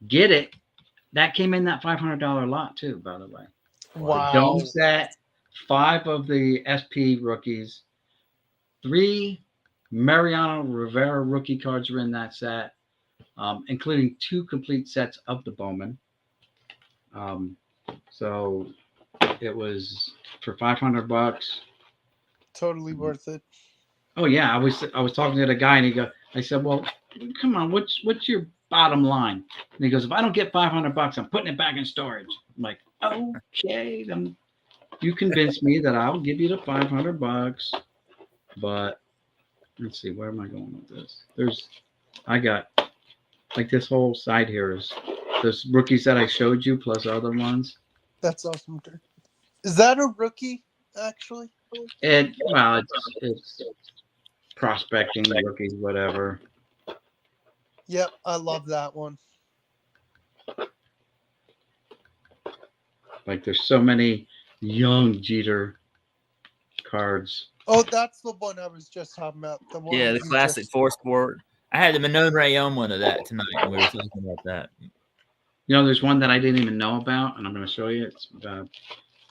S6: get it. That came in that $500 lot too, by the way.
S3: Wow.
S6: The dome set, 5 of the SP rookies, 3 Mariano Rivera rookie cards were in that set, including 2 complete sets of the Bowman. So it was for $500.
S3: Totally worth it.
S6: Oh yeah, I was talking to the guy, and I said, well, come on, what's your bottom line? And he goes, if I don't get $500, I'm putting it back in storage. I'm like, okay, then you convinced me that I'll give you the $500, but let's see, where am I going with this? I got like this whole side here is those rookies that I showed you plus other ones.
S3: That's awesome. Is that a rookie, actually?
S6: Well, it's prospecting, rookies, whatever.
S3: Yep, I love that one.
S6: Like there's so many young Jeter cards.
S3: Oh, that's the one I was just talking about. The one
S1: Yeah, the classic 4-sport. I had the Manon Rayon one of that tonight, and we were talking about that.
S6: You know, there's one that I didn't even know about, and I'm going to show you. It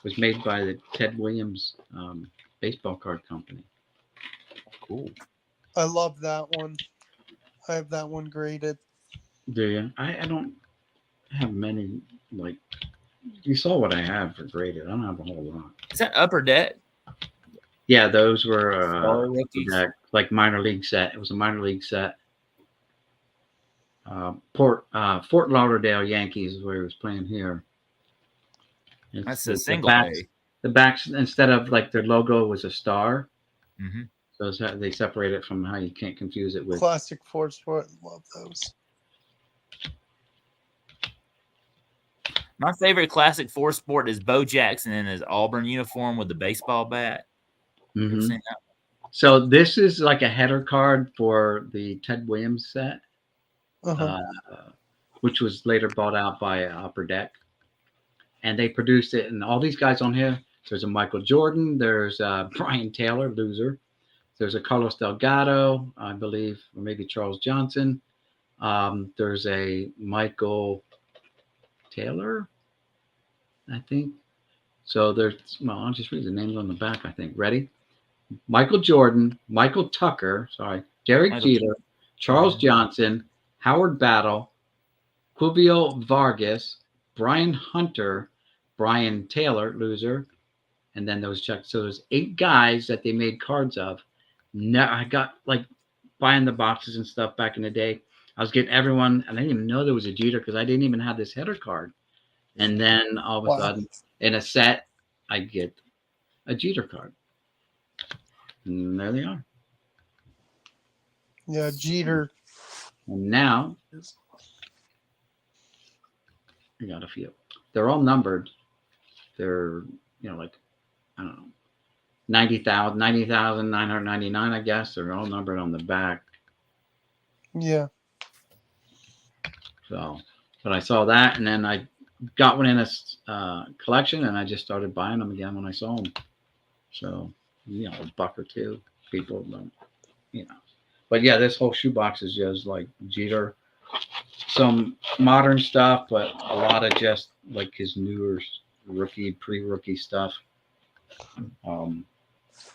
S6: was made by the Ted Williams baseball card company.
S1: Cool.
S3: I love that one. I have that one graded.
S6: Do you? I don't have many. Like, you saw what I have for graded. I don't have a whole lot.
S1: Is that Upper Deck?
S6: Yeah, those were
S1: rookies.
S6: like minor league set. It was a minor league set. Fort Lauderdale Yankees is where he was playing here.
S1: That's a single A.
S6: The backs, instead of like their logo was a star.
S1: Mm-hmm.
S6: So they separate it from how you can't confuse it with
S3: Classic 4-sport. Love those.
S1: My favorite classic 4-sport is Bo Jackson in his Auburn uniform with the baseball bat.
S6: Mhm.
S1: Ever seen that?
S6: So this is like a header card for the Ted Williams set, which was later bought out by Upper Deck. And they produced it, and all these guys on here, there's a Michael Jordan, there's Brian Taylor, loser. There's a Carlos Delgado, I believe, or maybe Charles Johnson. There's a Michael Taylor, I think. So I'll just read the names on the back, I think. Ready? Michael Jordan, Michael Tucker, Derek Jeter, Charles Johnson, Howard Battle, Quivio Vargas, Brian Hunter, Brian Taylor, loser, and then those checks. So there's 8 guys that they made cards of. No, I got like buying the boxes and stuff back in the day. I was getting everyone, and I didn't even know there was a Jeter because I didn't even have this header card. And then all of a sudden, in a set, I get a Jeter card. And there they are.
S3: Yeah, Jeter.
S6: And now, I got a few. They're all numbered. they're, like, I don't know, 90,999, I guess. They're all numbered on the back.
S3: Yeah.
S6: So, but I saw that, and then I got one in a collection, and I just started buying them again when I saw them. So, a buck or two. People don't, But yeah, this whole shoebox is just like Jeter. Some modern stuff, but a lot of just like his newer pre-rookie stuff.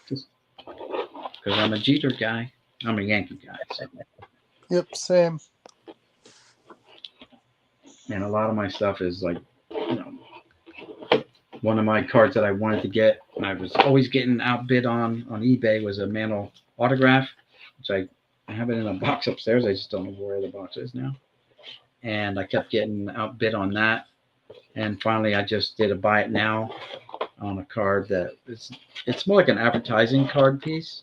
S6: Just because I'm a Jeter guy. I'm a Yankee guy. So.
S3: Yep, same.
S6: And a lot of my stuff is like, one of my cards that I wanted to get, and I was always getting outbid on eBay, was a Mantle autograph, which I have it in a box upstairs. I just don't know where the box is now. And I kept getting outbid on that. And finally, I just did a buy it now on a card that it's more like an advertising card piece,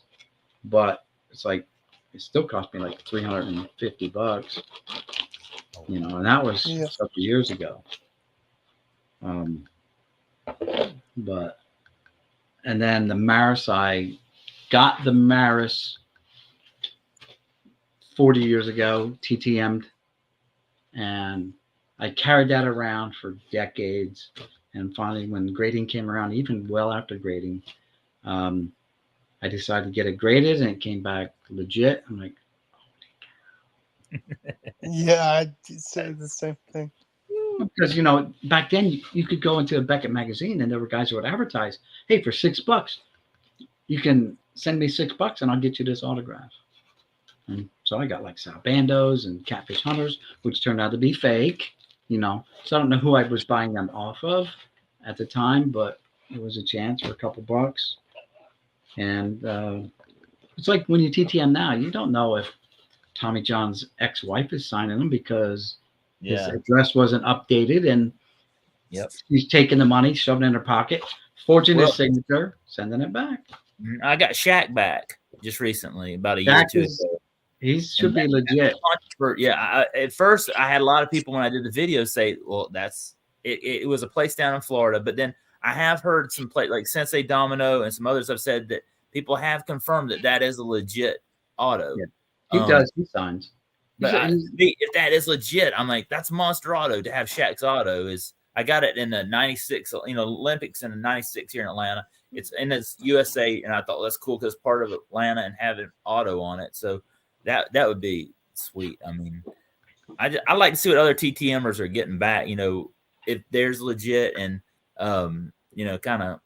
S6: but it's like, it still cost me like $350, and that was several years ago. But, and then the Maris, I got the Maris 40 years ago, TTM'd, and I carried that around for decades. And finally, when grading came around, even well after grading, I decided to get it graded, and it came back legit. I'm like,
S3: yeah, I say the same thing.
S6: Because, back then you could go into a Beckett magazine, and there were guys who would advertise, hey, for $6, you can send me $6 and I'll get you this autograph. And so I got like Sal Bandos and Catfish Hunters, which turned out to be fake, So I don't know who I was buying them off of at the time, but it was a chance for a couple bucks. And it's like when you TTM now, you don't know if Tommy John's ex-wife is signing them because his address wasn't updated, and he's taking the money, shoving it in her pocket, forging his signature, sending it back.
S1: I got Shaq back just recently, about a year or two ago.
S6: He should be legit.
S1: At first, I had a lot of people when I did the video say, well, it was a place down in Florida. But then I have heard some like Sensei Domino and some others have said that people have confirmed that is a legit auto.
S6: Yeah. He does. He signs.
S1: But if that is legit, I'm like, that's monster auto to have Shaq's auto. I got it in the 96, Olympics in the 96 here in Atlanta. It's USA, and I thought that's cool because part of Atlanta and having auto on it. So that would be sweet. I mean, I like to see what other TTMers are getting back. If there's legit and kind of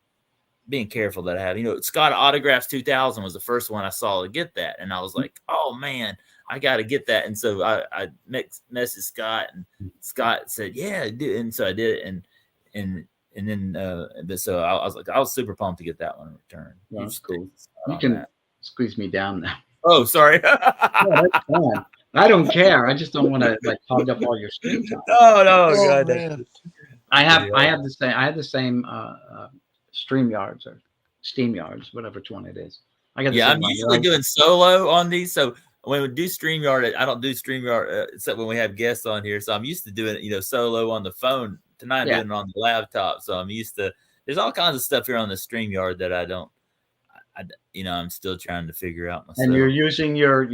S1: being careful that I have. Scott Autographs 2000 was the first one I saw to get that, and I was like, oh man, I got to get that. And so I messaged Scott, and Scott said, yeah, do. And so I did it. And then so I was like, I was super pumped to get that one in return.
S6: Yeah, that's cool. You can squeeze me down now.
S1: Oh, sorry.
S6: Yeah, that's fine. I don't care. I just don't want to like hog up all your screen time.
S1: No, God.
S3: Man.
S6: I have the same StreamYards or SteamYards, whatever one it is.
S1: I'm usually doing solo on these. So when we do StreamYard, I don't do StreamYard except when we have guests on here. So I'm used to doing it, solo on the phone. Tonight I'm doing it on the laptop. So I'm used to. There's all kinds of stuff here on the StreamYard that I don't. I'm still trying to figure out myself.
S6: And you're using your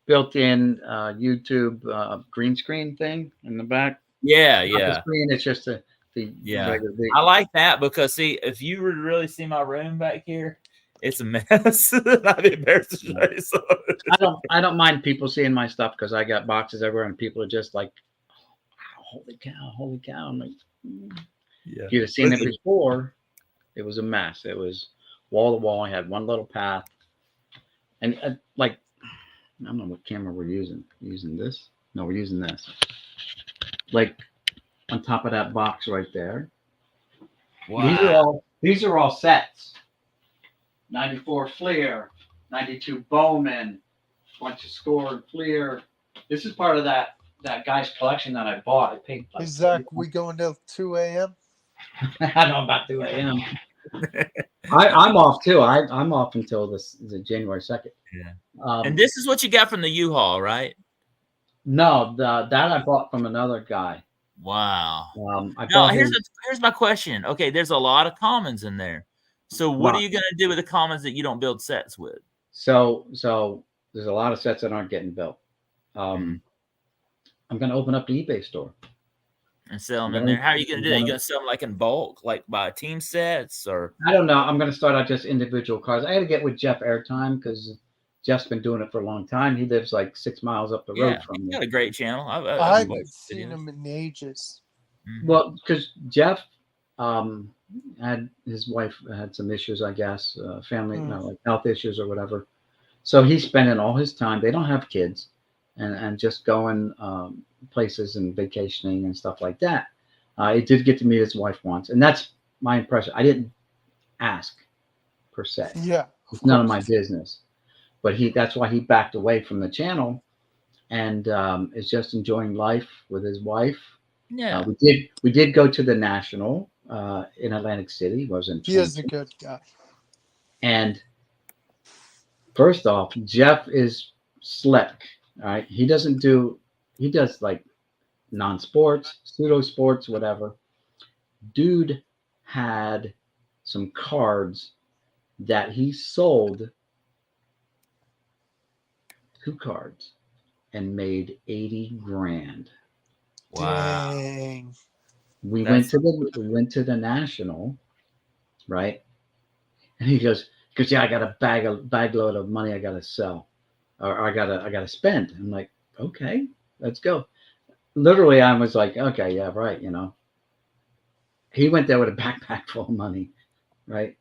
S6: built-in YouTube green screen thing in the back.
S1: Yeah.
S6: The screen, it's just
S1: I like that because see, if you were to really see my room back here, it's a mess. I'd be embarrassed to show you. So.
S6: I don't mind people seeing my stuff because I got boxes everywhere and people are just like, oh, holy cow. I'm like, If you'd have seen it before, it was a mess. It was wall to wall. I had one little path. And I don't know what camera we're using. Using this? No, we're using this. Like on top of that box right there.
S1: Wow.
S6: These are all sets. 94 Fleer, 92 Bowman, bunch of Score and Fleer. This is part of that guy's collection that I bought. I paid.
S3: Hey, Zach, we going till 2 a.m.?
S6: I know about 2 a.m. I'm off too. I'm off until the January 2nd.
S1: Yeah. And this is what you got from the U-Haul, right?
S6: No, that I bought from another guy.
S1: Wow.
S6: I
S1: Now
S6: bought him.
S1: here's my question. Okay, there's a lot of commons in there. So what are you going to do with the commons that you don't build sets with?
S6: So there's a lot of sets that aren't getting built. I'm going to open up the eBay store
S1: and sell them in there. How are you going to do that? You going to sell them like in bulk, like by team sets, or?
S6: I don't know. I'm going to start out just individual cards. I had to get with Jeff airtime because Jeff's been doing it for a long time. He lives like 6 miles up the road from me.
S1: He's got a great channel.
S3: I haven't seen him in ages.
S6: Well, because Jeff had his wife had some issues, I guess, family, like health issues or whatever. So he's spending all his time. They don't have kids, and just going places and vacationing and stuff like that. He did get to meet his wife once, and that's my impression. I didn't ask per se.
S3: Yeah,
S6: it's none of my business. But that's why he backed away from the channel, and is just enjoying life with his wife.
S1: Yeah,
S6: we did go to the National in Atlantic City.
S3: He is a good guy.
S6: And first off, Jeff is slick. All right, he does like non-sports, pseudo sports, whatever. Dude had some cards that he sold, 2 cards, and made 80 grand.
S1: Wow.
S3: Dang.
S6: We went to the National, right? And he goes, yeah, I got a bag load of money I gotta sell, or I gotta spend. I'm like, okay, let's go. Literally, I was like, okay, yeah, right, He went there with a backpack full of money, right?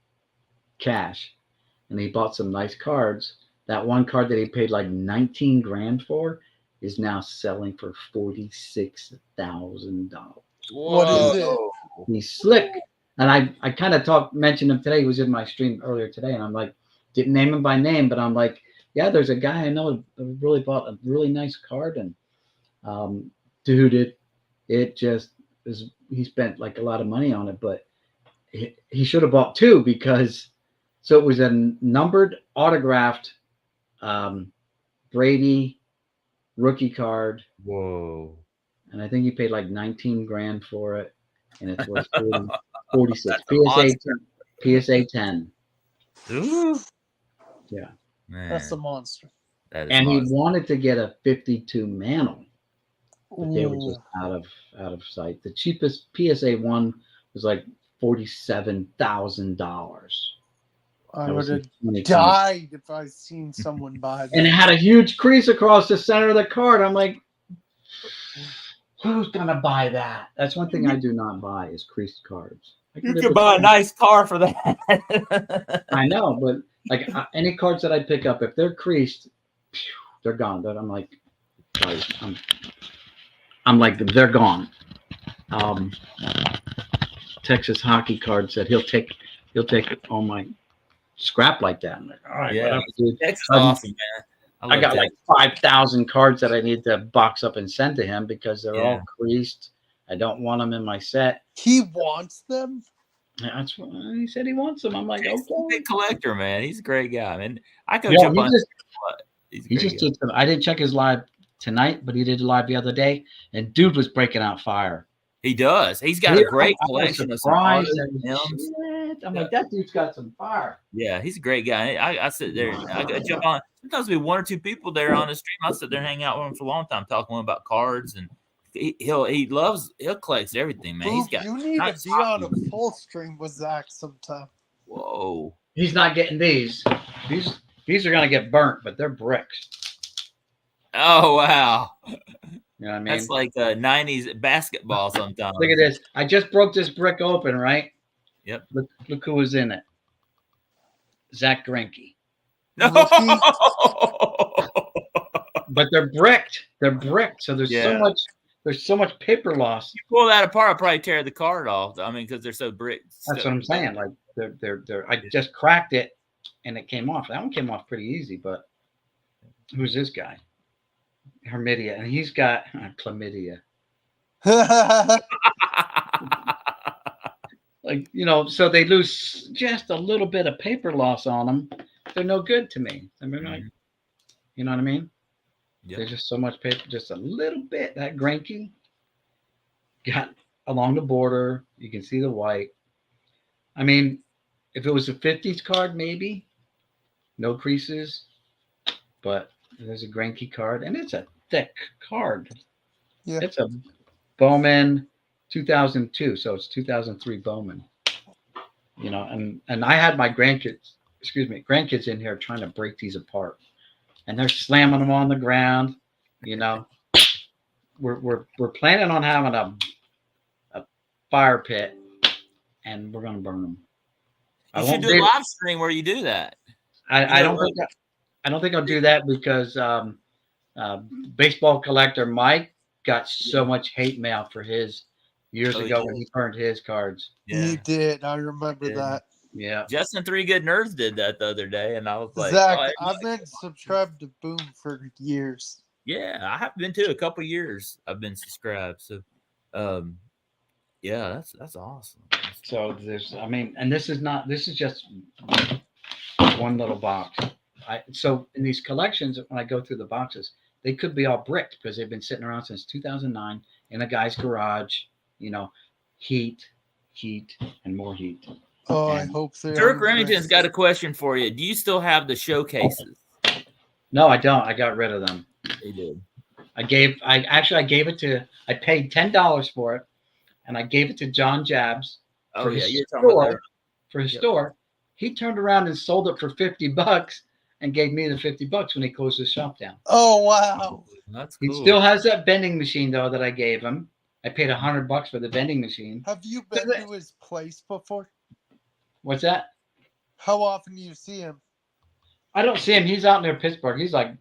S6: Cash. And he bought some nice cards. That one card that he paid like 19 grand for is now selling for $46,000.
S3: What is it?
S6: He's slick. And I kind of mentioned him today. He was in my stream earlier today, and I'm like, didn't name him by name, but I'm like, yeah, there's a guy I know who really bought a really nice card, and dude, it just is. He spent like a lot of money on it, but he should have bought 2 because so it was a numbered, autographed Brady rookie card.
S1: Whoa!
S6: And I think he paid like 19 grand for it, and it's worth 46. PSA 10.
S1: Ooh.
S6: Yeah,
S3: man. That's a monster.
S6: And he wanted to get a 52 Mantle, but they were just out of sight. The cheapest PSA 1 was like $47,000.
S3: I would have died if I seen someone buy that.
S6: And it had a huge crease across the center of the card. I'm like, who's gonna buy that? That's one thing I do not buy is creased cards.
S1: You could buy a nice car for that.
S6: I know, but like any cards that I pick up, if they're creased, they're gone. But I'm like, I'm like, they're gone. Texas hockey card said he'll take all my scrap like that. I'm like, all right,
S1: yeah, that's awesome, man.
S6: I got like 5,000 cards that I need to box up and send to him because they're all creased. I don't want them in my set.
S3: He wants them.
S6: That's what he said. He wants them. I'm like,
S1: he's
S6: okay.
S1: a big collector, man. He's a great guy, man. I could jump on.
S6: He just did. I didn't check his live tonight, but he did a live the other day, and dude was breaking out fire.
S1: He does. He's got a great collection of
S6: surprise. I'm like, that dude's got some fire.
S1: Yeah, he's a great guy. I sit there. I jump on. Sometimes there'll be 1 or 2 people there on the stream. I'll sit there and hang out with him for a long time, talking to him about cards, and he'll collects everything, man. He's got.
S3: You need to be on a full stream with Zach sometime.
S1: Whoa.
S6: He's not getting these. These are gonna get burnt, but they're bricks.
S1: Oh wow.
S6: You know what I mean?
S1: That's like 90s basketball sometimes.
S6: Look at this. I just broke this brick open, right?
S1: Yep.
S6: Look who was in it. Zach Greinke.
S1: No.
S6: But they're bricked. They're bricked. So there's so much paper loss.
S1: You pull that apart, I'll probably tear the card off. I mean, because they're so bricked.
S6: That's what I'm saying. Like they're I just cracked it and it came off. That one came off pretty easy, but who's this guy? Hermidia, and he's got chlamydia. Like, so they lose just a little bit of paper loss on them. They're no good to me. I mean, like, you know what I mean? Yep. There's just so much paper, just a little bit. That Greinke, got along the border. You can see the white. I mean, if it was a 50s card, maybe no creases, but there's a Granke card, and it's a thick card.
S3: Yeah.
S6: It's a Bowman 2002, so it's 2003 Bowman. You know, and I had my grandkids in here trying to break these apart, and they're slamming them on the ground. You know, we're planning on having a fire pit, and we're gonna burn them.
S1: You should do a live stream where you do that.
S6: I don't think I'll do that because baseball collector Mike got so much hate mail for his years ago when he burned his cards.
S3: Yeah. He did. I remember that.
S6: Yeah.
S1: Justin 3 Good Nerds did that the other day, and I was like,
S3: Zach, I've been subscribed to Boom for years.
S1: Yeah, I have been too. A couple years I've been subscribed. So, yeah, that's awesome.
S6: So there's, I mean, and this is just one little box. So in these collections, when I go through the boxes, they could be all bricked because they've been sitting around since 2009 in a guy's garage. You know, heat, and more heat.
S3: Oh, and I hope so.
S1: Dirk Remington's got a question for you. Do you still have the showcases?
S6: No, I don't. I got rid of them.
S1: They did.
S6: I paid $10 for it, and I gave it to John Jabs for his store. He turned around and sold it for $50 and gave me the $50 when he closed his shop down.
S3: Oh, wow.
S1: That's cool.
S6: He still has that vending machine though that I gave him. I paid $100 for the vending machine.
S3: Have you been to his place before?
S6: What's that?
S3: How often do you see him?
S6: I don't see him. He's out near Pittsburgh. He's like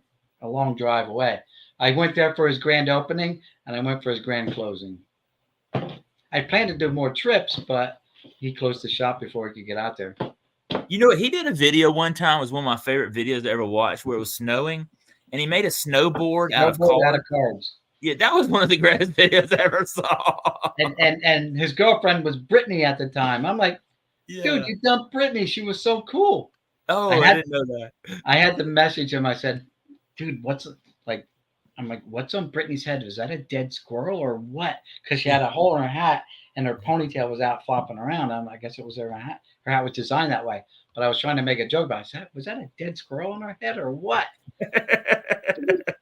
S6: a long drive away. I went there for his grand opening and I went for his grand closing. I planned to do more trips, but he closed the shop before he could get out there.
S1: You know, he did a video one time. It was one of my favorite videos I ever watched where it was snowing and he made a snowboard out of
S6: cards.
S1: Yeah, that was one of the greatest videos I ever saw.
S6: And his girlfriend was Brittany at the time. I'm like, dude, you dumped Brittany. She was so cool.
S1: Oh, I didn't know that.
S6: I had to message him. I said, dude, what's on Brittany's head? Was that a dead squirrel or what? Because she had a hole in her hat and her ponytail was out flopping around. I guess it was her hat. Her hat was designed that way. But I was trying to make a joke about it. I said, was that a dead squirrel in her head or what?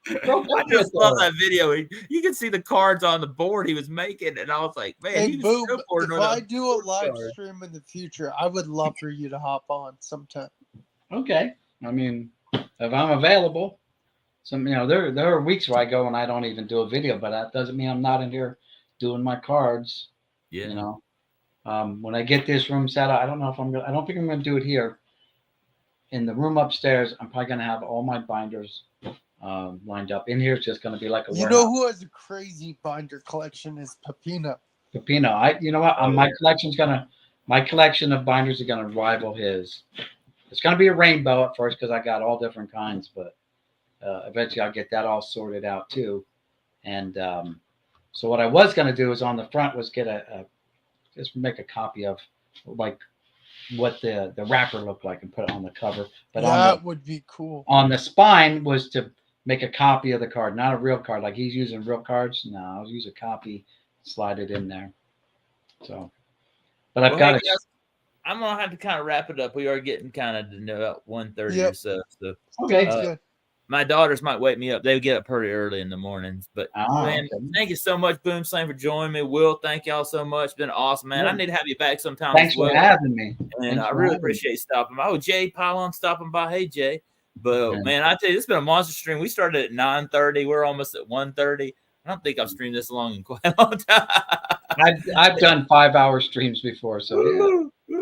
S1: I just love that video. You can see the cards on the board he was making, and I was like, man,
S3: hey, Boom, if I do a live stream in the future, I would love for you to hop on sometime.
S6: Okay. I mean, if I'm available, there are weeks where I go and I don't even do a video, but that doesn't mean I'm not in here doing my cards.
S1: Yeah.
S6: You know, when I get this room set up, I don't think I'm going to do it here. In the room upstairs, I'm probably going to have all my binders lined up. In here, it's just going to be like a warehouse.
S3: You know who has a crazy binder collection is Pepino.
S6: You know what? My collection of binders are going to rival his. It's going to be a rainbow at first because I got all different kinds, but eventually I'll get that all sorted out too. And so what I was going to do is on the front was get just make a copy of like what the wrapper looked like and put it on the cover. But
S3: that would be cool.
S6: On the spine was to make a copy of the card, not a real card. Like he's using real cards. No, I'll use a copy, slide it in there. So, but I've got it.
S1: I'm gonna have to kind of wrap it up. We are getting kind of to about 1:30 or so. So
S6: okay, good.
S1: My daughters might wake me up. They get up pretty early in the mornings. But man, thank you so much, Boom Slam, for joining me. Will, thank y'all so much. It's been awesome, man. I need to have you back sometime.
S6: Thanks for having me.
S1: And I really appreciate stopping by. Oh, Jay Pylon stopping by. Hey, Jay. But man, I tell you, it's been a monster stream. We started at 9:30. We're almost at 1:30. I don't think I've streamed this long in quite a long time.
S6: I've done 5-hour streams before, so yeah.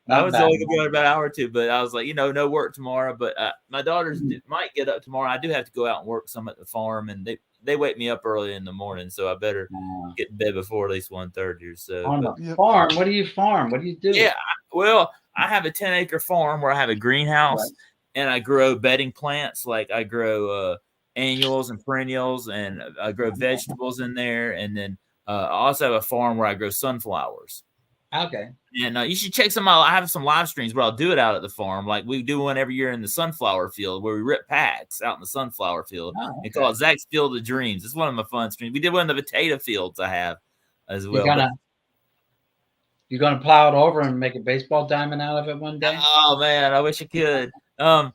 S1: I was only going to be on about an hour or two, but I was like, no work tomorrow. But my daughters might get up tomorrow. I do have to go out and work some at the farm, and they wake me up early in the morning, so I better get in bed before at least 1:30 or so.
S6: On the farm? What do you farm? What do you do?
S1: Yeah, well, I have a 10-acre farm where I have a greenhouse, and I grow bedding plants. Like I grow annuals and perennials, and I grow vegetables in there, and then I also have a farm where I grow sunflowers.
S6: Okay.
S1: And you should check some out. I have some live streams where I'll do it out at the farm. Like we do one every year in the sunflower field where we rip packs out in the sunflower field and call it Zach's Field of Dreams. It's one of my fun streams. We did one in the potato fields I have. as well.
S6: You're gonna plow it over and make a baseball diamond out of it one day?
S1: Oh man, I wish I could. I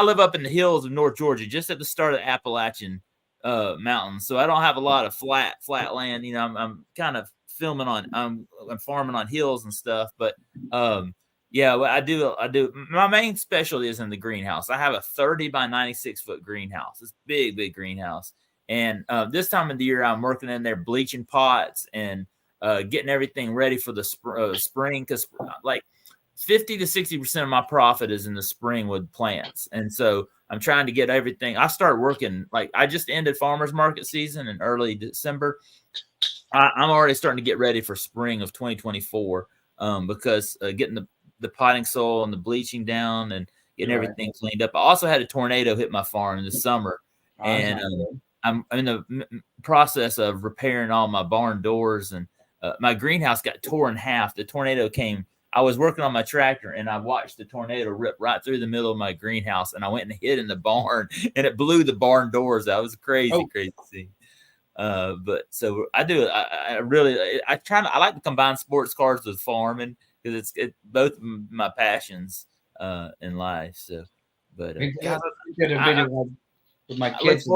S1: live up in the hills of North Georgia, just at the start of the Appalachian mountains, so I don't have a lot of flat land. I'm kind of I'm farming on hills and stuff, but yeah, well, I do. My main specialty is in the greenhouse. I have a 30 by 96 foot greenhouse. It's big greenhouse, and this time of the year, I'm working in there bleaching pots and getting everything ready for the spring, because like 50 to 60% of my profit is in the spring with plants. And so I'm trying to get everything. I start working, like I just ended farmers market season in early December. I'm already starting to get ready for spring of 2024 because getting the potting soil and the bleaching down and getting everything cleaned up. I also had a tornado hit my farm in the summer, and I'm in the process of repairing all my barn doors, and my greenhouse got torn in half. The tornado came. I was working on my tractor, and I watched the tornado rip right through the middle of my greenhouse, and I went and hid in the barn, and it blew the barn doors out. It was crazy scene. But so I do. I like to combine sports cars with farming, because it's both my passions in life. So, but
S6: we did a video with my kids.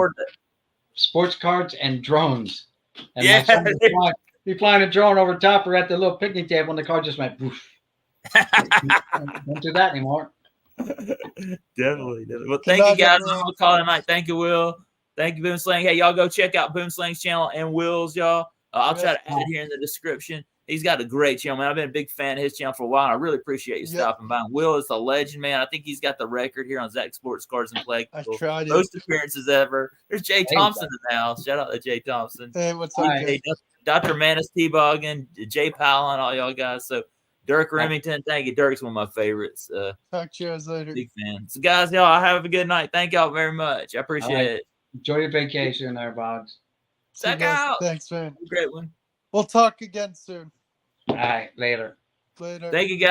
S6: Sports cards and drones. And my son was flying a drone over top. We're at the little picnic table, and the car just went poof. Don't do that anymore.
S1: Definitely. Well, thank you guys. I'm gonna call it a night. Thank you, Will. Thank you, Boomslang. Hey, y'all go check out Boomslang's channel and Will's, y'all. I'll try to add it here in the description. He's got a great channel, man. I've been a big fan of his channel for a while. I really appreciate you stopping by. Will is a legend, man. I think he's got the record here on Zach Sports Cars and Collectibles.
S3: I tried
S1: most appearances ever. There's Jay Thompson in the house. Shout out to Jay Thompson.
S3: Hey, what's up,
S1: Jay? Dr. Manis T-Boggin, Jay Powell, and all y'all guys. So Dirk Remington, thank you. Dirk's one of my favorites.
S3: Talk to you guys later.
S1: Big fan. So guys, y'all have a good night. Thank y'all very much. I appreciate it.
S6: Enjoy your vacation there, Boggs.
S1: Check out.
S3: Thanks, man.
S1: Great one.
S3: We'll talk again soon.
S6: All right, later.
S3: Later.
S1: Thank you, guys.